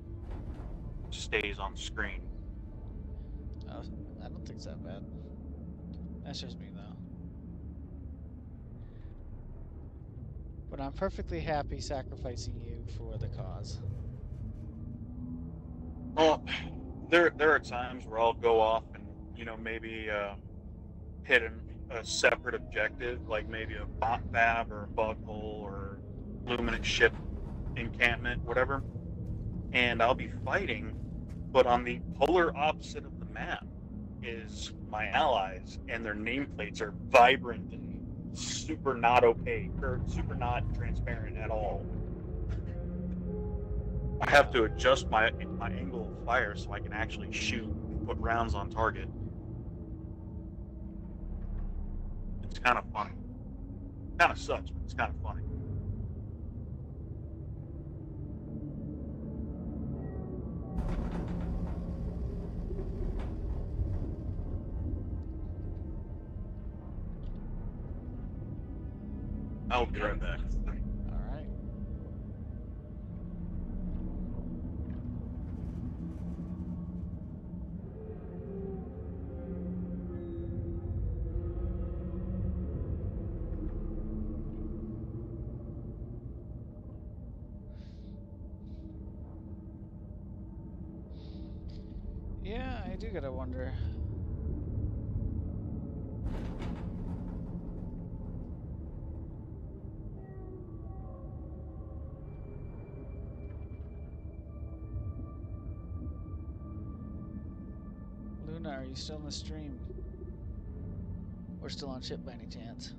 stays on screen. think it's that bad. That's just me, though. But I'm perfectly happy sacrificing you for the cause. Well, there are times where I'll go off and maybe hit a separate objective, like maybe a bot fab or a bug hole or luminous ship encampment, whatever, and I'll be fighting, but on the polar opposite of the map is my allies, and their nameplates are vibrant and super not opaque or super not transparent at all. I have to adjust my angle of fire so I can actually shoot and put rounds on target. It's kind of funny. Kind of sucks, but it's kind of funny. I'll be right back. All right. Yeah, I do gotta wonder. Luna, are you still in the stream? Or still on ship by any chance?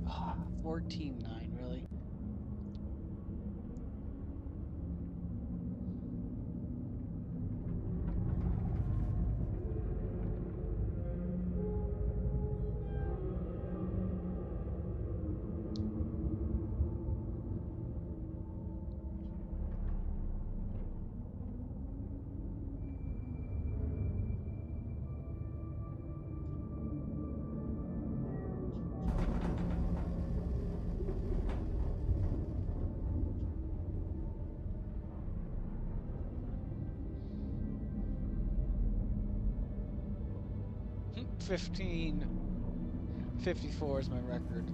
Ah, 14-9, really? 1554 is my record.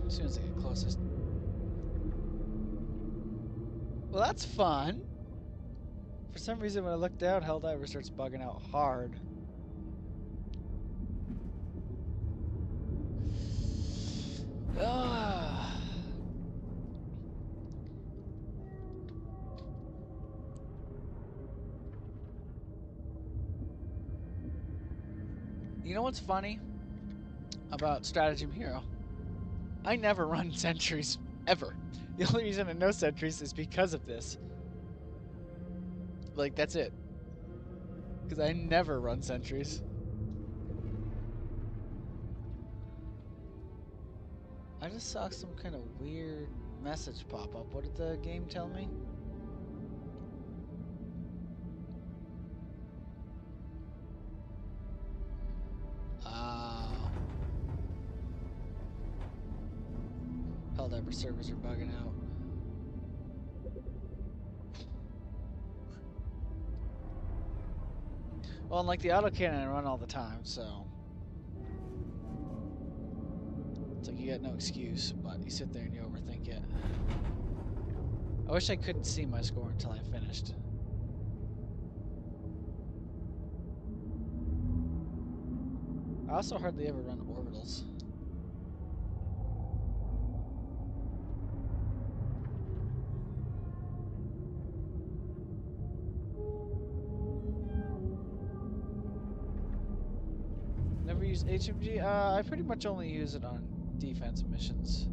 As soon as I get closest. Well, that's fun. For some reason, when I look down, Helldivers starts bugging out hard. Ah. You know what's funny about Stratagem Hero? I never run sentries, ever. The only reason I know sentries is because of this. Like, that's it. Because I never run sentries. I just saw some kind of weird message pop up. What did the game tell me? Helldiver servers are bugging out. Well, and like the autocannon I run all the time, so it's like you got no excuse, but you sit there and you overthink it. I wish I couldn't see my score until I finished. I also hardly ever run orbitals. Never use HMG? I pretty much only use it on defense missions.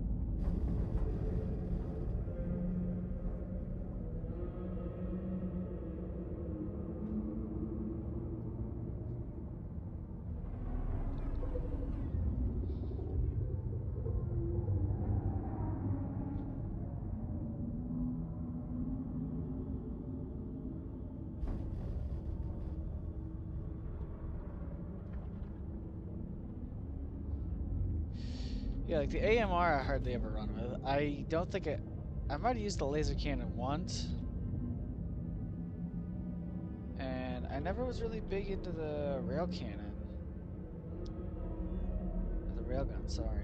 Yeah, like the AMR I hardly ever run with. I don't think I might have used the laser cannon once. And I never was really big into the rail cannon. Or the railgun, sorry.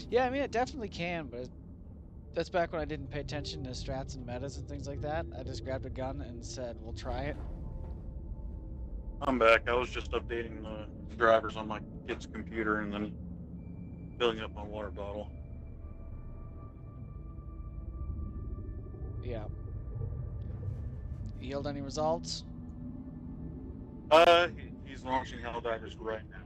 Yeah, I mean it definitely can, but that's back when I didn't pay attention to strats and metas and things like that. I just grabbed a gun and said, we'll try it. I'm back. I was just updating the drivers on my kid's computer and then filling up my water bottle. Yeah. Yield any results? He's launching Helldivers right now.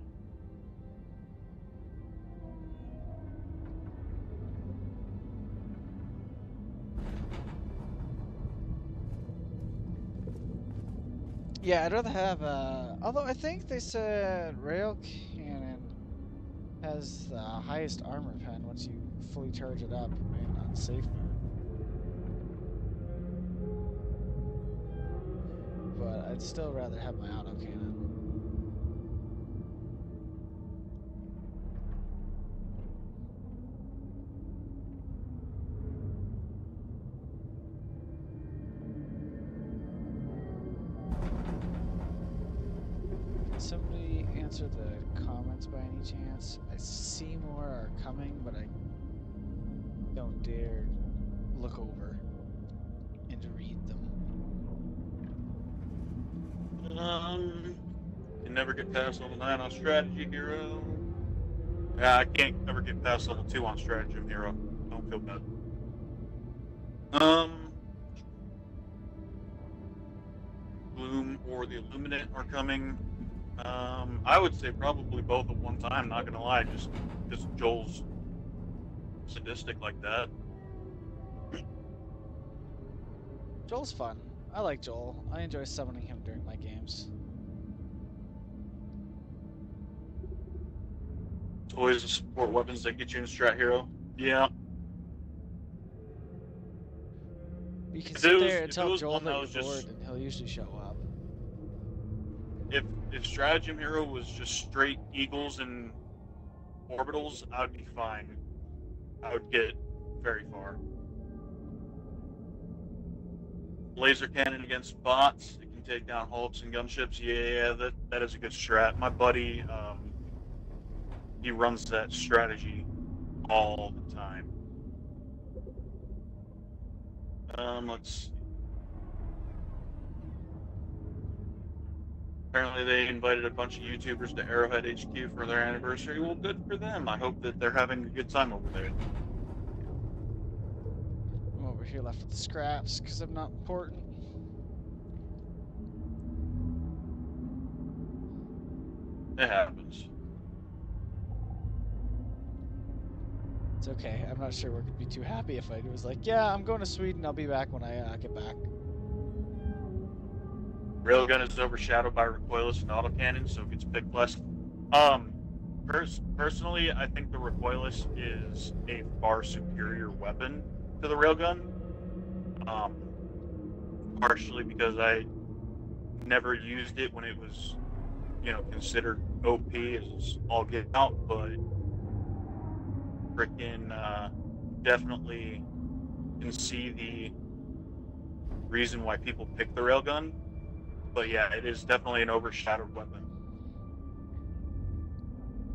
Yeah, I'd rather have although I think they said rail cannon has the highest armor pen once you fully charge it up and on safe mode. But I'd still rather have my autocannon. Somebody answer the comments by any chance? I see more are coming, but I don't dare look over and to read them. Can never get past level 9 on Strategy Hero. Yeah, I can't ever get past level 2 on Stratagem Hero. Don't feel bad. Bloom or the Illuminate are coming. I would say probably both at one time, not gonna lie, just because Joel's sadistic like that. Joel's fun. I like Joel. I enjoy summoning him during my games. Toys and support weapons that get you in Strat Hero. Yeah. You can If sit it was- there and if it tell was Joel one that that you're was just- bored, and he'll usually show up. if Stratagem Hero was just straight eagles and orbitals, I would be fine. I would get very far. Laser cannon against bots. It can take down hulks and gunships. Yeah, that is a good strat. My buddy, he runs that strategy all the time. Let's see. Apparently they invited a bunch of YouTubers to Arrowhead HQ for their anniversary. Well, good for them. I hope that they're having a good time over there. I'm over here left with the scraps because I'm not important. It happens. It's okay. I'm not sure we're gonna be too happy if I was like, yeah, I'm going to Sweden. I'll be back when I get back. Railgun is overshadowed by recoilless and autocannon, so it gets picked less. Personally, I think the recoilless is a far superior weapon to the railgun. Partially because I never used it when it was, considered OP as all get out, but freaking definitely can see the reason why people pick the railgun. But yeah, it is definitely an overshadowed weapon.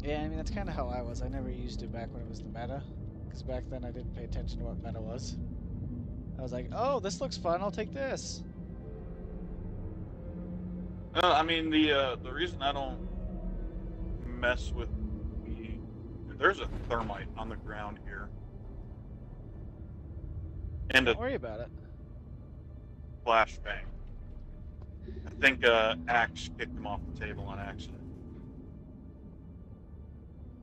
Yeah, I mean, that's kind of how I was. I never used it back when it was the meta, because back then I didn't pay attention to what meta was. I was like, oh, this looks fun, I'll take this. I mean, the reason I don't mess with there's a thermite on the ground here. And Don't worry about it. flashbang. I think Axe kicked him off the table on accident.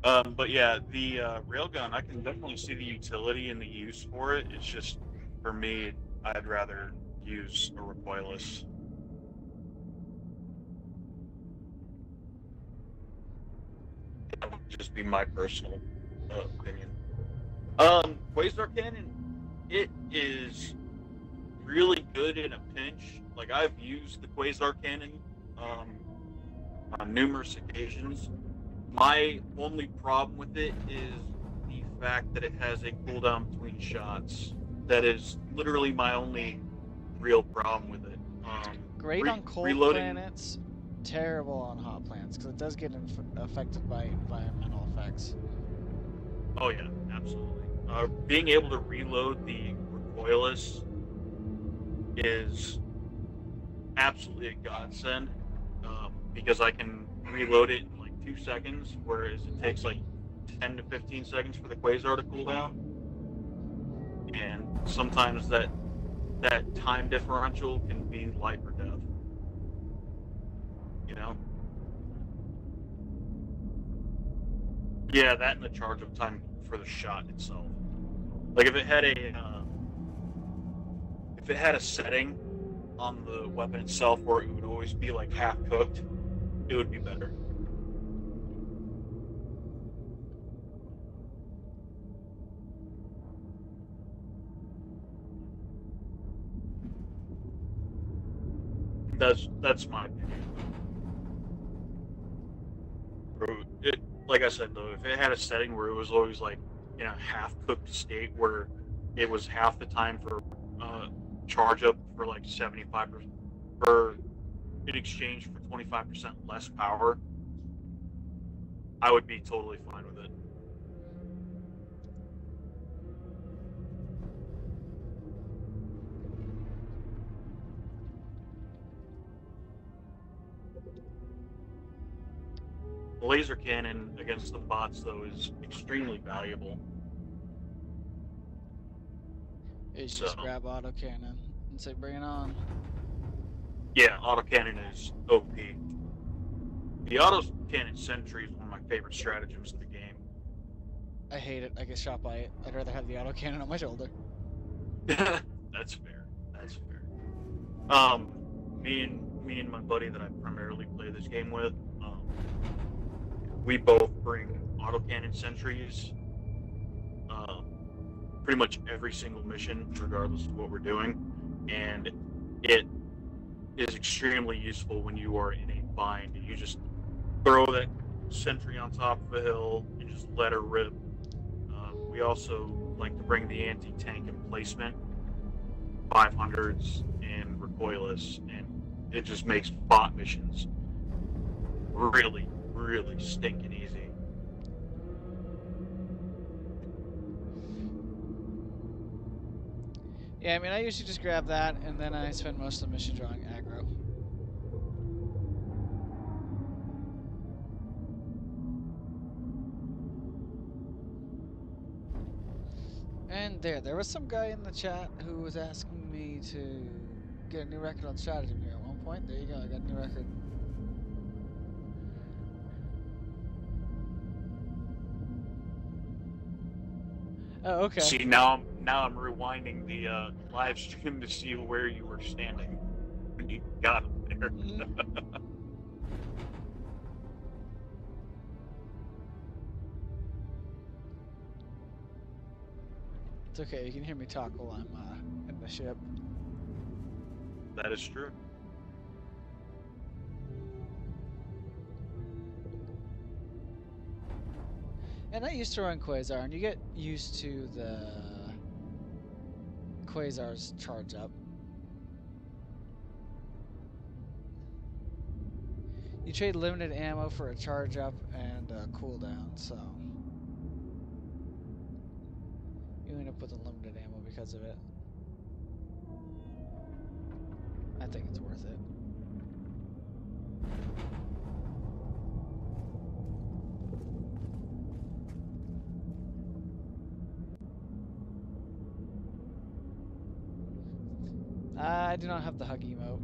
But yeah, the railgun, I can definitely see the utility and the use for it. It's just, for me, I'd rather use a recoilless. That would just be my personal opinion. Quasar Cannon, it is really good in a pinch. Like, I've used the Quasar Cannon on numerous occasions. My only problem with it is the fact that it has a cooldown between shots. That is literally my only real problem with it. Great on cold planets, terrible on hot planets, because it does get affected by environmental effects. Oh yeah, absolutely. Being able to reload the recoilless is absolutely a godsend, because I can reload it in like 2 seconds, whereas it takes like 10 to 15 seconds for the Quasar to cool down. And sometimes that time differential can be life or death. Yeah, that and the charge up time for the shot itself. Like, if it had a setting on the weapon itself where it would always be like half cooked, it would be better. That's my opinion. Like I said, though, if it had a setting where it was always like, half cooked state, where it was half the time for charge up for like 75%, for in exchange for 25% less power, I would be totally fine with it. The laser cannon against the bots, though, is extremely valuable. You just grab autocannon and say, bring it on. Yeah, autocannon is OP. The autocannon sentry is one of my favorite stratagems in the game. I hate it. I get shot by it. I'd rather have the autocannon on my shoulder. That's fair. Me and my buddy that I primarily play this game with, we both bring autocannon sentries pretty much every single mission, regardless of what we're doing, and it is extremely useful when you are in a bind, and you just throw that sentry on top of a hill and just let her rip. We also like to bring the anti-tank emplacement, 500s and recoilless, and it just makes bot missions really, really stinking easy. Yeah, I mean, I usually just grab that, and then I spend most of the mission drawing aggro. And there was some guy in the chat who was asking me to get a new record on stratagem here at one point. There you go, I got a new record. Oh, okay. See, now I'm rewinding the live stream to see where you were standing when you got him there. It's okay, you can hear me talk while I'm in the ship. That is true. And I used to run Quasar, and you get used to the Quasar's charge up. You trade limited ammo for a charge up and a cooldown, so you end up with unlimited ammo because of it. I think it's worth it. I do not have the hug emote.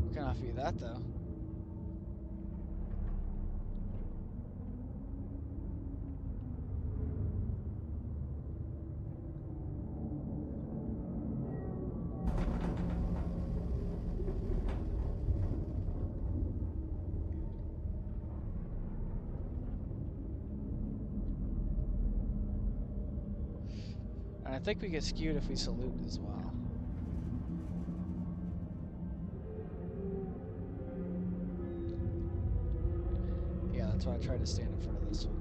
We can offer you that though. And I think we get skewed if we salute as well. Yeah, that's why I tried to stand in front of this one.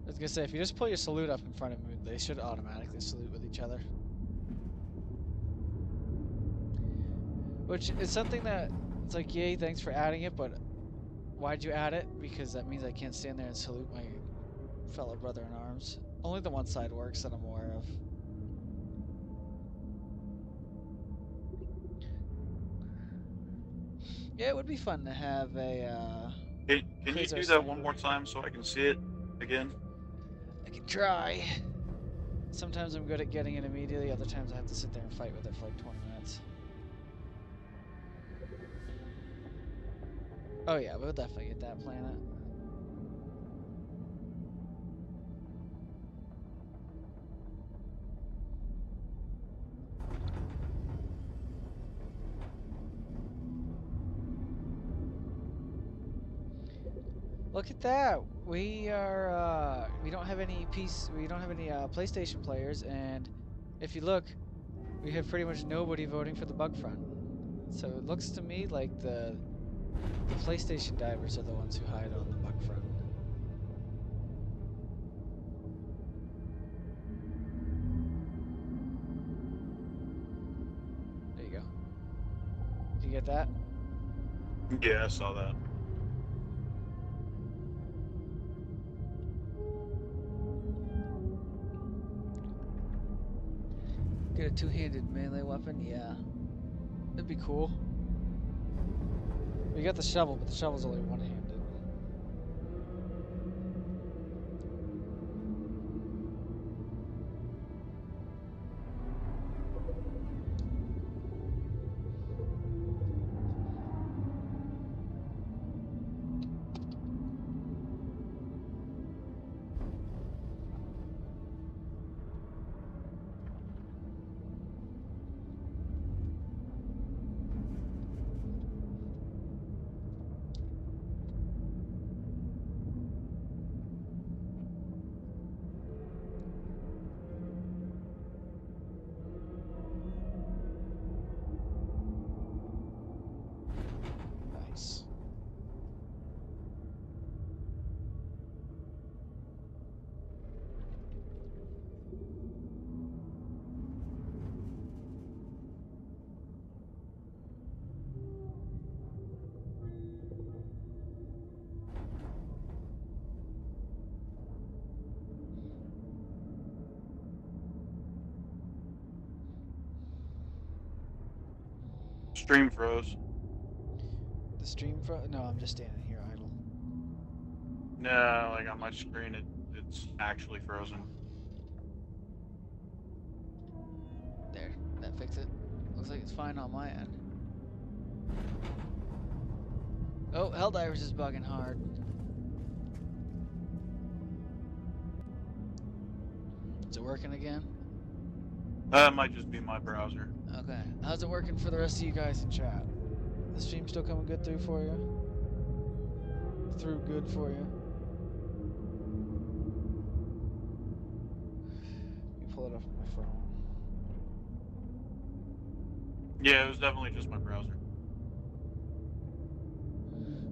I was gonna say, if you just pull your salute up in front of them, they should automatically salute with each other. Which is something that, it's like, yay, thanks for adding it, but why'd you add it? Because that means I can't stand there and salute my fellow brother in arms. Only the one side works that I'm aware of. Yeah, it would be fun to have a, Can you Quasar do that sniper. one more time so I can see it again? I can try. Sometimes I'm good at getting it immediately, other times I have to sit there and fight with it for like 20 minutes. Oh yeah, we'll definitely get that planet. Look at that! We are we don't have any PlayStation players, and if you look, we have pretty much nobody voting for the bug front. So it looks to me like the PlayStation divers are the ones who hide on the bug front. There you go. Did you get that? Yeah, I saw that. Get a two-handed melee weapon? Yeah. That'd be cool. We got the shovel, but the shovel's only one-handed. Stream froze. The stream no, I'm just standing here idle. No, like on my screen, it's actually frozen. There, that fixed it. Looks like it's fine on my end. Oh, Helldivers is bugging hard. Is it working again? That might just be my browser. Okay. How's it working for the rest of you guys in chat? The stream still coming good through for you? Through good for you? Let me pull it up on my phone. Yeah, it was definitely just my browser.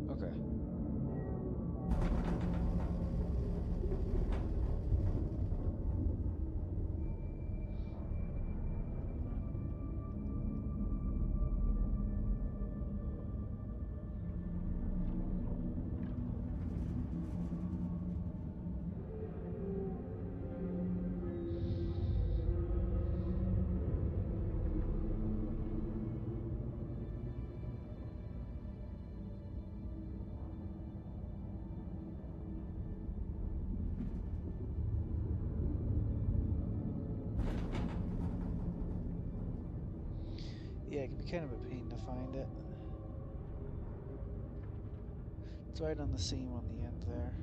Okay. Yeah, it can be kind of a pain to find it. It's right on the seam on the end there.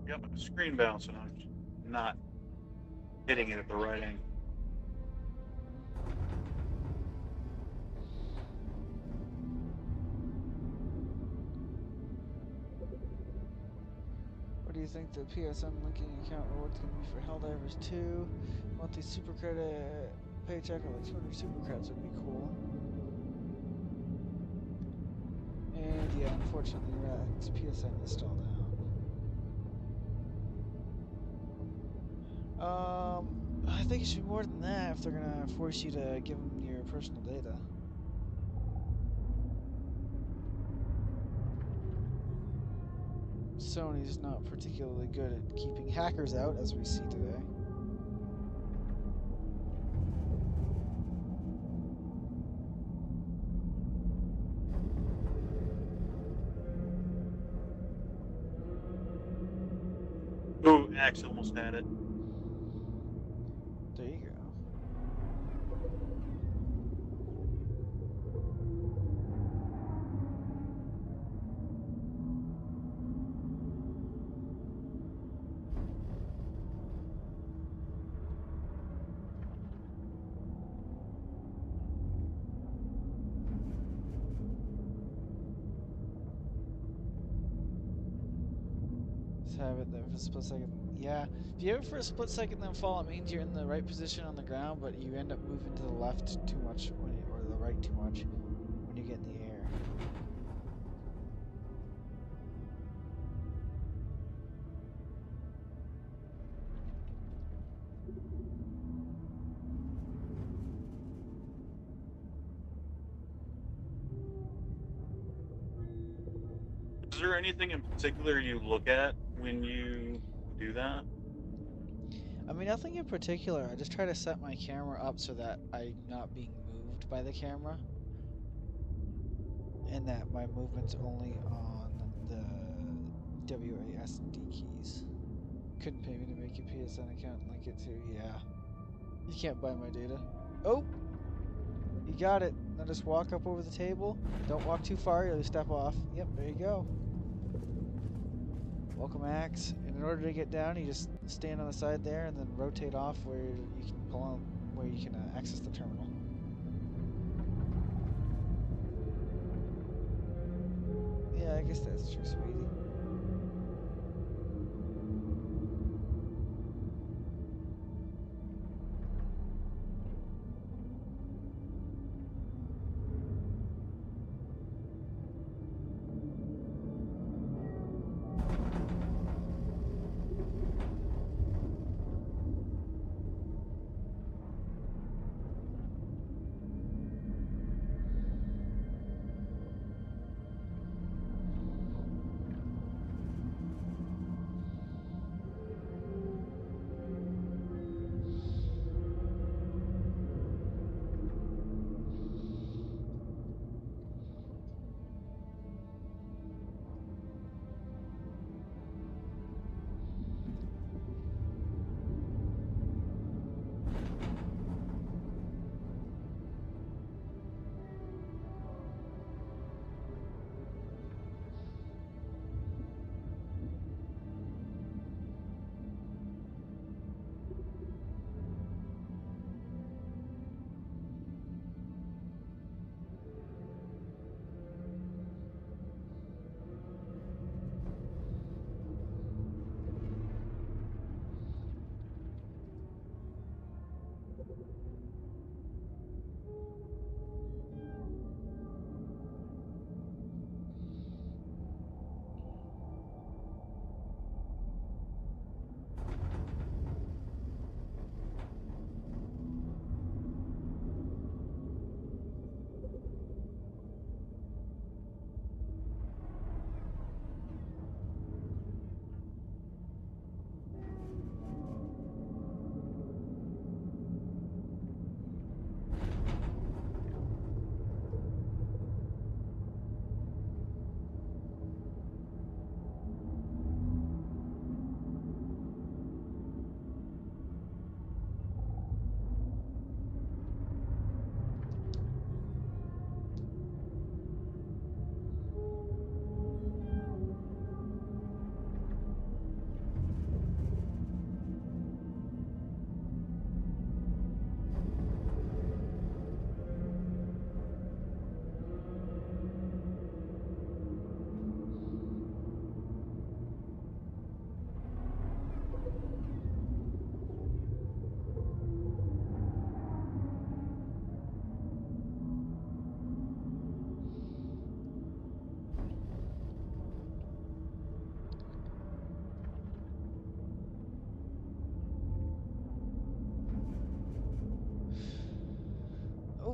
Got my screen bouncing. I'm just not hitting it at the right angle. What do you think the PSN linking account rewards can be for Helldivers 2? Monthly super credit paycheck of like 200 super credits would be cool. And yeah, unfortunately, Rex PSN is still down. I think it should be more than that if they're gonna force you to give them your personal data. Sony's not particularly good at keeping hackers out, as we see today. Oh, Axe almost had it. There you go. Just have it there for a split second. Yeah, if you have it for a split second then fall, it means you're in the right position on the ground, but you end up moving to the left too much when you, or the right too much when you get in the air. Is there anything in particular you look at when you do that? I mean, nothing in particular. I just try to set my camera up so that I'm not being moved by the camera, and that my movement's only on the WASD keys. Couldn't pay me to make a PSN account and link it to. Yeah. You can't buy my data. Oh! You got it. Now just walk up over the table. Don't walk too far, you'll step off. Yep, there you go. Welcome, Axe. And in order to get down, you just stand on the side there and then rotate off where you can pull on, where you can access the terminal. Yeah, I guess that's true, sweetie.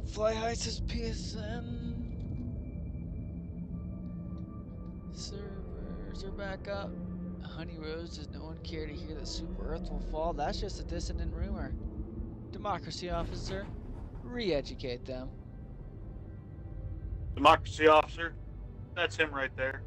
Fly High says PSN. Servers are back up. Honey Rose, does no one care to hear that Super Earth will fall? That's just a dissident rumor. Democracy officer, re-educate them. Democracy officer, that's him right there.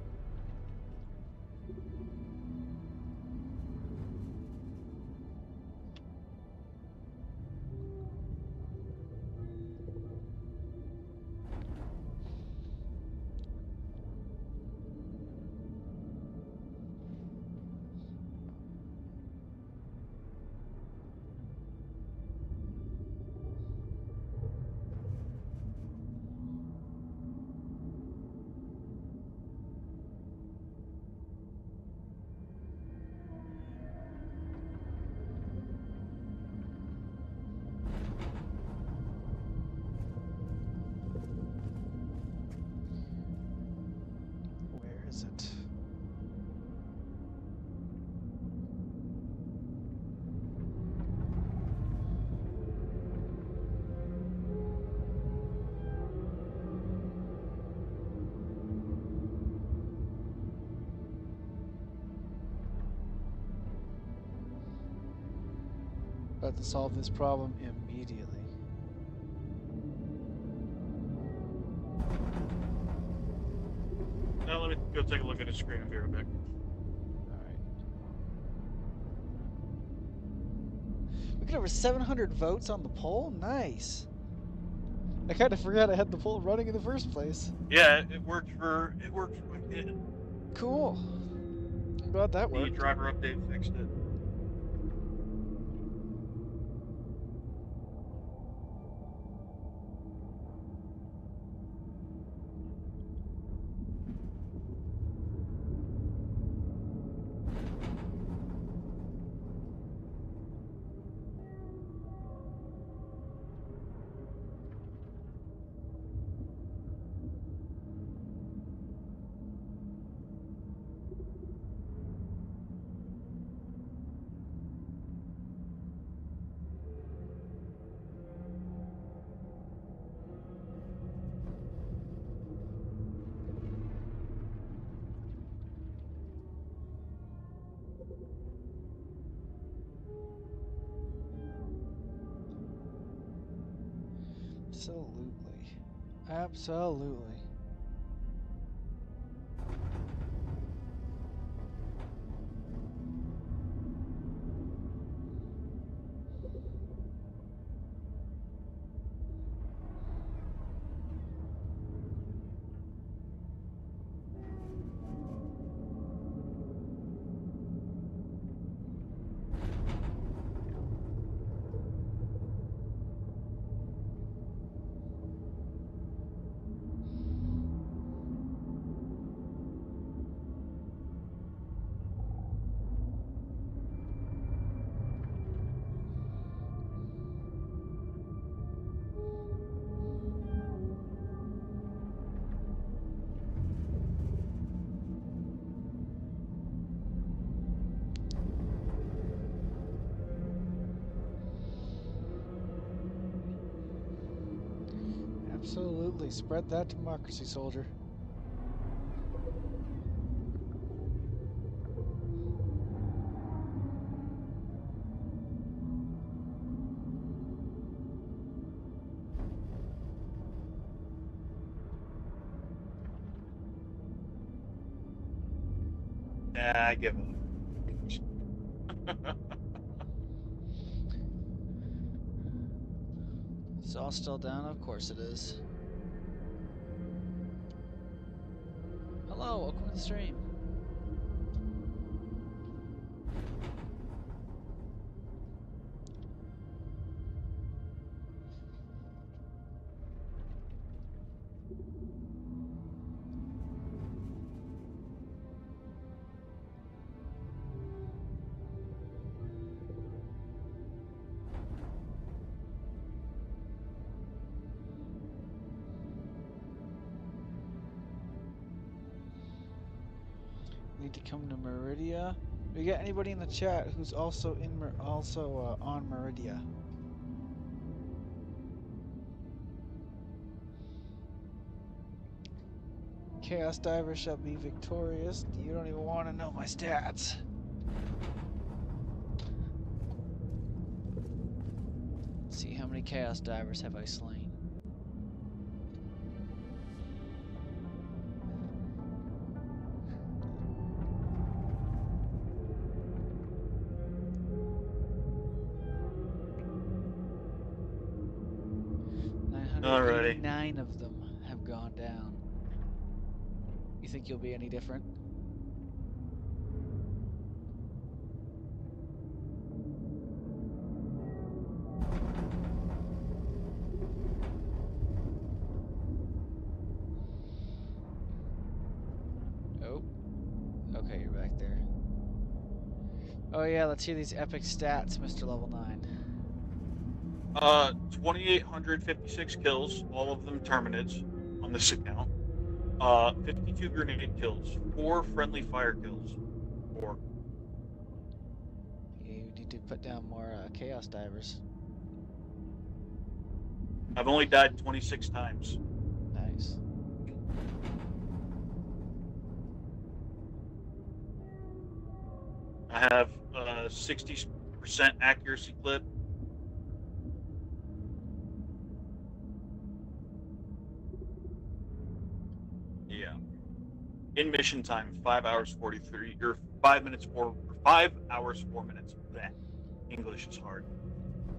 Where is it? About to solve this problem immediately. Now let me go take a look at his screen and be right back. Alright. We got over 700 votes on the poll? Nice. I kind of forgot I had the poll running in the first place. Yeah, it worked for my kid. Cool. I'm glad that The worked. driver update fixed it. Absolutely. Absolutely. Absolutely. Spread that democracy, soldier. Nah, I give up. It's all still down? Of course it is. Hello, welcome to the stream. Need to come to Meridia. We got anybody in the chat who's also in on Meridia? Chaos Diver shall be victorious. You don't even want to know my stats. Let's see, how many Chaos Divers have I slain? Alrighty. 989 of them have gone down. You think you'll be any different? Oh. Okay, you're back there. Oh yeah, let's hear these epic stats, Mr. Level 9. 2,856 kills, all of them Terminids on this account. 52 grenade kills, 4 friendly fire kills. 4. You need to put down more Chaos Divers. I've only died 26 times. Nice. I have 60% accuracy clip. Yeah. In mission time, 5 hours 43 or 5 minutes 5 hours 4 minutes. That English is hard.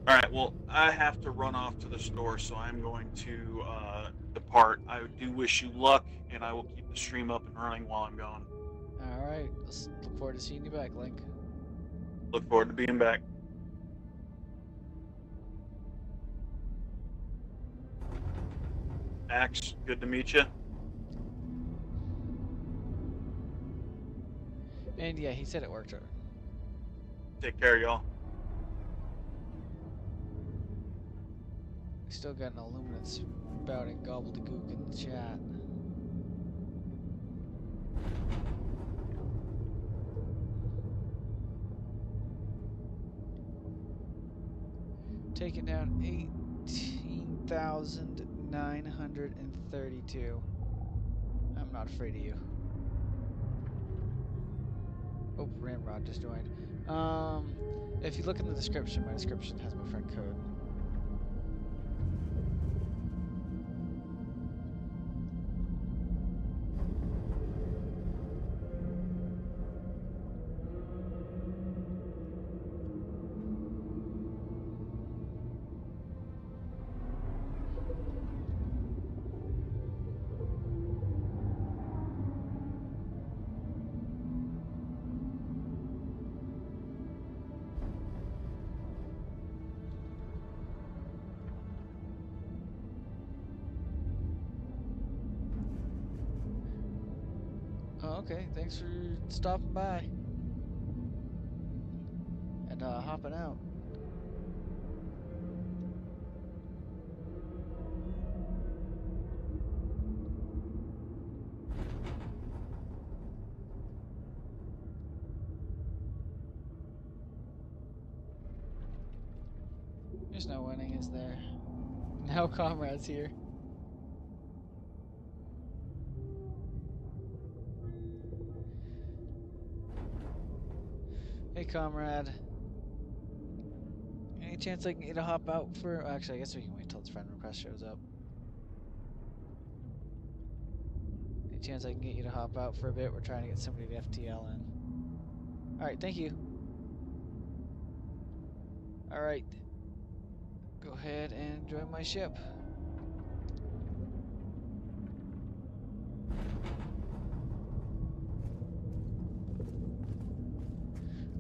All right. Well, I have to run off to the store, so I'm going to depart. I do wish you luck, and I will keep the stream up and running while I'm gone. All right. Let's look forward to seeing you back, Link. Look forward to being back. Axe, good to meet you. And yeah, he said it worked. Take care, y'all. We still got an Illuminate spouting gobbledygook in the chat. Taking down 18,932. I'm not afraid of you. Oh, Ramrod just joined. If you look in the description, my description has my friend code. Oh, okay, thanks for stopping by. And hopping out. There's no winning, is there? No comrades here. Hey, comrade. Any chance I can get you to hop out for... Actually, I guess we can wait till its friend request shows up. Any chance I can get you to hop out for a bit? We're trying to get somebody to FTL in. Alright, thank you. Alright. Go ahead and join my ship.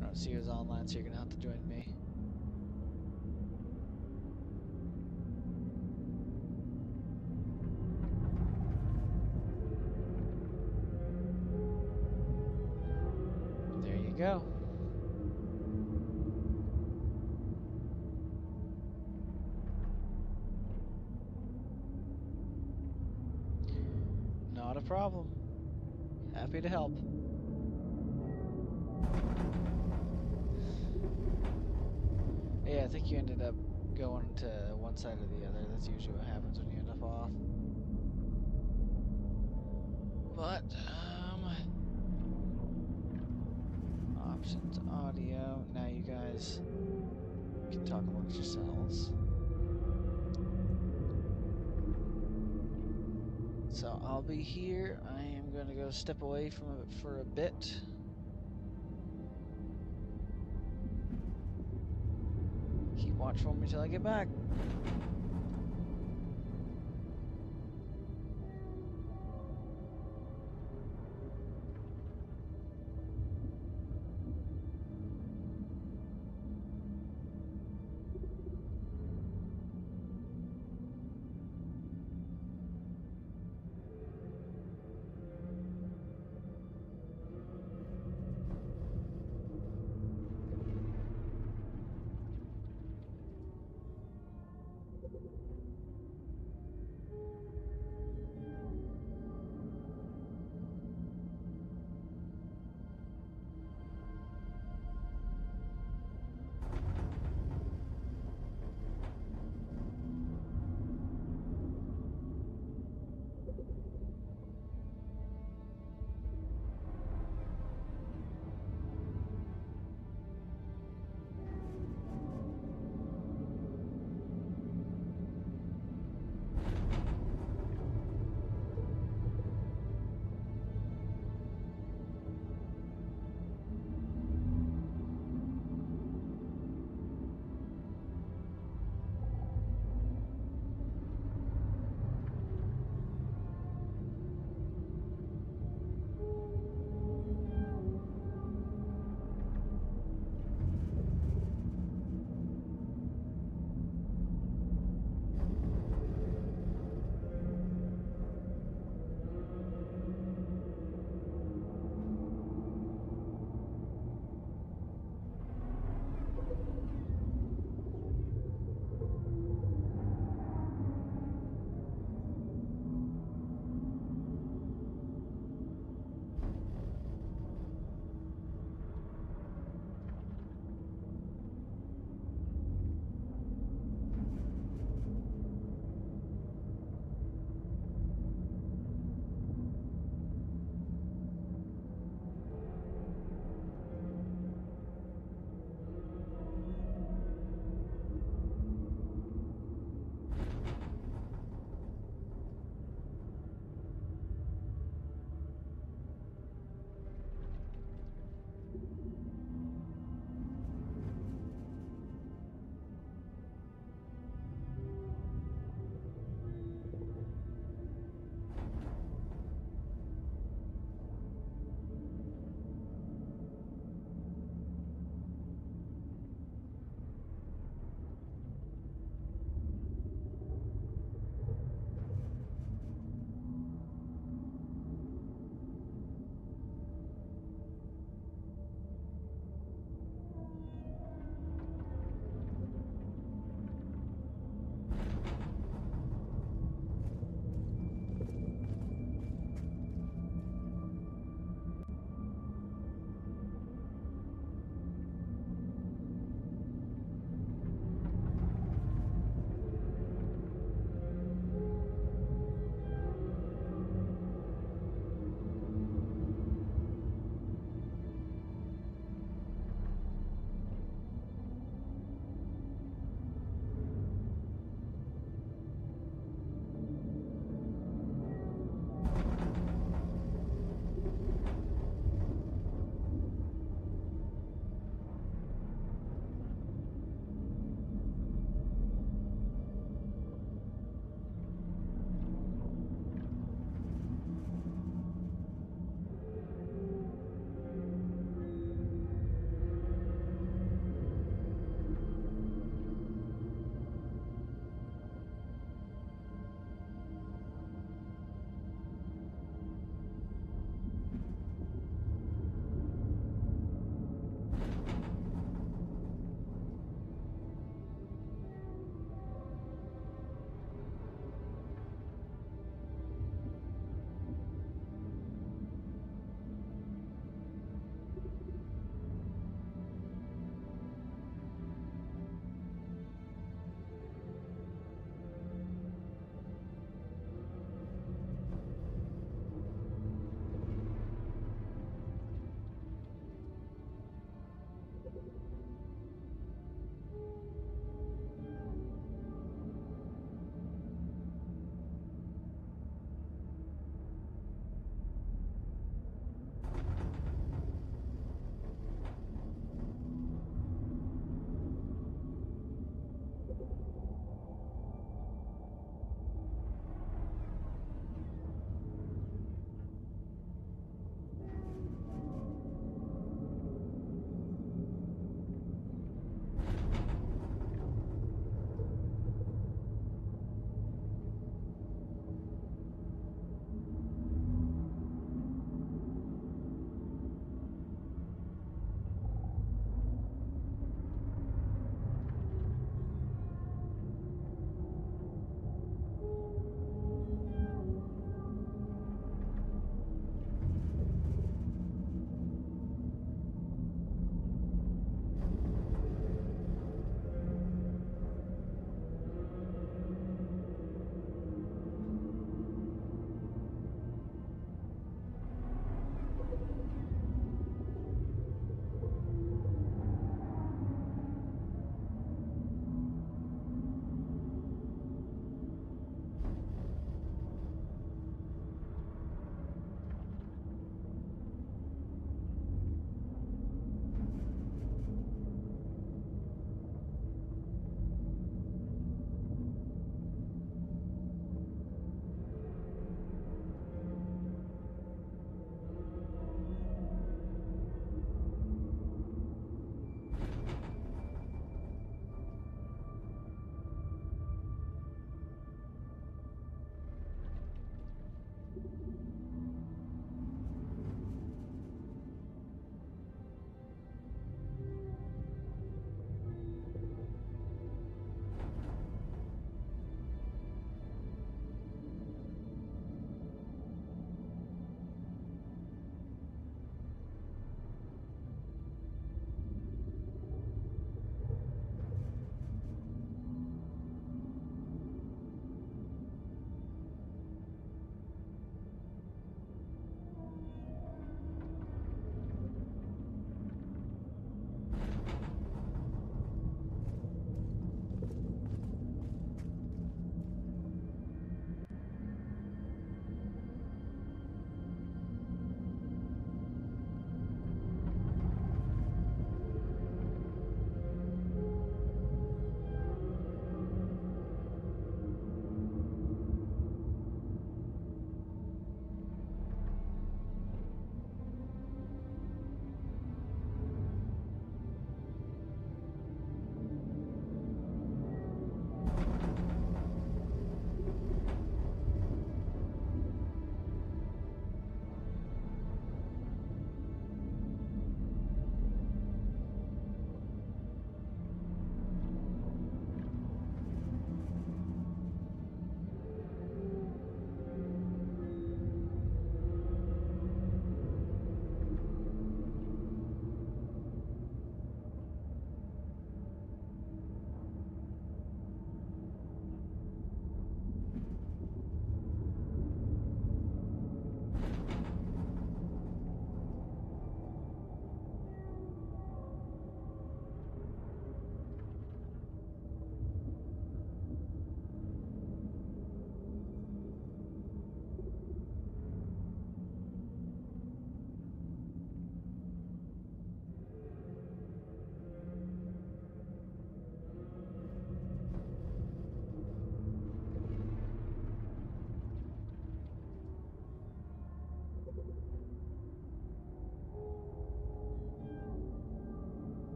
I don't see who's online, so you're gonna have to join me. There you go. Not a problem. Happy to help. Yeah, I think you ended up going to one side or the other. That's usually what happens when you end up off. But options, audio. Now you guys can talk amongst yourselves. So I'll be here. I am going to go step away from it for a bit. Keep watch for me till I get back.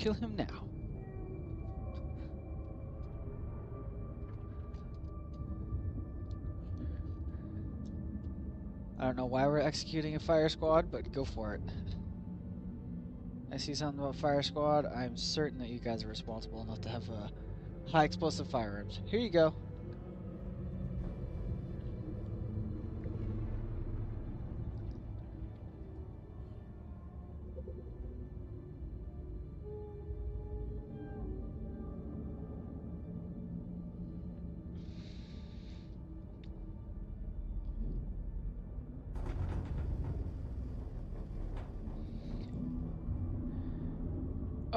Kill him now. I don't know why we're executing a fire squad, but go for it. I see something about fire squad. I'm certain that you guys are responsible enough to have high explosive firearms. Here you go.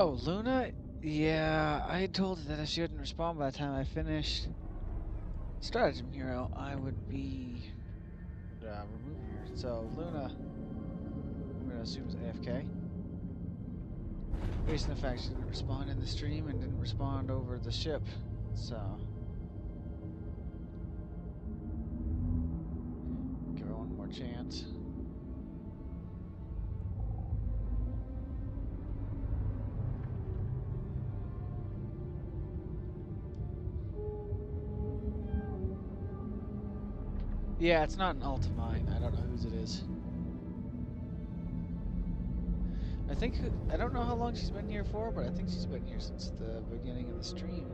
Oh, Luna? Yeah, I had told her that if she wouldn't respond by the time I finished Stratagem Hero, I would be removing her. So, Luna, I'm going to assume is AFK. Based on the fact she didn't respond in the stream and didn't respond over the ship. So, give her one more chance. Yeah, it's not an ult of mine. I don't know whose it is. I don't know how long she's been here for, but I think she's been here since the beginning of the stream.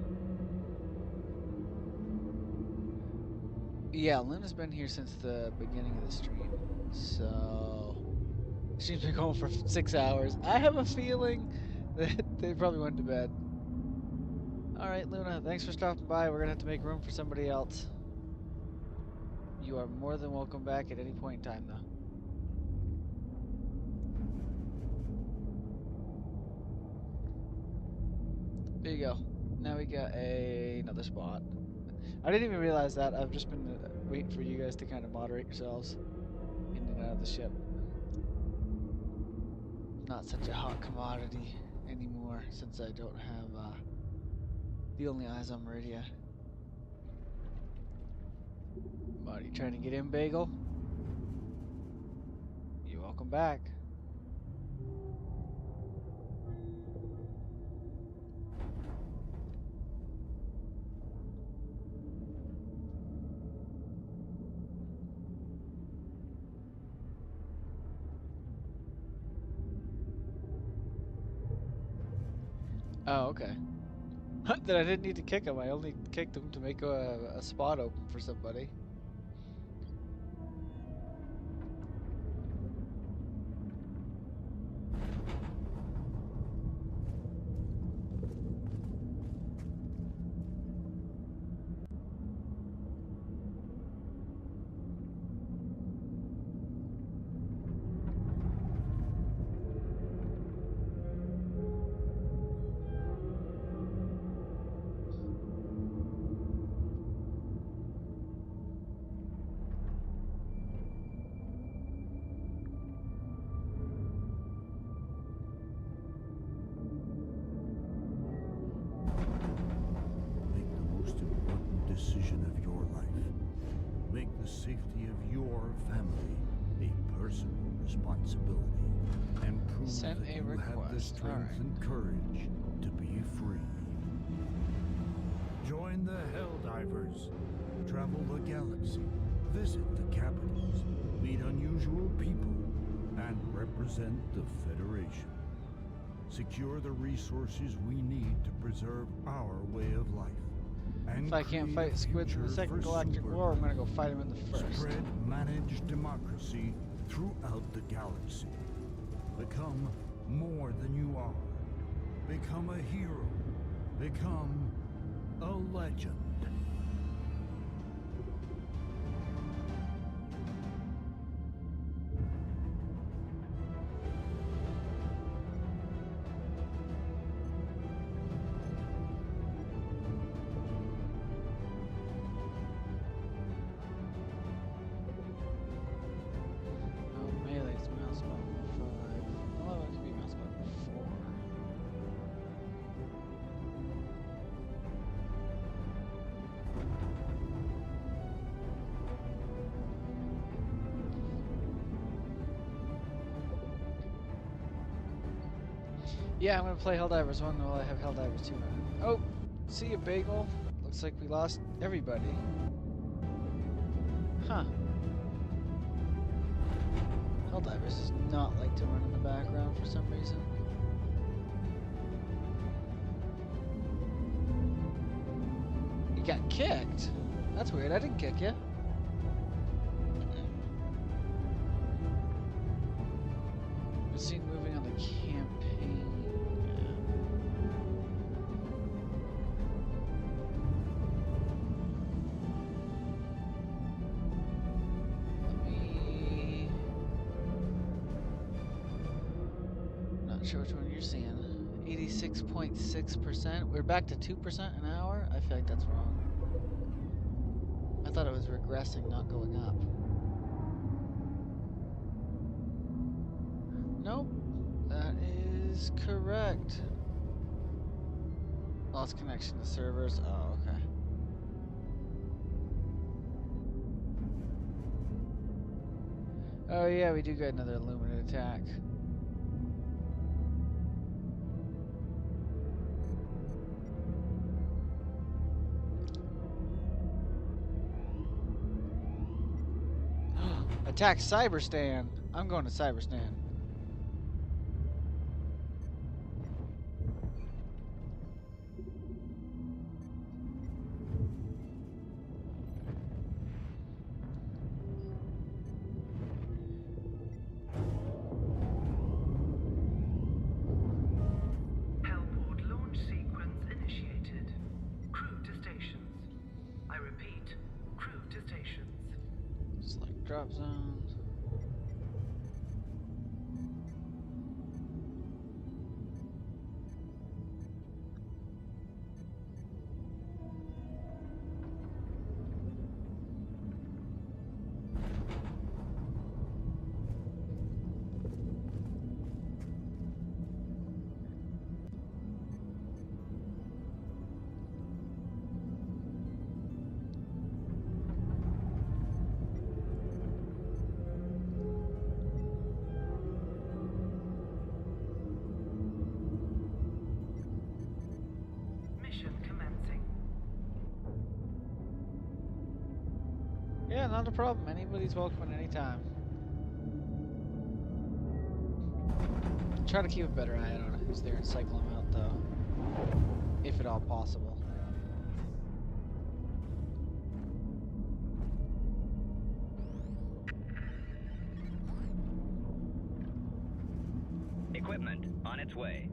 Yeah, Luna's been here since the beginning of the stream. So, she's been going for 6 hours. I have a feeling that they probably went to bed. Alright, Luna, thanks for stopping by. We're going to have to make room for somebody else. You are more than welcome back at any point in time, though. There you go. Now we got another spot. I didn't even realize that. I've just been waiting for you guys to kind of moderate yourselves in and out of the ship. Not such a hot commodity anymore since I don't have the only eyes on Meridia. What, are you trying to get in, Bagel? You're welcome back. Oh, okay. Then I didn't need to kick him. I only kicked him to make a spot open for somebody. Make the most important decision of your life. Make the safety of your family a personal responsibility. And prove Send that a you have the request. strength Alright. and courage to be free. Join the Helldivers. Travel the galaxy. Visit the capitals. Meet unusual people. And represent the Federation. Secure the resources we need to preserve our way of life. And If I can't create a fight squids in the future Second for Galactic War, I'm gonna go fight him in the first. Spread managed democracy throughout the galaxy. Become more than you are. Become a hero. Become a legend. Oh, melee's mouse button 5. Oh, it could be mouse button 4. Yeah, I'm gonna play Helldivers 1 while I have Helldivers 2 running. Oh, see ya, Bagel. Looks like we lost everybody. Huh. Helldivers does not like to run in the background for some reason. You got kicked? That's weird, I didn't kick you. We've seen moving on the campaign. Let me... Not sure which one you're seeing. 86.6%. We're back to 2% an hour? I feel like that's wrong. I thought it was regressing, not going up. Nope. That is correct. Lost connection to servers. Oh, okay. Oh yeah, we do get another Illuminate attack. Attack Cyberstan. I'm going to Cyberstan. Hellport launch sequence initiated. Crew to stations. I repeat, crew to stations. Select drop zones. Mission commencing. Yeah, not a problem. Anybody's welcome at any time. Try to keep a better eye on who's there and cycle them out, though. If at all possible. Equipment on its way.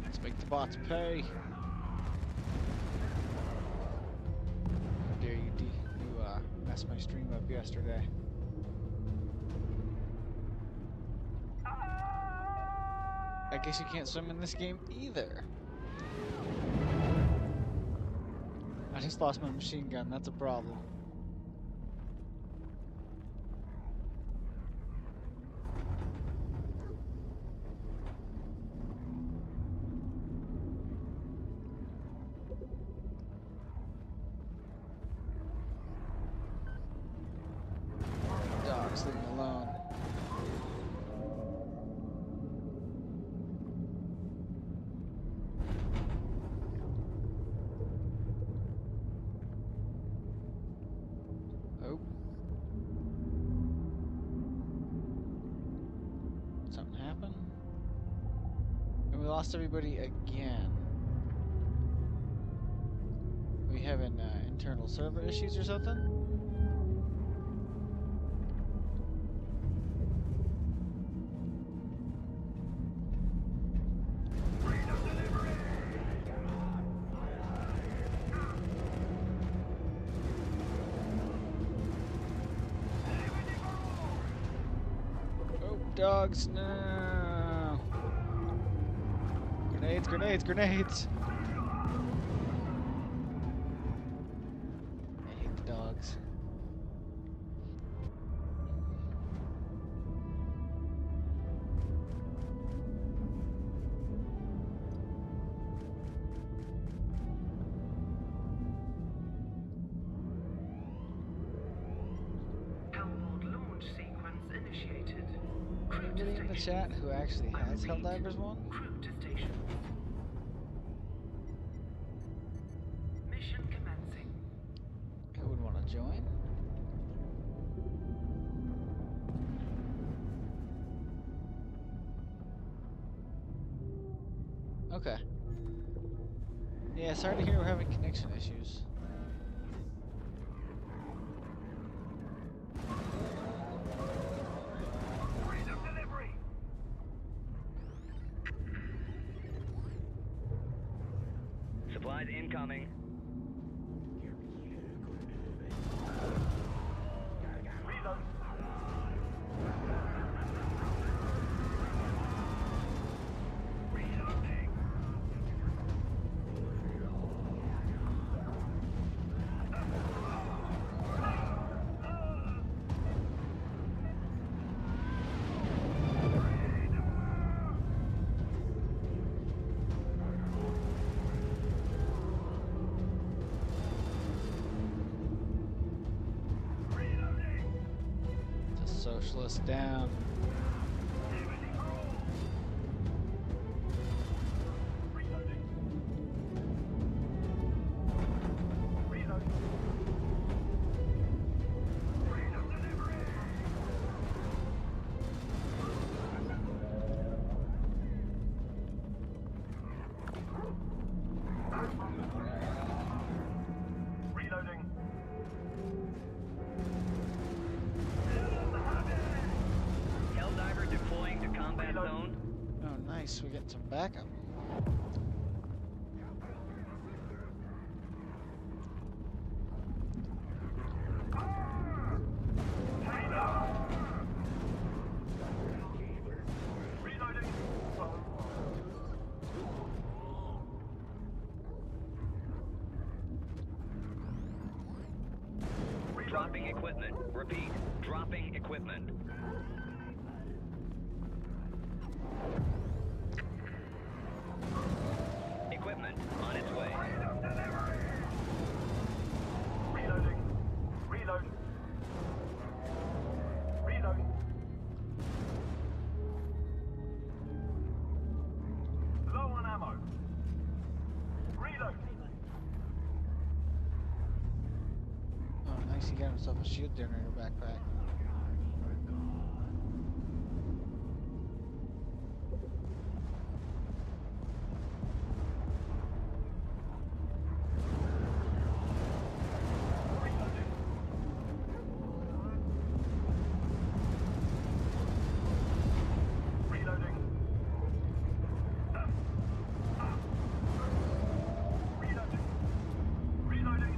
Let's make the bots pay. How dare you, messed my stream up yesterday. I guess you can't swim in this game either. I just lost my machine gun, that's a problem. Dogs, leave me alone. Oh. Something happened? And we lost everybody again. We having internal server issues or something? dogs, no! Grenades, grenades, grenades! I hate the dogs. Hellboard launch sequence initiated. Crew to Anybody in the stations. chat who actually I has repeat, Helldivers 1? Crew to stations. Mission commencing. Who would want to join? Okay. Yeah, sorry to hear we're having connection issues. Supplies incoming. The socialist down. Helldiver deploying to combat zone. Oh, nice. We're getting some backup. Dropping equipment. Repeat. Dropping equipment. Equipment on its way. Reloading. Reload. Reload. Low on ammo. Reload. Oh, nice. He got himself a shield generator backpack. Reloading. Reloading. Reloading.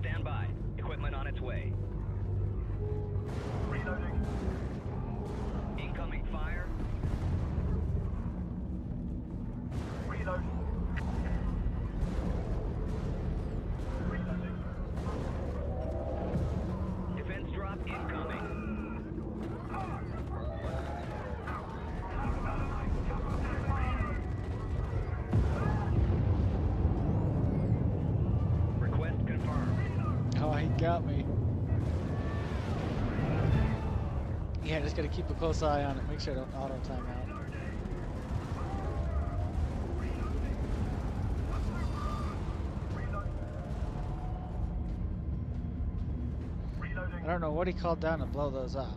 Stand by. Equipment on its way. Reloading. Incoming fire. Reload. Reloading. Defense drop incoming. Request confirmed. Oh, he got me. Yeah, just gotta keep a close eye on it. Make sure I don't auto time out. Reloading. I don't know what he called down to blow those up.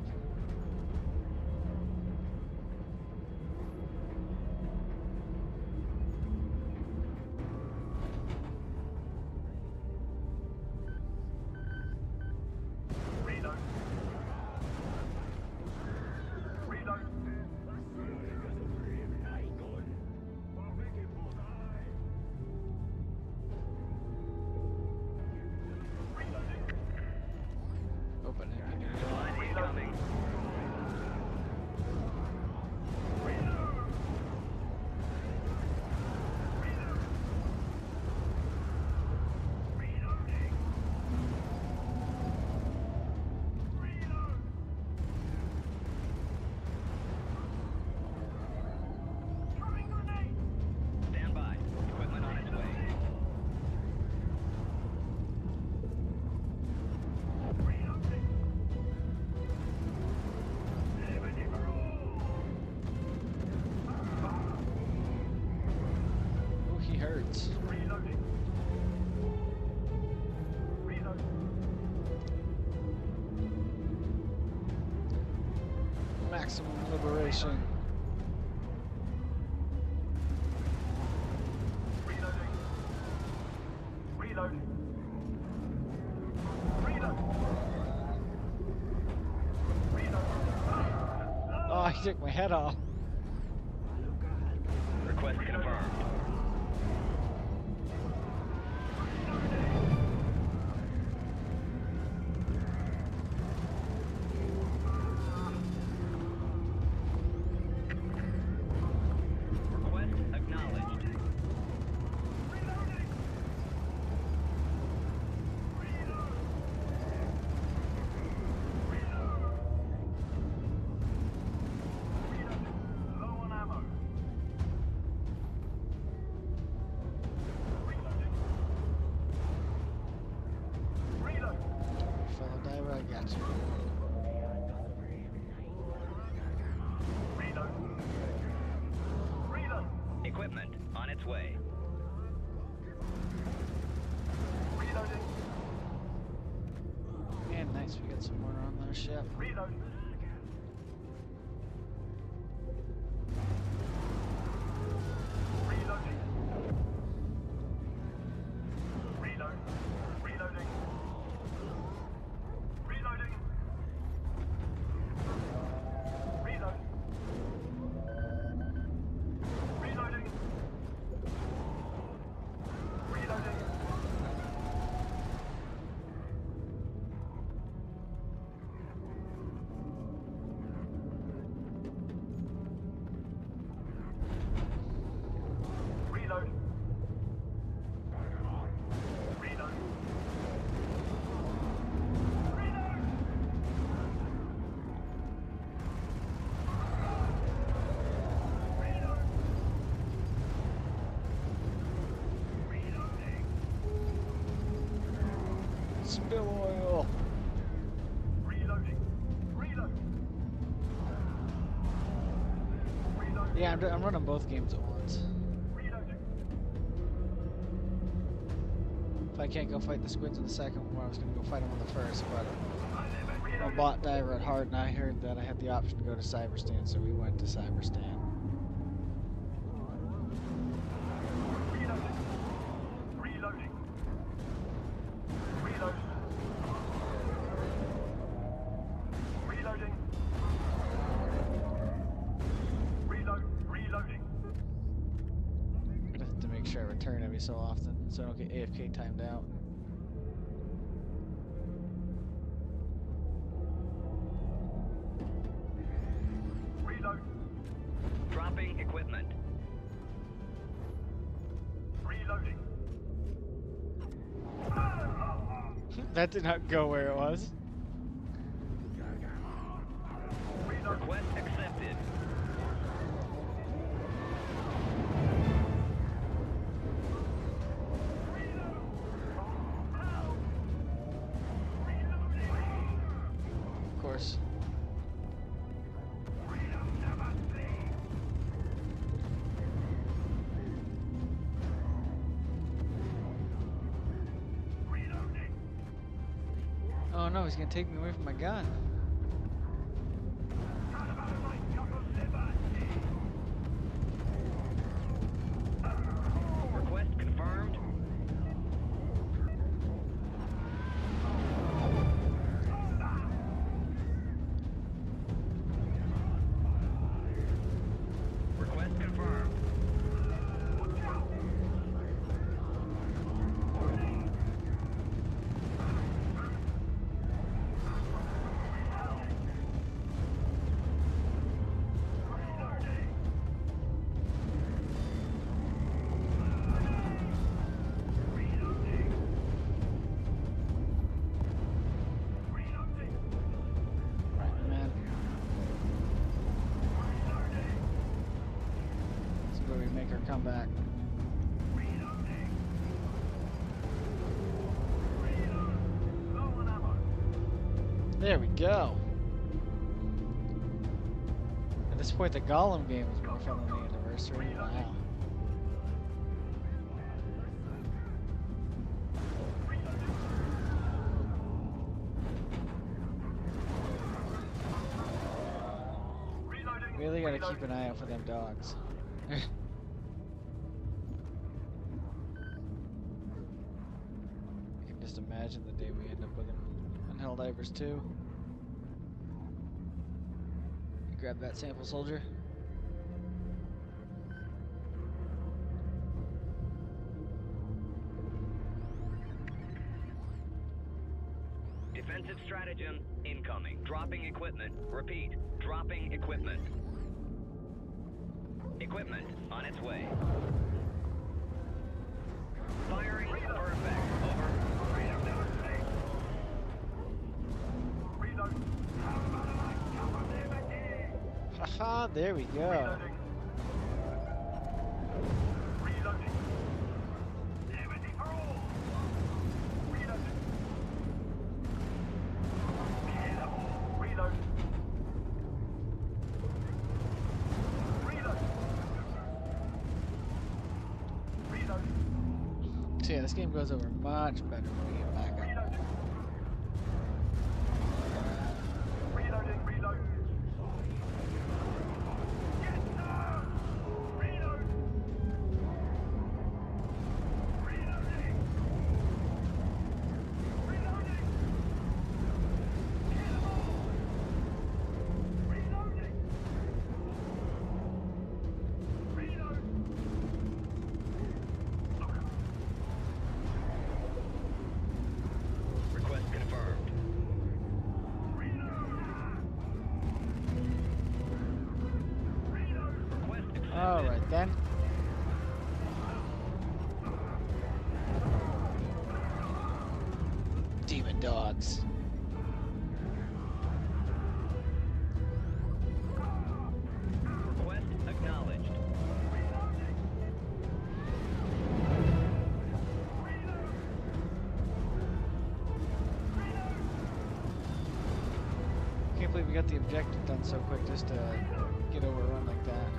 Reload. Reload. Maximum liberation. Reloading. Reload. Reload. Reload. Oh, he took my head off. Request confirmed. Request acknowledged. Low on ammo. Reload. Fellow diver, I got you. Reload. Reload. Equipment on its way. Reloading. Man, nice. We got some more on our ship. Reload. Reloading. Reload. Reloading. Reloading. Reload. Reloading. Reloading. Reload. Reload. Reload. Reload. Reloading. Spill oil. Reloading. Reload. Reload. Yeah, I'm running both games at once. Reloading. If I can't go fight the squids in the second one, I was going to go fight them on the first, but I'm a bot diver at heart, and I heard that I had the option to go to Cyberstan, so we went to Cyberstan. Reloading. Reloading. Reload. Reloading. Reload. Reloading. I'm going to have to make sure I return every so often, so I don't get AFK timed out. Reload. Dropping equipment. Reloading. That did not go where it was. Reload. Request accepted. Of course. Oh no, he's gonna take me away from my gun. Request confirmed. Request confirmed. Right, man. This is where we make our comeback. Low on ammo. There we go. At this point, the Golem game is more fun than the anniversary. Wow. Really gotta keep an eye out for them dogs. I can just imagine the day we end up with them on Helldivers 2. You grab that sample, soldier. Defensive stratagem incoming. Dropping equipment. Repeat. Dropping equipment. Equipment on its way. Firing for effect. Over. Reload. Haha, there we go. Reloading. Reloading. Liberty for all. Reloading. Reload. Reload. Reload. So yeah, this game goes over much better when we get back up. Reloading. Reloading. Reload. Yes, sir. Reload. Reloading. Reloading. Kill 'em all. Reloading. Reload. Request confirmed. Request accepted. Alright then. Demon dogs. Request acknowledged. Can't believe we got the objective done so quick just to get over a run like that.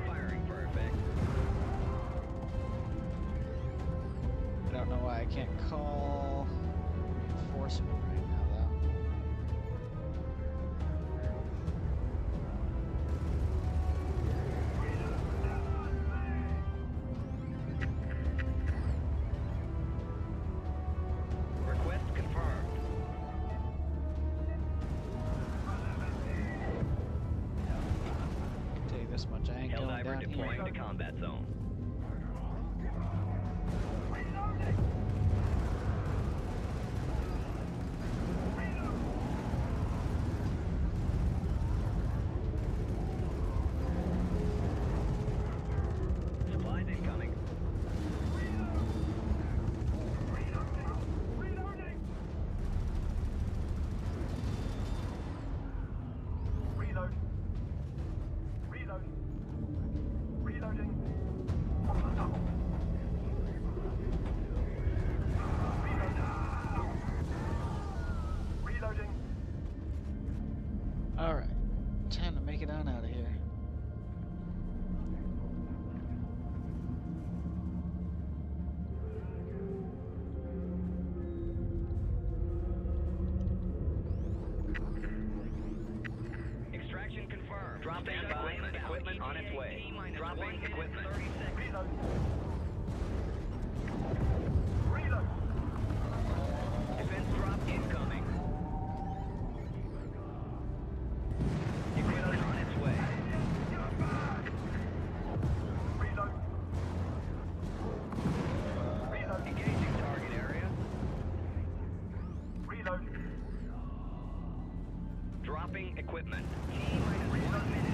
Firing for effect. I don't know why I can't call enforcement right now though. Request confirmed. I can tell you this much, I ain't going Helldiver down deploying here. to combat zone. Supplies incoming. Reload. Reload. Reloading. Reloading. Alright, time to make it on out of here. Extraction confirmed. Dropping equipment on its way. Dropping equipment. 30 seconds. Reload. Reload. Defense drop incoming. Equipment on its way. Reload. Reload. Engaging target area. Reload. Dropping equipment. T-minus 1 minute.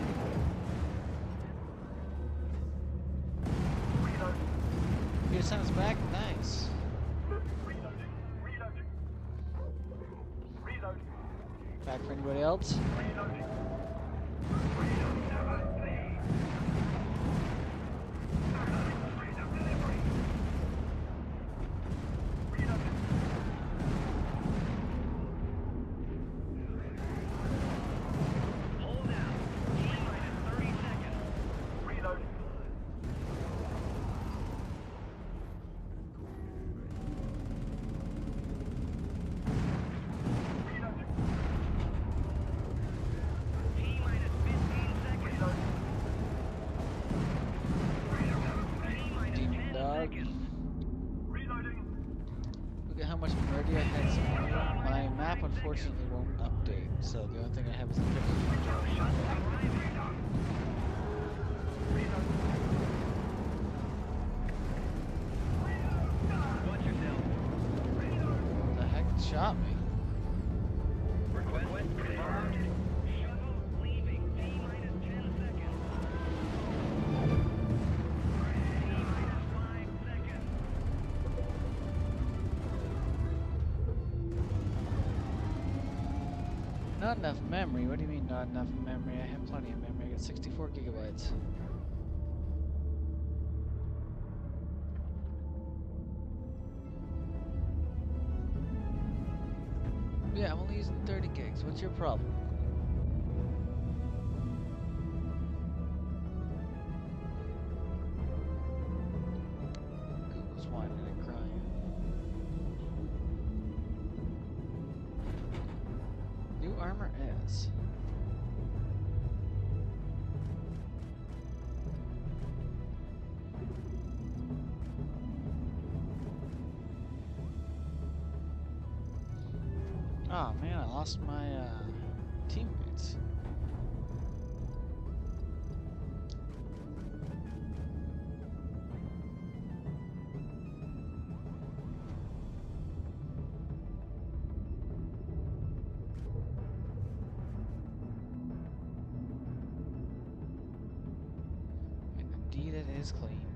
Reload. Here sounds back, nice. Reloading. Reloading. Reload. Back for anybody else? Reloading. Reload. Never sleep. Freedom delivery. Reloading. Hold out. T-minus 30 seconds. Reload. much Meridia has more. My map unfortunately won't update, so the only thing I have is the picture. Watch yourself. The heck shot me? Request confirmed. Shuttle leaving. T-minus 10 seconds. T-minus 5 seconds. Not enough memory? What do you mean not enough memory? I have plenty of memory. I got 64 gigabytes. Yeah, I'm only using 30 gigs. What's your problem? Google's whining and crying. New armor is. Oh man, I lost my teammates. And indeed it is clean.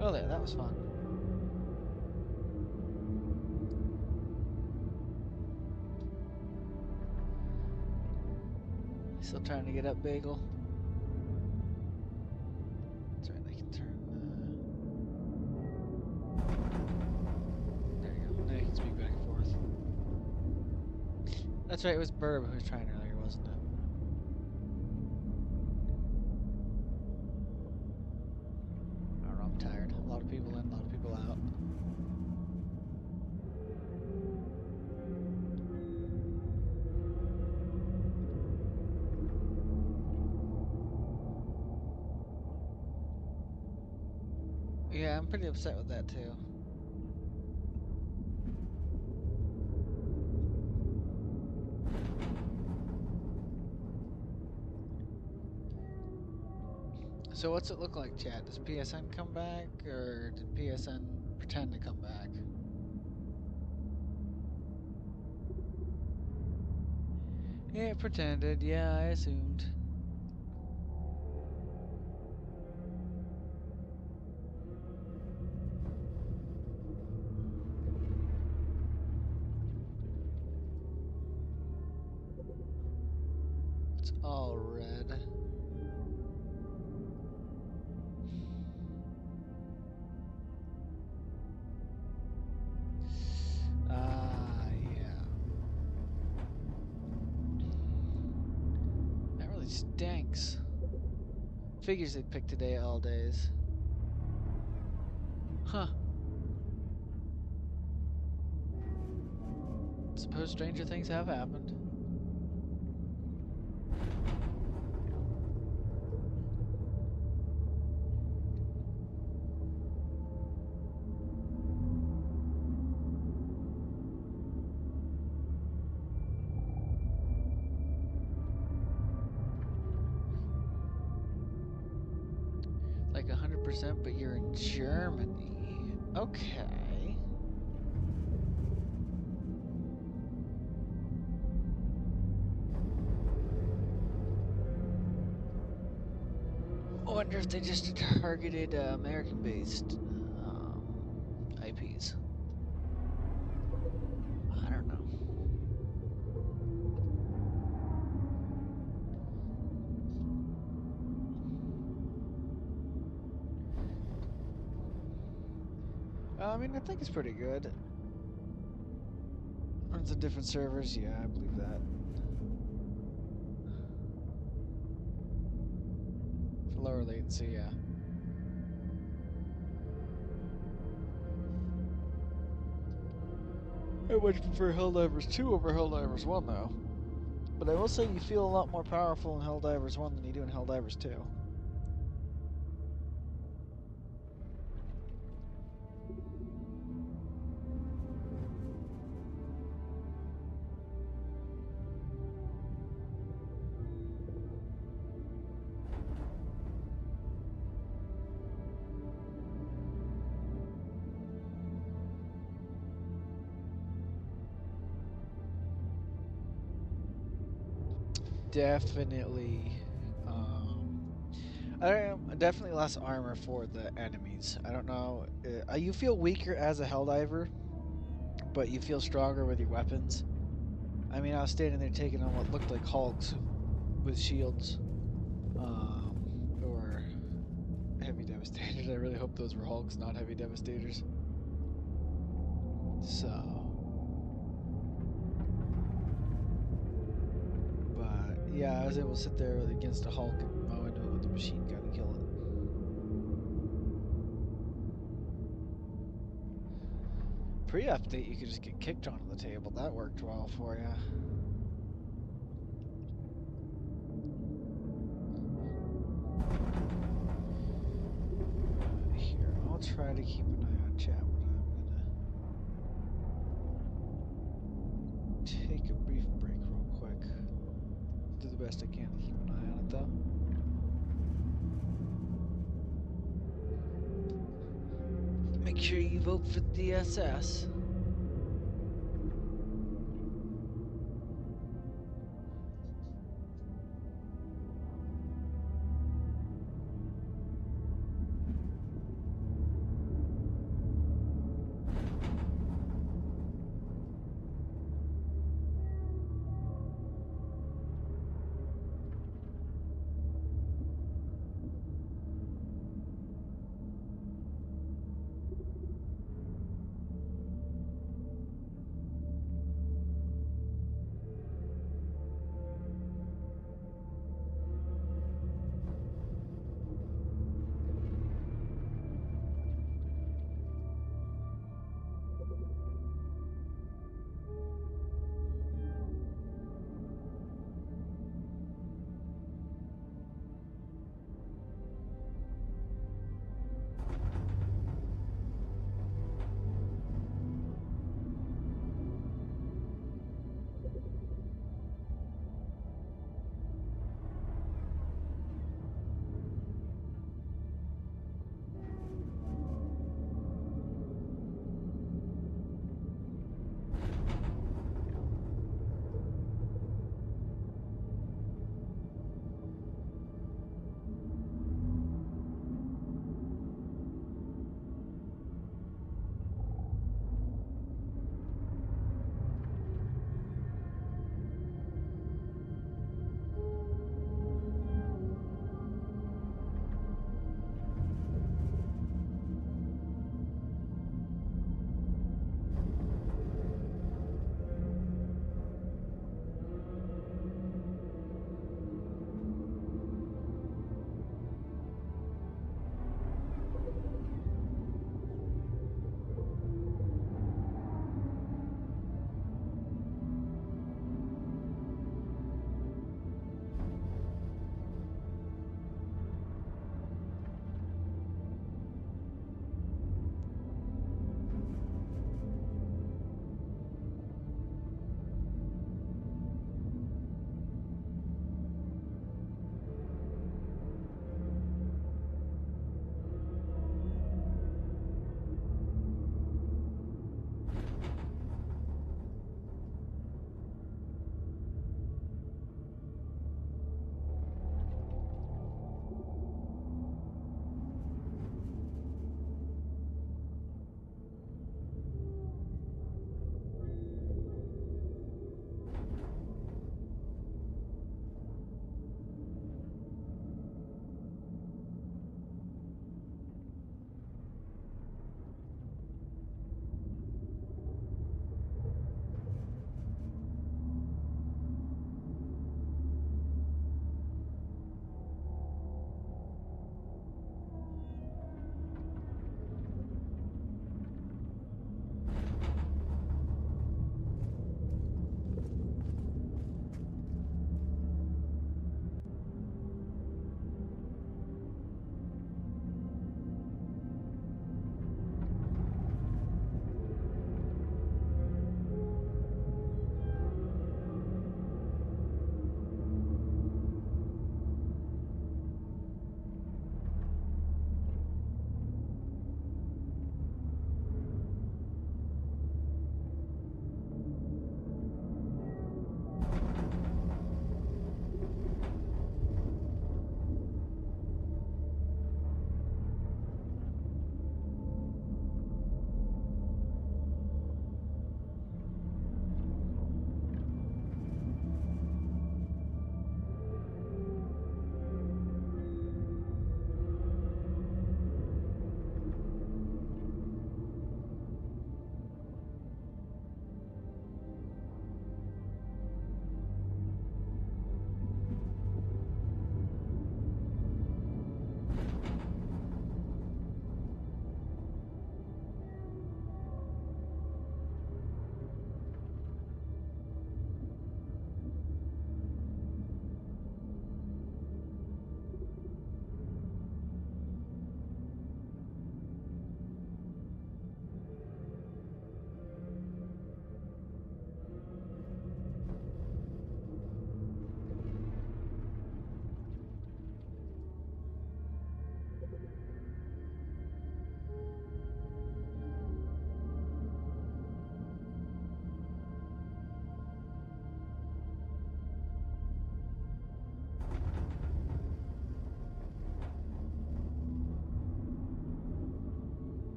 Oh there, that was fun. Still trying to get up, Bagel. That's right, I can turn. There you go. Now you can speak back and forth. That's right, it was Burb who was trying earlier, wasn't it? I don't know, I'm tired. A lot of people in, a lot of people out. Yeah, I'm pretty upset with that too. So what's it look like, chat? Does PSN come back, or did PSN pretend to come back? Yeah, it pretended. Yeah, I assumed. It's all red. Yeah. That really stinks. Figures they picked today all days. Huh. Suppose stranger things have happened. Like 100%, but you're in Germany. Okay. I wonder if they just targeted American-based IPs. I don't know. I mean, I think it's pretty good. Runs on different servers, yeah, I believe that. lower latency, yeah. I much prefer Helldivers 2 over Helldivers 1, though. But I will say you feel a lot more powerful in Helldivers 1 than you do in Helldivers 2. Definitely. Definitely less armor for the enemies. I don't know. You feel weaker as a Helldiver, but you feel stronger with your weapons. I mean, I was standing there taking on what looked like Hulks with shields, or heavy devastators. I really hope those were Hulks, not heavy devastators. So, but yeah, I was able to sit there against a Hulk and mow into it with a machine gun and kill it. Pre-update, you could just get kicked onto the table. That worked well for you. Here, I'll try to keep an eye on chat, but I'm gonna take a brief break real quick. I'll do the best I can to keep an eye on it, though. Make sure you vote for the DSS.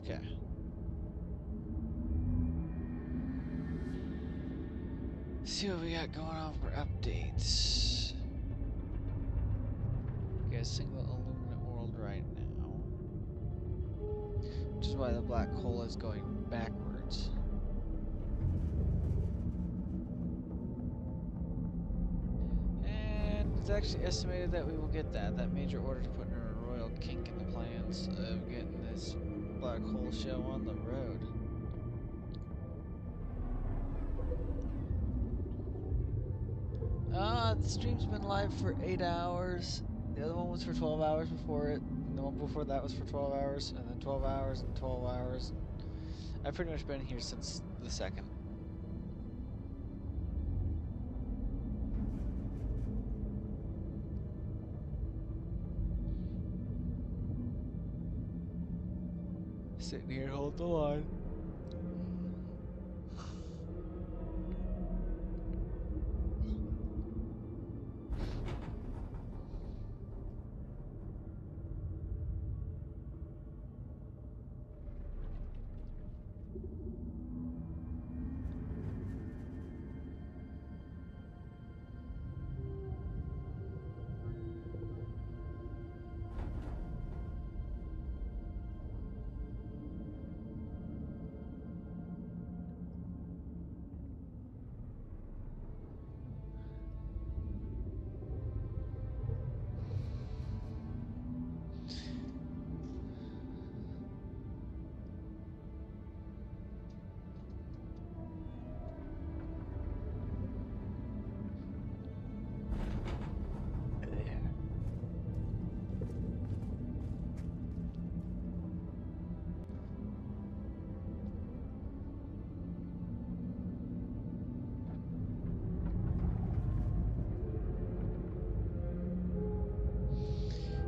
Okay. See what we got going on for updates. We got a single illuminate world right now, which is why the black hole is going backwards. And it's actually estimated that we will get that major order to put in a royal kink in the plans of getting this black hole show on the road. The stream's been live for 8 hours. The other one was for 12 hours before it. And the one before that was for 12 hours, and then 12 hours, and 12 hours. I've pretty much been here since the second. Sitting here, hold the line.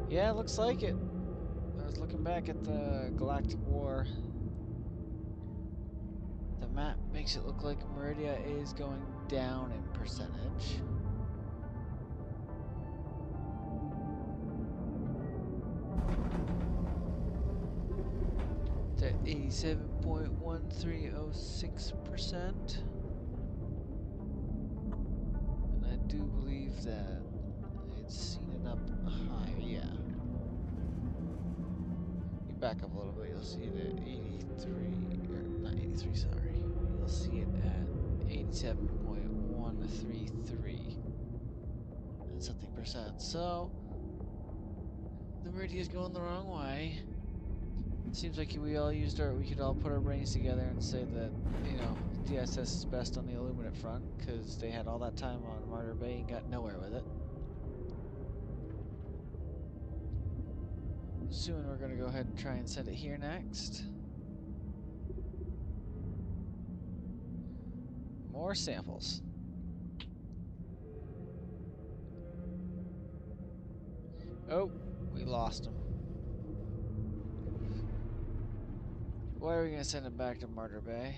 Yeah, looks like it. I was looking back at the Galactic War. The map makes it look like Meridia is going down in percentage. It's at 87.1306%. And I do believe that it's seen it up higher, yeah. You back up a little bit, you'll see it at 83, or not 83, sorry. You'll see it at 87.133 and something percent. So, the Meridia is going the wrong way. It seems like we could all put our brains together and say that, you know, DSS is best on the Illuminate front, because they had all that time on Martyr Bay and got nowhere with it. Soon we're going to go ahead and try and send it here next. More samples. Oh, we lost them. Why are we going to send it back to Martyr Bay?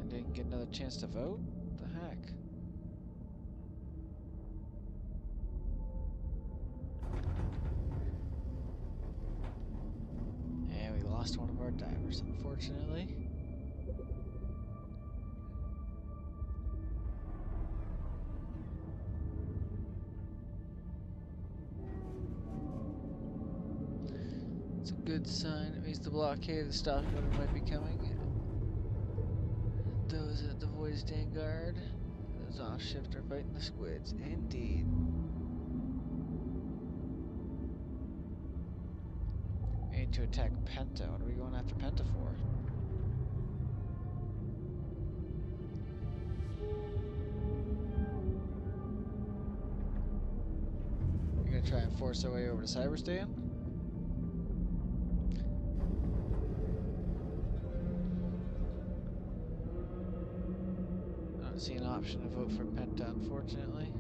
And didn't get another chance to vote? What the heck? And we lost one of our divers, unfortunately. It's a good sign. It means the blockade is stopping what it might be coming. Those at the Void Stand Guard, those off shift are fighting the squids. Indeed. We need to attack Penta. What are we going after Penta for? We're gonna try and force our way over to Cyberstan? I don't see an option to vote for Penta, unfortunately.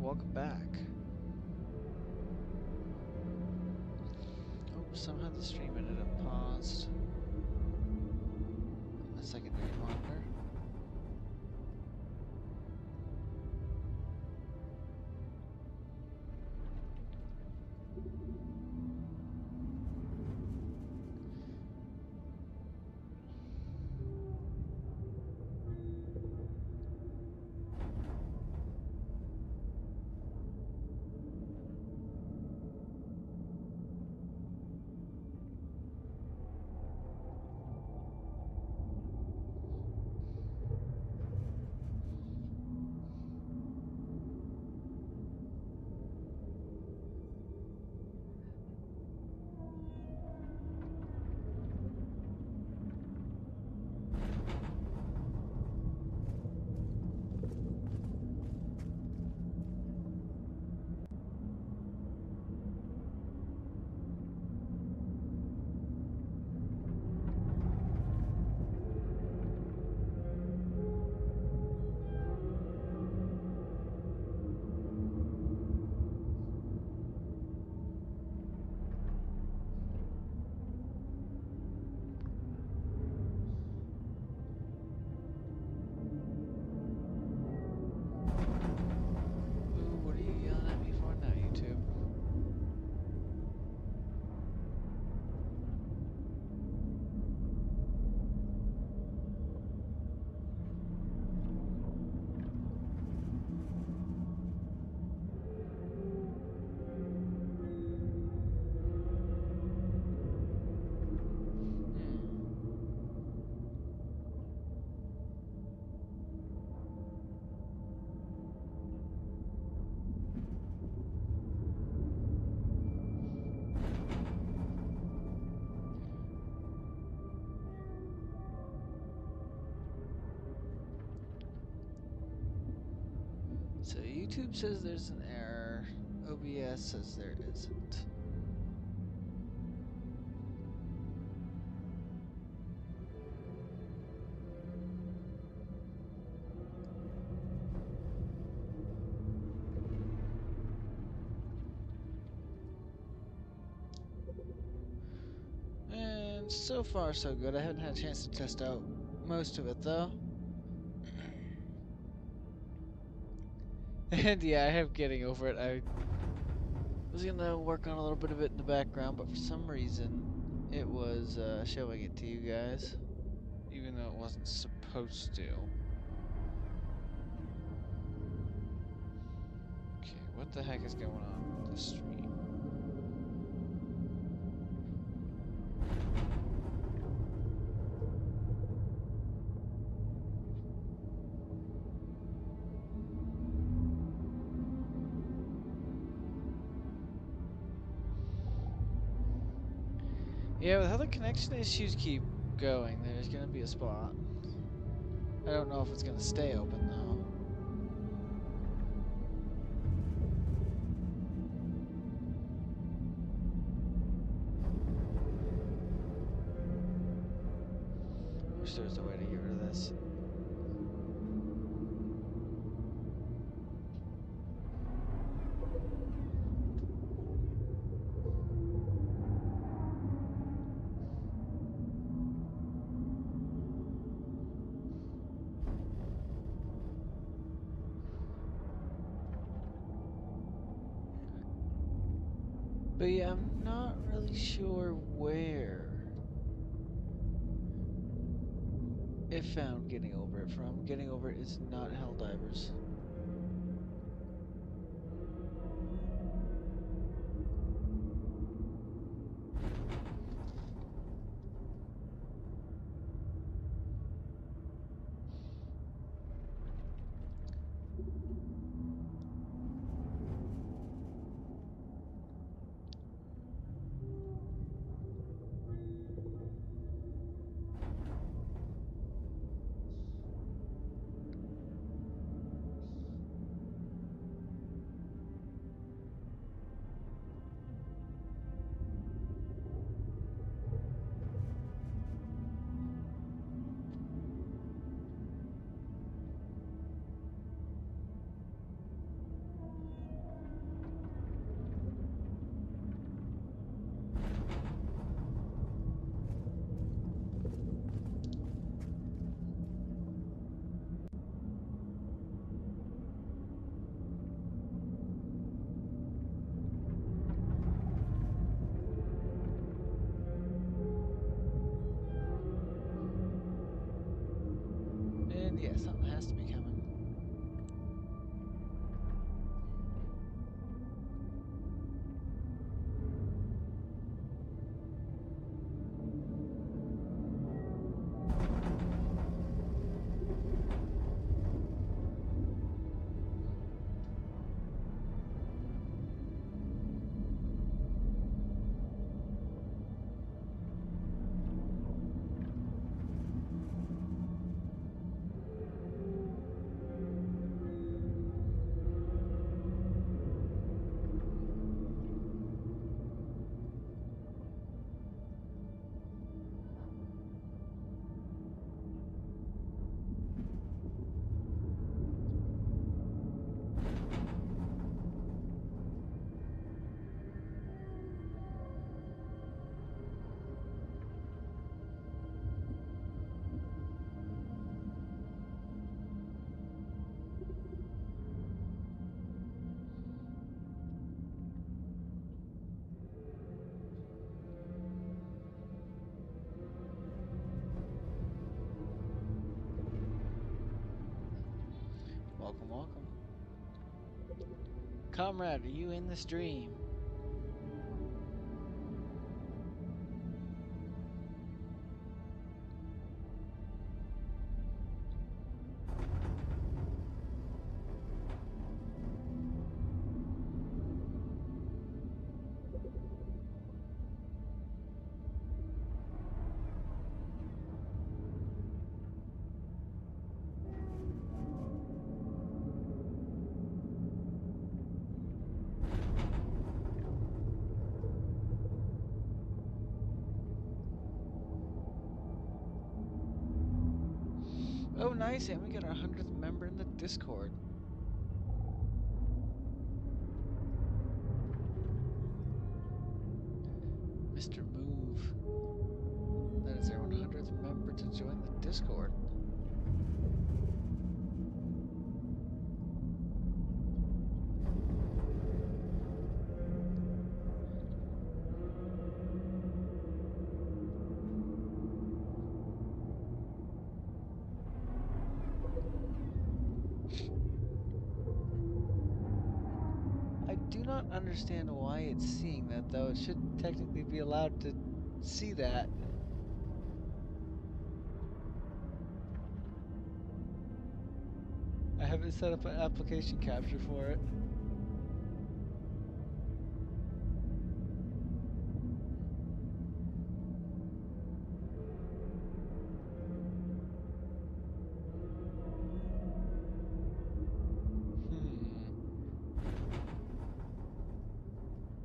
welcome back. Oh, somehow the stream ended up paused. A secondary monitor. Ooh, what are you yelling at me for now, YouTube? So YouTube says there's an error. OBS says there isn't. And so far so good. I haven't had a chance to test out most of it though. And yeah, I have getting over it. I was gonna work on a little bit of it in the background, but for some reason it was showing it to you guys, even though it wasn't supposed to. Okay, what the heck is going on with this stream? Yeah, with how the connection issues keep going, there's gonna be a spot. I don't know if it's gonna stay open though. I wish there was a way to get rid of this. But yeah, I'm not really sure where it found getting over it from. Getting over it is not Helldivers. Yeah, something has to be coming. Welcome, welcome. Comrade, are you in the stream? Oh, nice, and we got our 100th member in the Discord. Mr. Move. That is our 100th member to join the Discord. I do not understand why it's seeing that, though. It should technically be allowed to see that. I haven't set up an application capture for it.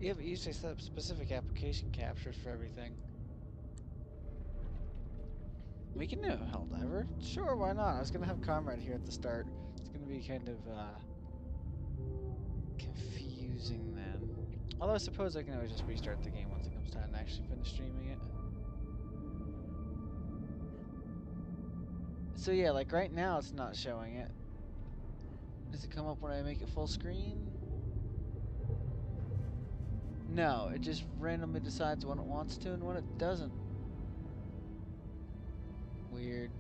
Yeah, but usually set up specific application captures for everything. We can do a Helldiver. Sure, why not? I was gonna have Comrade here at the start. It's gonna be kind of confusing then. Although I suppose I can always just restart the game once it comes time to actually finish streaming it. So yeah, like right now it's not showing it. Does it come up when I make it full screen? No, it just randomly decides when it wants to and when it doesn't. Weird.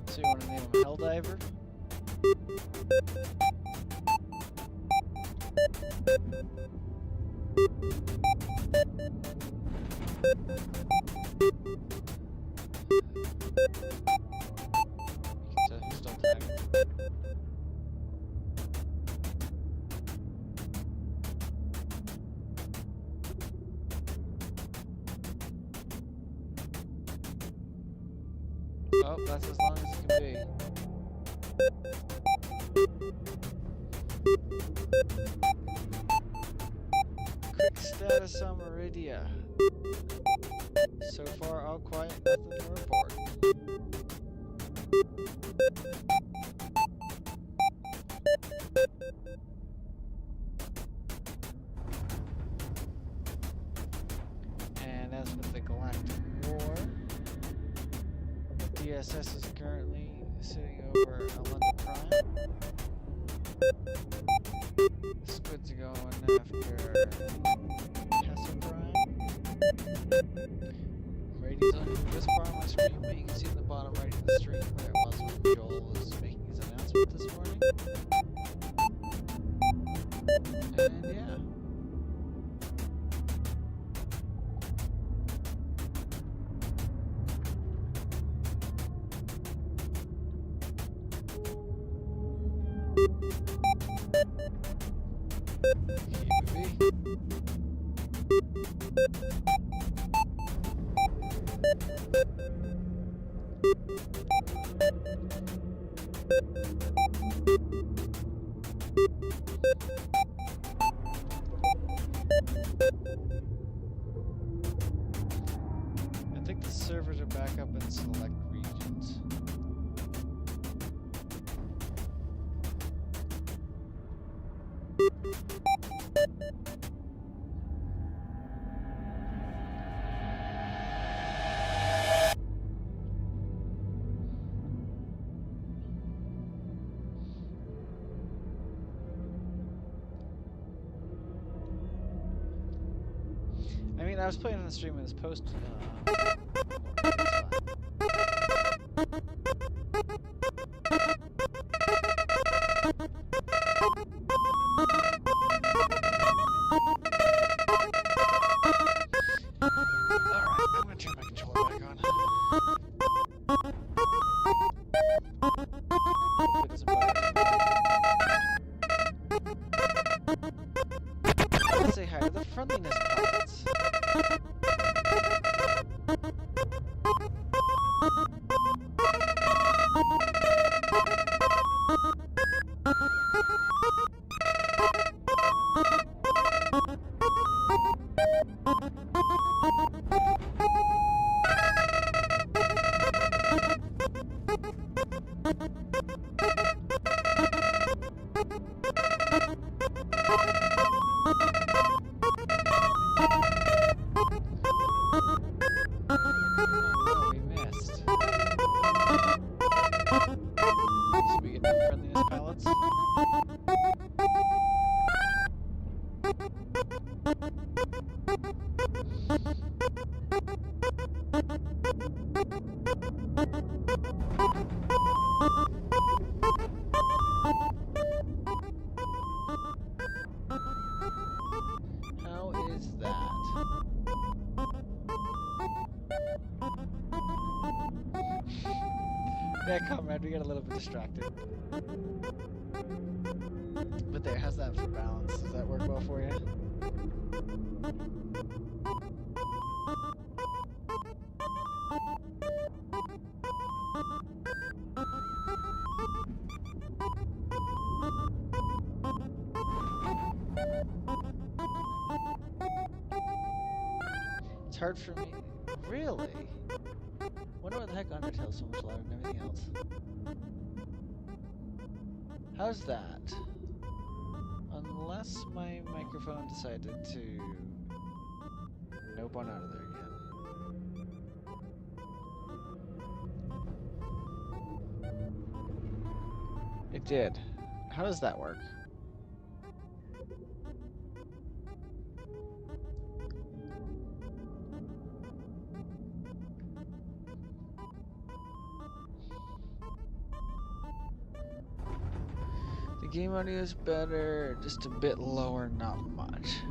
So you want to name him Helldiver? Oh, that's as long as it can be. Quick status on Meridia. So far, all quiet, nothing to report. And as with the Galactic War, DSS is currently sitting over Alunda Prime. Squids are going after Hessa Prime. Meradia's on this part of my screen, but you can see in the bottom right of the stream where it was when Joel was making his announcement this morning. And yeah. I think the servers are back up in select regions. I mean, I was playing on the stream when this post. That's fine. Alright, I'm gonna turn my controller back on. Hope it doesn't bother me. Let's say hi to the friendliness pilots. Oh, we missed. Should we get the friendliness pilots? How is that? Yeah, comrade, we got a little bit distracted. But there, how's that for balance? Does that work well for you? It's hard for me. Really? Wonder what the heck Undertale's so much louder than everything else. How's that? Unless my microphone decided to nope on out of there again. It did. How does that work? The game audio is better, just a bit lower, not much.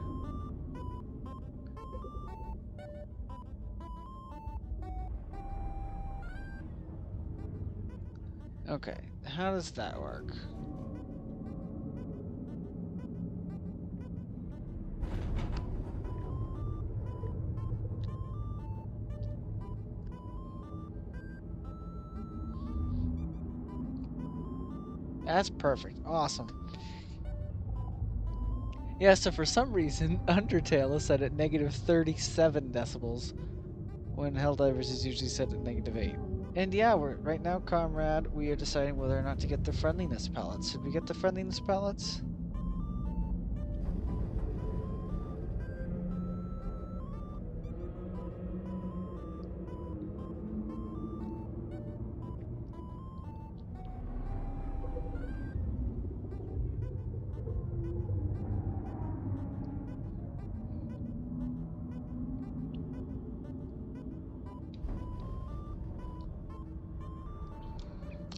Okay, how does that work? That's perfect. Awesome. Yeah, so for some reason, Undertale is set at negative 37 decibels, when Helldivers is usually set at negative 8. And yeah, we're right now, Comrade, we are deciding whether or not to get the friendliness pellets. Should we get the friendliness pellets?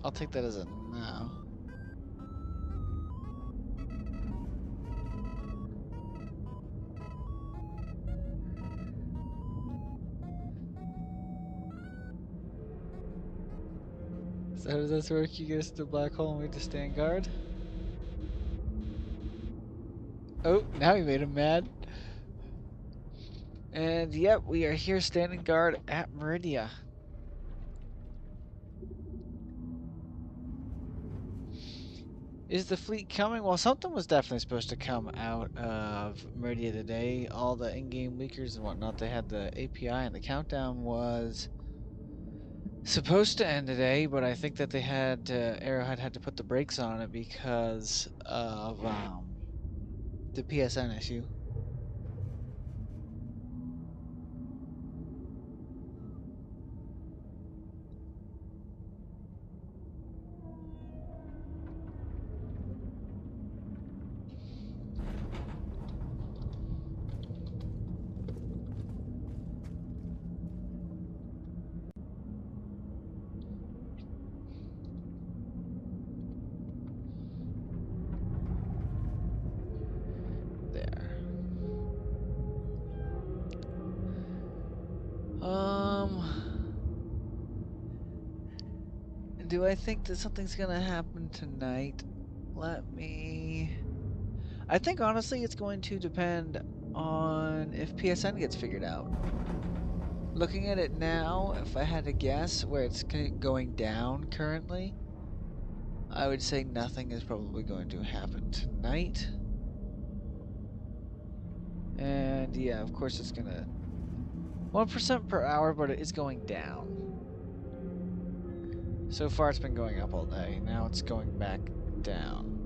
I'll take that as a no. So how does this work? You get us to the black hole and we just stand guard? Oh, now you made him mad. And yep, we are here standing guard at Meridia. Is the fleet coming? Well, something was definitely supposed to come out of Meridia today. All the in-game leakers and whatnot, they had the API and the countdown was supposed to end today, but I think that they had, Arrowhead had to put the brakes on it because of the PSN issue. There. Do I think that something's gonna happen tonight? I think honestly it's going to depend on if PSN gets figured out. Looking at it now, if I had to guess where it's going down currently, I would say nothing is probably going to happen tonight. And yeah, of course it's gonna 1% per hour, but it is going down. So far it's been going up all day. Now it's going back down.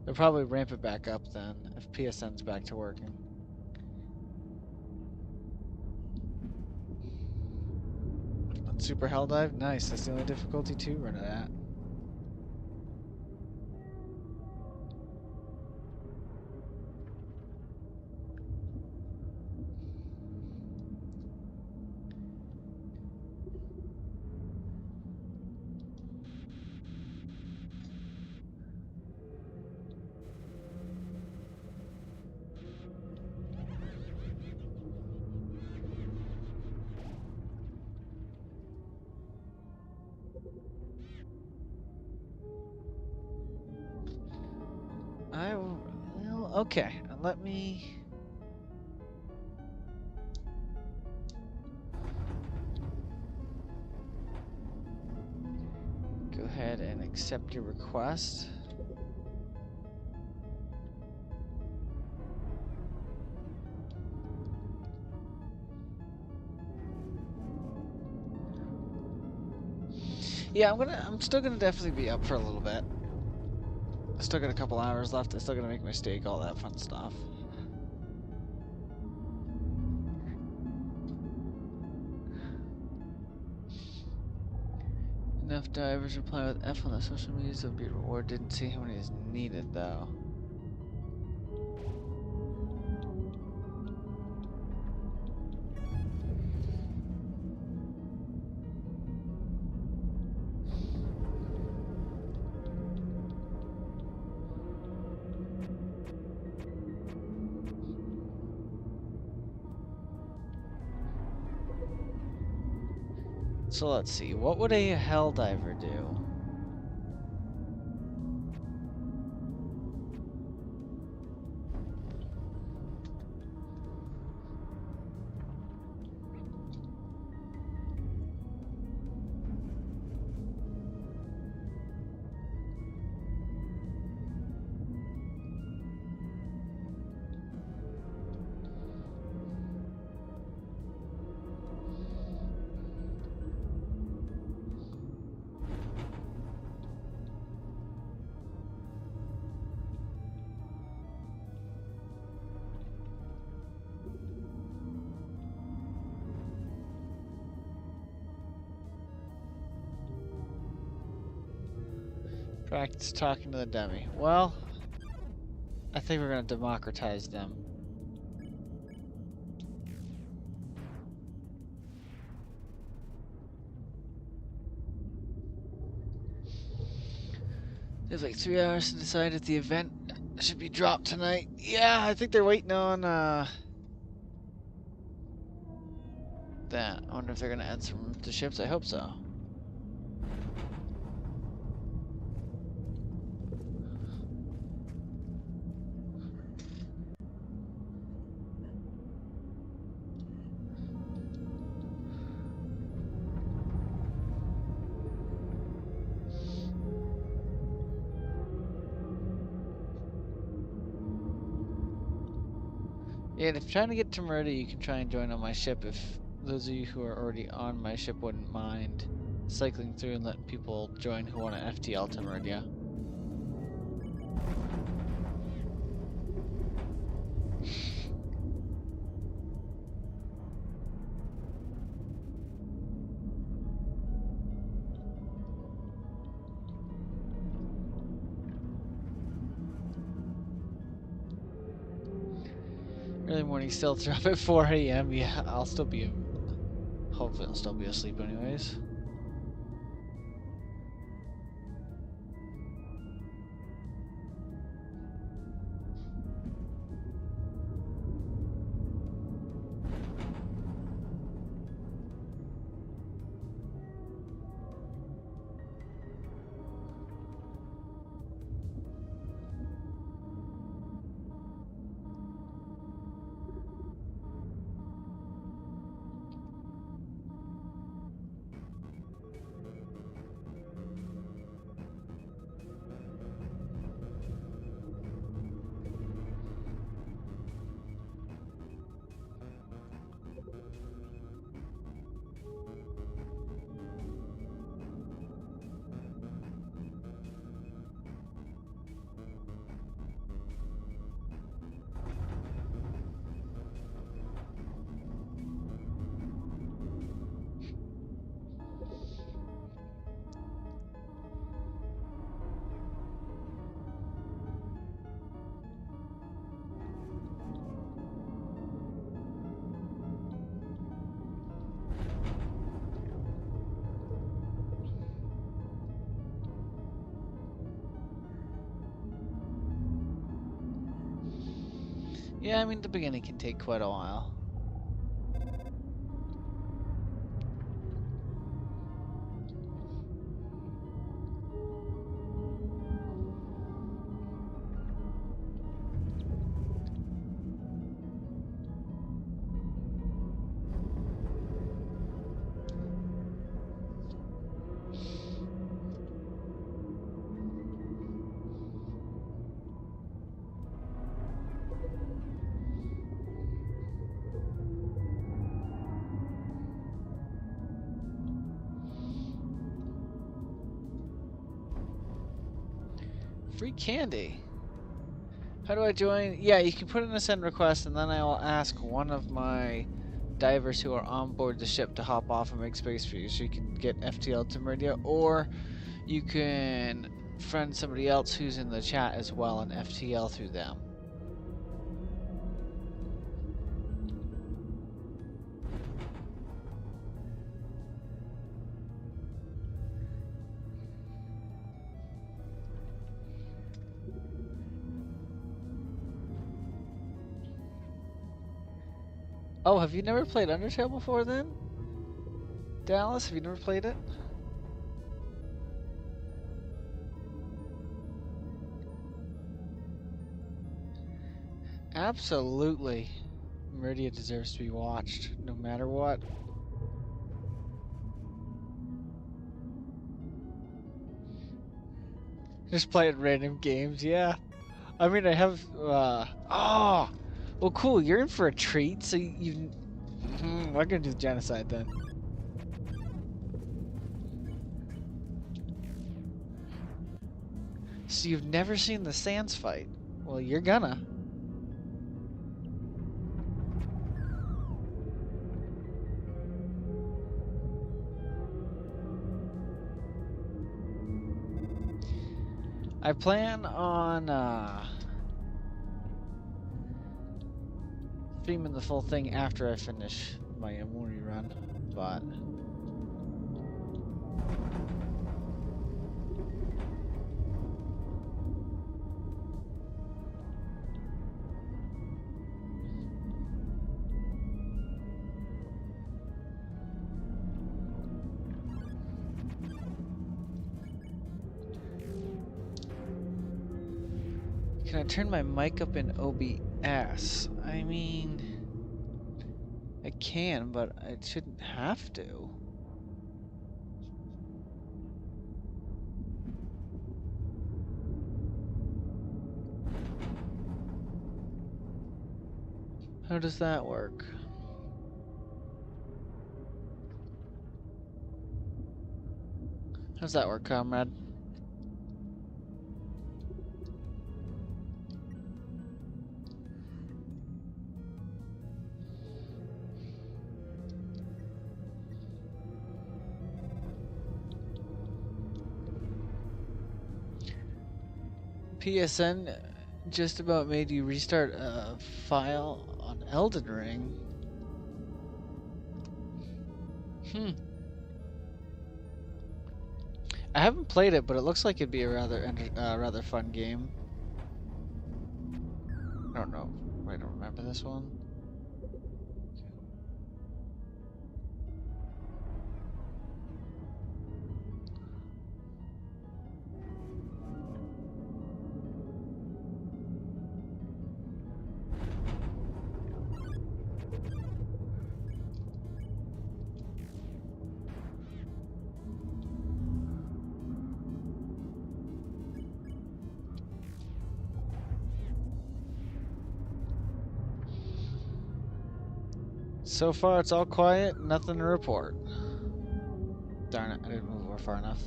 They'll probably ramp it back up then if PSN's back to working. Super Helldive? Nice. That's the only difficulty to run it at. Well, okay. Let me... go ahead and accept your request. Yeah, I'm still gonna definitely be up for a little bit. I still got a couple hours left. I still gotta make my steak, all that fun stuff. Enough divers reply with F on the social medias of be reward. Didn't see how many is needed though. So let's see, what would a Helldiver do? Practice talking to the dummy. Well, I think we're going to democratize them. They have like 3 hours to decide if the event should be dropped tonight. Yeah, I think they're waiting on that. I wonder if they're going to add some to ships. I hope so. Yeah, and if you're trying to get to Merida, you can try and join on my ship if those of you who are already on my ship wouldn't mind cycling through and letting people join who want to FTL to Meridia. Early morning stealth drop at 4 a.m. Yeah, I'll still be, hopefully I'll still be asleep anyways. Yeah, I mean, the beginning can take quite a while. Free candy. How do I join? Yeah, you can put in a send request, and then I will ask one of my divers who are on board the ship to hop off and make space for you, so you can get FTL to Meridia, or you can friend somebody else who's in the chat as well and FTL through them. Oh, have you never played Undertale before then? Dallas, have you never played it? Absolutely. Meridia deserves to be watched, no matter what. Just playing random games, yeah. I mean, I have, oh! Well, cool, you're in for a treat, so you... we're gonna do the genocide then. So you've never seen the Sans fight? Well, you're gonna. I plan on streaming the full thing after I finish my Amori run, but can I turn my mic up in OBS? I mean, I can, but I shouldn't have to. How does that work? How's that work, comrade? PSN just about made you restart a file on Elden Ring. I haven't played it, but it looks like it'd be a rather fun game. I don't know. I don't remember this one. So far, it's all quiet, nothing to report. Darn it, I didn't move over far enough.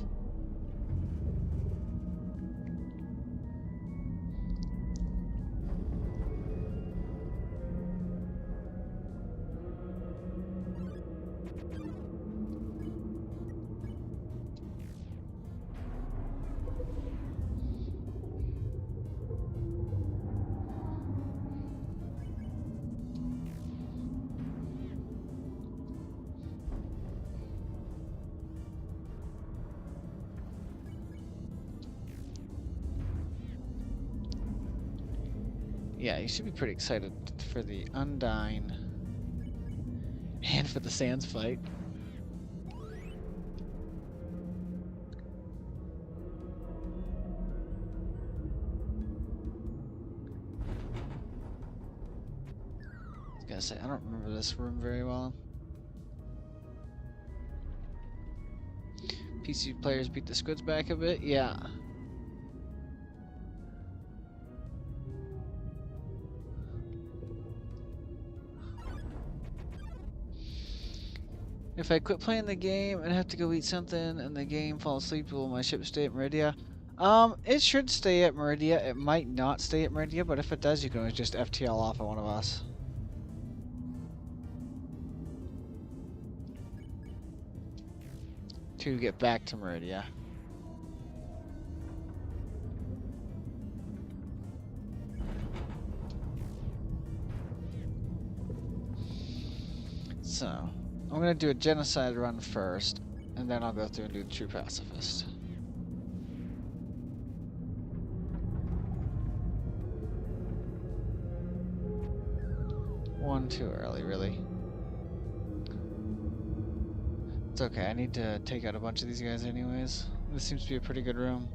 Yeah, you should be pretty excited for the Undyne and for the Sands fight. I was gonna say, I don't remember this room very well. PC players beat the squids back a bit? Yeah. If I quit playing the game and have to go eat something and the game falls asleep, will my ship stay at Meridia? It should stay at Meridia. It might not stay at Meridia, but if it does, you can always just FTL off of one of us. To get back to Meridia. So, I'm gonna do a genocide run first, and then I'll go through and do the true pacifist. One too early, really. It's okay, I need to take out a bunch of these guys anyways. This seems to be a pretty good room.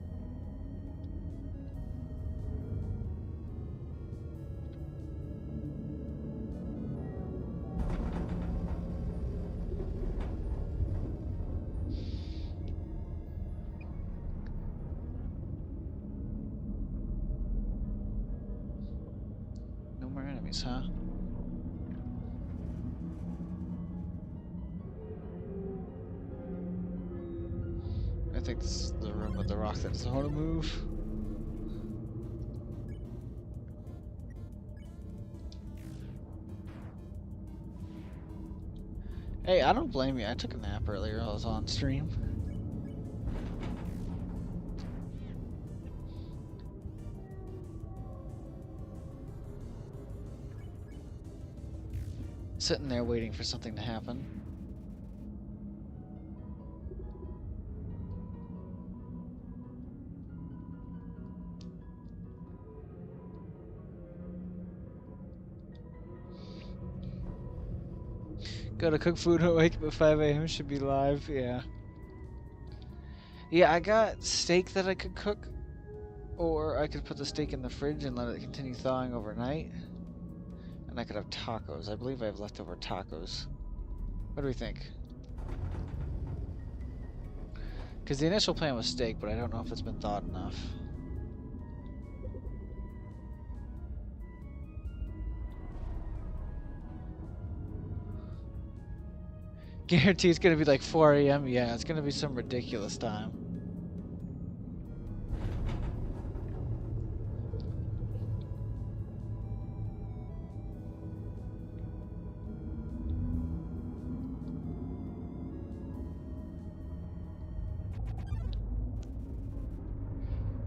No more enemies, huh? I think this is the room with the rock that doesn't want to move. Hey, I don't blame you. I took a nap earlier. I was on stream. sitting there waiting for something to happen. Gotta cook food, wake up at 5 a.m. Should be live, yeah. Yeah, I got steak that I could cook, or I could put the steak in the fridge and let it continue thawing overnight. And I could have tacos. I believe I have leftover tacos. What do we think? Because the initial plan was steak, but I don't know if it's been thawed enough. Guarantee it's gonna be like 4 a.m. Yeah, it's gonna be some ridiculous time.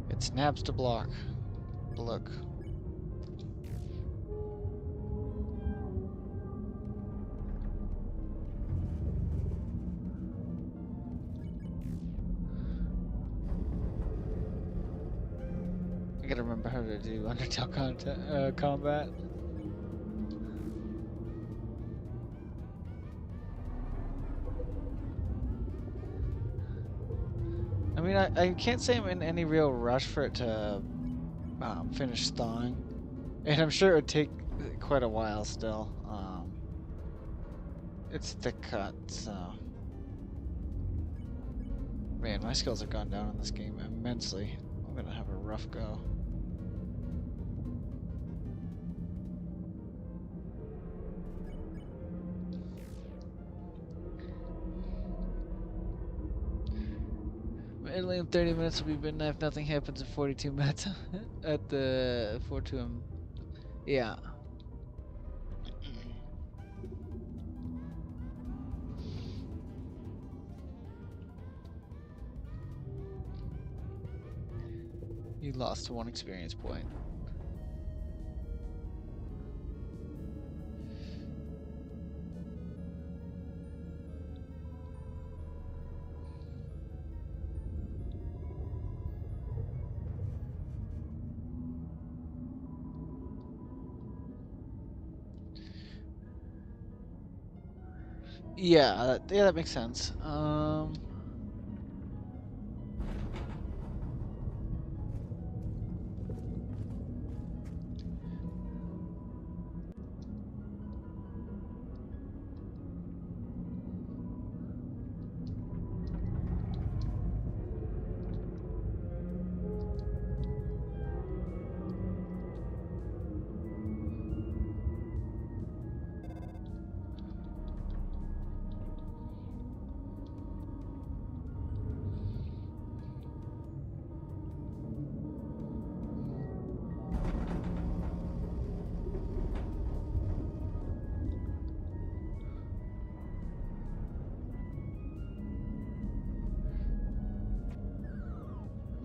It snaps to block. Look. I gotta remember how to do Undertale combat. I mean, I can't say I'm in any real rush for it to finish thawing. And I'm sure it would take quite a while still. It's thick cut, so... Man, my skills have gone down in this game immensely. I'm gonna have a rough go. Italy in 30 minutes will be midnight if nothing happens in 42 minutes at the 4-2M. Yeah. You lost 1 experience point. Yeah, that makes sense.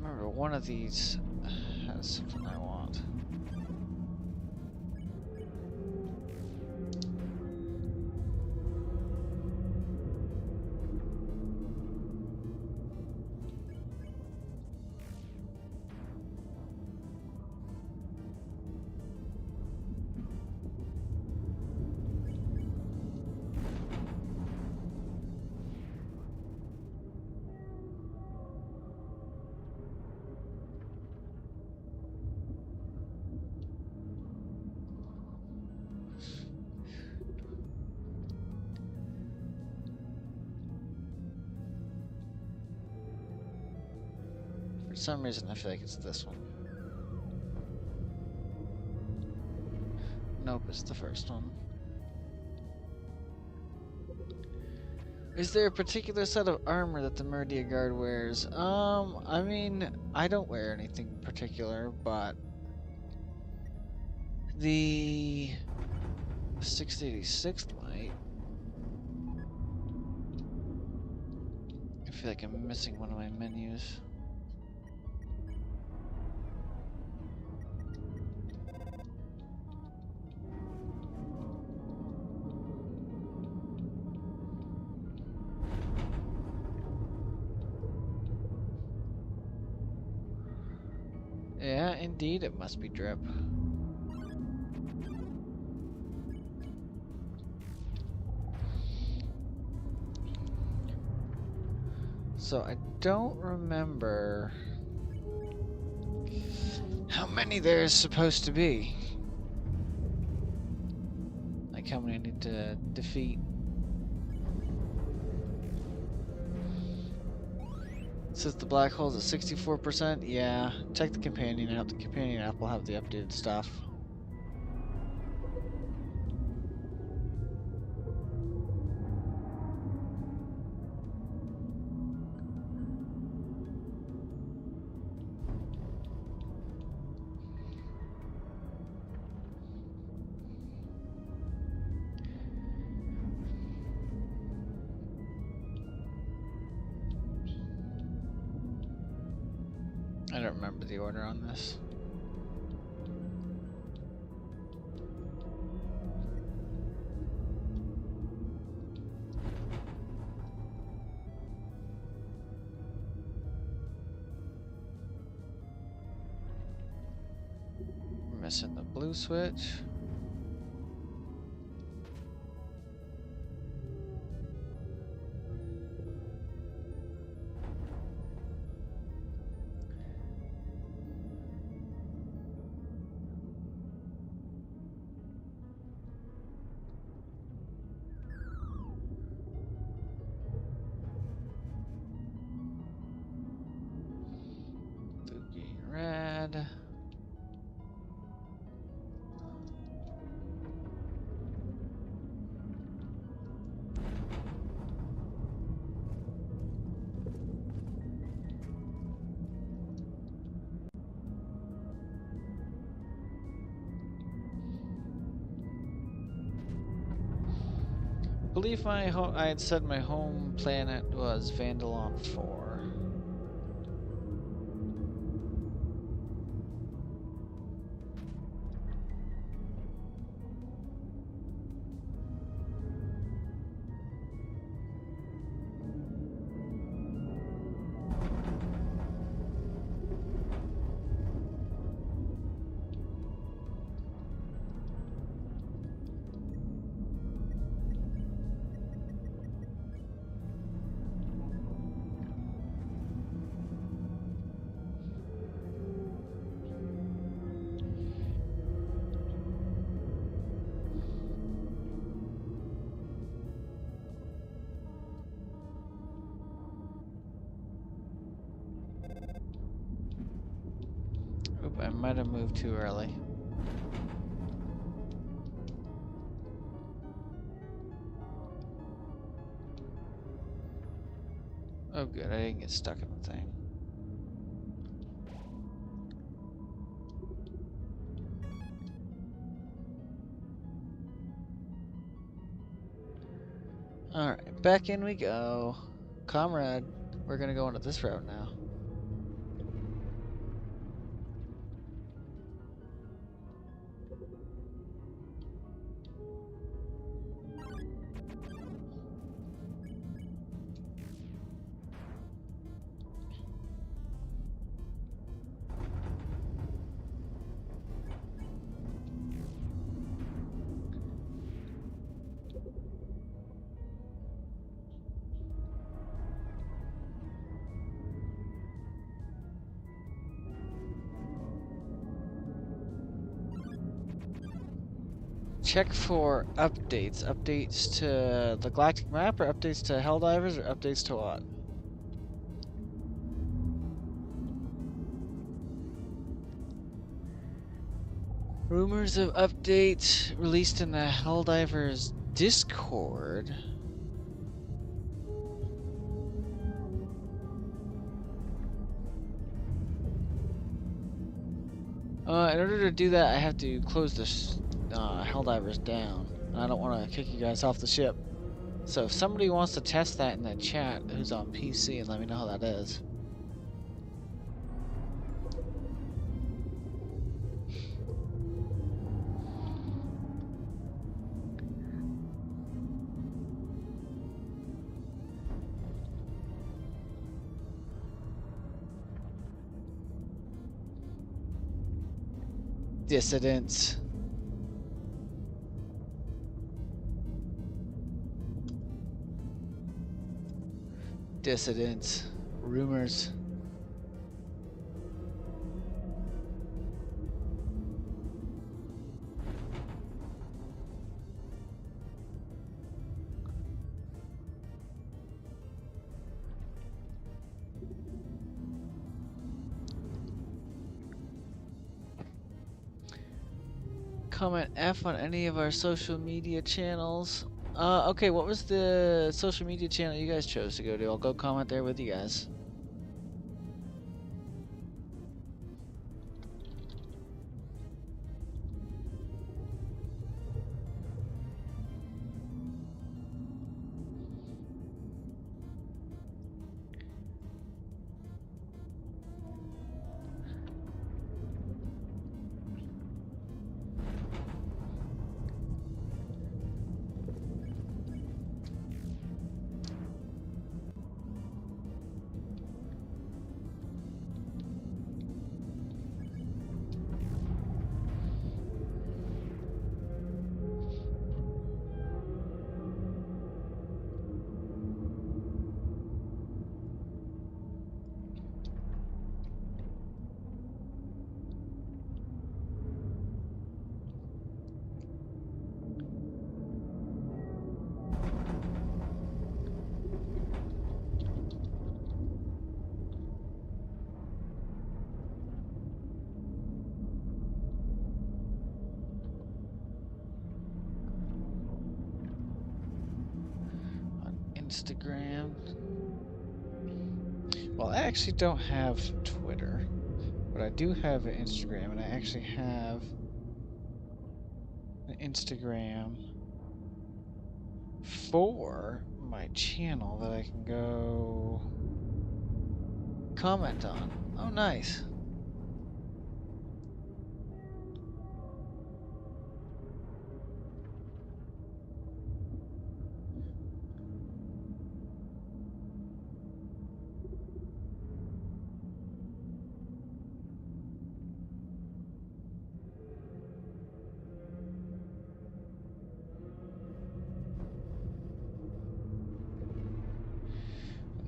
Remember, one of these has something I want. For some reason, I feel like it's this one. Nope, it's the first one. Is there a particular set of armor that the Meridia guard wears? I mean, I don't wear anything particular, but the 686th might. I feel like I'm missing one of my menus. Yeah, indeed, it must be drip. So I don't remember how many there's supposed to be. Like how many I need to defeat. Says the black hole's at 64%. Yeah, check the companion app. The companion app will have the updated stuff. I don't remember the order on this. Missing the blue switch. Blue, green, red. I believe I had said my home planet was Vandalon 4. Oop, I might have moved too early. Oh good, I didn't get stuck in the thing. Alright, back in we go. Comrade, we're gonna go into this route now. Check for updates. Updates to the galactic map, or updates to Helldivers, or updates to what? Rumors of updates released in the Helldivers Discord. In order to do that, I have to close this Helldivers down. And I don't want to kick you guys off the ship. So if somebody wants to test that in the chat who's on PC, and let me know how that is. Dissidents. Dissidents. Rumors. Comment F on any of our social media channels. Okay, what was the social media channel you guys chose to go to? I'll go comment there with you guys. Instagram. Well, I actually don't have Twitter, but I do have an Instagram, and I actually have an Instagram for my channel that I can go comment on. Oh, nice.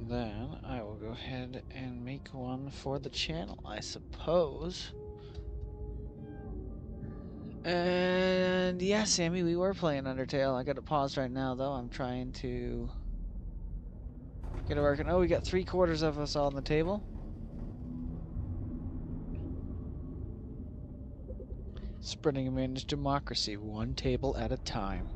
Then I will go ahead and make one for the channel, I suppose. And yeah, Sammy, we were playing Undertale. I got it paused right now, though. I'm trying to get it working. Oh, we got 3/4 of us on the table. Spreading a managed democracy, one table at a time.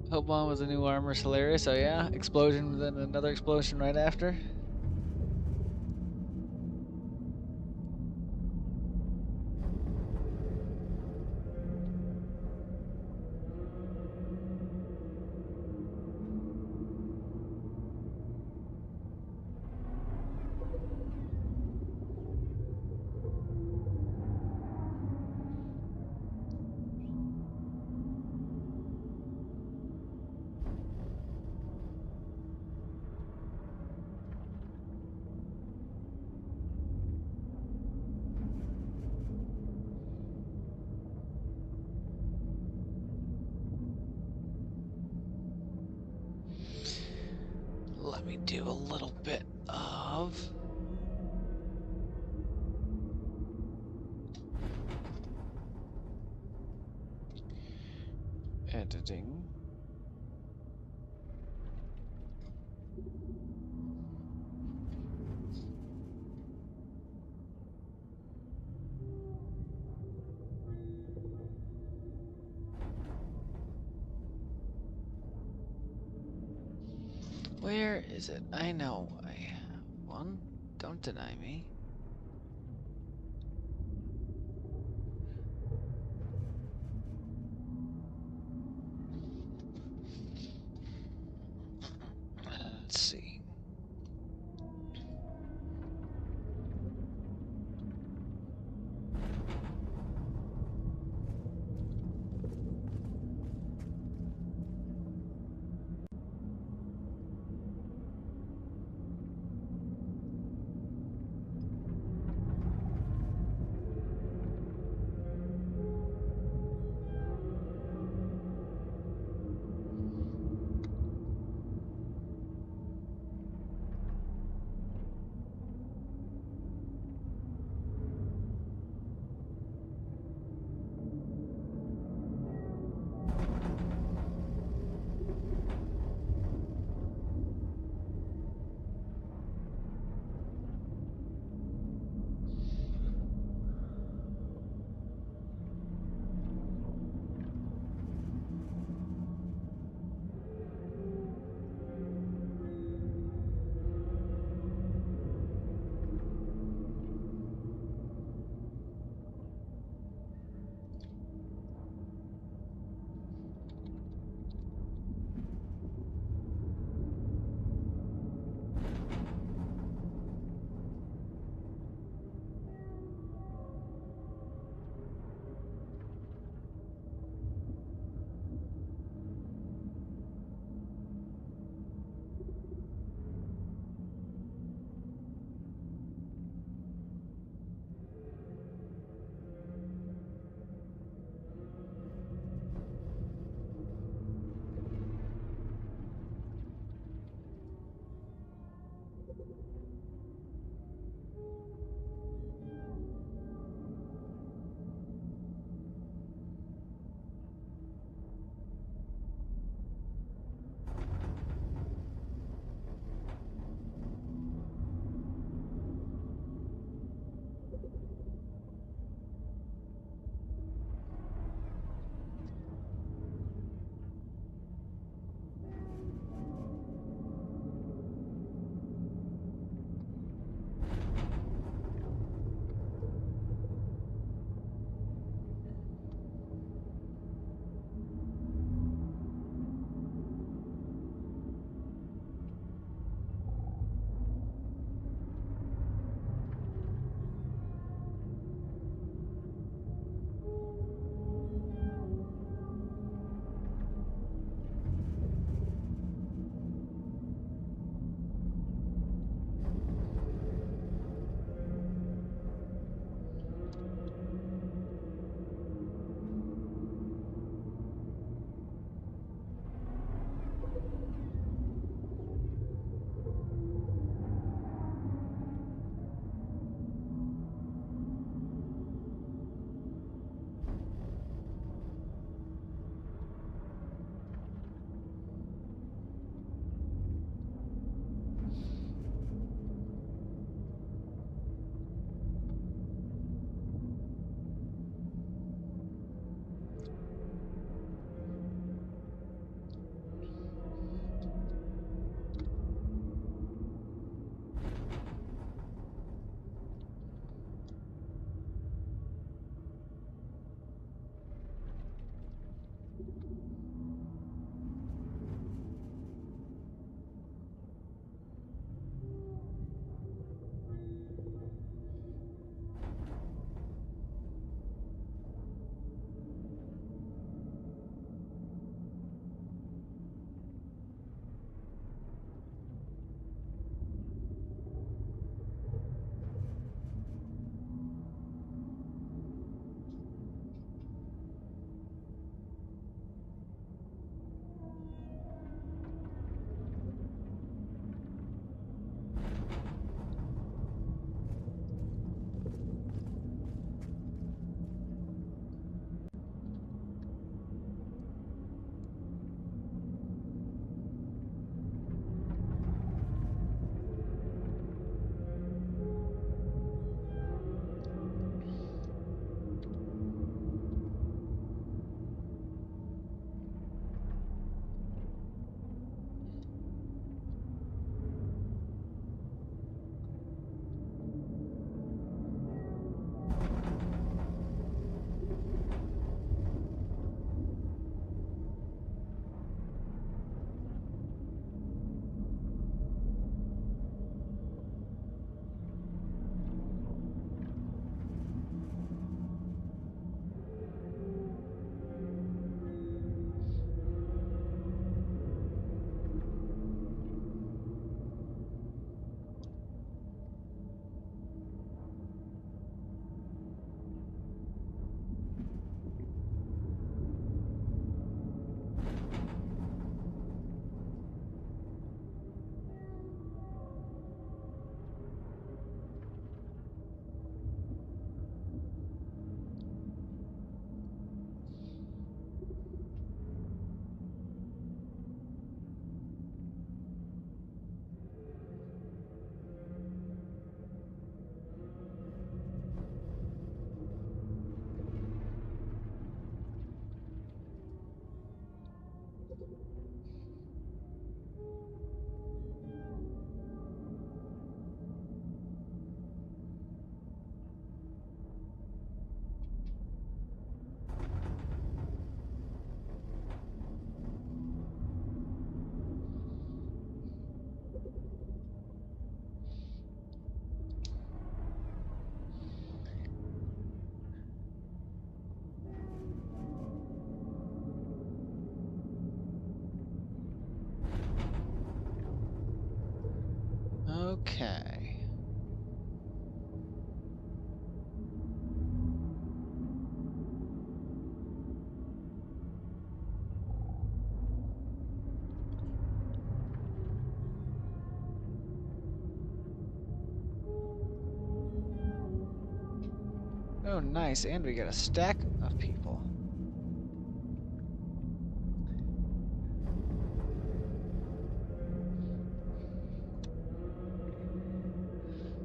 Hope on with the new armor is hilarious. Oh yeah, explosion, then another explosion right after. Let me do a little bit of editing. Where is it? I know I have one. Don't deny me. Okay. Oh, nice. And we got a stack of people.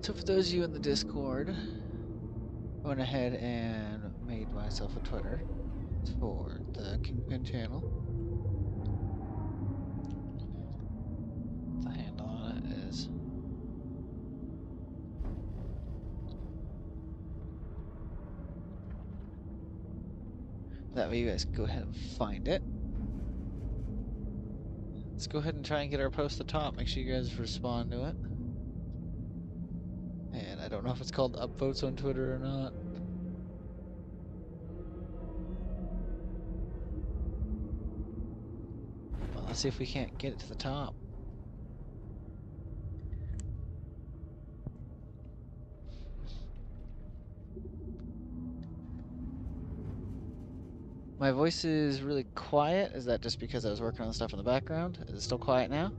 So for those of you in the Discord, I went ahead and made myself a Twitter for the Kingpin channel. The handle on it is that way you guys go ahead and find it. Let's go ahead and try and get our post at the top. Make sure you guys respond to it. And I don't know if it's called upvotes on Twitter or not. Well, let's see if we can't get it to the top. My voice is really quiet. Is that just because I was working on stuff in the background? Is it still quiet now?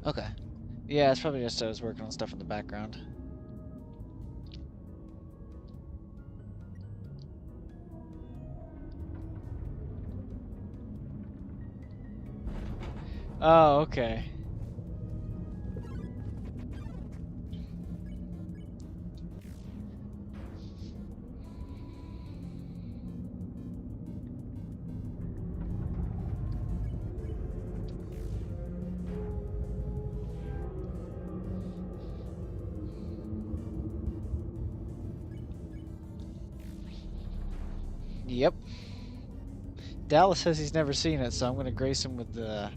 Okay. Yeah, it's probably just I was working on stuff in the background. Oh, okay. Yep. Dallas says he's never seen it, so I'm going to grace him with the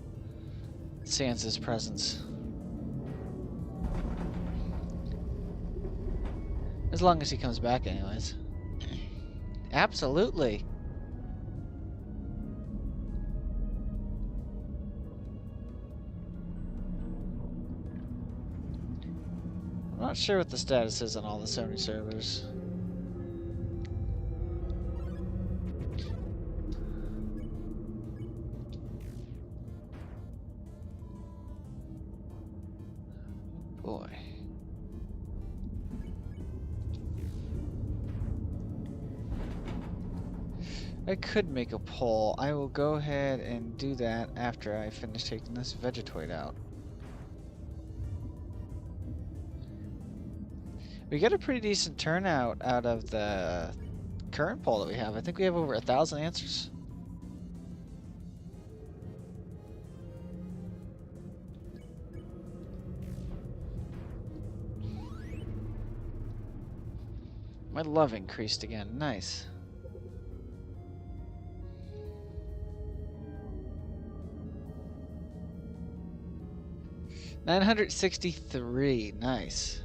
Sansa's presence. As long as he comes back anyways. Absolutely. I'm not sure what the status is on all the Sony servers. Boy. I could make a poll. I will go ahead and do that after I finish taking this Vegetoid out. We got a pretty decent turnout out of the current poll that we have. I think we have over 1,000 answers. My love increased again. Nice. $963. Nice.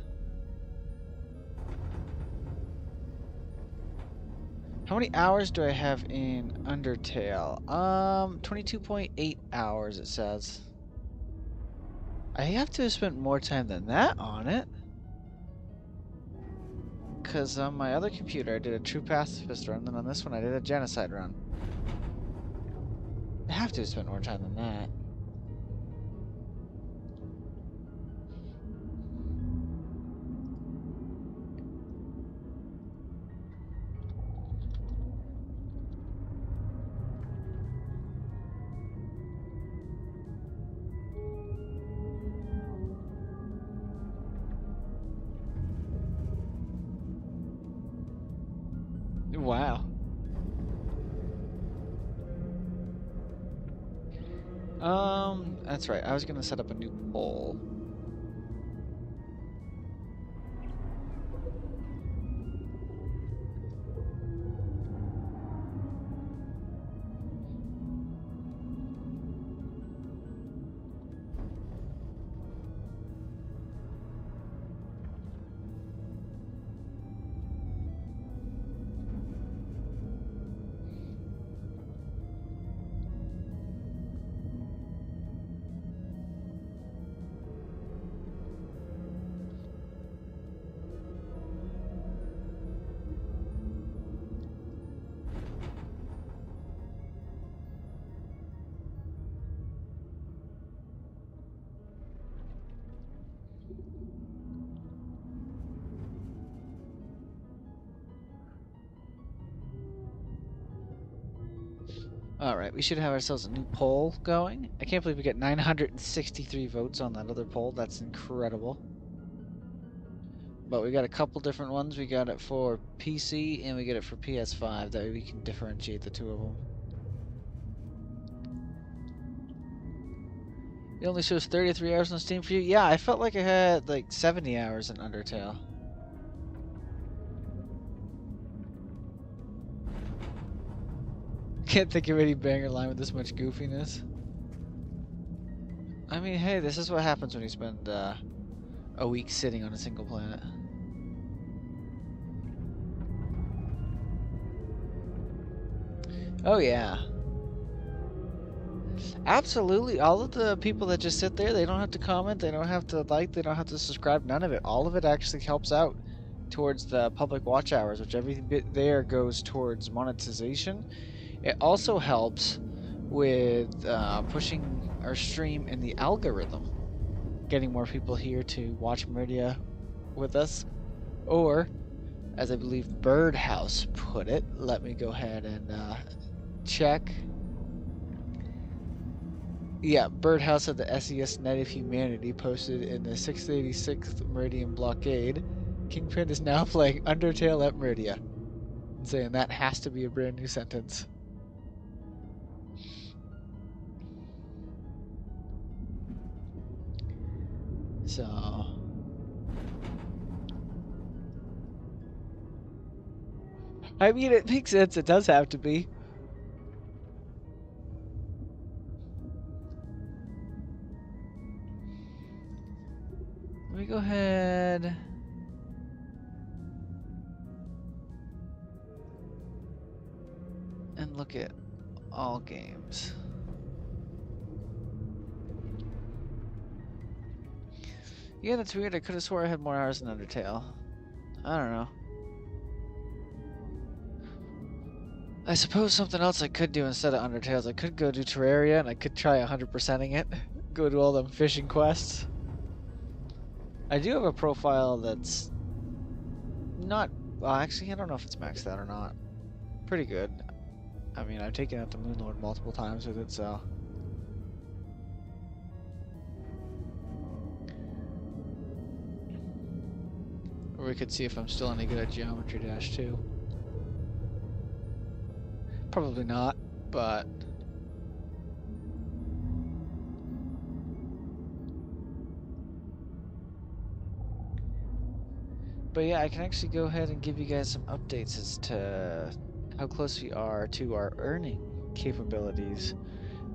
How many hours do I have in Undertale? 22.8 hours it says. I have to have spent more time than that on it. Because on my other computer I did a true pacifist run, and then on this one I did a genocide run. I have to have spent more time than that. Wow. That's right. I was gonna set up a new poll. Alright, we should have ourselves a new poll going. I can't believe we get 963 votes on that other poll. That's incredible. But we got a couple different ones. We got it for PC and we get it for PS5. That way we can differentiate the two of them. It only shows 33 hours on Steam for you? Yeah, I felt like I had like 70 hours in Undertale. Can't think of any banger line with this much goofiness. I mean, hey, this is what happens when you spend a week sitting on a single planet. Oh yeah. Absolutely. All of the people that just sit there, they don't have to comment, they don't have to like, they don't have to subscribe, none of it. All of it actually helps out towards the public watch hours, which every bit there goes towards monetization. It also helps with pushing our stream in the algorithm, getting more people here to watch Meridia with us. Or, as I believe Birdhouse put it, let me go ahead and check. Yeah, Birdhouse of the SES Night of Humanity posted in the 686th Meridian blockade. Kingpin is now playing Undertale at Meridia. And saying that has to be a brand new sentence. So, I mean, it makes sense. It does have to be. Let me go ahead and look at all games. Yeah, that's weird. I could have swore I had more hours than Undertale. I don't know. I suppose something else I could do instead of Undertale is I could go do Terraria and I could try 100%ing it. Go do all them fishing quests. I do have a profile that's not... Well, actually, I don't know if it's maxed out or not. Pretty good. I mean, I've taken out the Moonlord multiple times with it, so... Or we could see if I'm still any good at Geometry Dash 2. Probably not, but... But yeah, I can actually go ahead and give you guys some updates as to how close we are to our earning capabilities.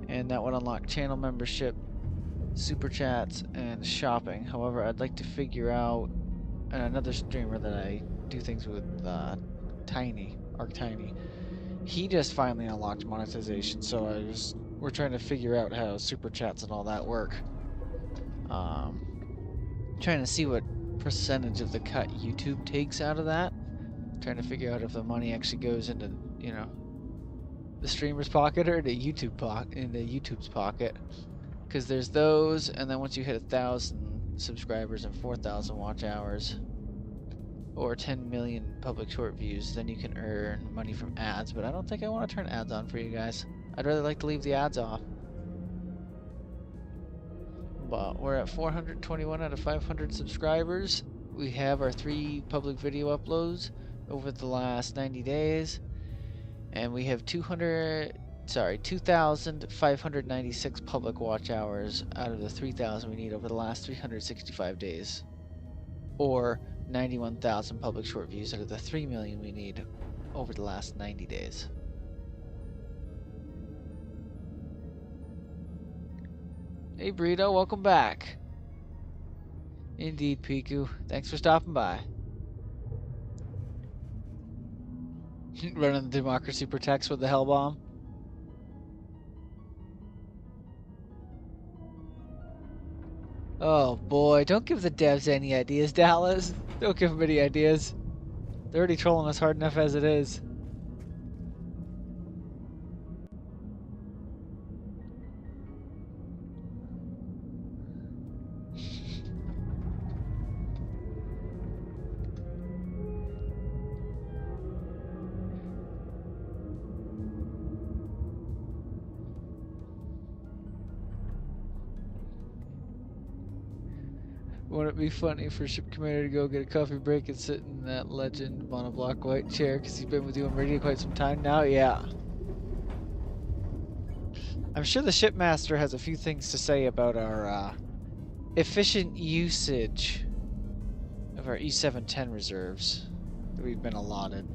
And that would unlock channel membership, super chats, and shopping. However, I'd like to figure out another streamer that I do things with, Tiny, ArcTiny. He just finally unlocked monetization, so we're trying to figure out how super chats and all that work. Trying to see what percentage of the cut YouTube takes out of that. Trying to figure out if the money actually goes into, you know, the streamer's pocket or the YouTube's pocket. Because there's those, and then once you hit 1,000 subscribers and 4,000 watch hours, or 10 million public short views, then you can earn money from ads. But I don't think I want to turn ads on for you guys. I'd rather like to leave the ads off. But we're at 421 out of 500 subscribers. We have our 3 public video uploads over the last 90 days. And we have 2,596 public watch hours out of the 3,000 we need over the last 365 days. Or 91,000 public short views out of the 3 million we need over the last 90 days. Hey Burrito, welcome back. Indeed, Piku. Thanks for stopping by. Running the Democracy Protects with the Hell Bomb. Oh boy, don't give the devs any ideas, Dallas. Don't give them any ideas. They're already trolling us hard enough as it is. Wouldn't it be funny for Ship Commander to go get a coffee break and sit in that legend monoblock white chair because he's been with you in Meridia quite some time now? Yeah. I'm sure the shipmaster has a few things to say about our efficient usage of our E710 reserves that we've been allotted.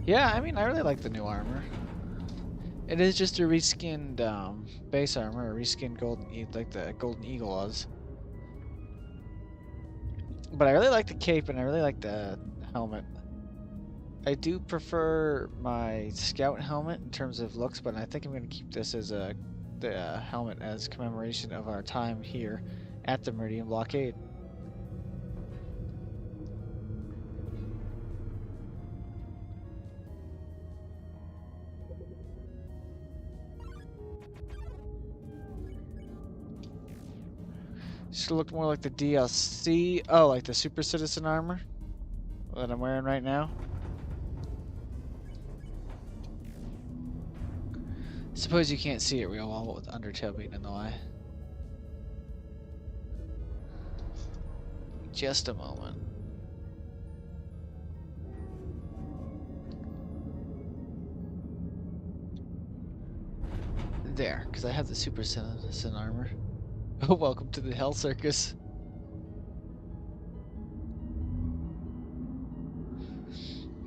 Yeah, I mean, I really like the new armor. It is just a reskinned base armor, a reskinned like the Golden Eagle was. But I really like the cape and I really like the helmet. I do prefer my scout helmet in terms of looks, but I think I'm going to keep this as the helmet as commemoration of our time here at the Meridian blockade. Should look more like the DLC. Oh, like the Super Citizen armor that I'm wearing right now. Suppose you can't see it real well with Undertale being in the way. Just a moment. There, because I have the Super Citizen armor. Oh, welcome to the Hell Circus.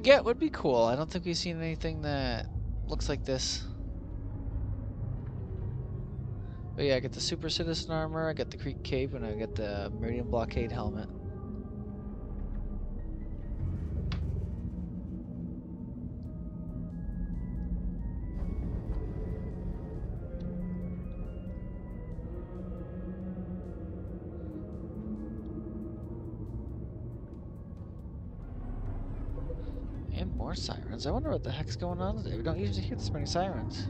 Yeah, it would be cool. I don't think we've seen anything that looks like this. But yeah, I got the Super Citizen armor, I got the Creek Cape, and I got the Meridian Blockade helmet. And more sirens. I wonder what the heck's going on today. We don't usually hear this many sirens.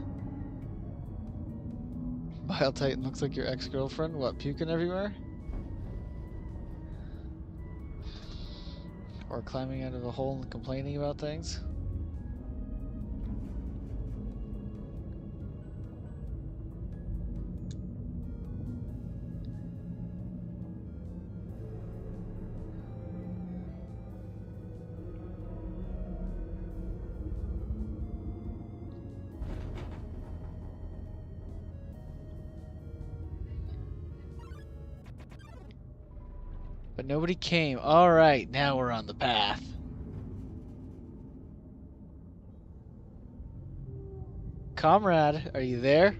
Bile Titan looks like your ex-girlfriend. What, puking everywhere? Or climbing out of a hole and complaining about things? But nobody came. Alright, now we're on the path. Comrade, are you there?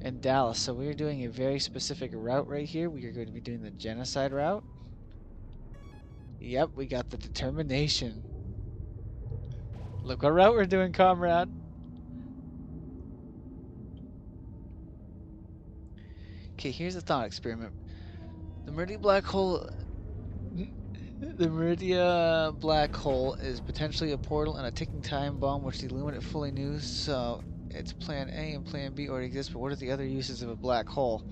In Dallas, so we are doing a very specific route right here. We are going to be doing the genocide route. Yep, we got the determination. Look what route we're doing, comrade. Okay, here's a thought experiment. The Meridia black hole... The Meridia black hole is potentially a portal and a ticking time bomb, which the Illuminate fully knew, so it's plan A and plan B already exist, but what are the other uses of a black hole?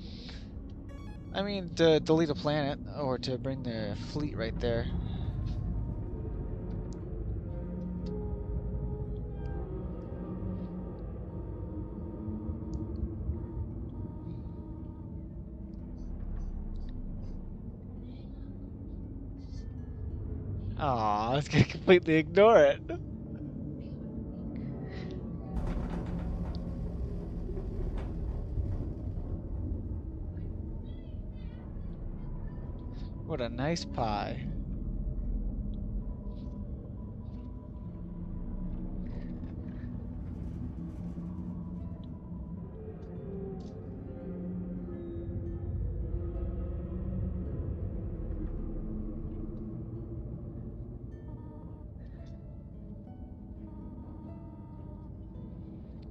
I mean, to delete a planet, or to bring the fleet right there. Aw, I was gonna completely ignore it. What a nice pie.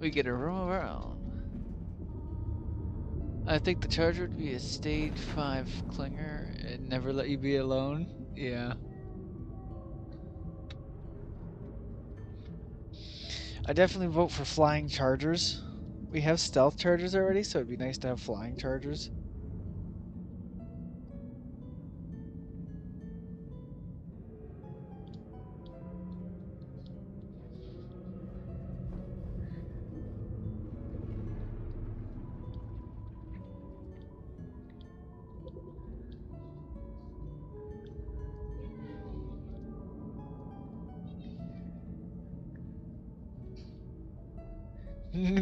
We get a room of our own. I think the charger would be a stage 5 clinger and never let you be alone. Yeah. I definitely vote for flying chargers. We have stealth chargers already, so it'd be nice to have flying chargers.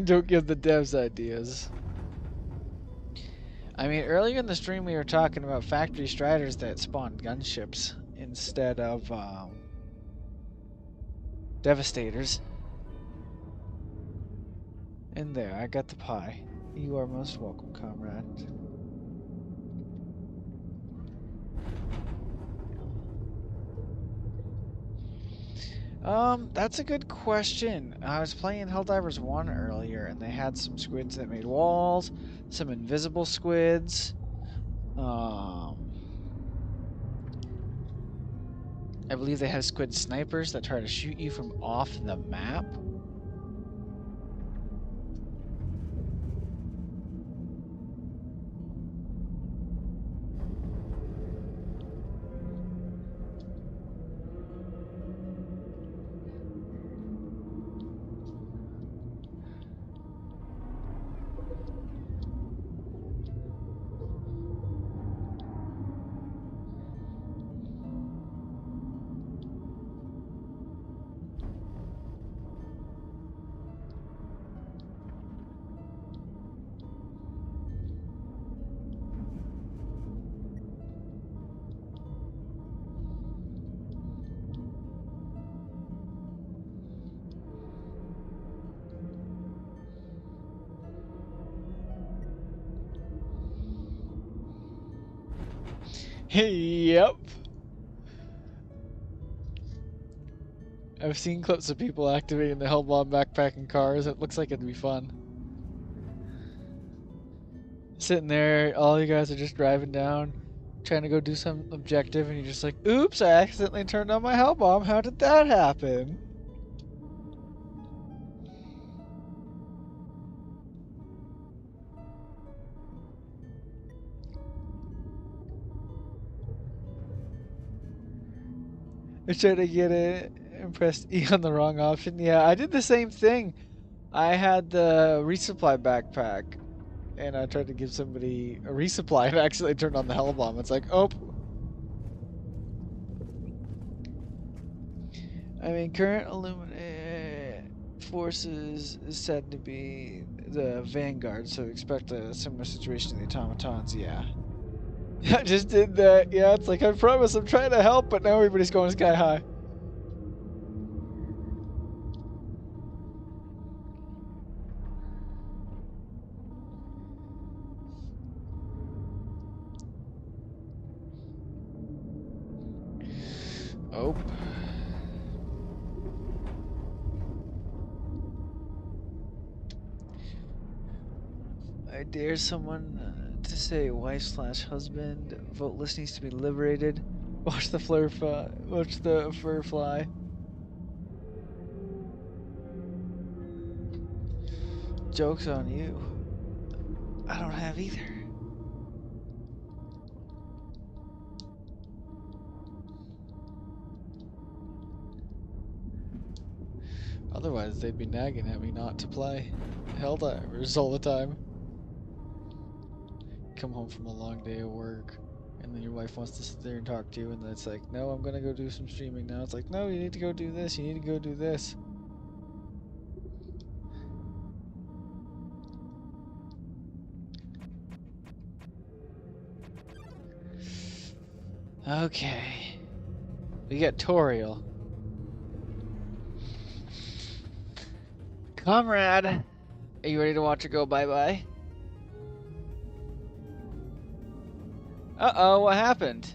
Don't give the devs ideas. I mean, earlier in the stream we were talking about factory striders that spawn gunships instead of devastators. In there, I got the pie. You are most welcome, comrade. That's a good question. I was playing Helldivers 1 earlier, and they had some squids that made walls, some invisible squids. I believe they have squid snipers that try to shoot you from off the map. Yep. I've seen clips of people activating the Hellbomb backpack in cars. It looks like it'd be fun. Sitting there, all you guys are just driving down, trying to go do some objective, and you're just like, oops, I accidentally turned on my Hellbomb. How did that happen? I tried to get it and pressed E on the wrong option. Yeah, I did the same thing. I had the resupply backpack, and I tried to give somebody a resupply and accidentally turned on the Hellbomb. It's like, oh. I mean, current Illuminate forces is said to be the Vanguard, so expect a similar situation to the automatons, yeah. I just did that, yeah, it's like, I promise I'm trying to help, but now everybody's going sky high. Oh. I dare someone to say wife/husband. Voteless needs to be liberated. Watch the fur fly. Joke's on you. I don't have either. Otherwise, they'd be nagging at me not to play Helldivers all the time. Come home from a long day of work, and then your wife wants to sit there and talk to you, and then it's like, no, I'm gonna go do some streaming now. It's like, no, you need to go do this, you need to go do this. Okay. We got Toriel. Comrade, are you ready to watch her go bye-bye? Uh-oh, what happened?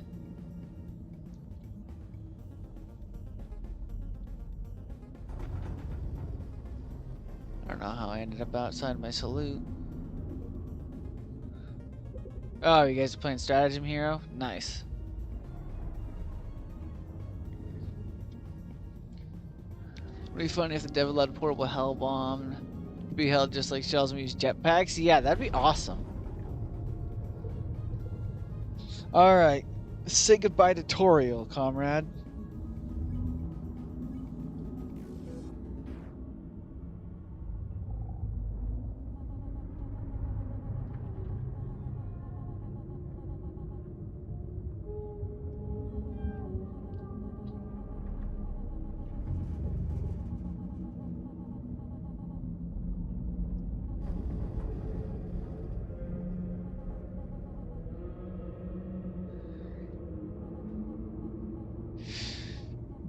I don't know how I ended up outside my salute. Oh, you guys are playing Stratagem Hero? Nice. Would be funny if the devil had a portable hell bomb. Be held just like shells and use jetpacks. Yeah, that'd be awesome. Alright. Say goodbye to Toriel, comrade.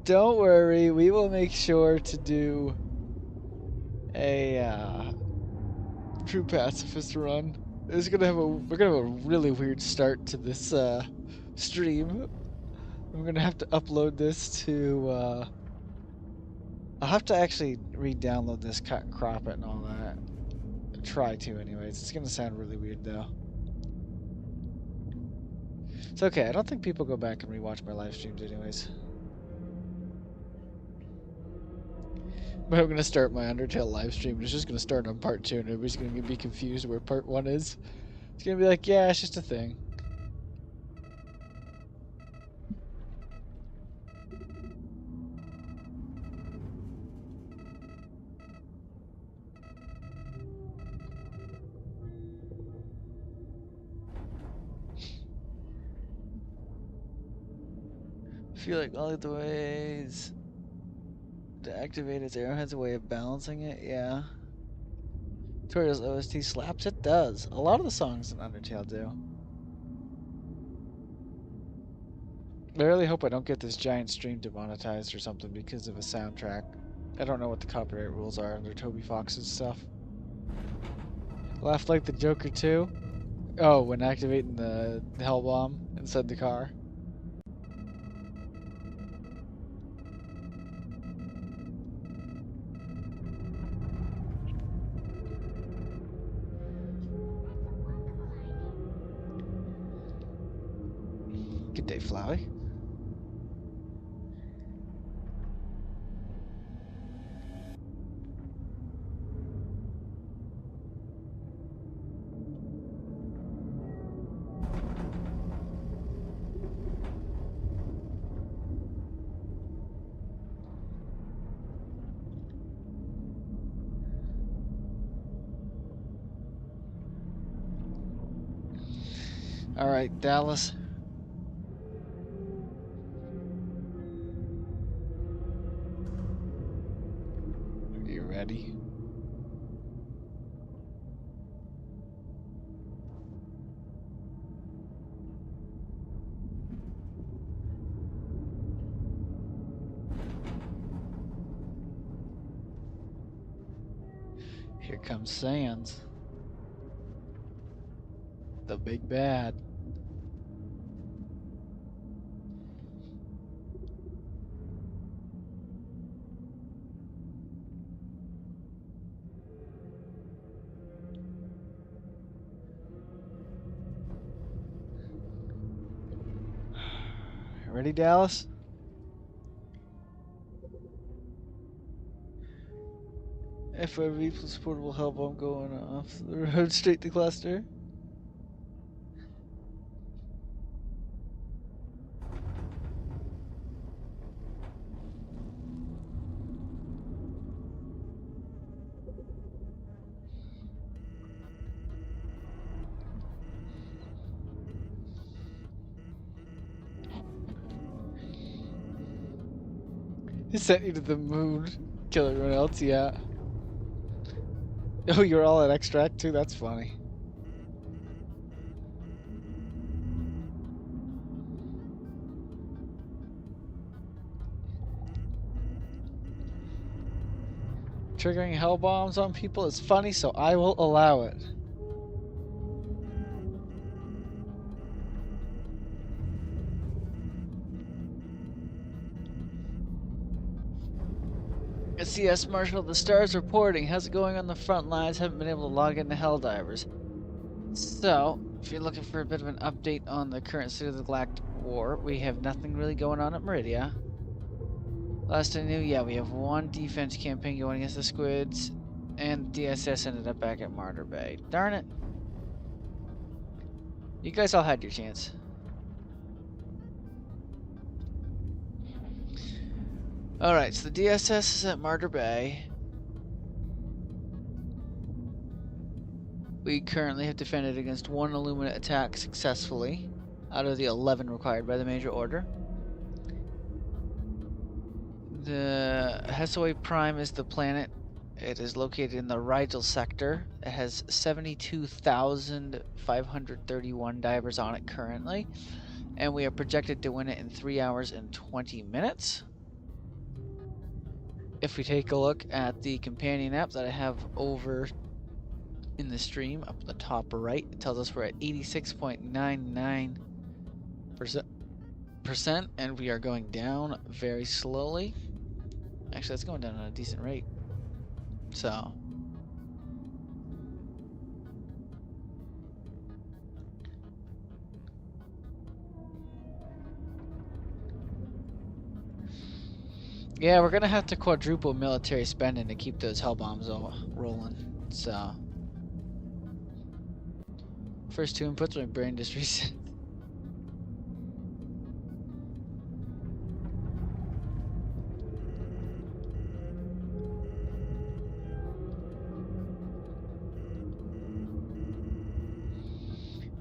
Don't worry, we will make sure to do a true pacifist run. We're gonna have a really weird start to this stream. I'm gonna have to upload this to I'll have to actually re-download this, cut and crop it and all that. Try to anyways. It's gonna sound really weird though. It's okay, I don't think people go back and rewatch my live streams anyways. But I'm gonna start my Undertale live stream. It's just gonna start on part 2, and everybody's gonna be confused where part 1 is. It's gonna be like, yeah, it's just a thing. I feel like all of the ways to activate its arrowhead's a way of balancing it, yeah. Toriel's OST slaps? It does. A lot of the songs in Undertale do. I really hope I don't get this giant stream demonetized or something because of a soundtrack. I don't know what the copyright rules are under Toby Fox's stuff. Laughed like the Joker too? Oh, when activating the hell bomb inside the car. Good day, Flowey. All right, Dallas. Are you ready? Here comes Sans. The big bad. Ready, Dallas? FRV plus portable hell bomb going off the road straight to cluster. He sent you to the moon. Kill everyone else, yeah. Oh, you're all at extract too? That's funny. Triggering hell bombs on people is funny, so I will allow it. CS Marshal, the stars reporting. How's it going on the front lines? Haven't been able to log into Helldivers. So, if you're looking for a bit of an update on the current state of the Galactic War, we have nothing really going on at Meridia. Last I knew, yeah, we have one defense campaign going against the squids, and DSS ended up back at Martyr Bay. Darn it. You guys all had your chance. Alright, so the DSS is at Martyr Bay. We currently have defended against one Illumina attack successfully, out of the 11 required by the major order. The Hesaway Prime is the planet. It is located in the Rigel sector. It has 72,531 divers on it currently, and we are projected to win it in 3 hours and 20 minutes. If we take a look at the companion app that I have over in the stream, up at the top right, it tells us we're at 86.99%, and we are going down very slowly. Actually, it's going down at a decent rate. So, yeah, we're gonna have to quadruple military spending to keep those hell bombs all rolling. So, first 2 inputs, my brain just reset.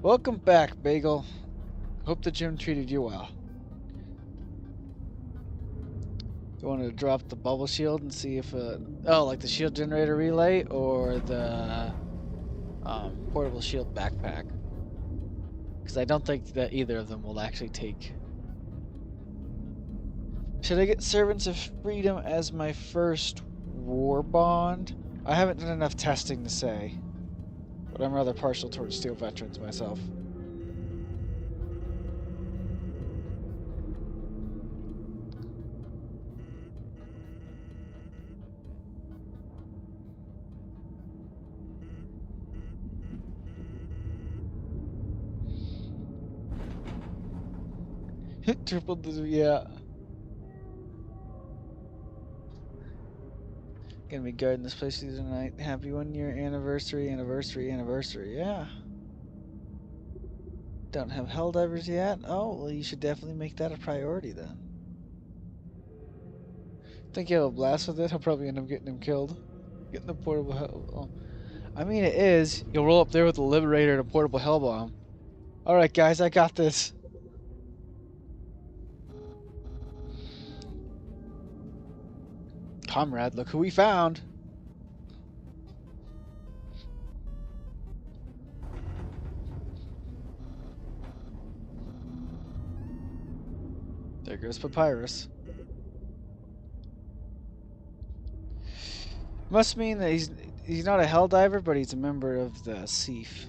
Welcome back, Bagel. Hope the gym treated you well. You wanted to drop the bubble shield and see if oh, like the shield generator relay or the portable shield backpack. Because I don't think that either of them will actually take. Should I get Servants of Freedom as my first war bond? I haven't done enough testing to say, but I'm rather partial towards Steel Veterans myself. Triple, yeah. Gonna be guarding this place through the night. Happy 1 year anniversary, yeah. Don't have Helldivers yet? Oh, well, you should definitely make that a priority then. Think you'll have a blast with it? I'll probably end up getting him killed. Getting the portable hell. Oh. I mean, it is. You'll roll up there with the Liberator and a portable hell bomb. Alright, guys, I got this. Comrade, look who we found. There goes Papyrus. Must mean that he's not a Helldiver, but he's a member of the Seaf.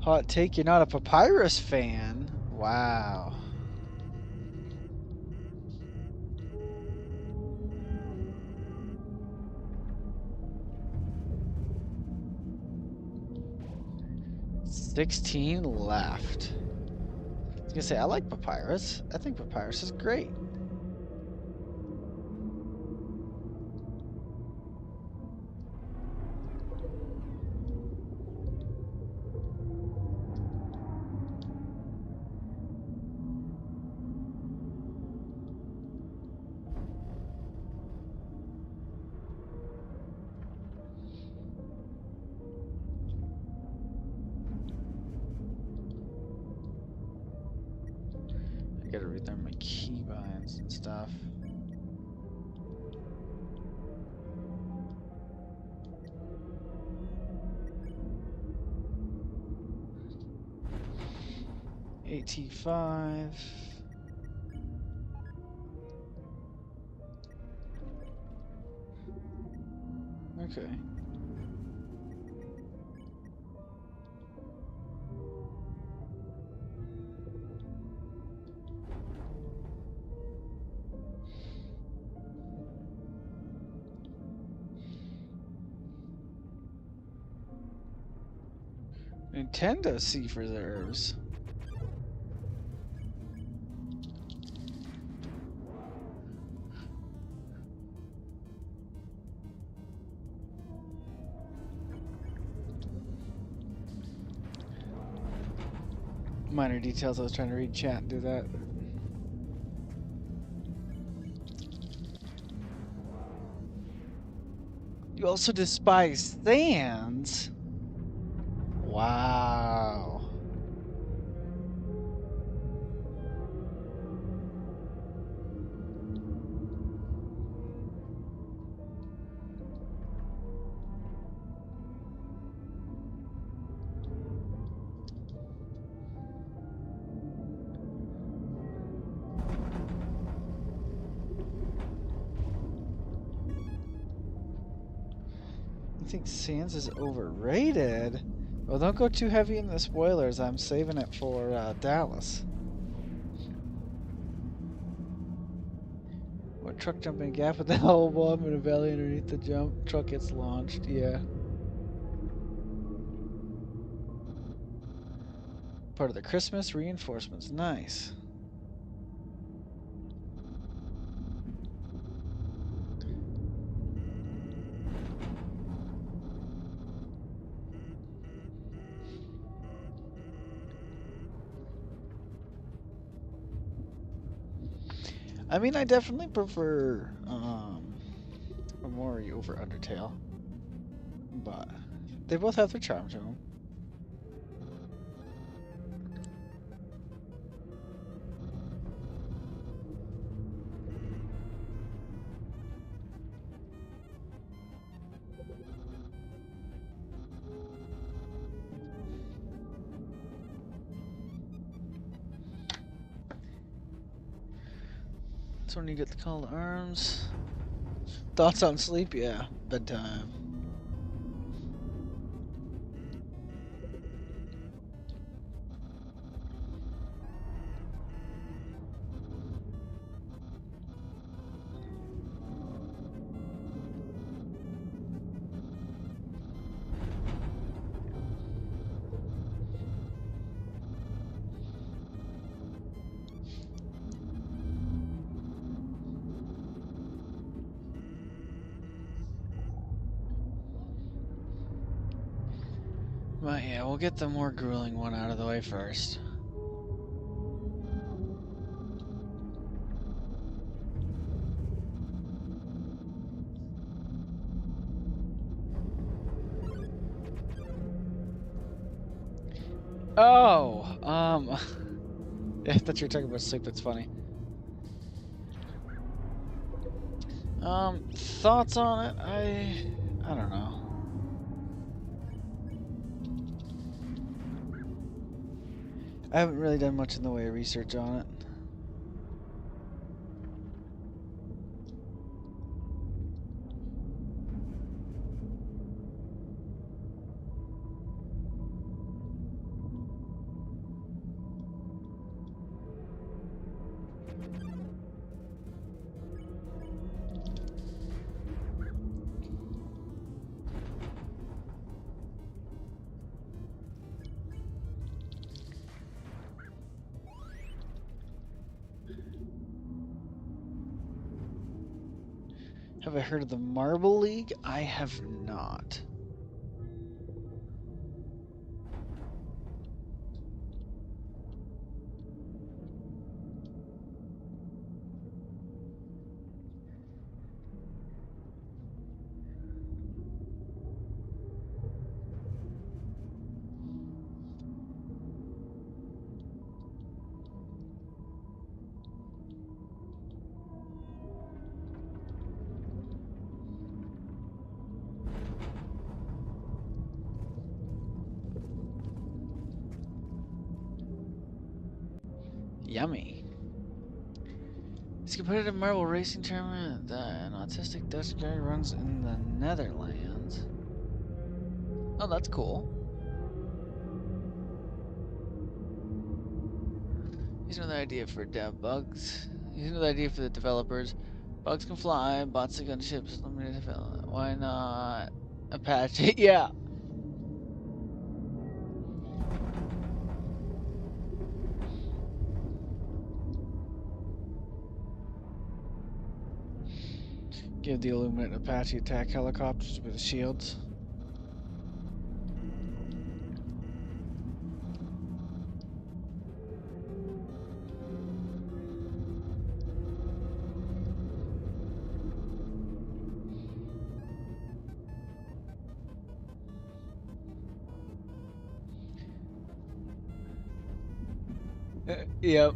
Hot take, you're not a Papyrus fan? Wow. $16 left. I was gonna say, I like Papyrus. I think Papyrus is great. I gotta read them my keybinds and stuff. AT5. Okay. Nintendo Sea Reserves. Minor details, I was trying to read chat and do that. You also despise sands? Wow. I think Sands is overrated. Well, don't go too heavy in the spoilers. I'm saving it for Dallas. What truck jumping gap with the hell bomb in a valley underneath the jump truck gets launched? Yeah. Part of the Christmas reinforcements. Nice. I mean, I definitely prefer Omori over Undertale, but they both have their charm to them. That's when you get the call to arms. Thoughts on sleep? Yeah, bedtime. But yeah, we'll get the more grueling one out of the way first. Oh, yeah, I thought you were talking about sleep. That's funny. Thoughts on it? I don't know. I haven't really done much in the way of research on it. Have I heard of the Marble League? I have not. Yummy. It's a competitive marble racing tournament that an autistic Dutch guy runs in the Netherlands. Oh, that's cool. Here's another idea for dev bugs. Here's another idea for the developers. Bugs can fly, bots are gunships, limited development. Why not Apache? Yeah. Give the Illuminate Apache attack helicopters with shields. Yep.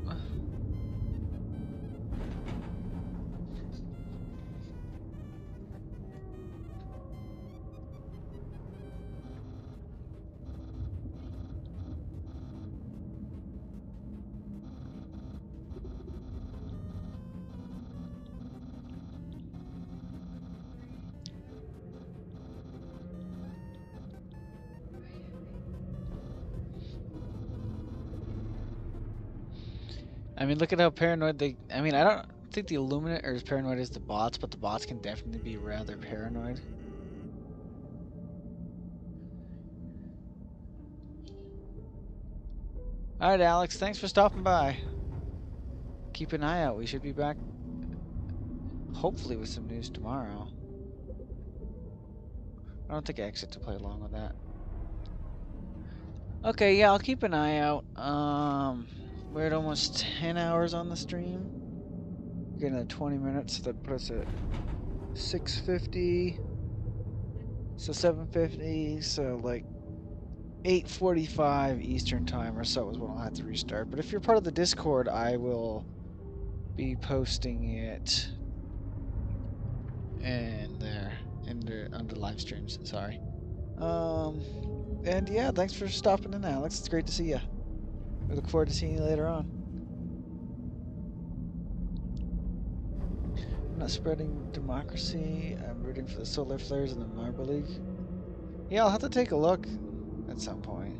I mean, look at how paranoid they. I mean, I don't think the Illuminate are as paranoid as the bots, but the bots can definitely be rather paranoid. Alright, Alex, thanks for stopping by. Keep an eye out. We should be back, hopefully, with some news tomorrow. I don't think I exit to play along with that. Okay, yeah, I'll keep an eye out. We're at almost 10 hours on the stream. We're getting at 20 minutes, so that puts us at 6:50. So 7:50, so like 8:45 Eastern time or so is when I'll have to restart. But if you're part of the Discord, I will be posting it in there under live streams. Sorry. And yeah, thanks for stopping in, Alex. It's great to see you. We look forward to seeing you later on. I'm not spreading democracy. I'm rooting for the solar flares in the Marble League. Yeah, I'll have to take a look at some point.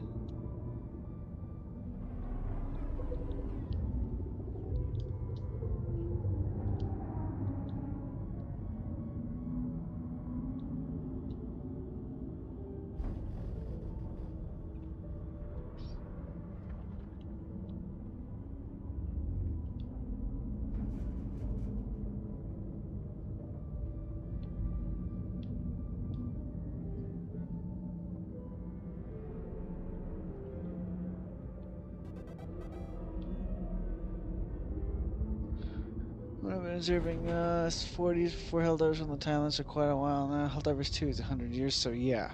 I've been observing 44 Helldivers on the timelines for quite a while now. Helldivers 2 is 100 years, so yeah.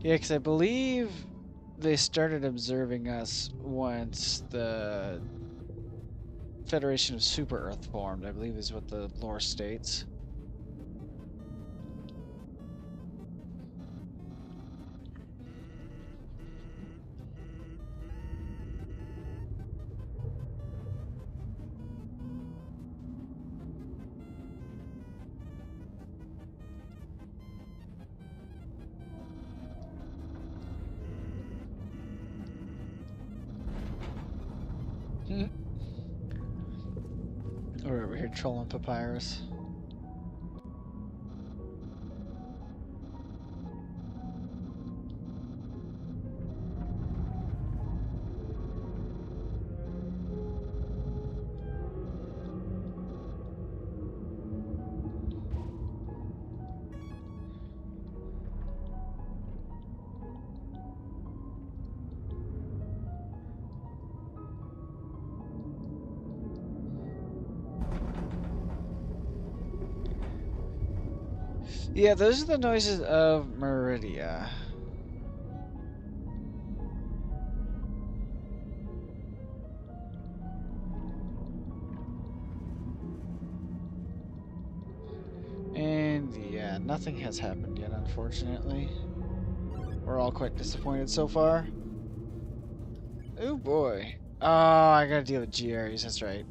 Yeah, because I believe they started observing us once the Federation of Super Earth formed, I believe is what the lore states. We're over here trolling Papyrus. Yeah, those are the noises of Meridia. And yeah, nothing has happened yet, unfortunately. We're all quite disappointed so far. Oh boy. Oh, I gotta deal with GRs, that's right.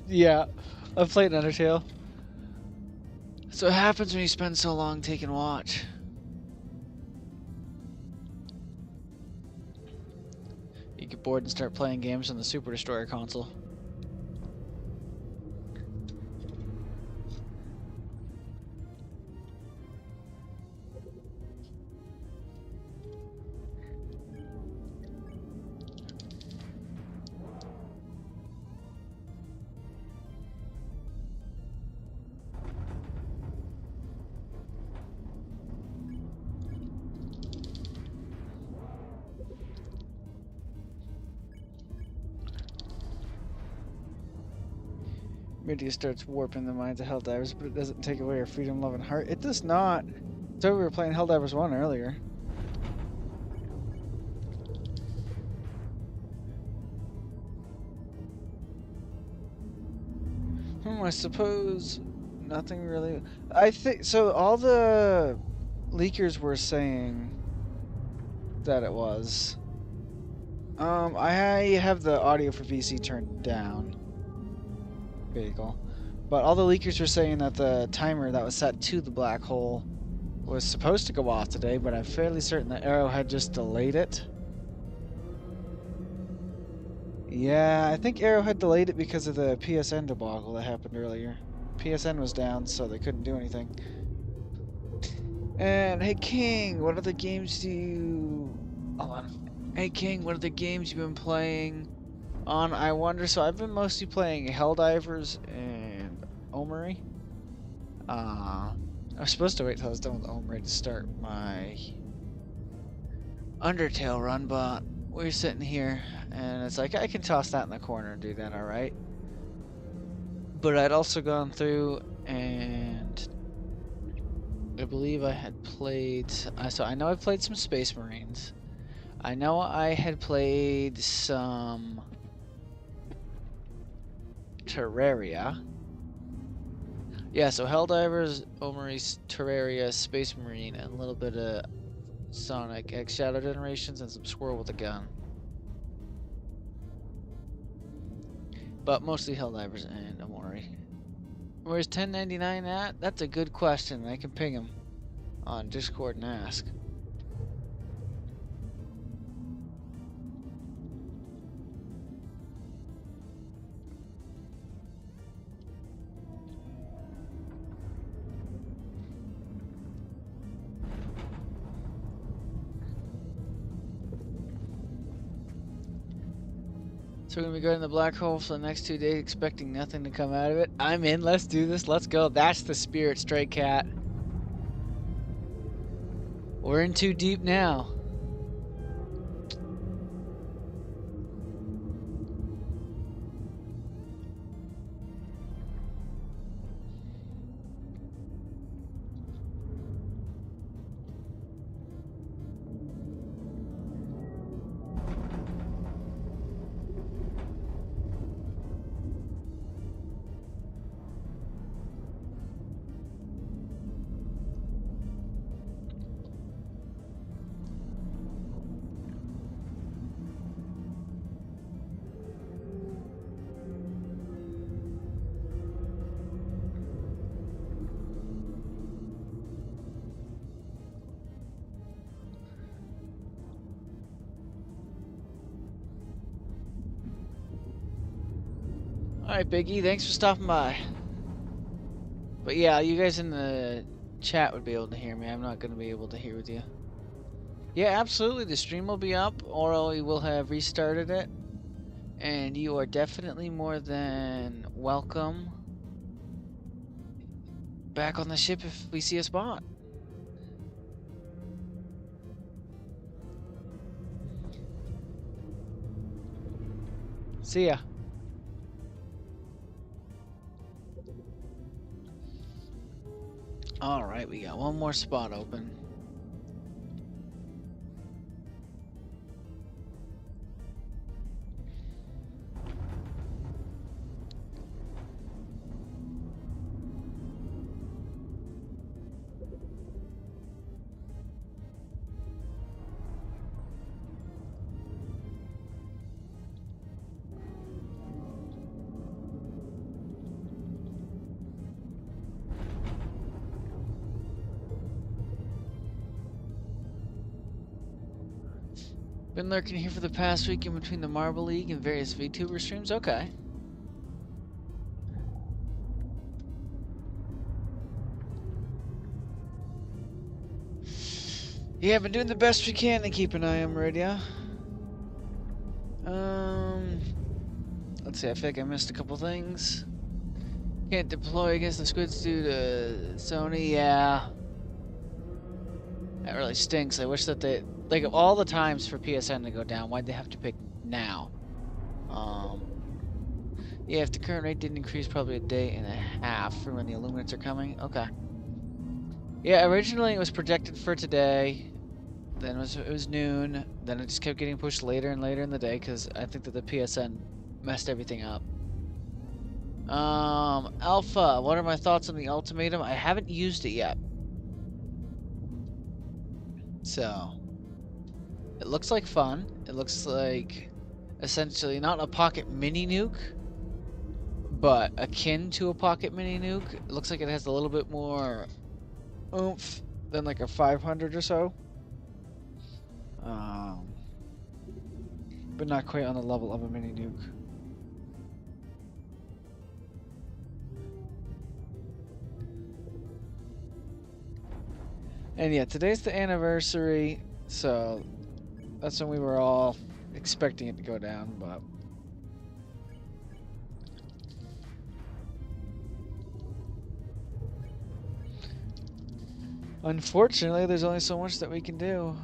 Yeah, I've played Undertale. So it happens when you spend so long taking watch. You get bored and start playing games on the Super Destroyer console. Meridia starts warping the minds of Helldivers, but it doesn't take away our freedom-loving heart. It does not. So we were playing Helldivers 1 earlier. I suppose nothing really. I think so. All the leakers were saying that it was. I have the audio for VC turned down. Vehicle. But all the leakers were saying that the timer that was set to the black hole was supposed to go off today, but I'm fairly certain that Arrowhead just delayed it. Yeah, I think Arrowhead delayed it because of the PSN debacle that happened earlier. PSN was down, so they couldn't do anything. And hey King, what other games do you... Hold on. Hey King, what other games you've been playing on I Wonder? So I've been mostly playing Helldivers and Omeri. I was supposed to wait till I was done with Omeri to start my Undertale run, but we're sitting here and it's like I can toss that in the corner and do that, alright? But I'd also gone through and I believe I had played... So I know I played some Space Marines. I know I had played some Terraria. Yeah, so Helldivers, Omeri, Terraria, Space Marine, and a little bit of Sonic X Shadow Generations and some Squirrel with a Gun. But mostly Helldivers and Omeri. Where's 1099 at? That's a good question. I can ping him on Discord and ask. So we're going to be going to the black hole for the next 2 days, expecting nothing to come out of it. I'm in. Let's do this. Let's go. That's the spirit, Stray Cat. We're in too deep now. Alright, Biggie, thanks for stopping by. But yeah, you guys in the chat would be able to hear me. I'm not going to be able to hear with you. Yeah, absolutely. The stream will be up, or we will have restarted it. And you are definitely more than welcome back on the ship if we see a spot. See ya. Alright, we got one more spot open. Been lurking here for the past week in between the Marble League and various VTuber streams. Okay. Yeah, been doing the best we can to keep an eye on Meridia. Let's see, I feel like I missed a couple things. Can't deploy against the squids due to Sony, yeah. That really stinks. I wish that they, like, of all the times for PSN to go down, why'd they have to pick now? Yeah, if the current rate didn't increase, probably a day and a half for when the Illuminates are coming. Okay. Yeah, originally it was projected for today. Then it was noon. Then it just kept getting pushed later and later in the day because I think that the PSN messed everything up. Alpha, what are my thoughts on the ultimatum? I haven't used it yet. So, it looks like fun. It looks like essentially not a pocket mini nuke, but akin to a pocket mini nuke. It looks like it has a little bit more oomph than like a 500 or so. But not quite on the level of a mini nuke. And yeah, today's the anniversary, so that's when we were all expecting it to go down, but unfortunately, there's only so much that we can do.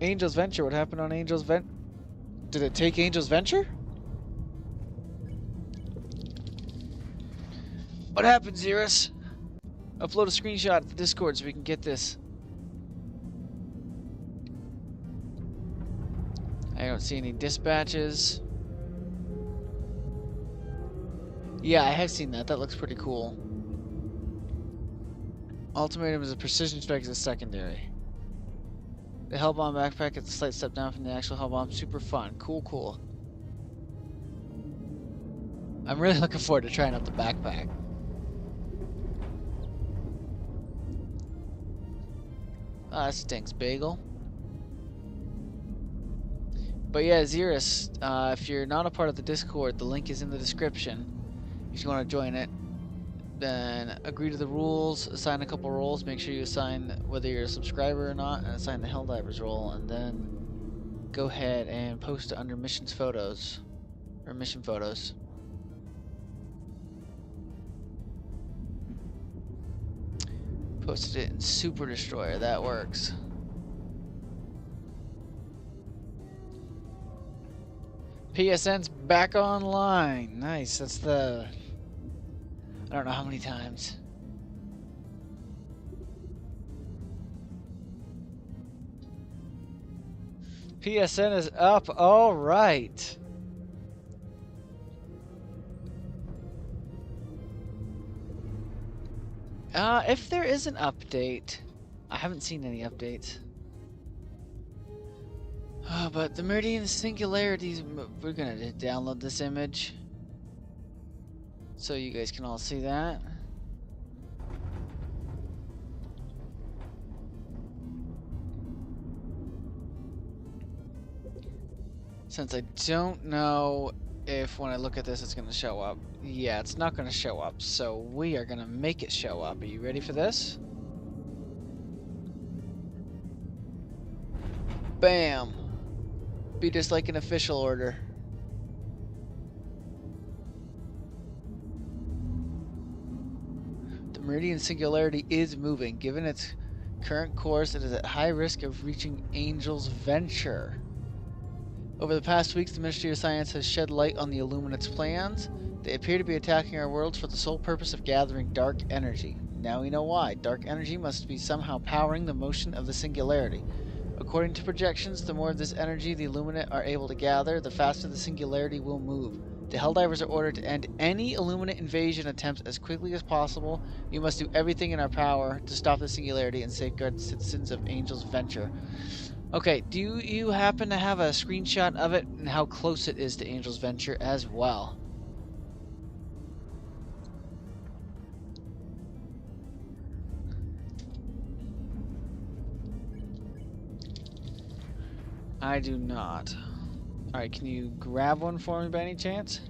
Angel's Venture, what happened on Angel's Venture? Did it take Angel's Venture? What happened, Xerus? Upload a screenshot to the Discord so we can get this. I don't see any dispatches. Yeah, I have seen that. That looks pretty cool. Ultimatum is a precision strike as a secondary. The Hellbomb backpack is a slight step down from the actual Hellbomb. Super fun. Cool, cool. I'm really looking forward to trying out the backpack. Ah, that stinks, Bagel. But yeah, Xerus, if you're not a part of the Discord, the link is in the description. If you want to join it, then agree to the rules, assign a couple roles, make sure you assign whether you're a subscriber or not, and assign the Helldivers role, and then go ahead and post it under missions photos, or mission photos. Posted it in Super Destroyer, that works. PSN's back online. Nice, that's the... I don't know how many times. PSN is up, alright. If there is an update, I haven't seen any updates. But the Meridian Singularities, we're gonna download this image so you guys can all see that. Since I don't know if when I look at this it's gonna show up. Yeah, it's not gonna show up, so we are gonna make it show up. Are you ready for this? Bam! Be just like an official order. The Meridian Singularity is moving. Given its current course, it is at high risk of reaching Angel's Venture. Over the past weeks, the Ministry of Science has shed light on the Illuminates' plans. They appear to be attacking our worlds for the sole purpose of gathering dark energy. Now we know why. Dark energy must be somehow powering the motion of the Singularity. According to projections, the more of this energy the Illuminate are able to gather, the faster the Singularity will move. The Helldivers are ordered to end any Illuminate invasion attempts as quickly as possible. We must do everything in our power to stop the Singularity and safeguard the citizens of Angel's Venture. Okay, do you happen to have a screenshot of it and how close it is to Angel's Venture as well? I do not. Alright, can you grab one for me by any chance?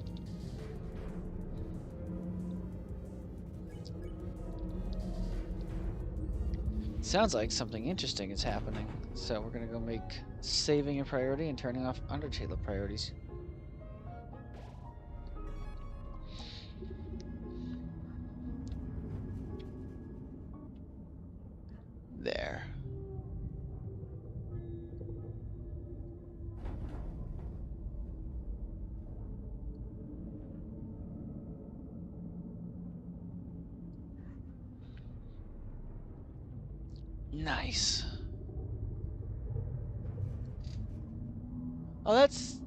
Sounds like something interesting is happening. So we're gonna go make saving a priority and turning off Undertale priorities. There. Nice. Oh, that's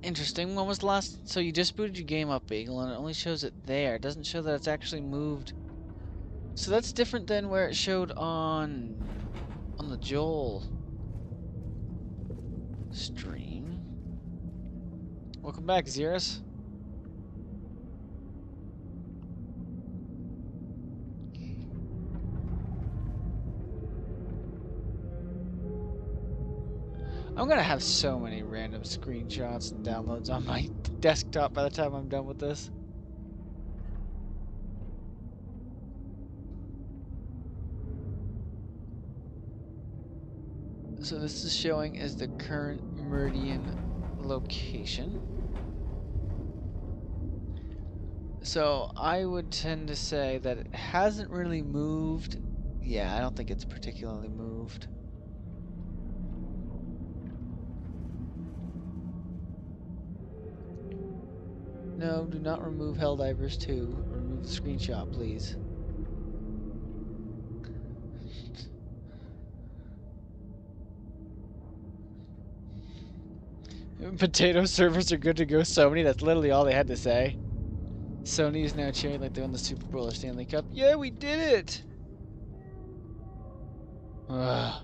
interesting. When was the last? So you just booted your game up, Beagle, and it only shows it there. It doesn't show that it's actually moved. So that's different than where it showed on the Joel stream. Welcome back, Xerus. I'm gonna have so many random screenshots and downloads on my desktop by the time I'm done with this. So this is showing as the current Meridian location. So I would tend to say that it hasn't really moved. Yeah, I don't think it's particularly moved. No, do not remove Helldivers 2. Remove the screenshot, please. Potato servers are good to go, Sony. That's literally all they had to say. Sony is now cheering like they won the Super Bowl or Stanley Cup. Yeah, we did it! Ugh.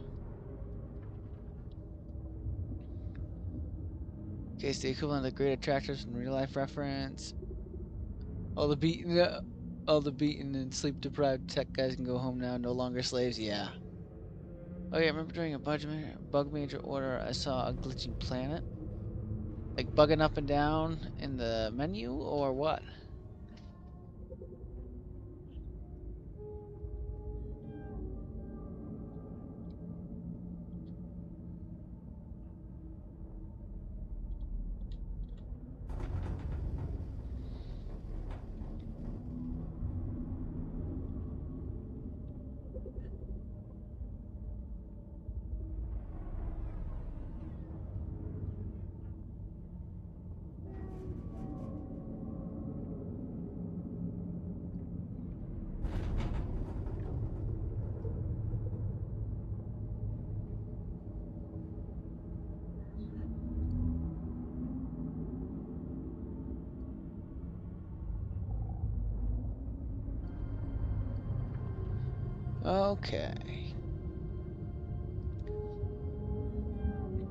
Okay, it's the equivalent of great attractors in real life reference. All the beaten and sleep deprived tech guys can go home now, no longer slaves. Yeah. Oh yeah, remember during a bug major order, I saw a glitching planet, like bugging up and down in the menu, or what? Okay.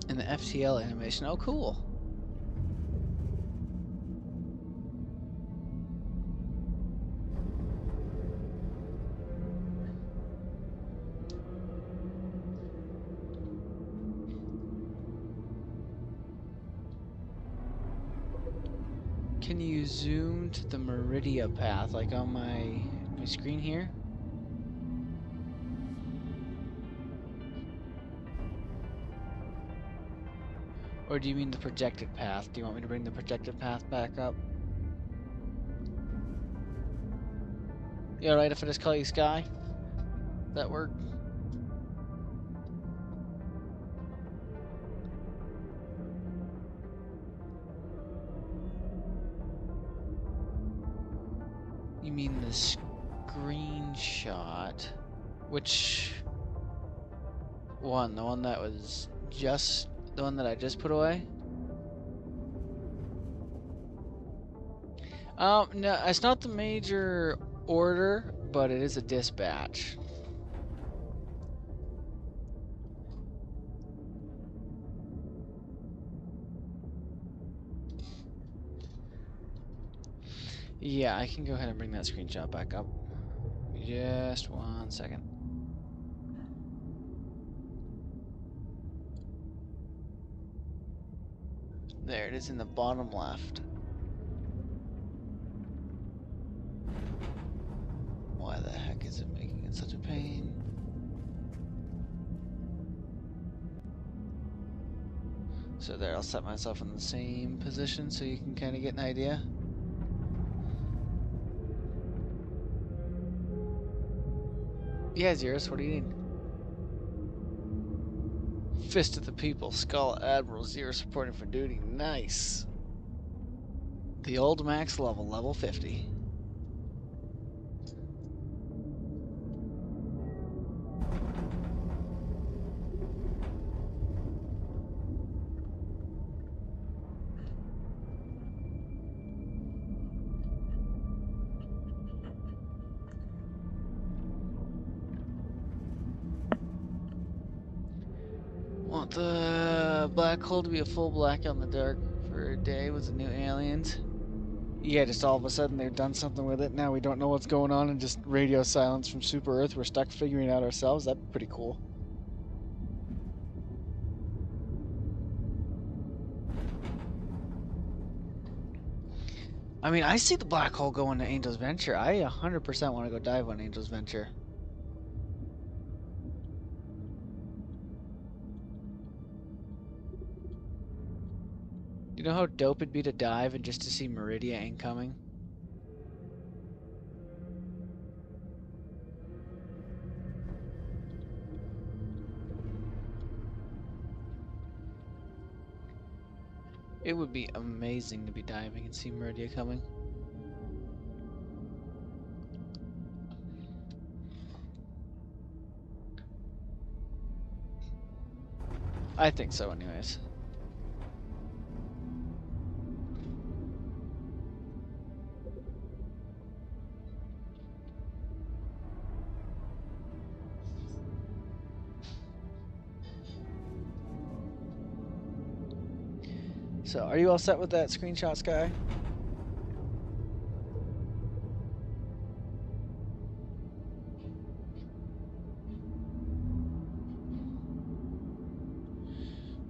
And the FTL animation. Oh, cool. Can you zoom to the Meridia path, like on my screen here? Or do you mean the projected path? Do you want me to bring the projected path back up? You alright if I just call you Sky? That work? You mean the screenshot? Which one? The one that was just the one that I just put away? No, it's not the major order, but it is a dispatch. Yeah, I can go ahead and bring that screenshot back up. Just 1 second. There it is in the bottom left. Why the heck is it making it such a pain? So there, I'll set myself in the same position so you can kind of get an idea. Yeah, Xerus, what do you need? Fist of the People, Skull Admiral Xerus reporting for duty. Nice. The old max level, level 50. Want the black hole to be a full black on the dark for a day with the new aliens. Yeah, just all of a sudden they've done something with it. Now we don't know what's going on and just radio silence from Super Earth. We're stuck figuring it out ourselves. That'd be pretty cool. I mean, I see the black hole going to Angel's Venture. I 100% want to go dive on Angel's Venture. You know how dope it'd be to dive and just to see Meridia incoming? It would be amazing to be diving and see Meridia coming. I think so anyways. So, are you all set with that screenshot, Sky?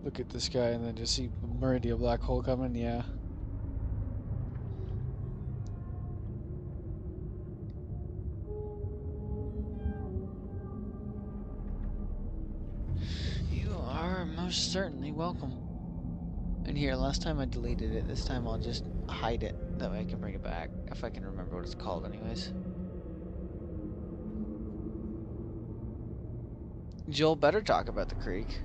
Look at this guy and then just see Meridia black hole coming, yeah. You are most certainly welcome. And here, last time I deleted it, this time I'll just hide it. That way I can bring it back, if I can remember what it's called anyways. Joel better talk about the creek.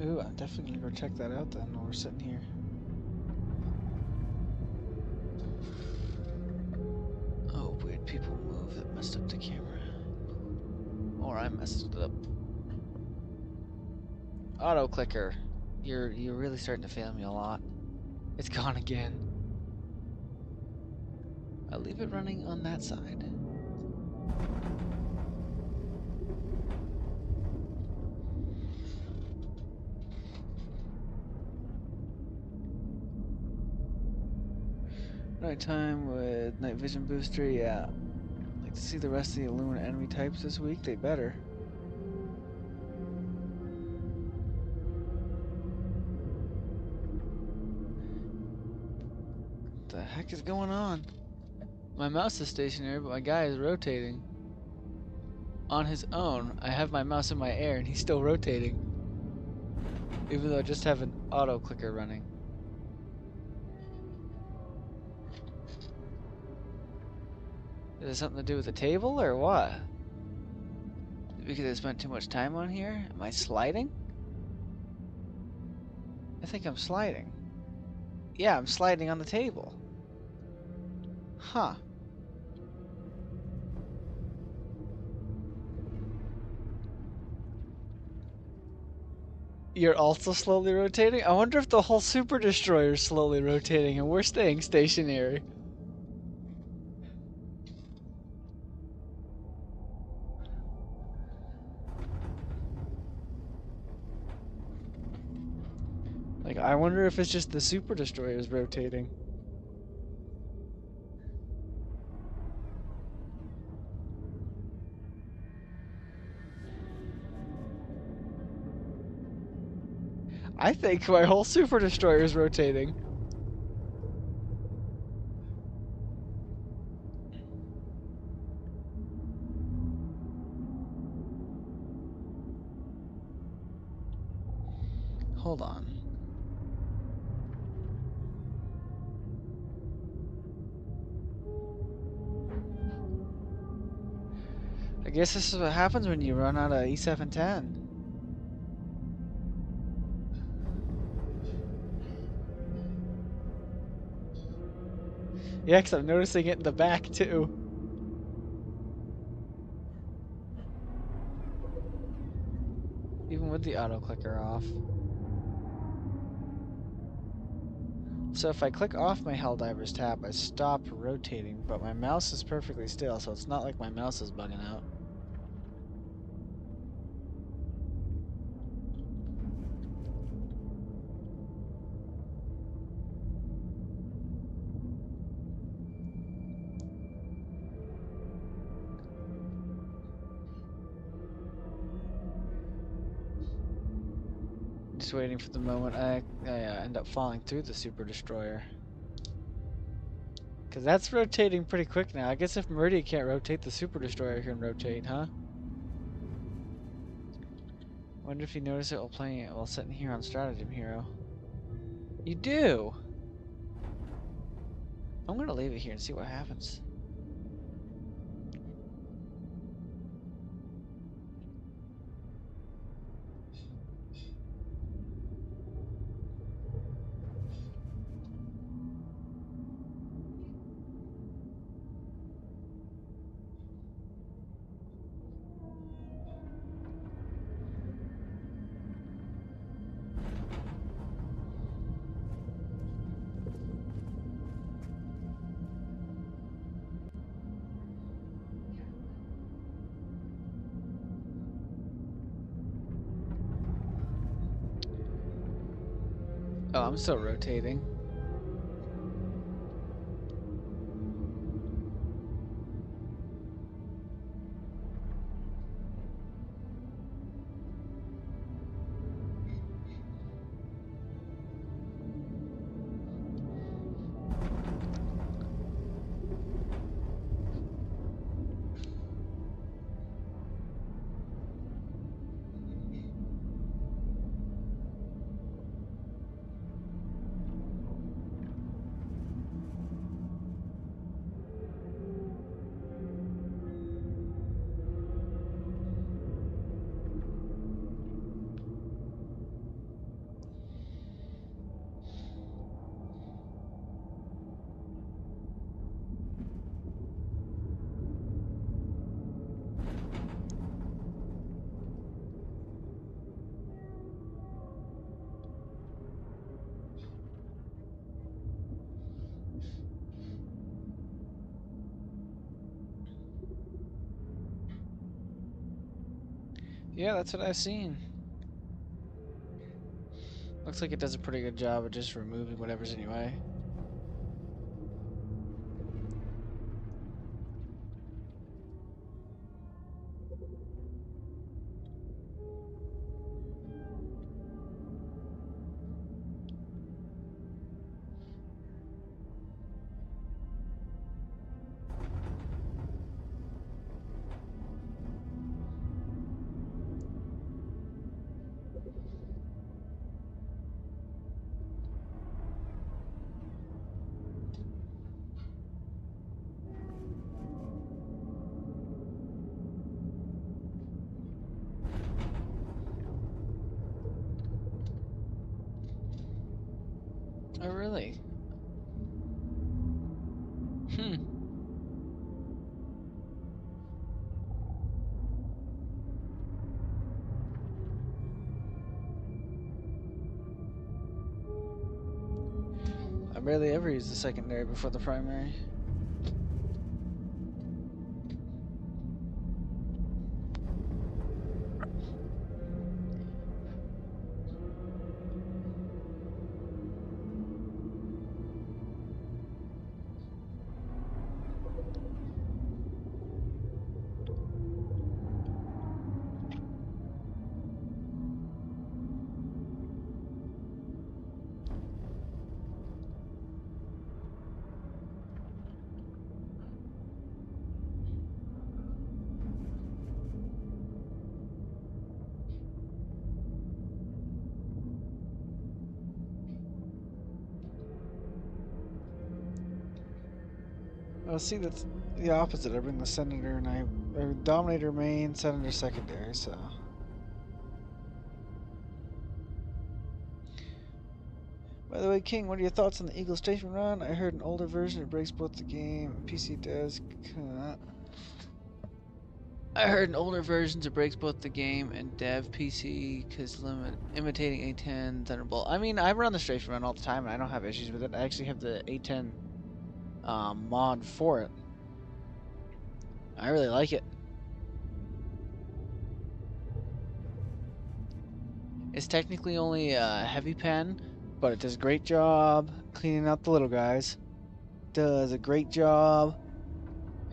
Ooh, I'm definitely gonna go check that out then while we're sitting here. Oh, weird people move that messed up the camera. Or I messed it up. Auto clicker. You're really starting to fail me a lot. It's gone again. I'll leave it running on that side. Nighttime with night vision booster, yeah. Like to see the rest of the Illumina enemy types this week, they better. What the heck is going on? My mouse is stationary, but my guy is rotating. On his own, I have my mouse in my air and he's still rotating. Even though I just have an auto clicker running. Is it something to do with the table or what? Because I spent too much time on here? Am I sliding? I think I'm sliding. Yeah, I'm sliding on the table. Huh. You're also slowly rotating? I wonder if the whole Super Destroyer is slowly rotating and we're staying stationary. Like, I wonder if it's just the Super Destroyer is rotating. I think my whole Super Destroyer is rotating. Hold on. I guess this is what happens when you run out of E710. Yeah, 'cause I'm noticing it in the back too. Even with the auto clicker off. So if I click off my Helldivers tab, I stop rotating, but my mouse is perfectly still, so it's not like my mouse is bugging out. Just waiting for the moment I end up falling through the Super Destroyer. Because that's rotating pretty quick now. I guess if Meridia can't rotate, the Super Destroyer can rotate, huh? Wonder if you notice it while playing it while sitting here on Stratagem Hero. You do! I'm gonna leave it here and see what happens. Oh, I'm still rotating. Yeah, that's what I've seen. Looks like it does a pretty good job of just removing whatever's in your way. Oh, really? Hmm. I barely ever use the secondary before the primary. Oh, see, that's the opposite. I bring the Senator and I Dominator main, Senator secondary, so. By the way, King, what are your thoughts on the Eagle Station run? I heard an older version it breaks both the game and PC does. I heard in older versions it breaks both the game and dev PC because imitating A10 Thunderbolt. I mean, I run the Strafe run all the time and I don't have issues with it. I actually have the A10 mod for it. I really like it. It's technically only a heavy pen, but it does a great job cleaning out the little guys. Does a great job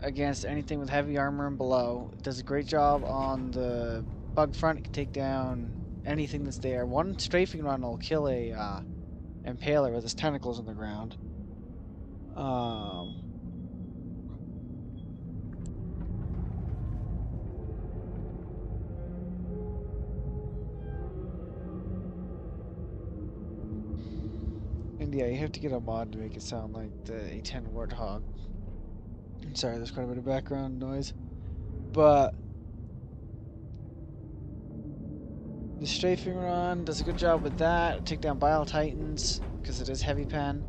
against anything with heavy armor and below. It does a great job on the bug front. It can take down anything that's there. One strafing run will kill a impaler with his tentacles in the ground. And yeah, you have to get a mod to make it sound like the A10 Warthog. Sorry, there's quite a bit of background noise. But the strafing run does a good job with that. Take down Bile Titans because it is heavy pen.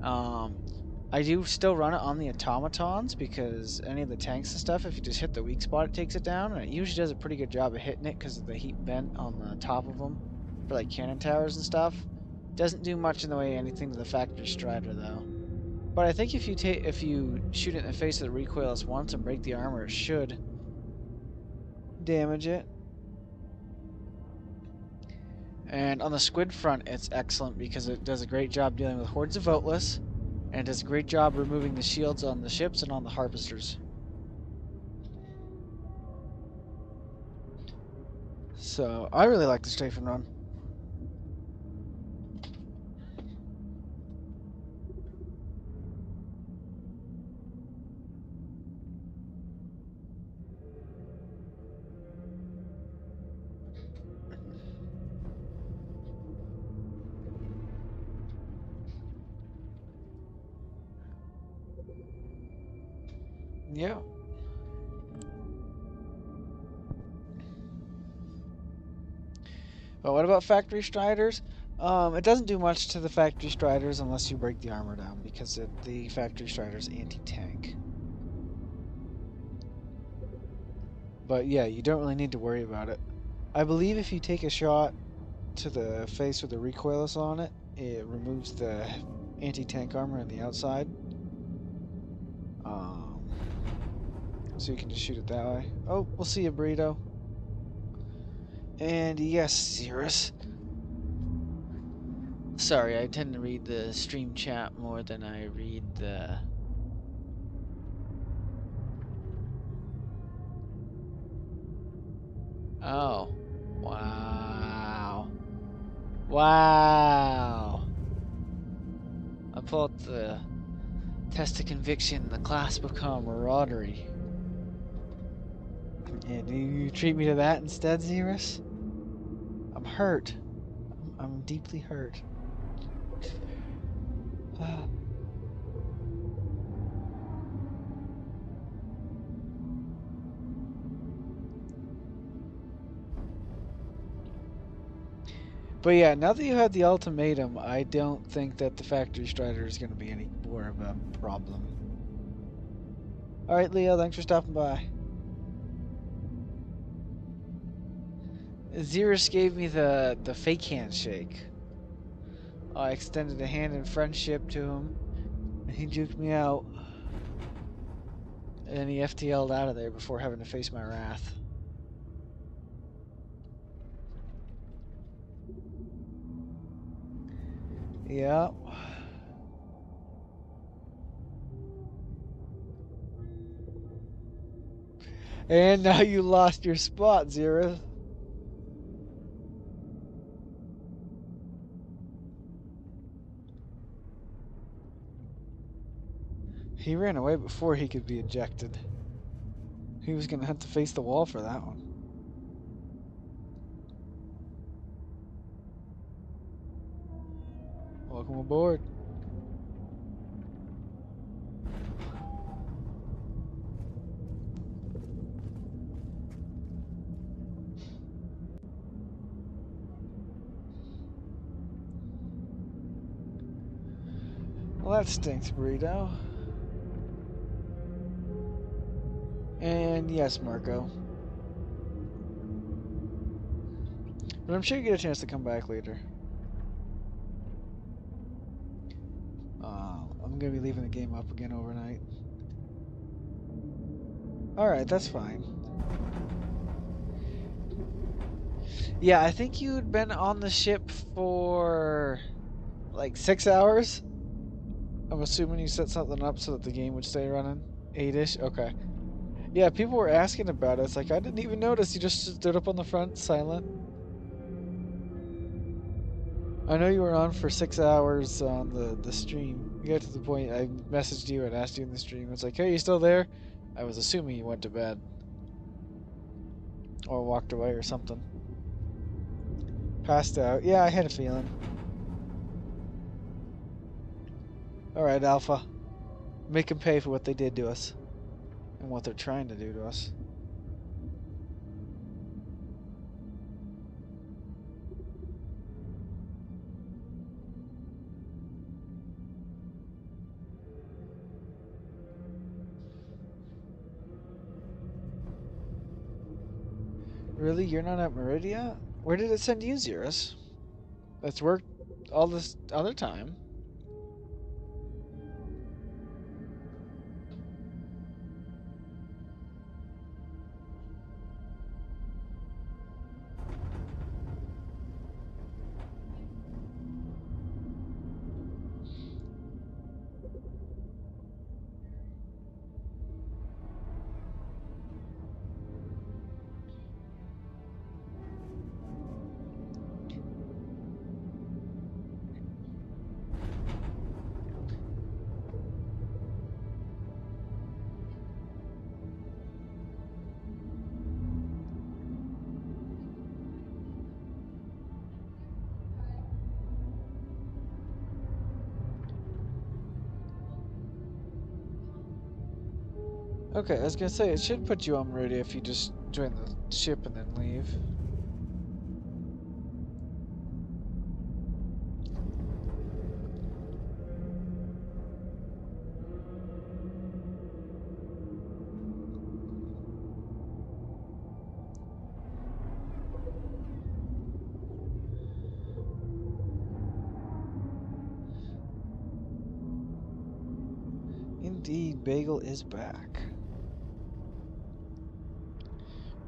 I do still run it on the automatons because any of the tanks and stuff, if you just hit the weak spot, it takes it down, and it usually does a pretty good job of hitting it because of the heat vent on the top of them for like cannon towers and stuff. Doesn't do much in the way of anything to the factory strider though. But I think if you shoot it in the face of the recoilless once and break the armor, it should damage it. And on the squid front, it's excellent because it does a great job dealing with hordes of voteless, and it does a great job removing the shields on the ships and on the harvesters. So I really like the strafe and run. Yeah. But what about factory striders? It doesn't do much to the factory striders unless you break the armor down because the factory strider's anti-tank. But yeah, you don't really need to worry about it. I believe if you take a shot to the face with the recoilless on it, it removes the anti-tank armor on the outside. So you can just shoot it that way. Oh, we'll see you, Burrito. And yes, Cirrus. Sorry, I tend to read the stream chat more than I read the... Oh. Wow. Wow. I pull out the test of conviction, the class become maraudery. And you treat me to that instead, Xerus? I'm hurt. I'm deeply hurt. But yeah, now that you had the ultimatum, I don't think that the factory strider is going to be any more of a problem. All right, Leo, thanks for stopping by. Xerus gave me the fake handshake. I extended a hand in friendship to him, and he juked me out. And then he FTL'd out of there before having to face my wrath. Yeah. And now you lost your spot, Xerus. He ran away before he could be ejected. He was going to have to face the wall for that one. Welcome aboard. Well, that stinks, Burrito. And yes, Marco. But I'm sure you get a chance to come back later. I'm going to be leaving the game up again overnight. Alright, that's fine. Yeah, I think you'd been on the ship for like 6 hours. I'm assuming you set something up so that the game would stay running. 8-ish? Okay. Yeah, people were asking about it. It's like, I didn't even notice. You just stood up on the front, silent. I know you were on for 6 hours on the stream. You got to the point I messaged you and asked you in the stream. It's like, hey, you still there? I was assuming you went to bed. Or walked away or something. Passed out. Yeah, I had a feeling. Alright, Alpha. Make them pay for what they did to us. And what they're trying to do to us. Really? You're not at Meridia? Where did it send you, Xerus? That's worked all this other time. Okay, I was gonna say, it should put you on Meridia if you just join the ship and then leave. Indeed, Bagel is back.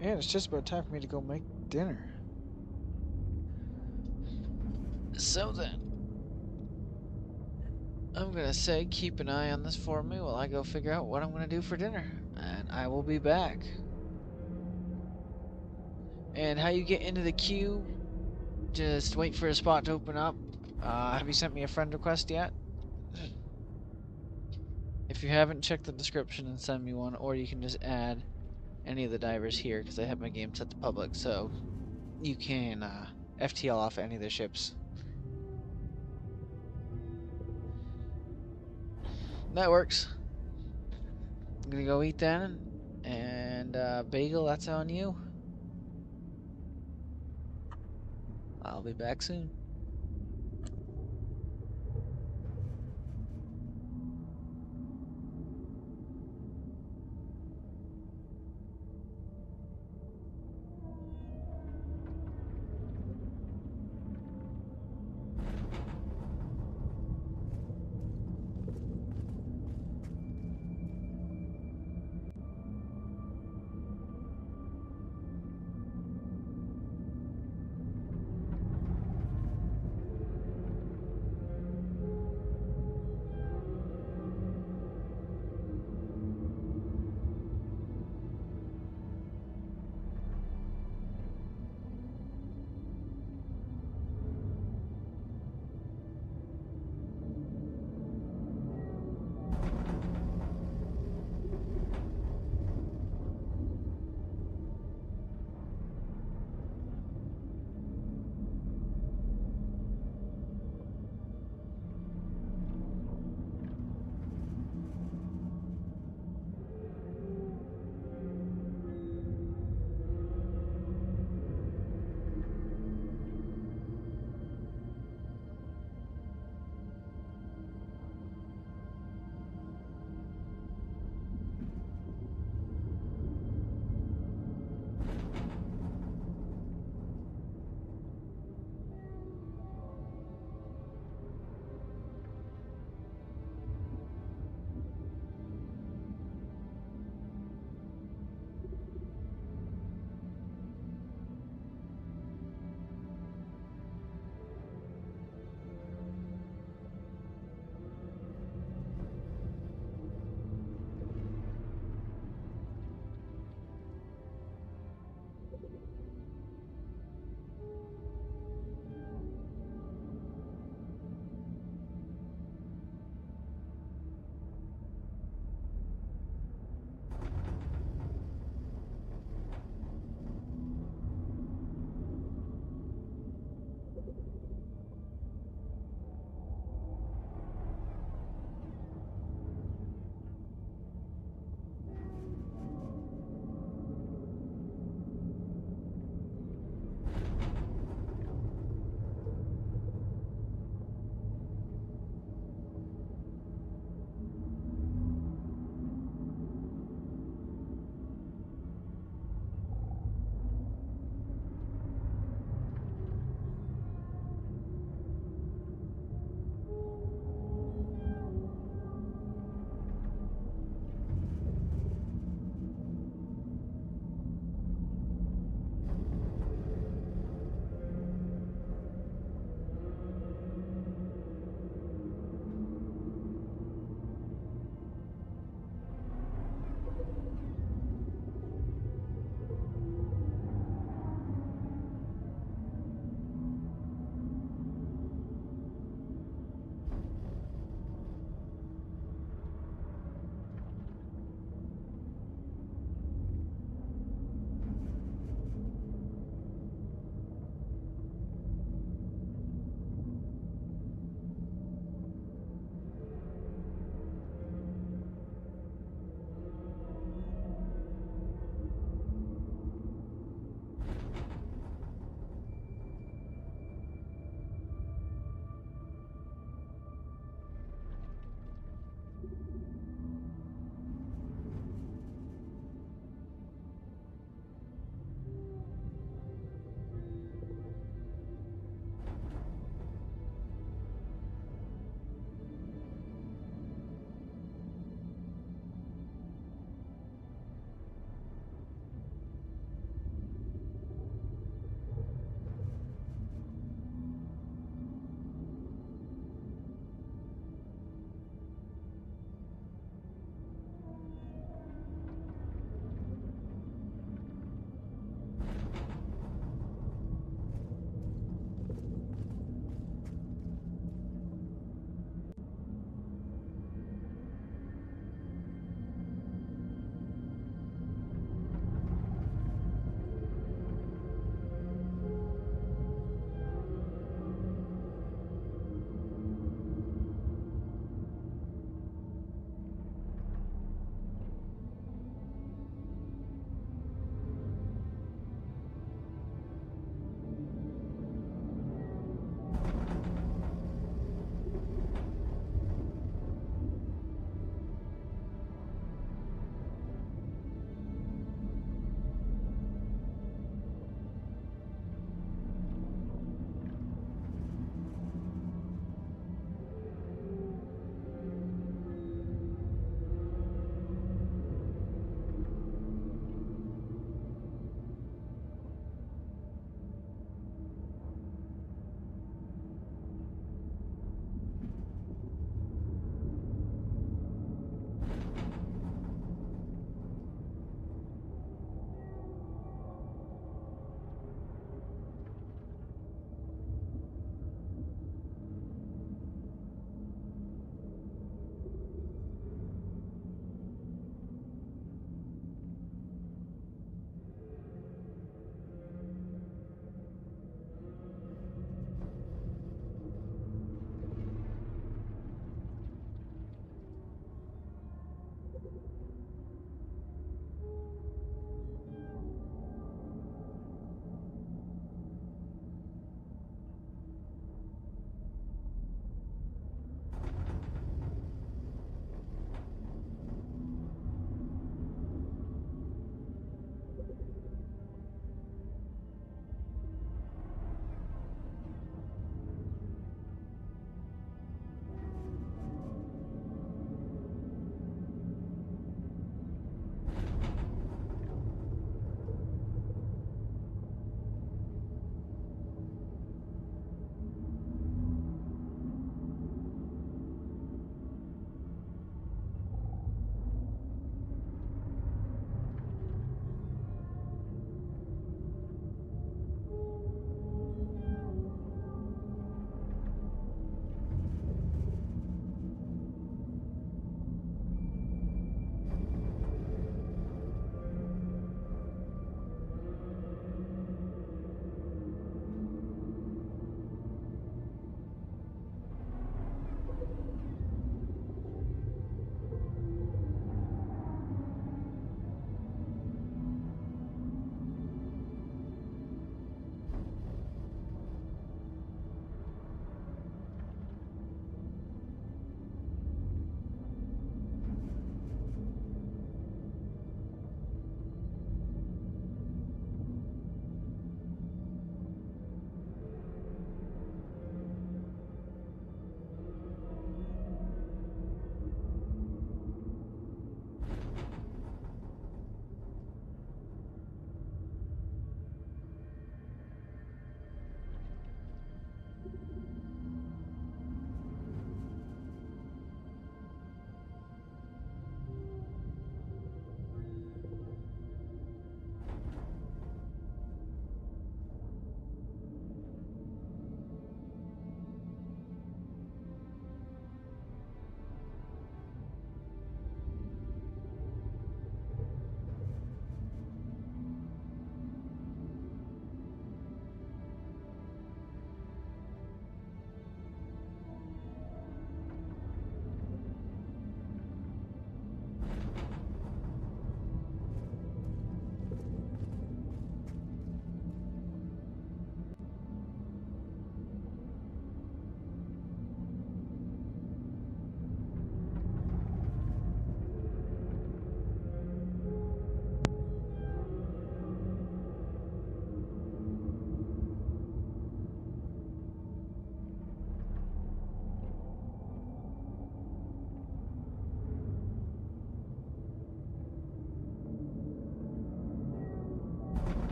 And it's just about time for me to go make dinner. So then, I'm gonna say keep an eye on this for me while I go figure out what I'm gonna do for dinner. And I will be back. And how you get into the queue, just wait for a spot to open up. Have you sent me a friend request yet? If you haven't, check the description and send me one, or you can just add any of the divers here, because I have my game set to public, so you can FTL off any of the ships. That works. I'm gonna go eat then, and Bagel, that's on you. I'll be back soon.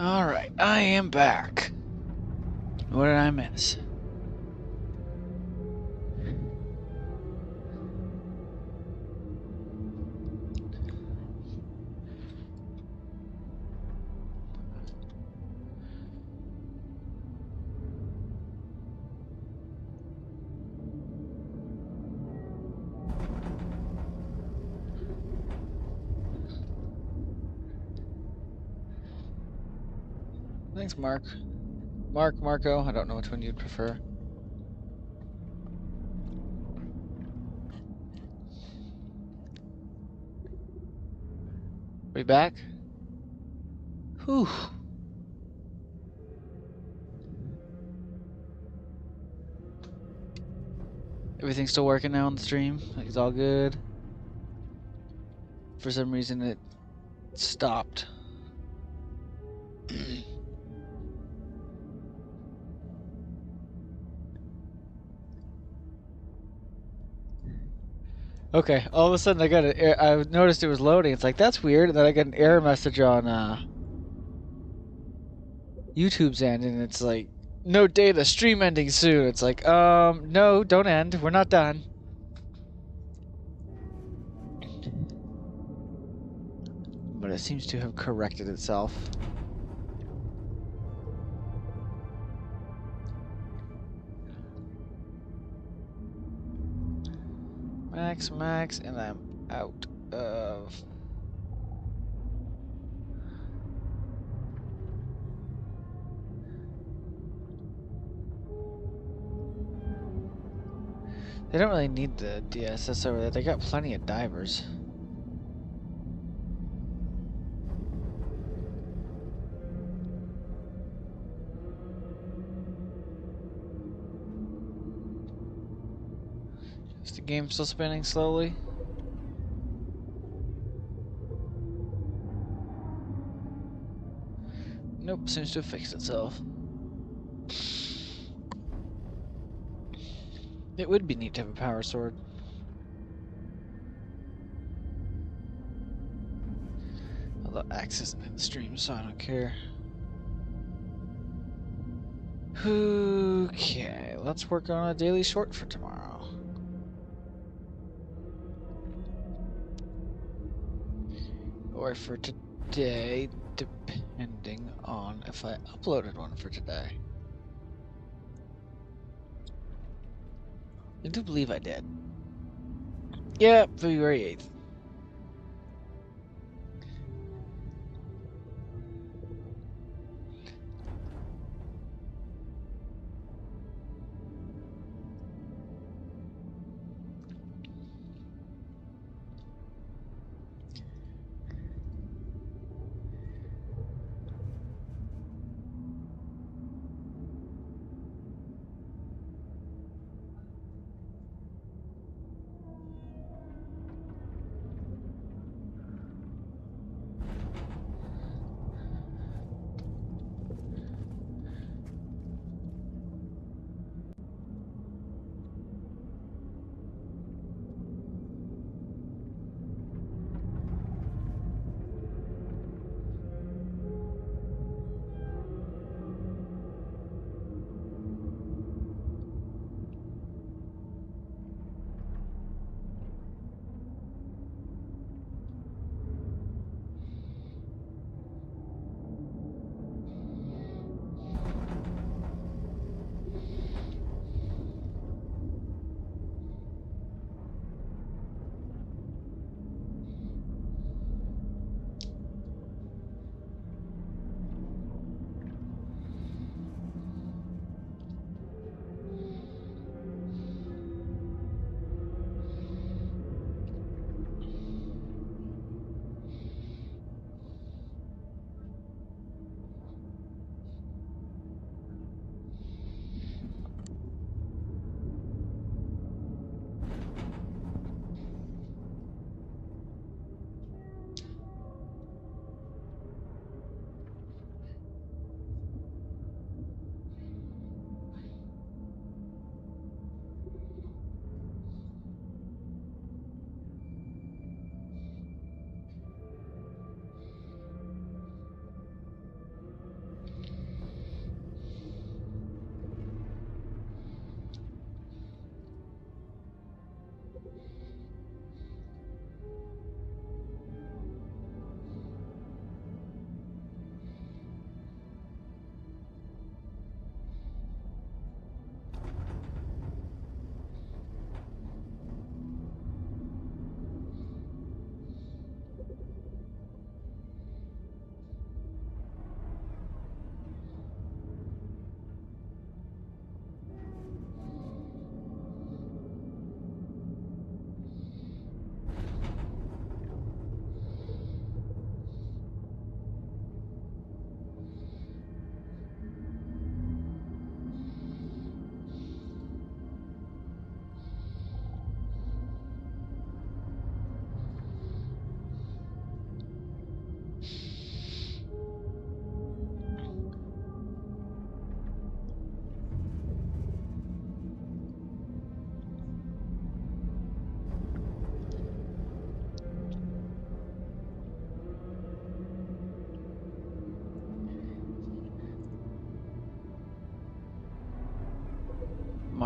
Alright, I am back. What did I miss? Thanks, Mark. Marco, I don't know which one you'd prefer. We back? Whew. Everything's still working now on the stream? Like it's all good? For some reason it stopped. Okay, all of a sudden I noticed it was loading. It's like, that's weird. And then I got an error message on YouTube's end, and it's like, no data, stream ending soon. It's like, no, don't end. We're not done. But it seems to have corrected itself. Max, and I'm out of... They don't really need the DSS over there. They got plenty of divers. Is the game still spinning slowly? Nope, seems to have fixed itself. It would be neat to have a power sword. Although Axe isn't in the stream, so I don't care. Okay, let's work on a daily short for tomorrow. Or for today, depending on if I uploaded one for today. I do believe I did. Yeah, February 8th.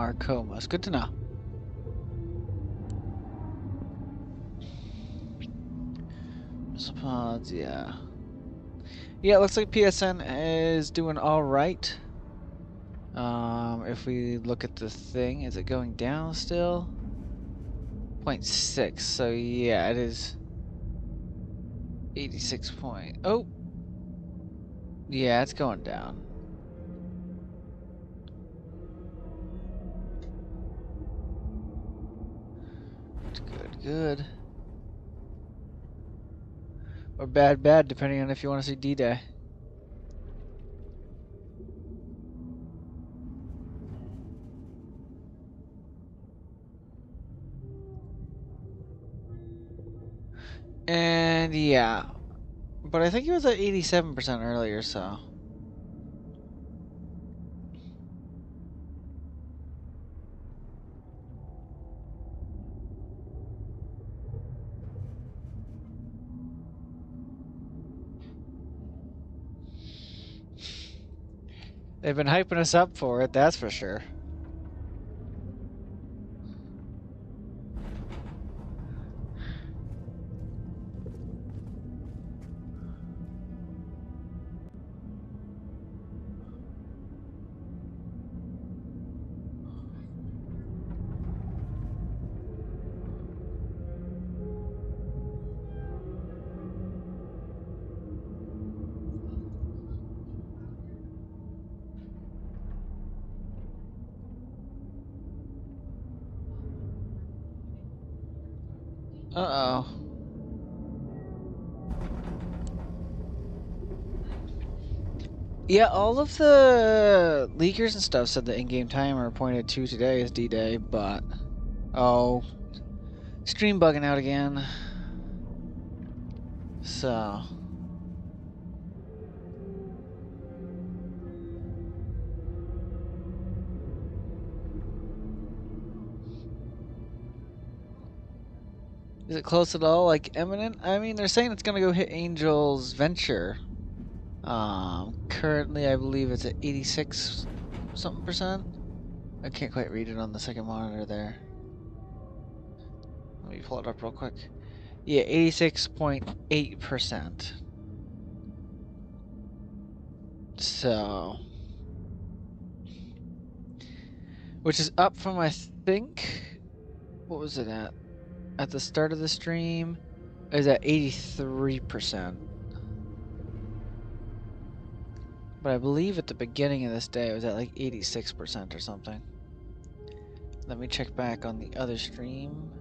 are comas. Good to know. Missipods, yeah. Yeah, it looks like PSN is doing all right. If we look at the thing, is it going down still? 0.6. So yeah, it is 86 point. Oh, yeah, it's going down. Good, good. Or bad, bad, depending on if you want to see D-Day. And yeah, but I think it was at 87% earlier, so. They've been hyping us up for it, that's for sure. Uh-oh. Yeah, all of the leakers and stuff said the in-game timer pointed to today as D-Day, but... Oh. Stream bugging out again. So... Is it close at all? Like, imminent? I mean, they're saying it's gonna go hit Angel's Venture. Currently, I believe it's at 86 something percent. I can't quite read it on the second monitor there. Let me pull it up real quick. Yeah, 86.8%. So, which is up from, I think, what was it at? At the start of the stream, it was at 83%. But I believe at the beginning of this day, it was at like 86% or something. Let me check back on the other stream.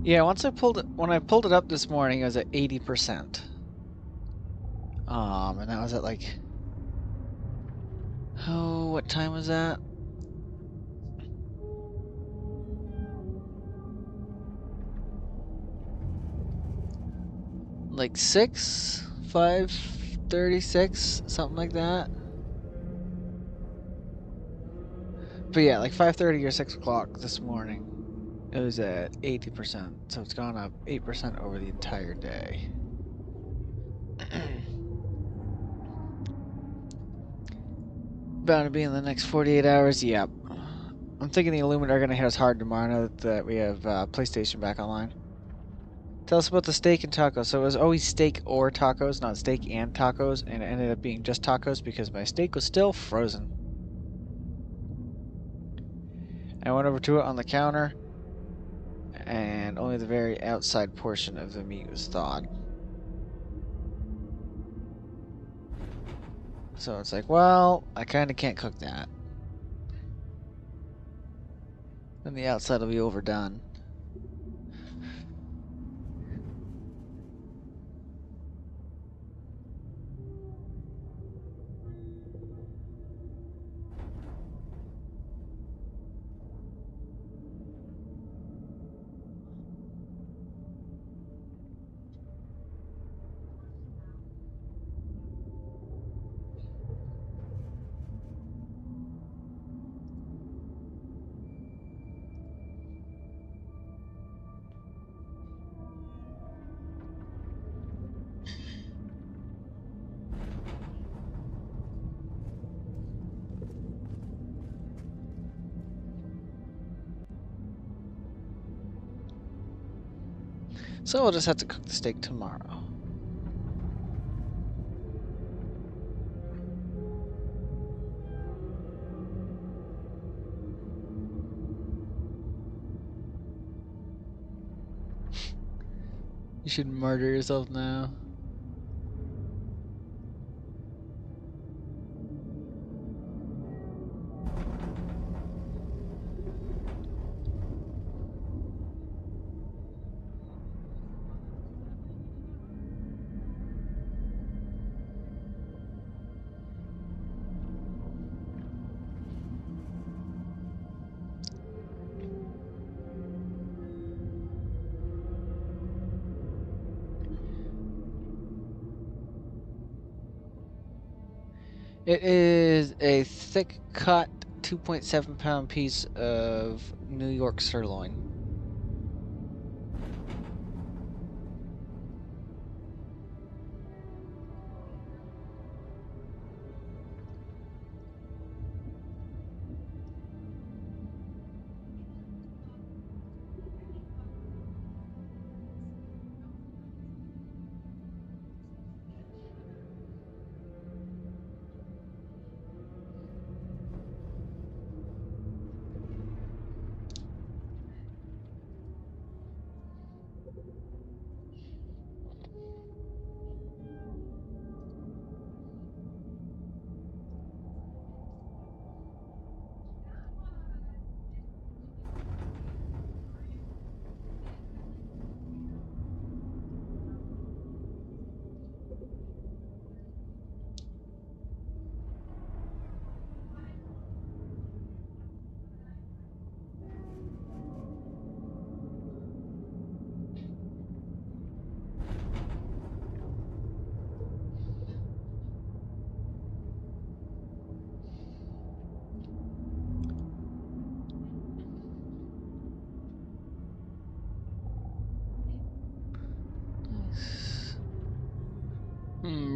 Yeah, when I pulled it up this morning, it was at 80%. And that was at like, oh, what time was that? Like 5:36, something like that. But yeah, like 5:30 or 6 o'clock this morning, it was at 80%. So it's gone up 8% over the entire day. Bound to be in the next 48 hours. Yep. I'm thinking the Illuminati are going to hit us hard tomorrow now that we have PlayStation back online. Tell us about the steak and tacos. So it was always steak or tacos, not steak and tacos, and it ended up being just tacos because my steak was still frozen. I went over to it on the counter, and only the very outside portion of the meat was thawed. So it's like, well, I kind of can't cook that. Then the outside will be overdone. So we'll just have to cook the steak tomorrow. You should murder yourself now. It is a thick cut 2.7 pound piece of New York sirloin.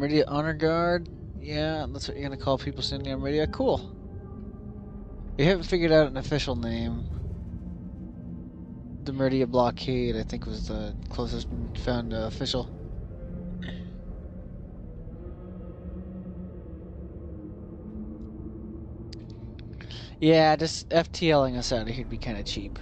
Meridia Honor Guard. Yeah, that's what you're gonna call people standing on Meridia. Cool. We haven't figured out an official name. The Meridia Blockade, I think, was the closest found official. Yeah, just FTLing us out of here would be kind of cheap.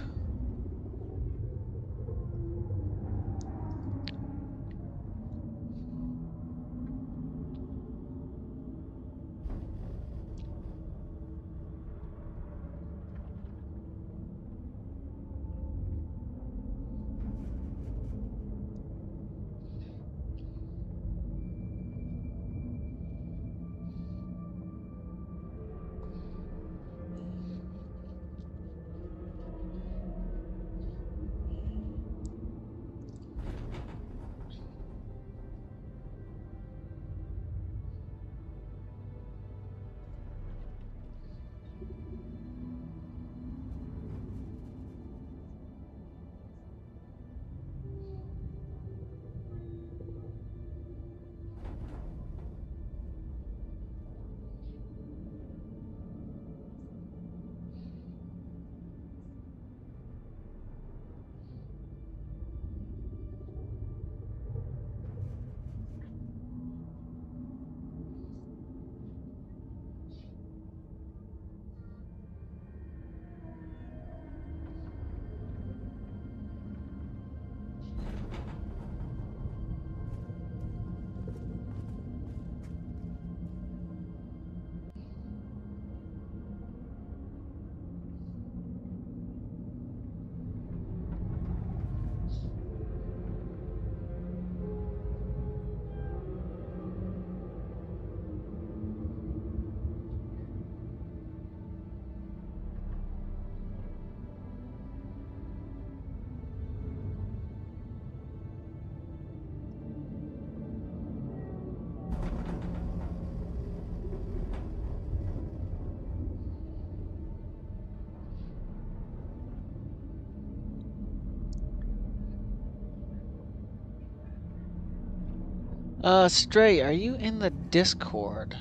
Stray, are you in the Discord?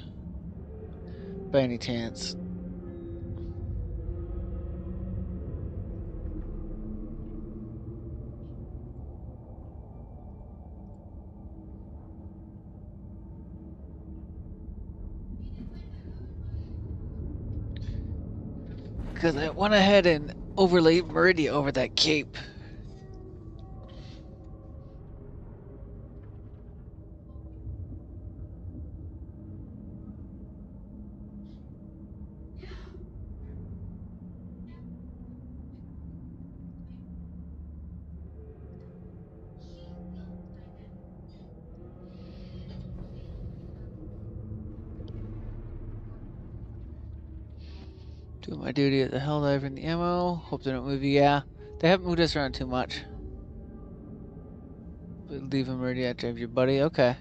By any chance? Because I went ahead and overlaid Meridia over that cape. Doing my duty at the Helldiver in the ammo. Hope they don't move you. Yeah, they haven't moved us around too much. But leaving Meridia after your buddy. Okay.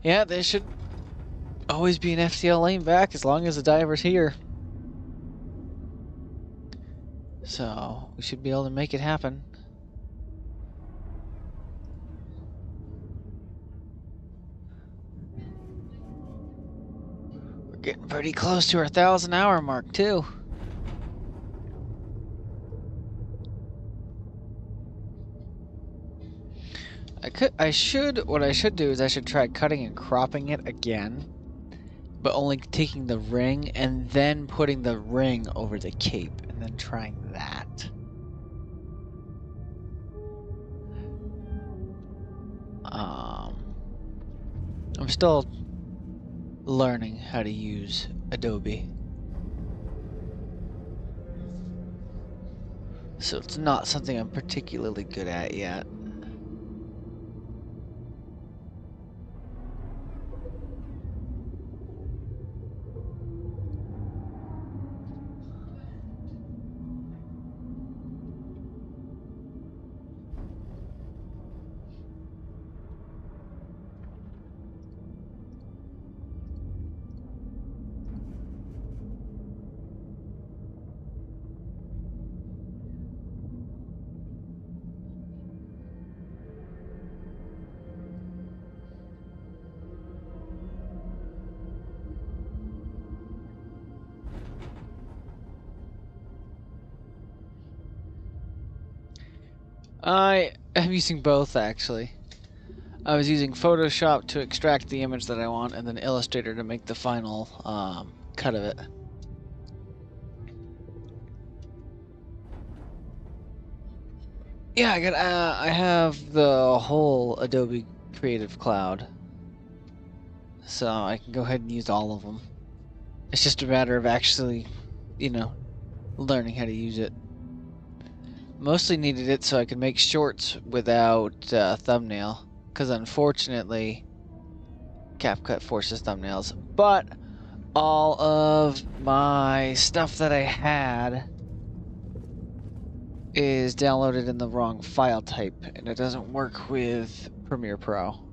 Yeah, they should always be an FTL lane back as long as the diver's here. So we should be able to make it happen. We're getting pretty close to our 1,000-hour mark too. What I should do is I should try cutting and cropping it again, but only taking the ring and then putting the ring over the cape and then trying that. I'm still learning how to use Adobe. So it's not something I'm particularly good at yet. I am using both, actually. I was using Photoshop to extract the image that I want, and then Illustrator to make the final cut of it. Yeah, I have the whole Adobe Creative Cloud, so I can go ahead and use all of them. It's just a matter of actually, learning how to use it. Mostly needed it so I could make shorts without thumbnail, because unfortunately, CapCut forces thumbnails. But all of my stuff that I had is downloaded in the wrong file type, and it doesn't work with Premiere Pro.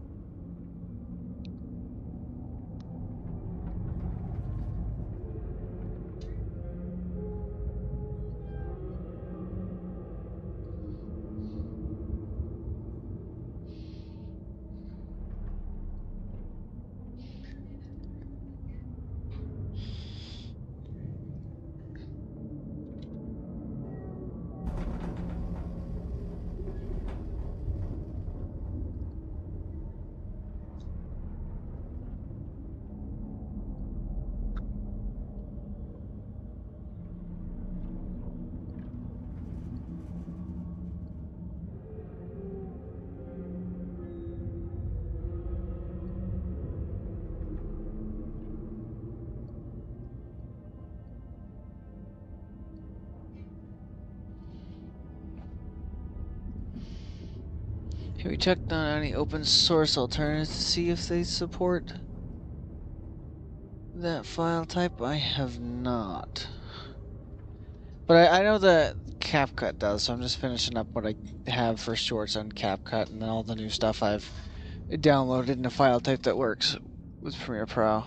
Have you checked on any open source alternatives to see if they support that file type? I have not. But I know that CapCut does, so I'm just finishing up what I have for shorts on CapCut, and then all the new stuff I've downloaded in a file type that works with Premiere Pro.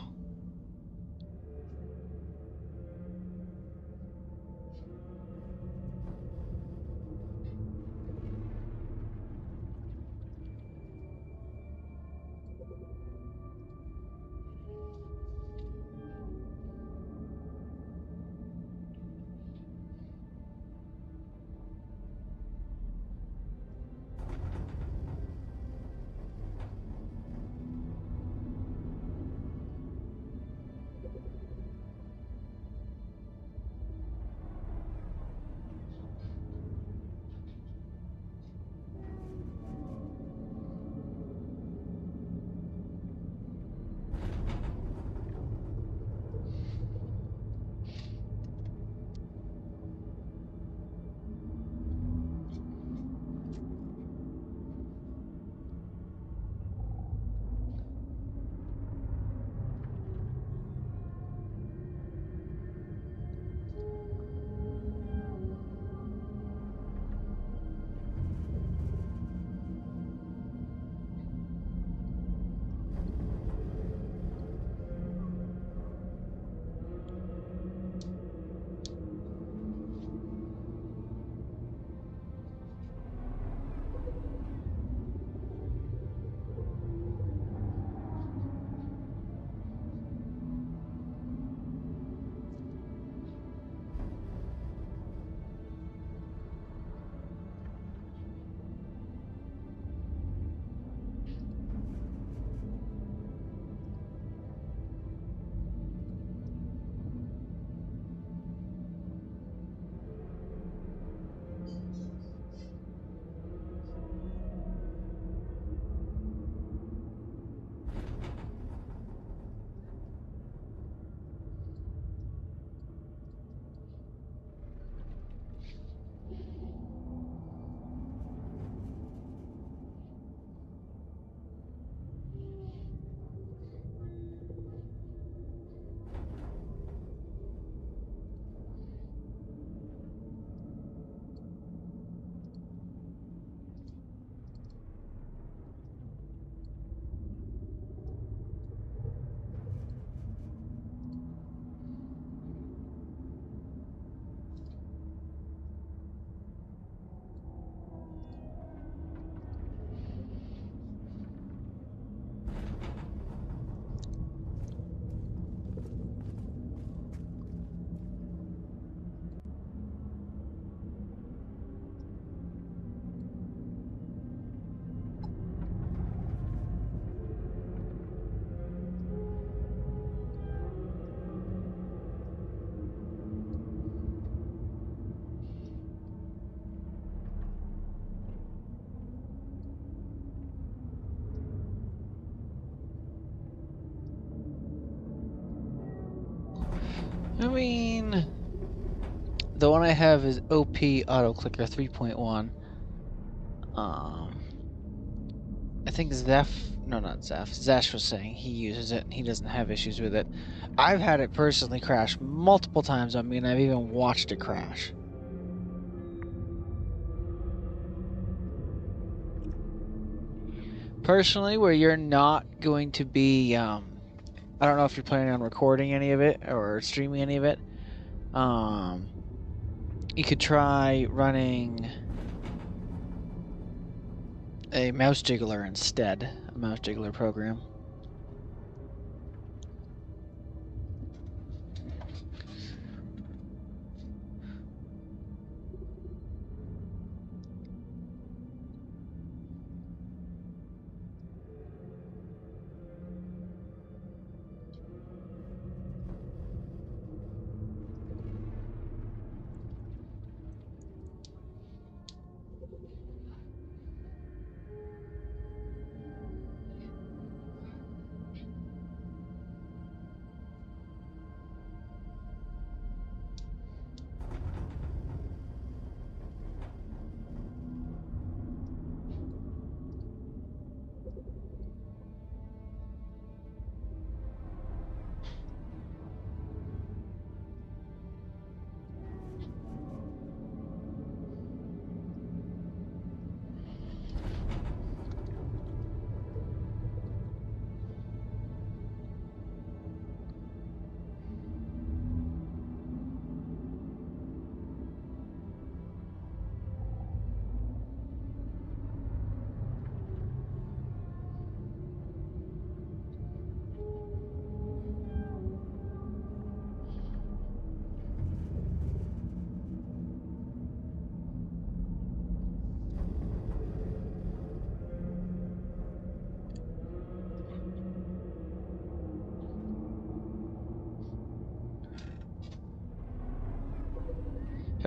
I mean, the one I have is OP Auto Clicker 3.1. I think Zash was saying he uses it and he doesn't have issues with it. I've had it personally crash multiple times on me, and I've even watched it crash. Personally, where you're not going to be, I don't know if you're planning on recording any of it or streaming any of it. You could try running a mouse jiggler instead, a mouse jiggler program.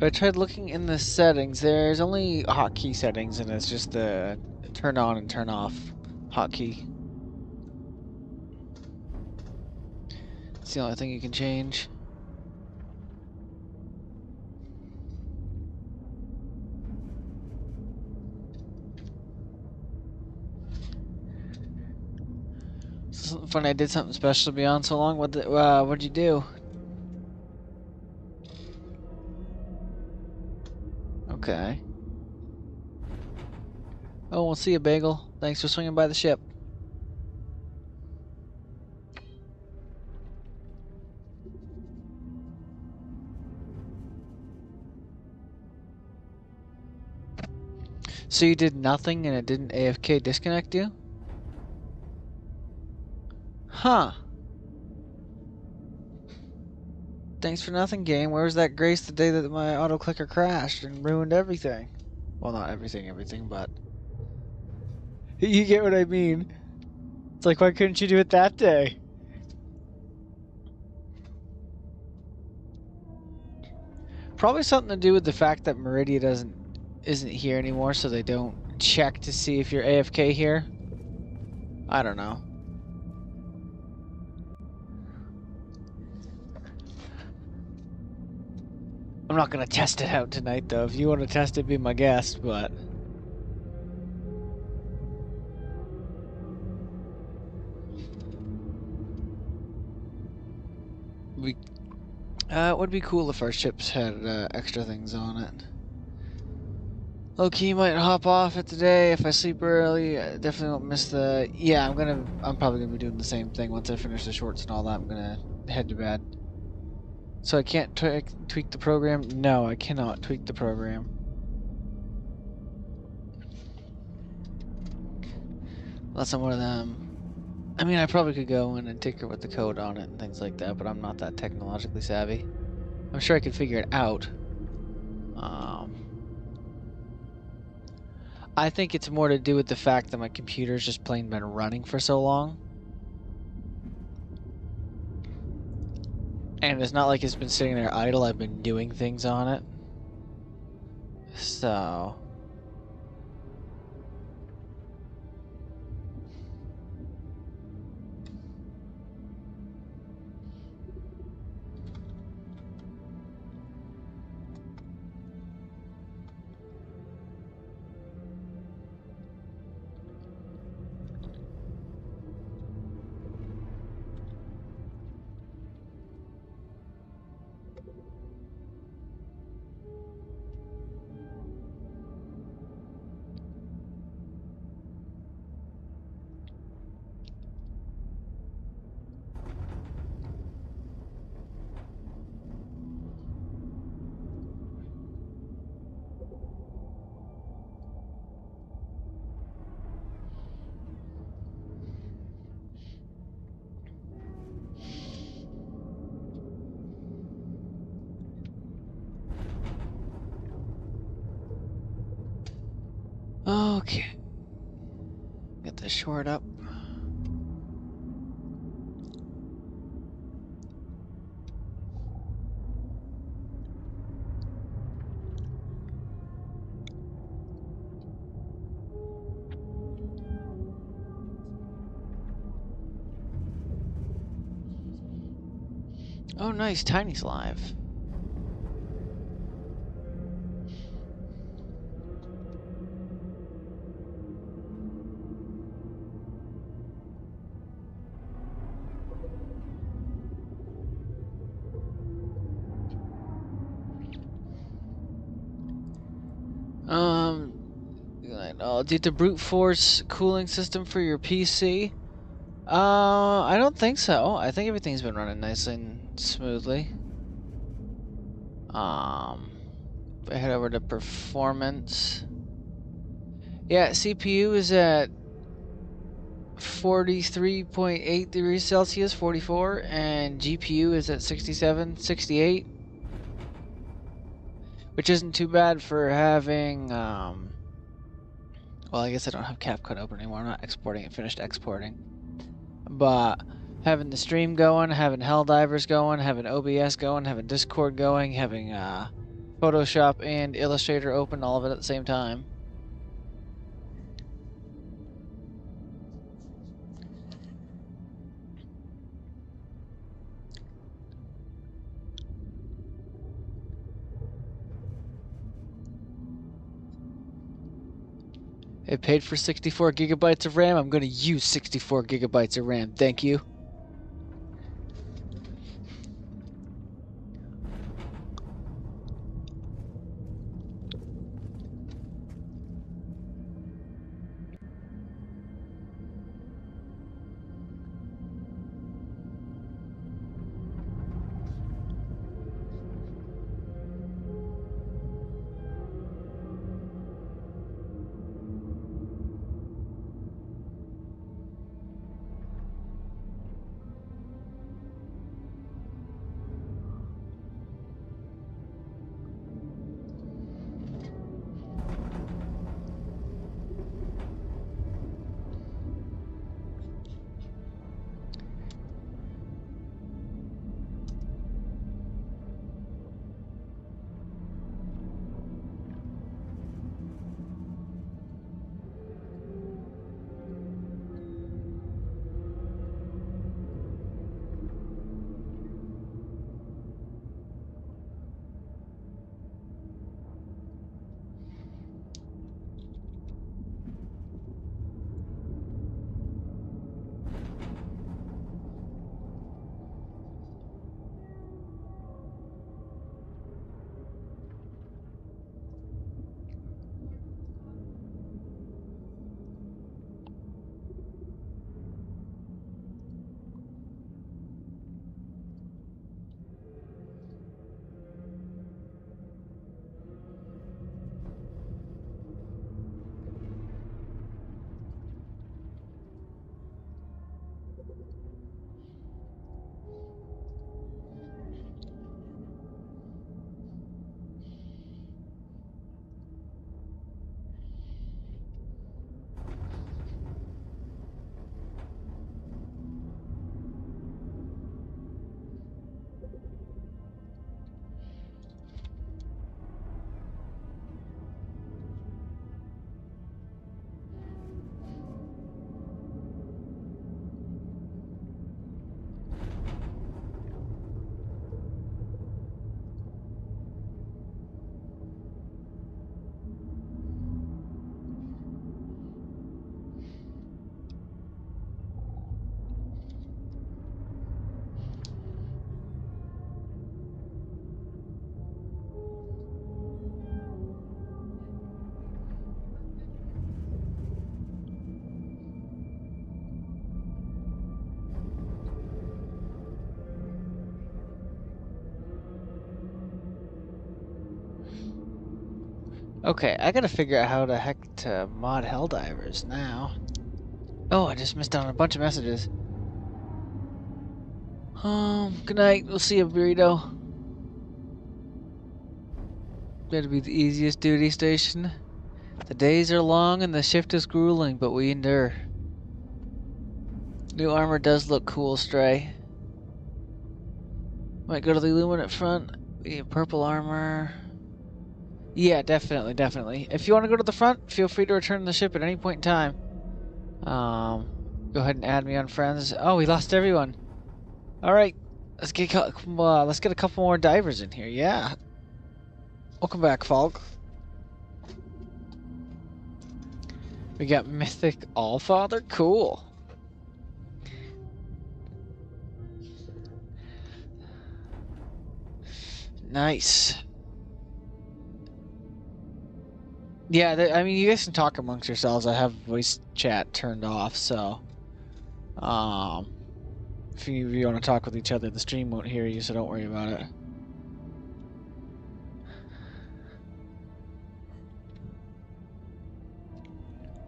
I tried looking in the settings. There's only hotkey settings, and it's just the turn on and turn off hotkey. It's the only thing you can change. Something funny. I did something special to be on so long. What'd you do? Okay. Oh, we'll see you, Bagel. Thanks for swinging by the ship. So you did nothing and it didn't AFK disconnect you? Huh. Thanks for nothing, game. Where was that grace the day that my auto clicker crashed and ruined everything? Well, not everything, but you get what I mean. It's like, why couldn't you do it that day? Probably something to do with the fact that Meridia isn't here anymore, so they don't check to see if you're AFK here. I don't know. I'm not gonna test it out tonight, though. If you want to test it, be my guest, but... It would be cool if our ships had extra things on it. Low-key might hop off it today if I sleep early. I definitely won't miss the... Yeah, I'm probably gonna be doing the same thing once I finish the shorts and all that. I'm gonna head to bed. So I can't tweak the program? No, I cannot tweak the program. Unless I'm one of them. I mean, I probably could go in and tinker with the code on it and things like that, but I'm not that technologically savvy. I'm sure I could figure it out. I think it's more to do with the fact that my computer's just plain been running for so long. And it's not like it's been sitting there idle. I've been doing things on it. So... Okay. Get this short up. Oh, nice. Tiny's live. Due to brute force cooling system for your PC? I don't think so. I think everything's been running nicely and smoothly. If I head over to performance. Yeah, CPU is at 43.8 degrees Celsius, 44, and GPU is at 67, 68. Which isn't too bad for having, well, I guess I don't have CapCut open anymore. I'm not exporting it, finished exporting. But having the stream going, having Helldivers going, having OBS going, having Discord going, having Photoshop and Illustrator open, all of it at the same time. I paid for 64 gigabytes of RAM. I'm going to use 64 gigabytes of RAM. Thank you. Okay, I gotta figure out how the heck to mod Helldivers now. Oh, I just missed out on a bunch of messages. Good night. We'll see you, Burrito. That'd be the easiest duty station. The days are long and the shift is grueling, but we endure. New armor does look cool, Stray. Might go to the Illuminate front. We have purple armor. Yeah, definitely, definitely. If you want to go to the front, feel free to return to the ship at any point in time. Go ahead and add me on friends. Oh, we lost everyone. All right, let's get a couple more divers in here. Yeah. Welcome back, Falk. We got Mythic Allfather. Cool. Nice. Yeah, I mean, you guys can talk amongst yourselves. I have voice chat turned off, so if you want to talk with each other, the stream won't hear you, so don't worry about it.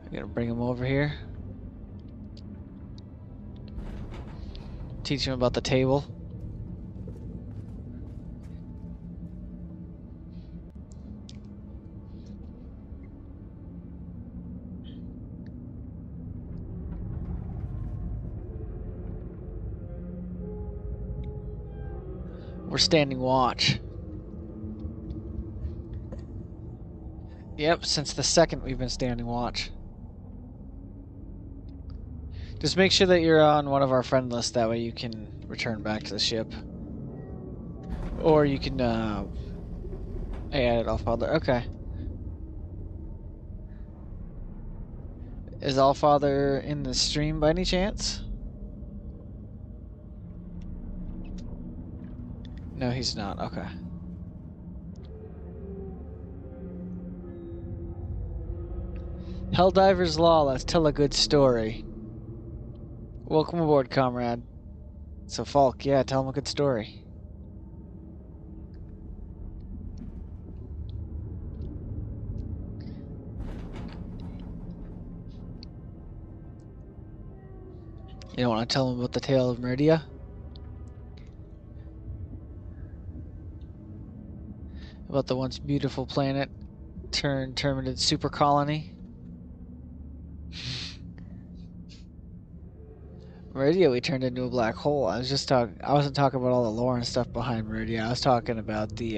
I'm gonna bring him over here. Teach him about the table. We're standing watch. Yep, since the second we've been standing watch. Just make sure that you're on one of our friend lists, that way you can return back to the ship. Or you can, hey, add it off Father. Okay. Is Allfather in the stream by any chance? No, he's not. Okay. Helldivers Law, let's tell a good story. Welcome aboard, comrade. So, Falk, yeah, tell him a good story. You don't want to tell him about the tale of Meridia? About the once beautiful planet turned terminated super colony? Meridia, we turned into a black hole. I wasn't talking about all the lore and stuff behind Meridia. I was talking about the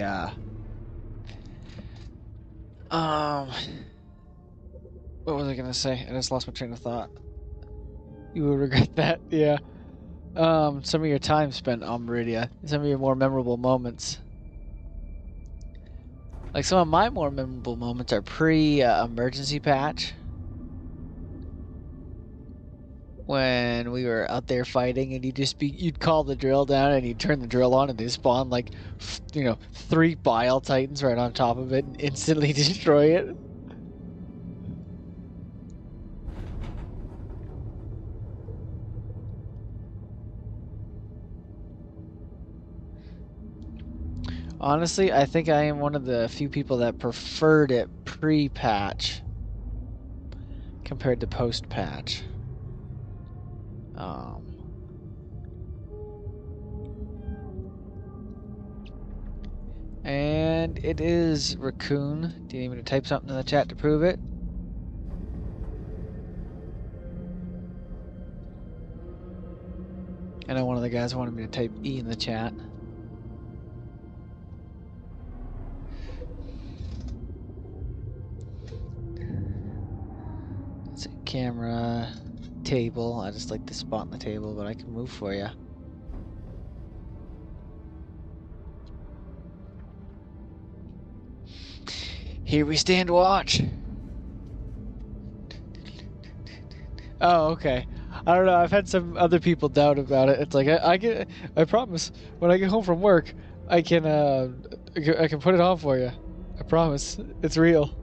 what was I gonna say? I just lost my train of thought. You will regret that, yeah. Some of your time spent on Meridia, some of your more memorable moments. Like, some of my more memorable moments are pre-emergency patch. When we were out there fighting, and you'd call the drill down, and you'd turn the drill on, and they spawn like, 3 Bile Titans right on top of it, and instantly destroy it. Honestly, I think I am one of the few people that preferred it pre-patch compared to post-patch. And it is Raccoon. Do you need me to type something in the chat to prove it? I know one of the guys wanted me to type E in the chat. Let's see, camera, table. I just like the spot on the table, but I can move for you. Here we stand watch. Oh, okay. I don't know. I've had some other people doubt about it. It's like I promise when I get home from work, I can put it on for you. I promise. It's real.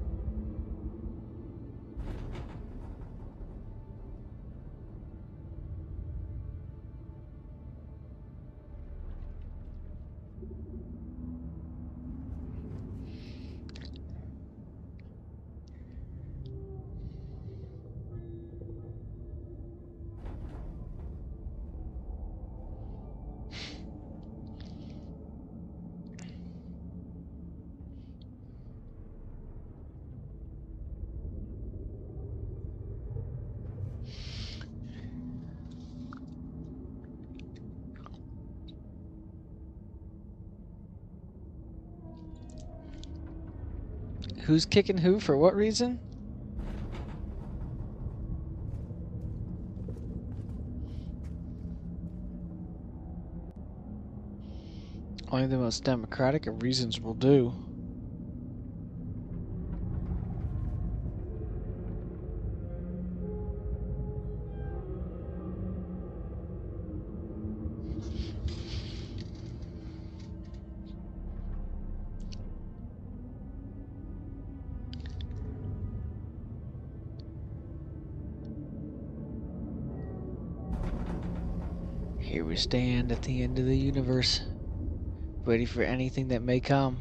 Who's kicking who for what reason? Only the most democratic of reasons will do. Here we stand at the end of the universe, ready for anything that may come.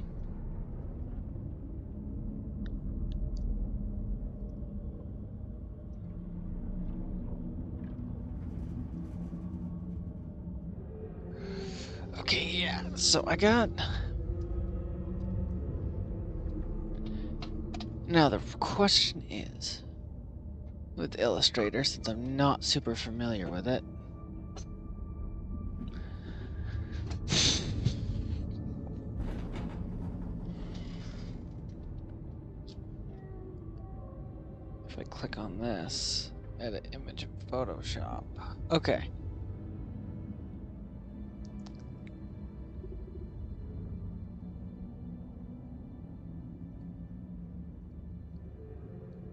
Okay, yeah, so I got... Now the question is, with Illustrator, since I'm not super familiar with it, if I click on this, edit image in Photoshop. Okay.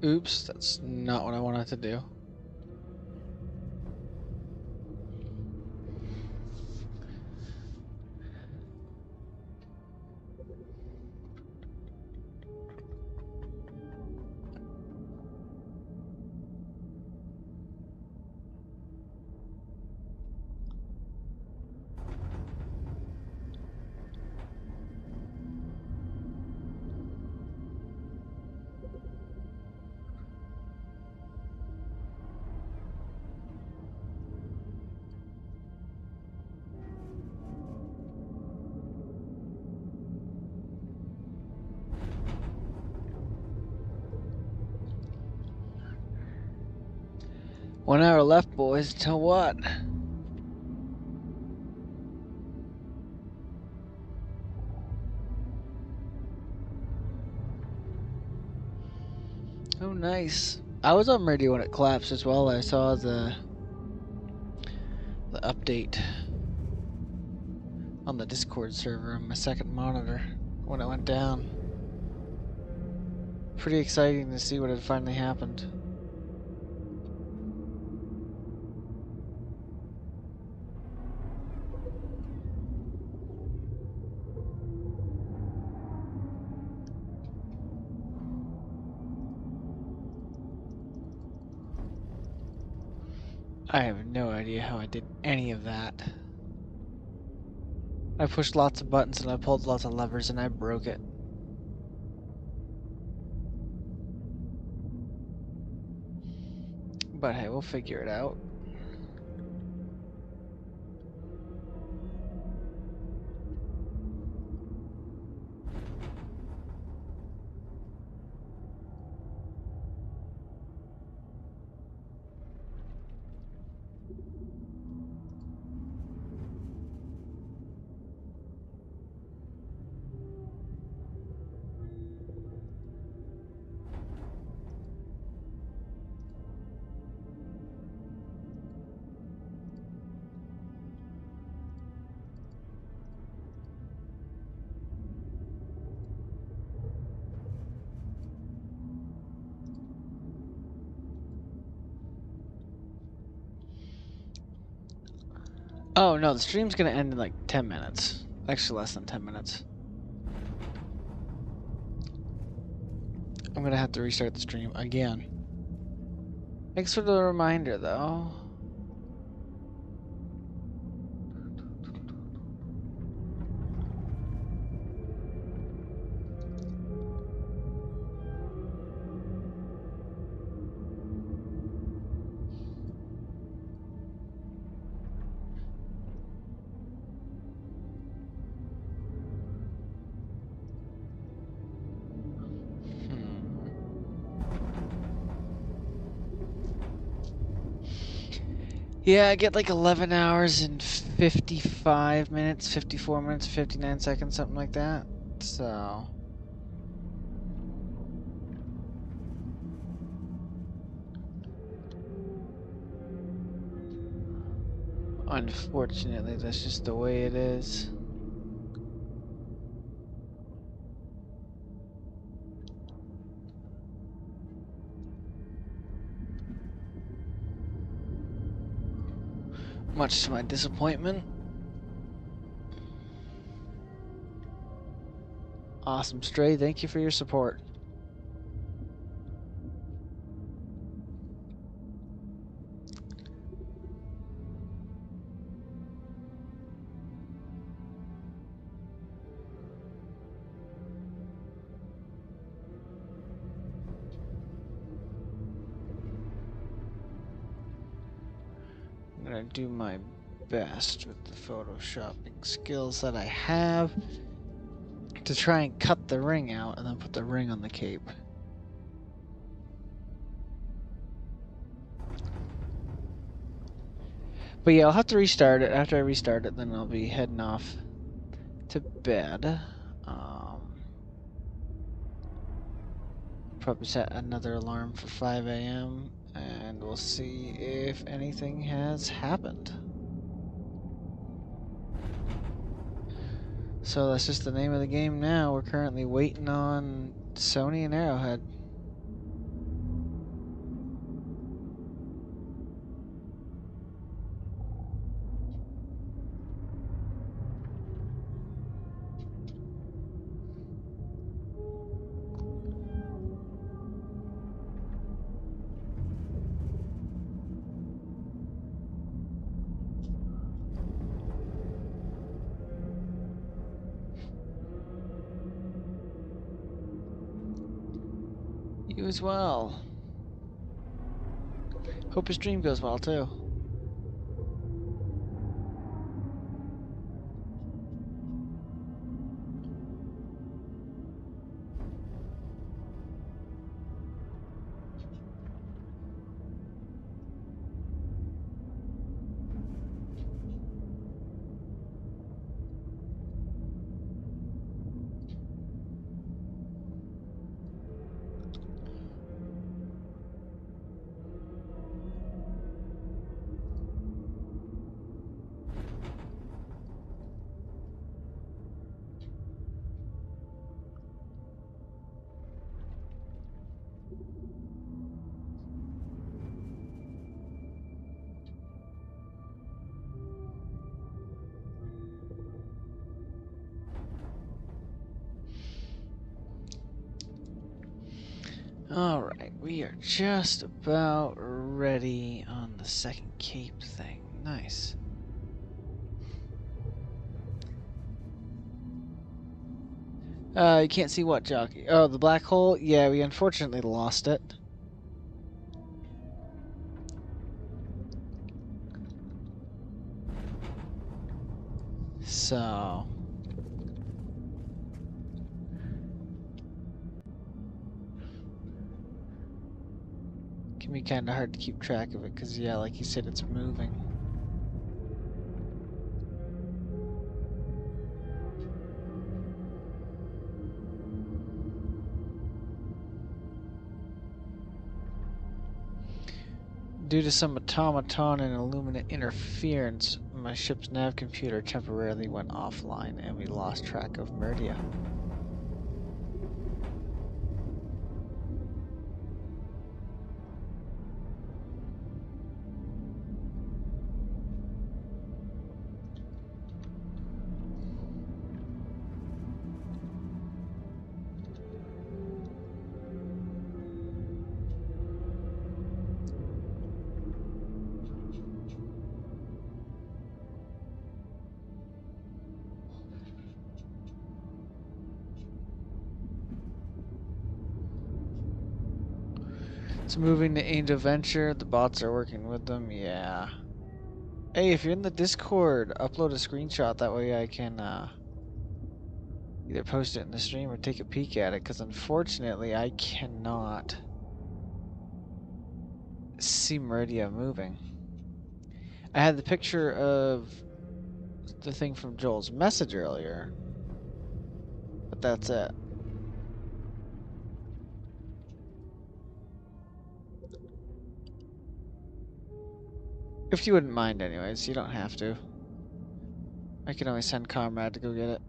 Oops, that's not what I wanted to do. One hour left, boys. Till what? Oh, nice. I was on Meridia when it collapsed as well. I saw the update on the Discord server on my second monitor when it went down. Pretty exciting to see what had finally happened. I have no idea how I did any of that. I pushed lots of buttons and I pulled lots of levers and I broke it. But hey, we'll figure it out. Oh no, the stream's gonna end in like 10 minutes. Actually less than 10 minutes. I'm gonna have to restart the stream again. Thanks for the reminder though. Yeah, I get like 11 hours and 55 minutes, 54 minutes, 59 seconds, something like that. So... Unfortunately, that's just the way it is. Much to my disappointment. Awesome, Stray. Thank you for your support. I'm gonna do my best with the photoshopping skills that I have to try and cut the ring out and then put the ring on the cape. But yeah, I'll have to restart it. After I restart it, then I'll be heading off to bed. Probably set another alarm for 5 a.m. and we'll see if anything has happened. So that's just the name of the game now. We're currently waiting on Sony and Arrowhead. You as well. Hope your stream goes well too. Alright, we are just about ready on the second cape thing. Nice. You can't see what, Jockey? Oh, the black hole? Yeah, we unfortunately lost it. So... can be kind of hard to keep track of it, because, yeah, like you said, it's moving. Due to some automaton and illuminant interference, my ship's nav computer temporarily went offline and we lost track of Meridia. It's moving to Angel Venture. The bots are working with them. Yeah. Hey, if you're in the Discord, upload a screenshot. That way I can either post it in the stream or take a peek at it. Because unfortunately, I cannot see Meridia moving. I had the picture of the thing from Joel's message earlier. But that's it. If you wouldn't mind anyways, you don't have to. I can always send Comrade to go get it.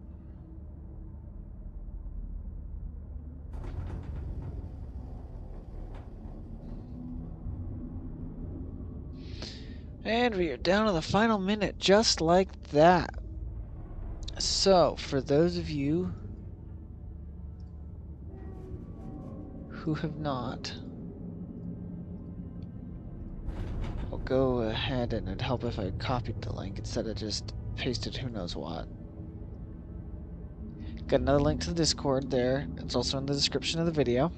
And we are down to the final minute, just like that. So, for those of you who have not, I'll go ahead and it'd help if I copied the link instead of just pasted who knows what. Got another link to the Discord there. It's also in the description of the video.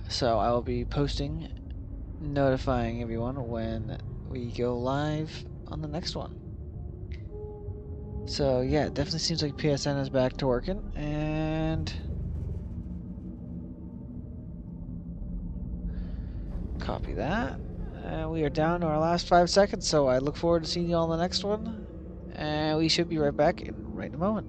So I will be posting, notifying everyone when we go live on the next one. So yeah, it definitely seems like PSN is back to working, and copy that. And we are down to our last 5 seconds, so I look forward to seeing you all in the next one. And we should be right back in a moment.